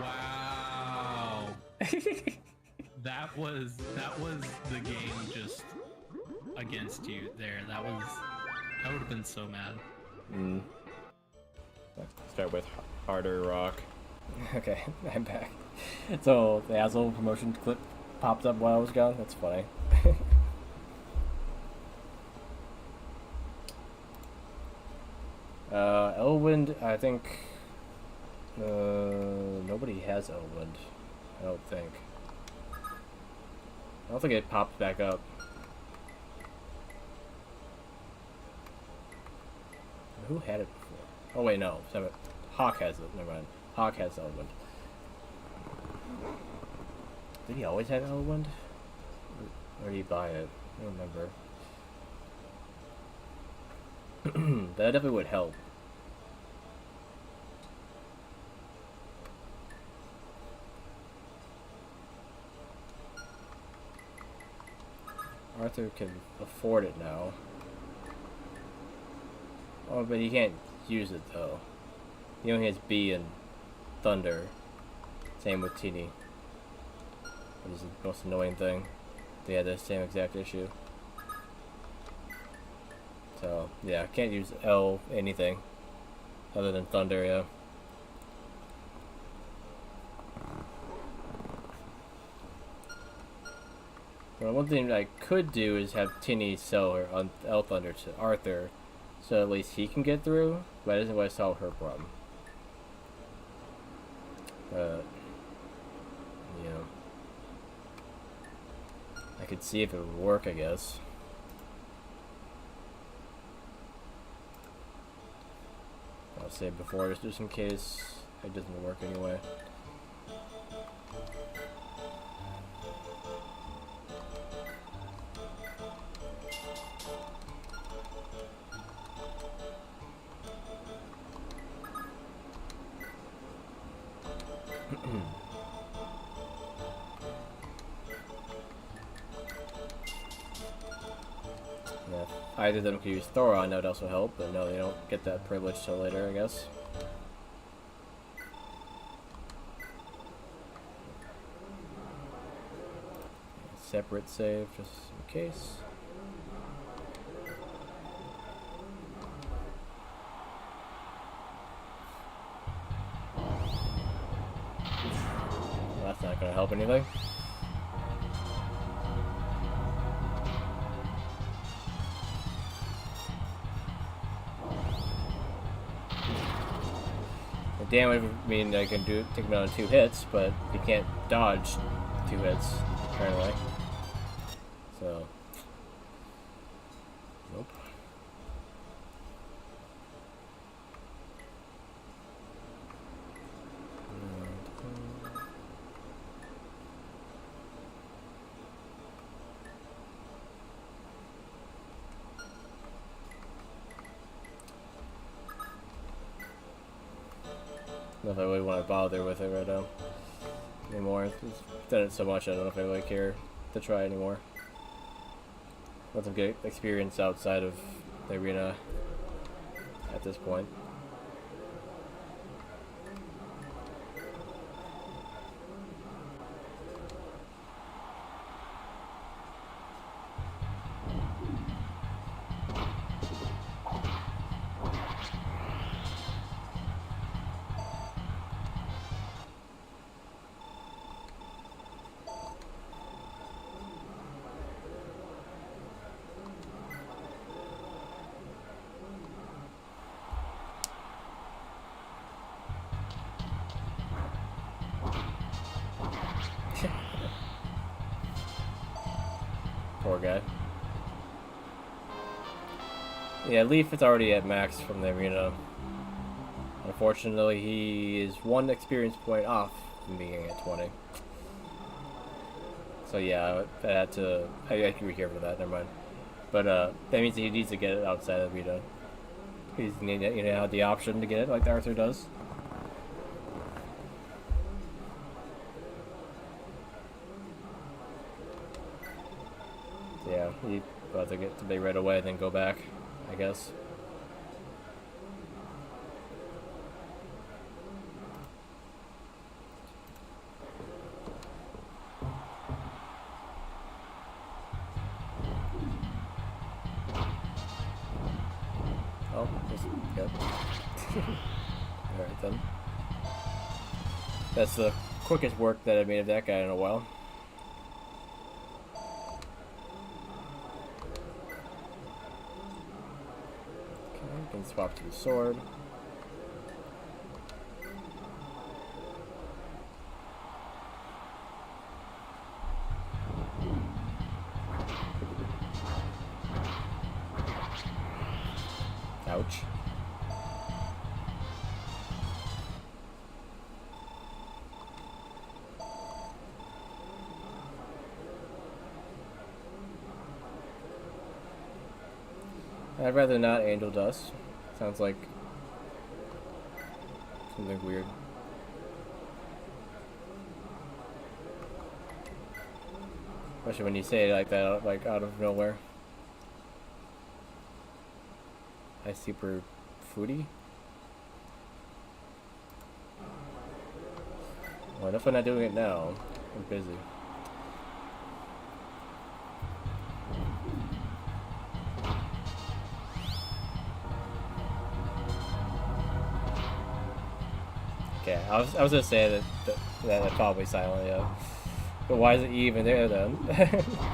S6: Wow. that was the game just against you there. I would have been so mad.
S1: Start with harder rock. Okay, I'm back. So the asshole promotion clip popped up while I was gone. That's funny. Elwind, I think nobody has Elwind. I don't think. I don't think it popped back up. Who had it before? Oh wait, no. Hawk has it. Never mind. Hawk has Elwind. Did he always have Elwind? Or did he buy it? I don't remember. That definitely would help. Arthur can afford it now. Oh, but he can't use it though. He only has B and Thunder. Same with Teeny. Which is the most annoying thing. They had the same exact issue. So, yeah, can't use L anything. Other than Thunder, yeah. Well, one thing I could do is have Tinny sell her on L Thunder to Arthur, so at least he can get through, but that isn't what I solve her problem. But, you know, I could see if it would work, I guess. I'll save before, just in case it doesn't work anyway. Yeah, either of them could use Thoron, that would also help, but no, they don't get that privilege till later, I guess. Separate save, just in case. Well, that's not gonna help anything. Damage would mean I can take him out in 2 hits, but he can't dodge 2 hits, apparently. So, nope. I don't know if I really want to bother with it right now anymore. I've done it so much, I don't know if I really care to try anymore. Let them get experience outside of the arena at this point. Poor guy. Yeah, Leaf is already at max from the arena. Unfortunately, he is 1 experience point off from being at 20. So yeah, I had to. I can be here for that. Never mind. But that means he needs to get it outside of the arena. He's have the option to get it like Arthur does. Yeah, he's about to get to be right away and then go back, I guess. Oh, that's good. Alright then. That's the quickest work that I made of that guy in a while. Can swap to the sword. I'd rather not angel dust. Sounds like something weird. Especially when you say it like that, like out of nowhere. I super foodie. Well, if I'm not doing it now, I'm busy. Okay, I was gonna say that's probably silent, yeah. But why is it E even there then?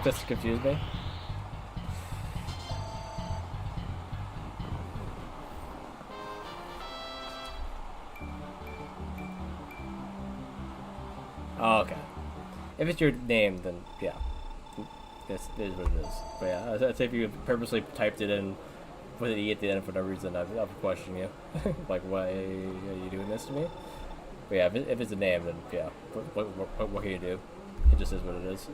S1: Just to confuse me. Oh, okay. If it's your name, then yeah, this is what it is. But yeah, I'd say if you purposely typed it in with an E at the end for no reason, I'd question you. Like, why are you doing this to me? But yeah, if it's a name, then yeah, what can you do? It just is what it is.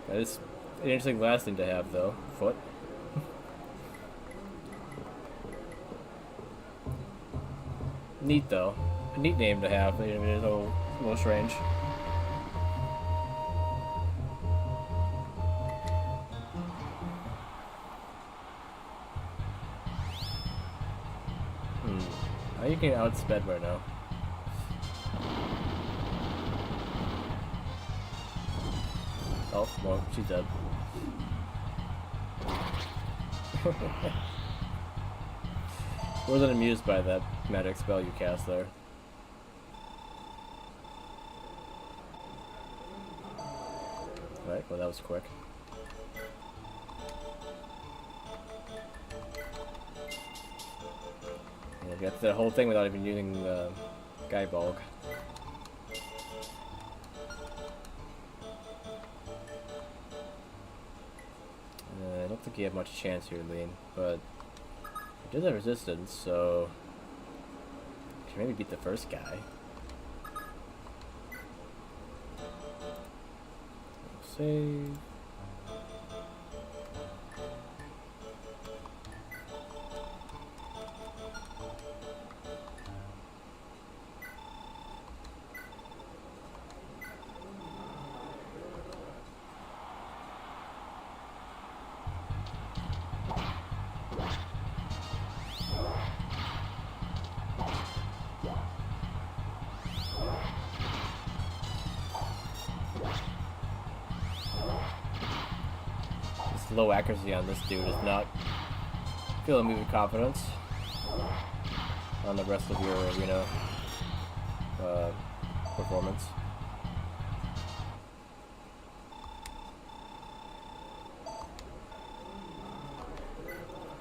S1: That is an interesting last thing to have, though. Foot. Neat, though. A neat name to have. I mean, it's a little strange. How are you getting outsped right now? Oh, well, she's dead. Wasn't amused by that magic spell you cast there. Right, well that was quick. Yeah, got the whole thing without even using the Guy Bulk. I don't think you have much chance here, Lean, but he does have resistance, so you can maybe beat the first guy. Save. Low accuracy on this dude is not filling me with confidence on the rest of your, you know, performance.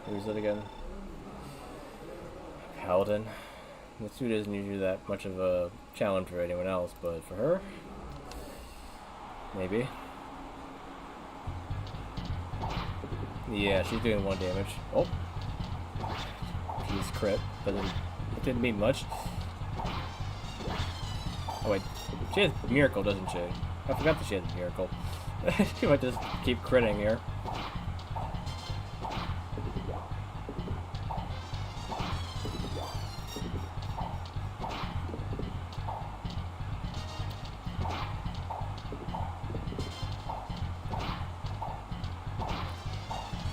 S1: Who's it again? Paladin. This dude isn't usually that much of a challenge for anyone else, but for her, maybe. Yeah, she's doing 1 damage. Oh, she's crit, but it didn't mean much. Oh wait, she has miracle, doesn't she? I forgot that she has miracle. She might just keep critting here.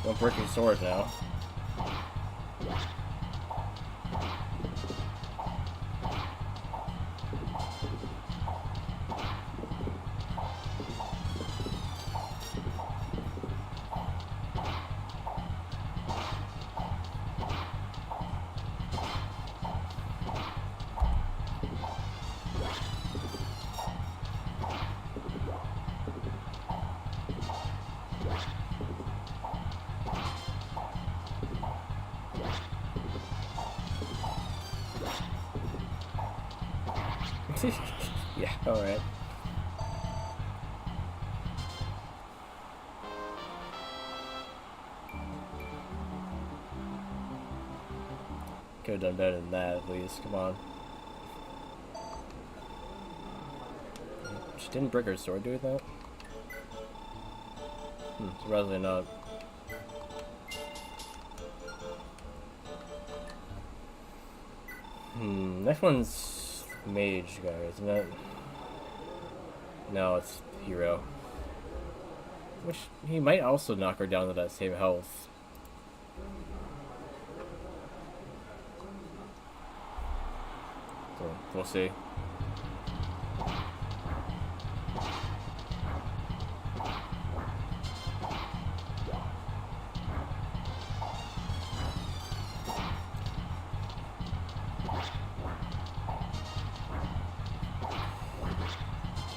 S1: Don't break your sword now. Yeah, alright. Could have done better than that at least. Come on. She didn't break her sword doing that? Surprisingly not. Next one's mage guy, isn't it? No, it's hero. Which he might also knock her down to that same health. So we'll see.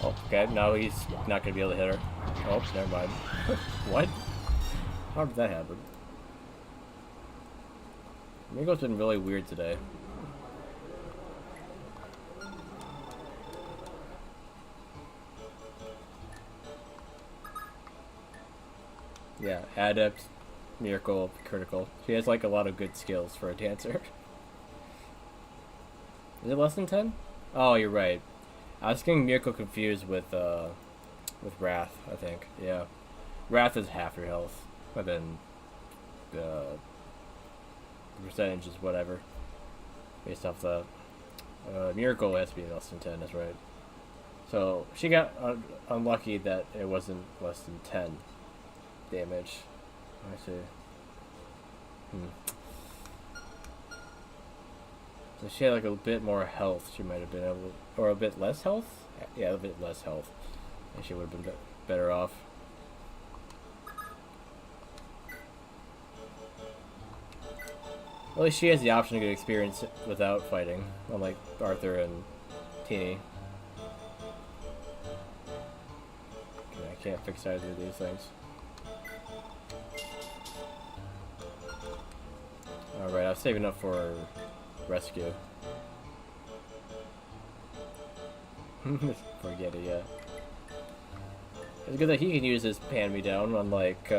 S1: Oh, okay, now he's not gonna be able to hit her. Oh, never mind. What? How did that happen? Miko's been really weird today. Yeah, adept, miracle, critical. She has like a lot of good skills for a dancer. Is it less than 10? Oh, you're right. I was getting miracle confused with wrath, I think. Yeah. Wrath is half your health, but then the percentage is whatever. Based off the miracle has to be less than 10, that's right. So she got unlucky that it wasn't less than 10 damage. I see. So she had like a bit more health. She might have been able to, or a bit less health? Yeah, a bit less health. And she would have been better off. At least she has the option to get experience without fighting, unlike Arthur and Teeny. Okay, I can't fix either of these things. Alright, I was saving up for rescue. Forget it, yeah. It's good that he can use his hand-me-down, unlike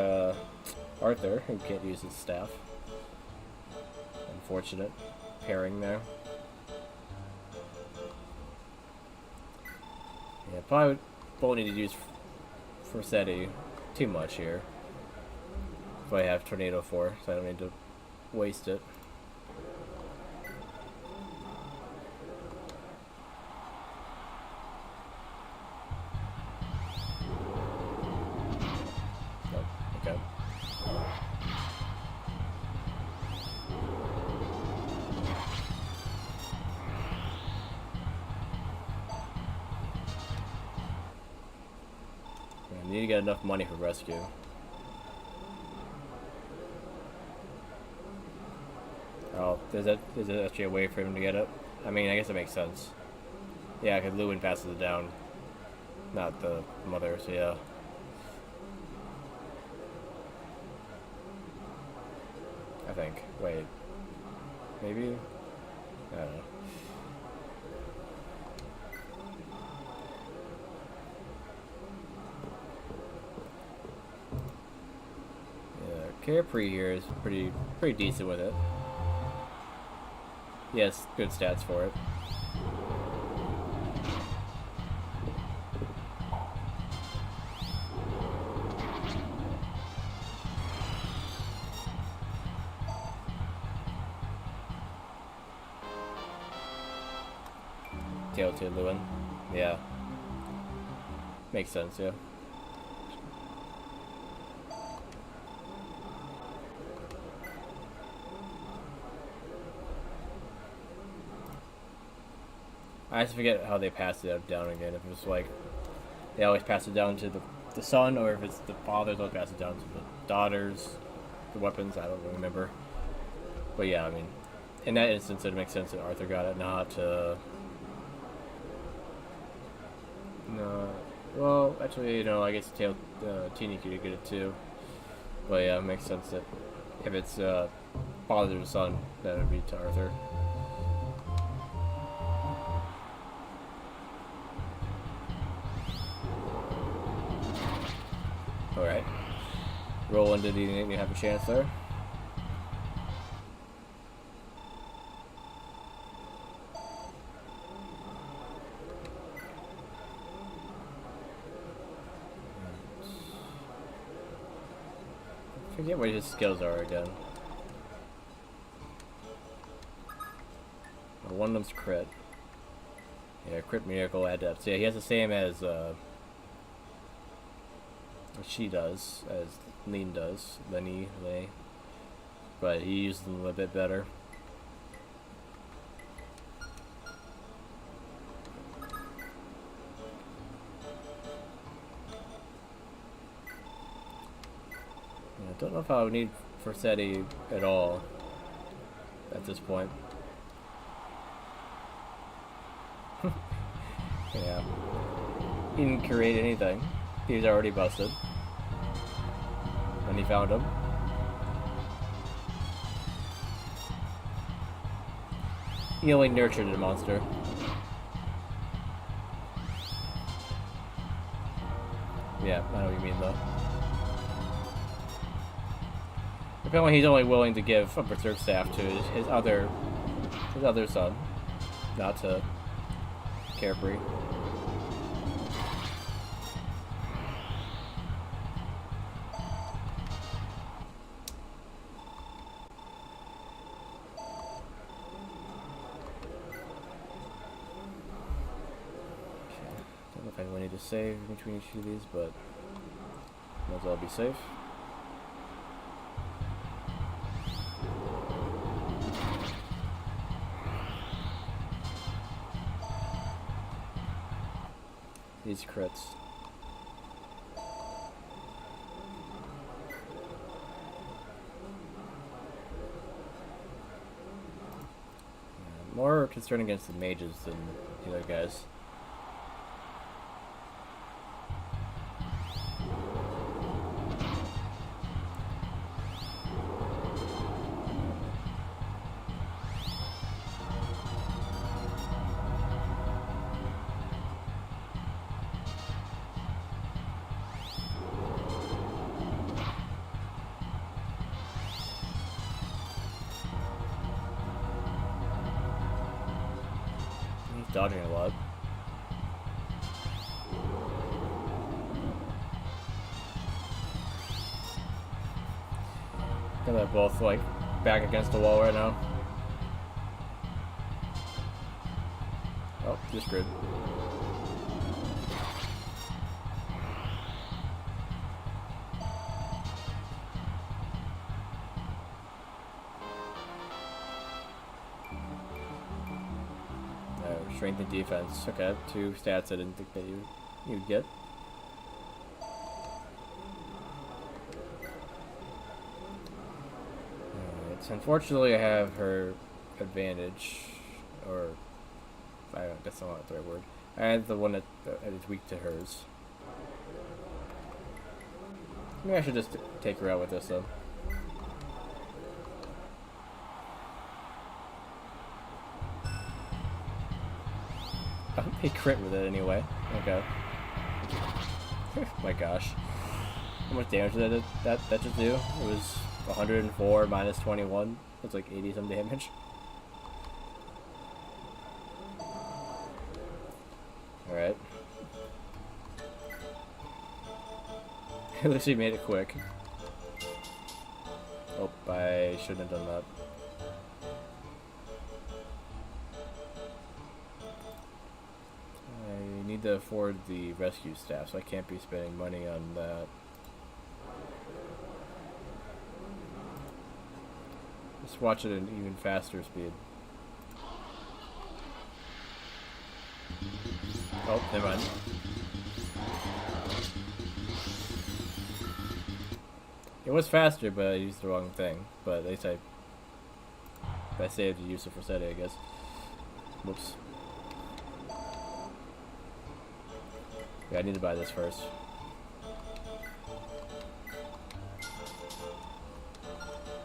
S1: Arthur, who can't use his staff. Unfortunate pairing there. Yeah, probably won't need to use Forseti too much here. If I have Tornado 4, so I don't need to waste it. Okay. I need to get enough money for rescue. Oh, is it actually a way for him to get it? I mean, I guess it makes sense. Yeah, because Lewin passes it down. Not the mother, so yeah. I think. Wait. Maybe? I don't know. Yeah, Carefree here is pretty decent with it. He has good stats for it. Tail to Lewin. Yeah. Makes sense, yeah. I just forget how they pass it down again. If it's like they always pass it down to the son, or if it's the father, they'll pass it down to the daughters, the weapons. I don't remember. But yeah, I mean, in that instance, it makes sense that Arthur got it, not no. Well, actually, you know, I guess Teeny could get it too. But yeah, it makes sense that if it's father to son, that would be to Arthur. Alright. Roland didn't even have a chance there. forget what his skills are again. Well, one of them's crit. Yeah, crit, miracle, adept. Yeah, he has the same as what she does, as Lean does. Lenny, but he uses them a little bit better. I don't know if I would need Forsetti at all at this point. Yeah. He didn't create anything. He's already busted. When he found him. He only nurtured the monster. Yeah, I know what you mean though. Apparently he's only willing to give a berserk staff to his other son, not to Carefree. Don't know if I need to save between each of these, but might as well be safe. These crits. More concerned against the mages than the other guys. Dodging a lot. They're both like back against the wall right now. Oh, just screwed. Strength and defense. Okay, 2 stats I didn't think that you'd get. Alright, so unfortunately I have her advantage, or that's not the right word. I had the one that is weak to hers. Maybe I should just take her out with this though. He crit with it anyway. Okay. My gosh. How much damage did that just do? It was 104 minus 21. That's like 80 some damage. Alright. At least he made it quick. Oh, I shouldn't have done that. I need to afford the rescue staff, so I can't be spending money on that. Just watch it at an even faster speed. Oh, never mind. It was faster, but I used the wrong thing. But at least I saved the use of Forsetti, I guess. Whoops. Yeah, I need to buy this first.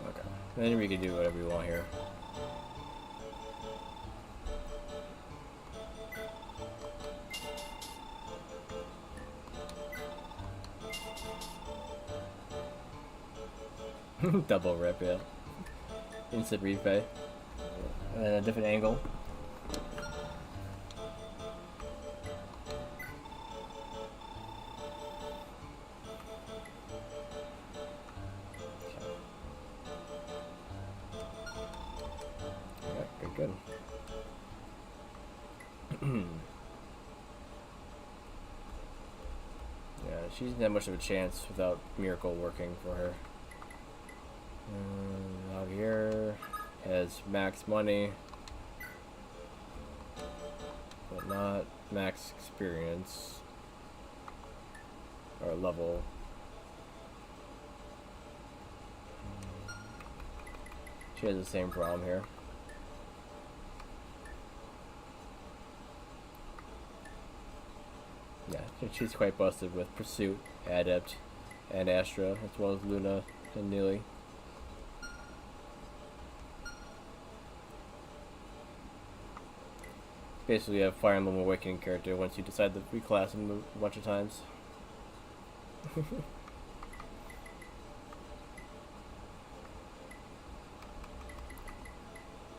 S1: Okay. And then we can do whatever we want here. Double rip, yeah. Instant replay. And a different angle. she doesn't have much of a chance without Miracle working for her. Javier has max money, but not max experience or level. She has the same problem here. Yeah, she's quite busted with Pursuit, Adept, and Astra, as well as Luna and Neely. Basically a Fire Emblem Awakening character once you decide to reclass him a bunch of times.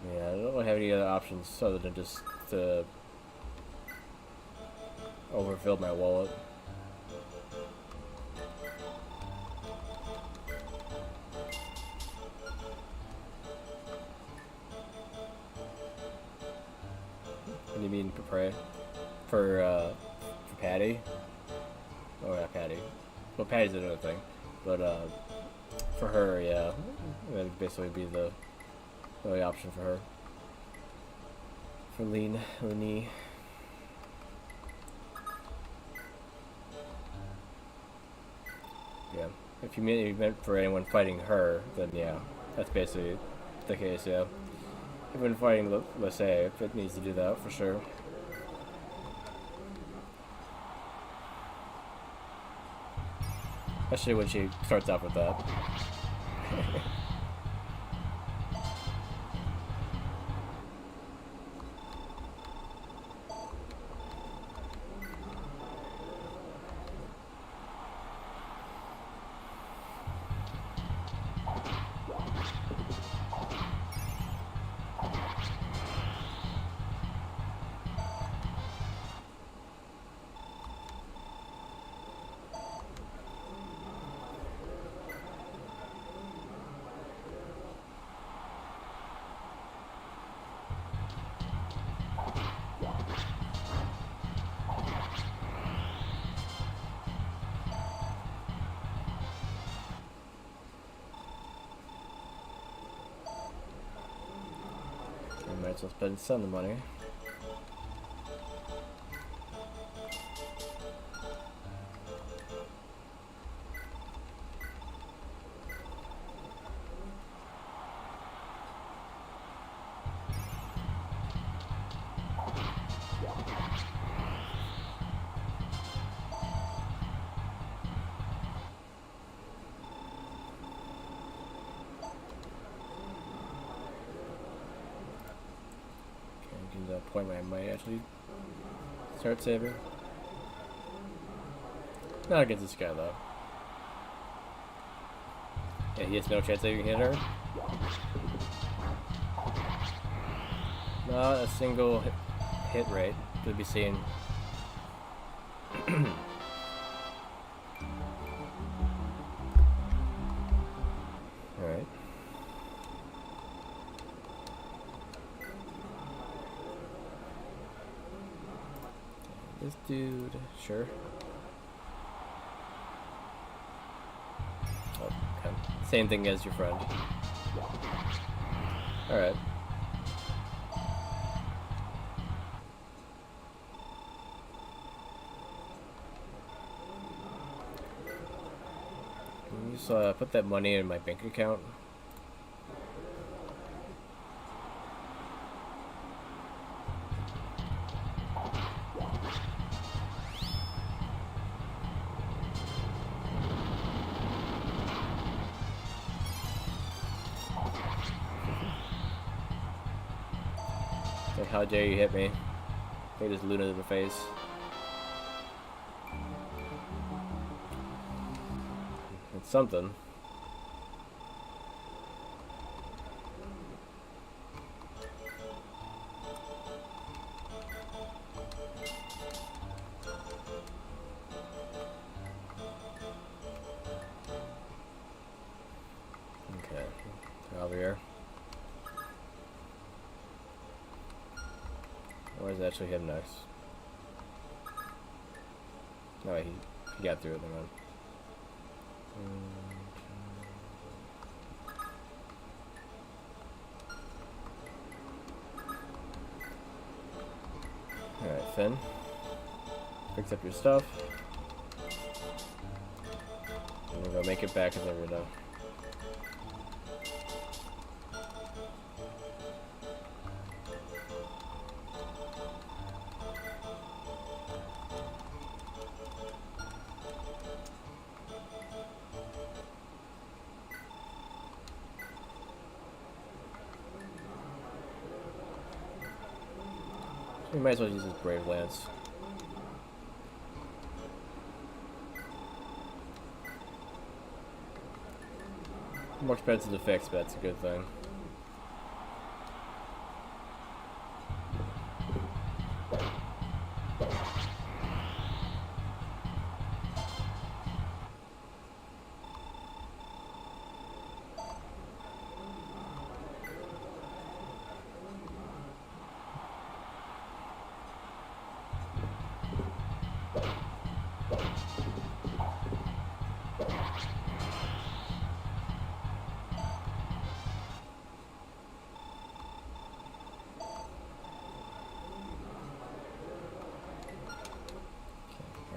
S1: Yeah, I don't have any other options other than just to overfill my wallet. What do you mean for Prey? For Patty? Oh yeah, Patty. Well, Patty's another thing, but for her, yeah, that'd basically be the only option for her. For Lean. Yeah. If you meant for anyone fighting her, then yeah, that's basically the case, yeah. Even fighting, let's say, if it needs to do that, for sure. Especially when she starts off with that. I might as well spend some of the money. The point where I might actually start saving. Not against this guy though. Yeah, he has no chance that you can hit her. Not a single hit rate to be seen. Alright. This dude, sure. Oh, okay. Same thing as your friend. Alright. Can you just put that money in my bank account? Like, how dare you hit me? They just Luna to the face. It's something. Okay, over here. Where's actually him next? No, he You got through it, never mind. Alright, Finn. Picks up your stuff. And we'll go make it back as I know. We might as well use his Brave Lance. More expensive to fix, but that's a good thing.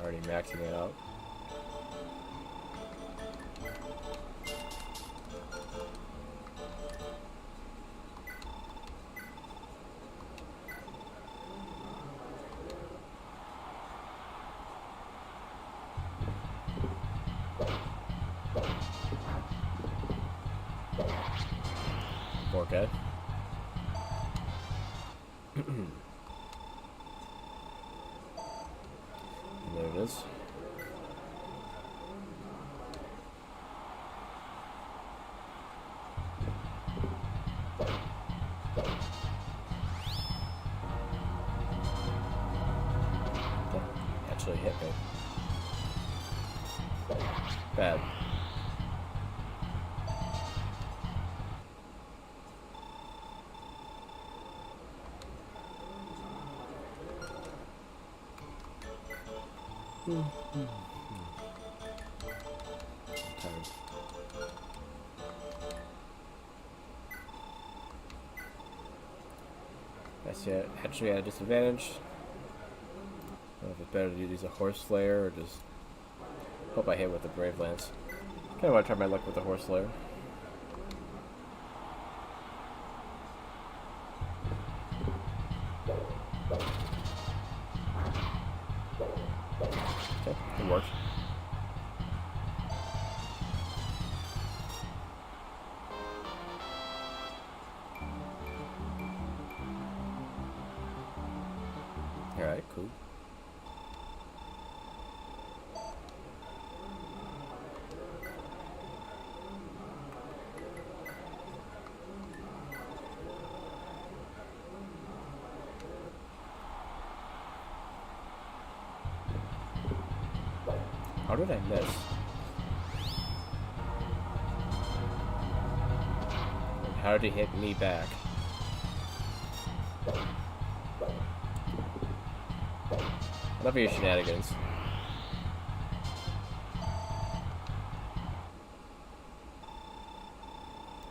S1: Already maxing it out. Okay. There it is. Actually hit me. Bad. That's it. Actually at a disadvantage. I don't know if it's better to use a Horse Slayer or just hope I hit with the Brave Lance. Kinda wanna try my luck with the Horse Slayer. Okay, it worked. Alright, cool. How did I miss? How did he hit me back? Enough of your shenanigans.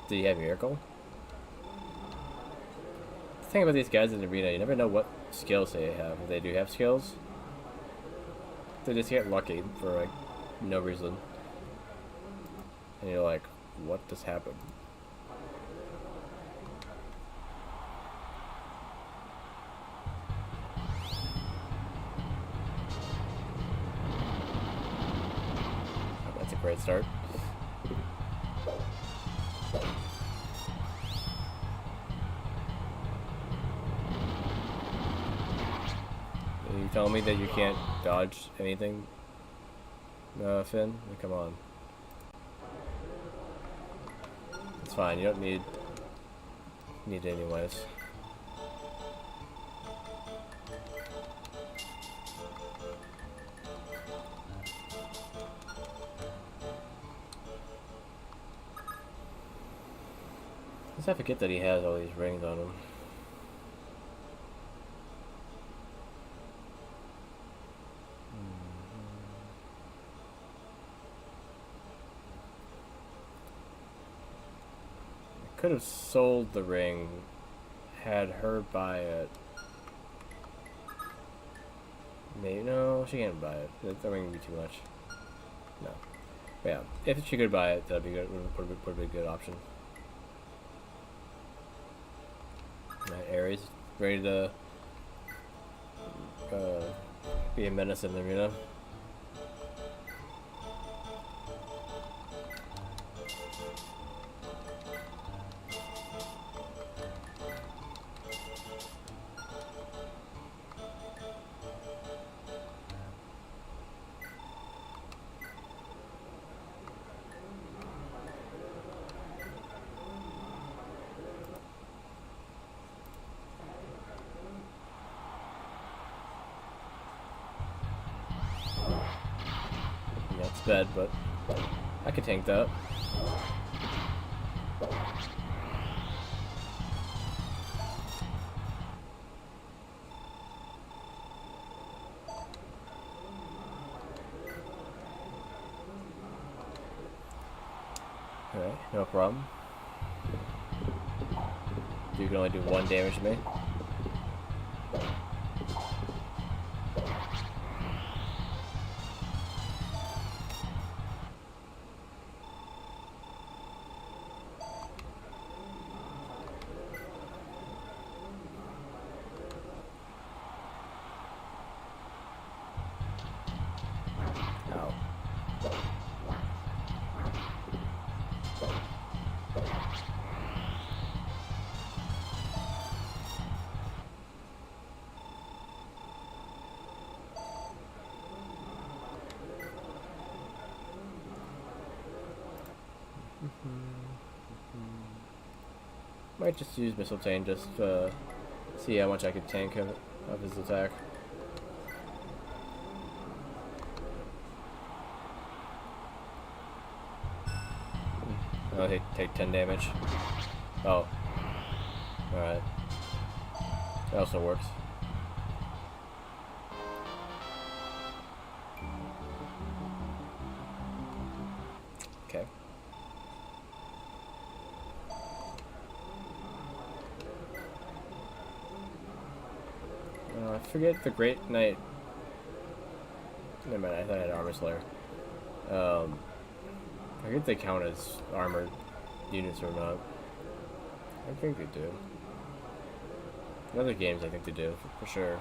S1: Did he have Miracle? The thing about these guys in the arena, you never know what skills they have. If they do have skills, they just get lucky for like no reason. And you're like, what just happened? That's a great start. Are you telling me that you can't dodge anything, Finn? I mean, come on. It's fine. You don't need it anyways. I forget that he has all these rings on him. could have sold the ring, had her buy it. Maybe, no, she can't buy it. That ring would be too much. No. But yeah, if she could buy it, that'd be good. Would be a good option. Alright, Ares, ready to be a menace in the arena. Yeah, it's bad, but I could tank that. Alright, no problem. You can only do 1 damage to me. Ow. Might just use Mistletoe just see how much I could tank of his attack. Oh, he take 10 damage. Oh. Alright. That also works. Okay. I forget the Great Knight. Never mind, I thought I had Armor Slayer. I forget if they count as armored units or not. I think they do. In other games, I think they do, for sure.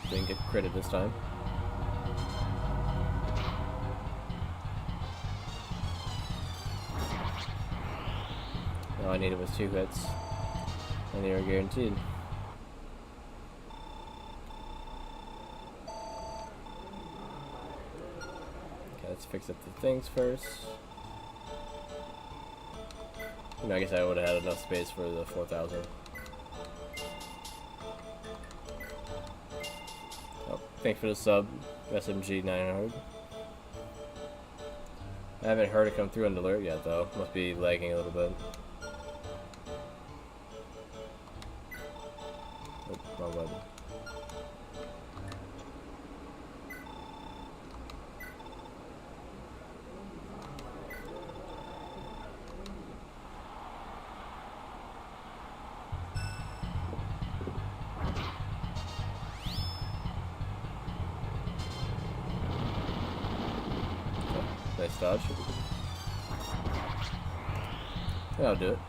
S1: Didn't get credit this time. All I needed was 2 hits, and they were guaranteed. Okay, let's fix up the things first. I guess I would have had enough space for the 4,000. Thanks for the sub, SMG 900. I haven't heard it come through on the alert yet, though. Must be lagging a little bit. Oh, wrong button. Nice dodge. That'll do it.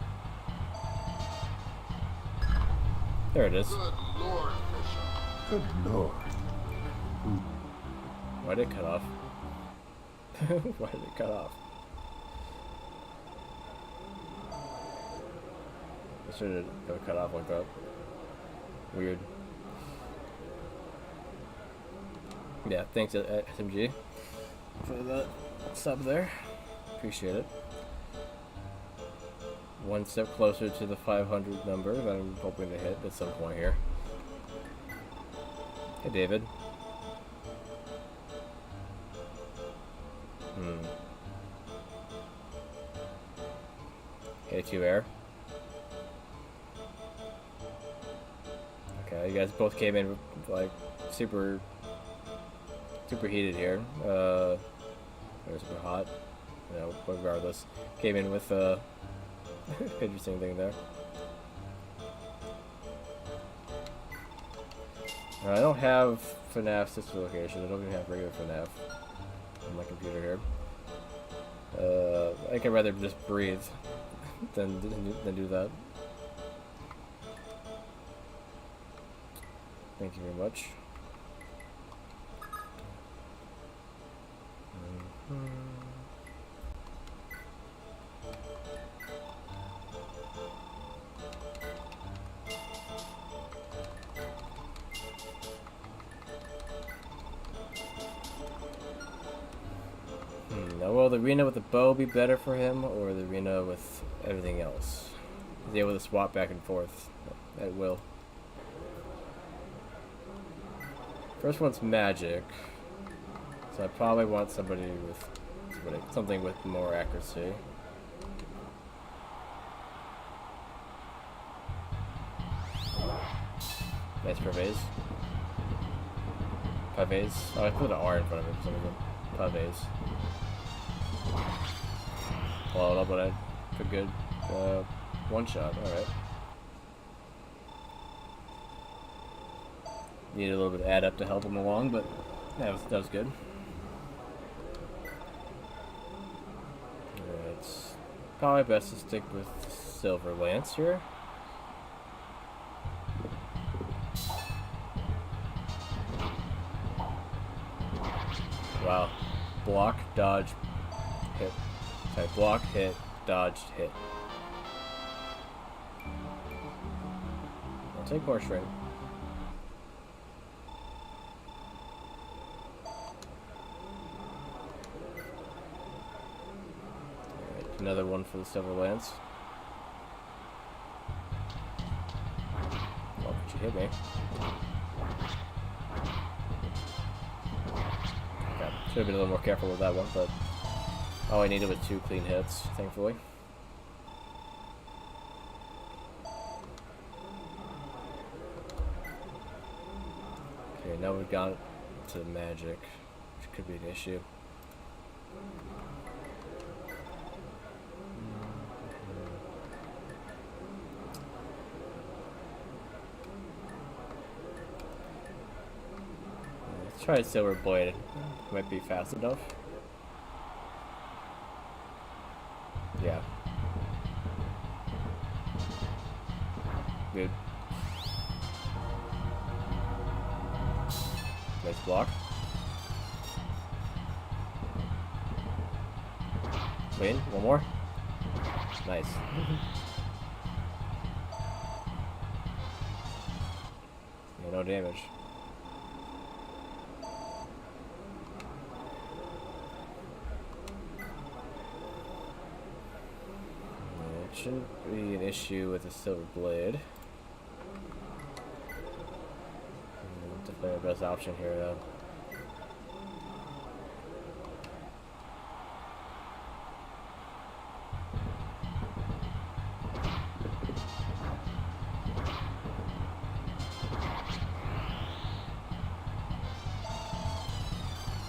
S1: There it is.
S5: Good lord, Bishop. Good lord.
S1: Why did it cut off? Why did it cut off? I should have cut off like that. Weird. Yeah, thanks SMG for that sub there. Appreciate it. one step closer to the 500 number that I'm hoping to hit at some point here. Hey, David. Hey, 2 air. Okay, you guys both came in like super heated here. Or super hot. You know, regardless. Came in with interesting thing there. I don't have FNAF sister location. I don't even have regular FNAF on my computer here. I could rather just breathe than do that. Thank you very much. Now, will the arena with the bow be better for him, or the arena with everything else? He's able to swap back and forth at will. First one's magic, so I probably want something with more accuracy. Nice Pavés. Pavés. Oh, I put an R in front of it for some reason. Pavés. Well, no, but I put good. One shot. All right. Needed a little bit of add up to help him along, but that was good. It's probably best to stick with Silver Lance here. Wow. Block, dodge, hit. Sorry, block, hit, dodge, hit. I'll take more shrink. Alright, another one for the Silver Lance. Oh, but you hit me. Should have been a little more careful with that one, but all I needed was 2 clean hits, thankfully. Okay, now we've got to magic, which could be an issue. Let's try Silver Blade. Might be fast enough. Yeah. Good. Nice block. Win. One more. Nice. Yeah, no damage. Shouldn't be an issue with the Silver Blade. Definitely our best option here, though.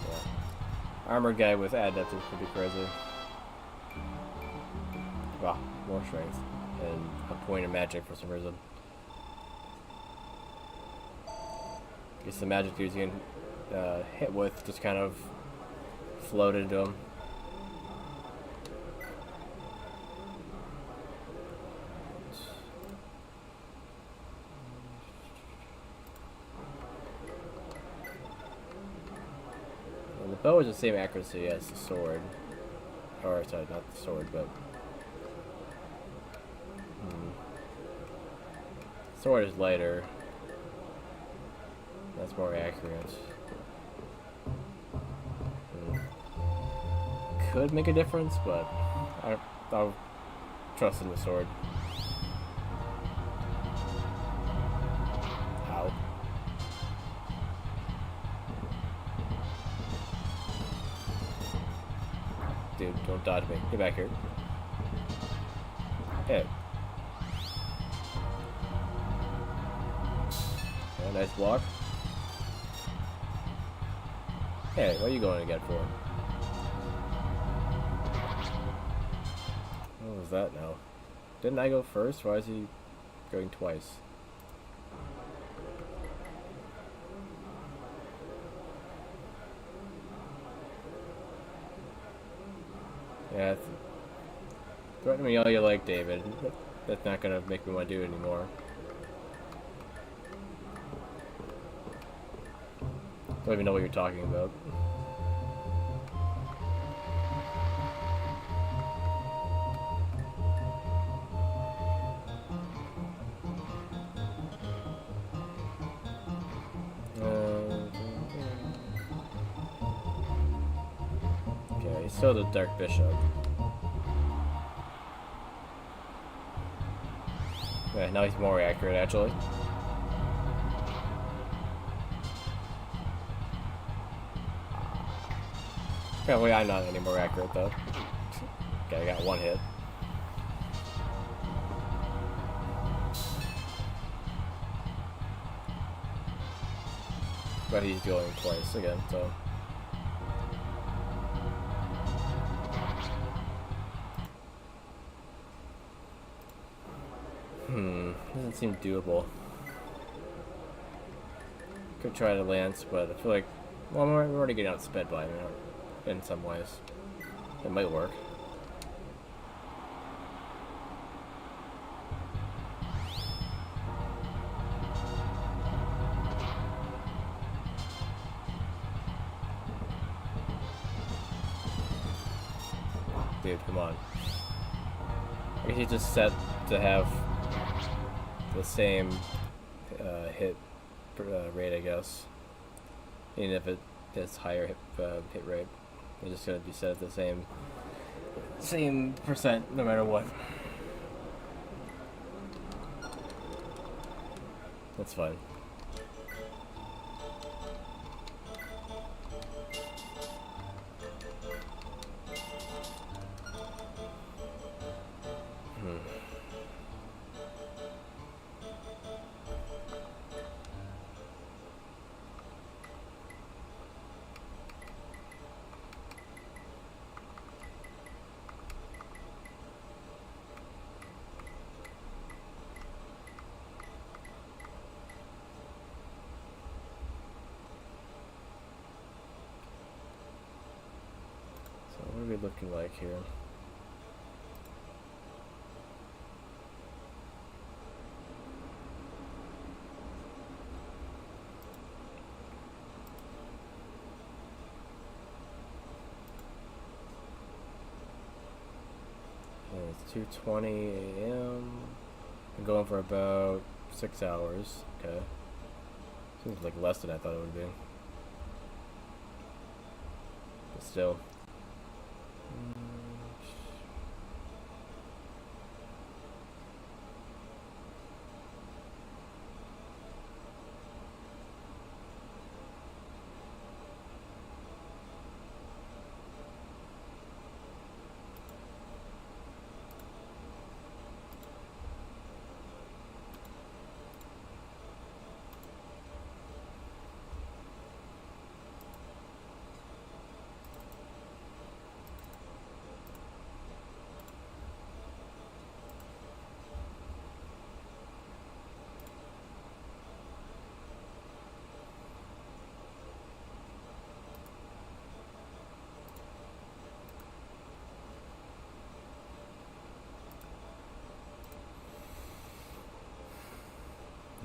S1: Yeah. Armored guy with adept is pretty crazy. Wow. More strength and a point of magic for some reason. Guess the magic dudes you can hit with just kind of float into him. Well, the bow is the same accuracy as the sword. Or sorry, not the sword, but sword is lighter. That's more accurate. Could make a difference, but I'll try trust in the sword. Ow. Dude, don't dodge me. Get back here. Hey. Yeah, nice block. Hey, what are you going again for? What was that now? Didn't I go first? Why is he going twice? Yeah, threaten me all you like, David. That's not gonna make me want to do it anymore. Don't even know what you're talking about. Okay, he's still the Dark Bishop. Yeah, now he's more accurate, actually. Apparently I'm not any more accurate, though. Okay, I got one hit. But he's going twice again, so... Doesn't seem doable. Could try to Lance, but I feel like... Well, we're already getting outsped by him, in some ways. It might work. Dude, come on. I guess he's just set to have the same hit rate, I guess. Even if it has higher hit rate, it's just gonna be set at the same percent no matter what. That's fine. What are we looking like here? Okay, it's 2:20 a.m. I'm going for about 6 hours. Okay. Seems like less than I thought it would be. But still.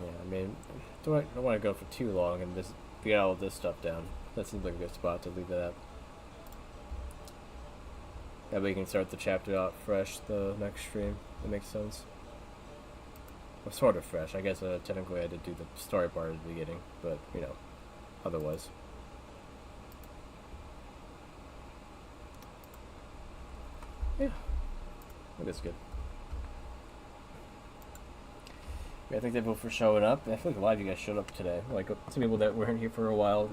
S1: Yeah, I mean, don't want to go for too long and just get all of this stuff down. That seems like a good spot to leave it at. That way you can start the chapter out fresh the next stream. That makes sense. Well, sort of fresh. I guess technically I did do the story part at the beginning, but, you know, otherwise. Yeah. I think that's good. Yeah, thanks everyone for showing up. I feel like a lot of you guys showed up today. Like some people that weren't here for a while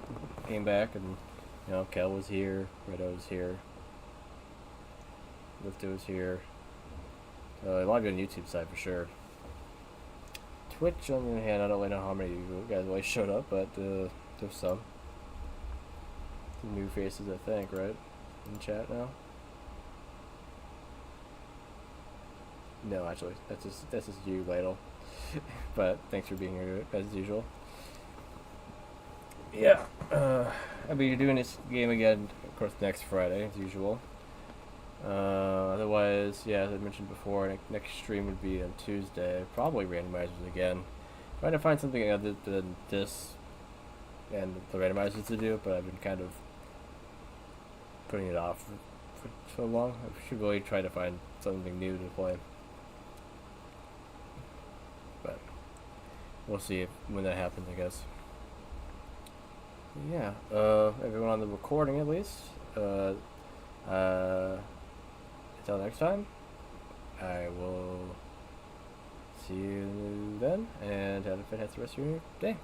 S1: came back, and you know, Kel was here, Redo was here, Lifto was here. A lot of you on YouTube side for sure. Twitch, on the other hand, I don't really know how many of you guys really showed up, but there's some. Some new faces, I think, right? In chat now. No, actually, that's just you, Ladle. But thanks for being here as usual. Yeah, I'll be doing this game again, of course, next Friday as usual. Otherwise, yeah, as I mentioned before, next stream would be on Tuesday. Probably randomizers again. Trying to find something other than this and the randomizers to do, but I've been kind of putting it off for so long. I should really try to find something new to play. But we'll see when that happens, I guess. Yeah, everyone on the recording at least. Until next time, I will see you then, and have a fantastic rest of your day.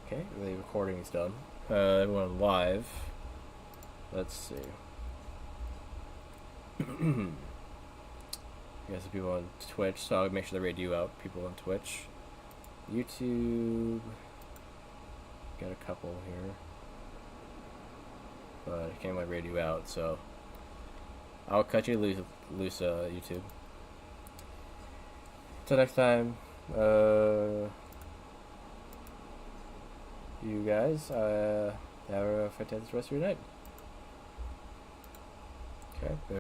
S1: Okay, the recording is done. Everyone live. Let's see. You guys have people on Twitch, so I'll make sure to raid you out. People on Twitch. YouTube. Got a couple here. But I can't let raid you out, so I'll cut you loose, YouTube. Till next time, you guys, have a fantastic rest of your night. Okay.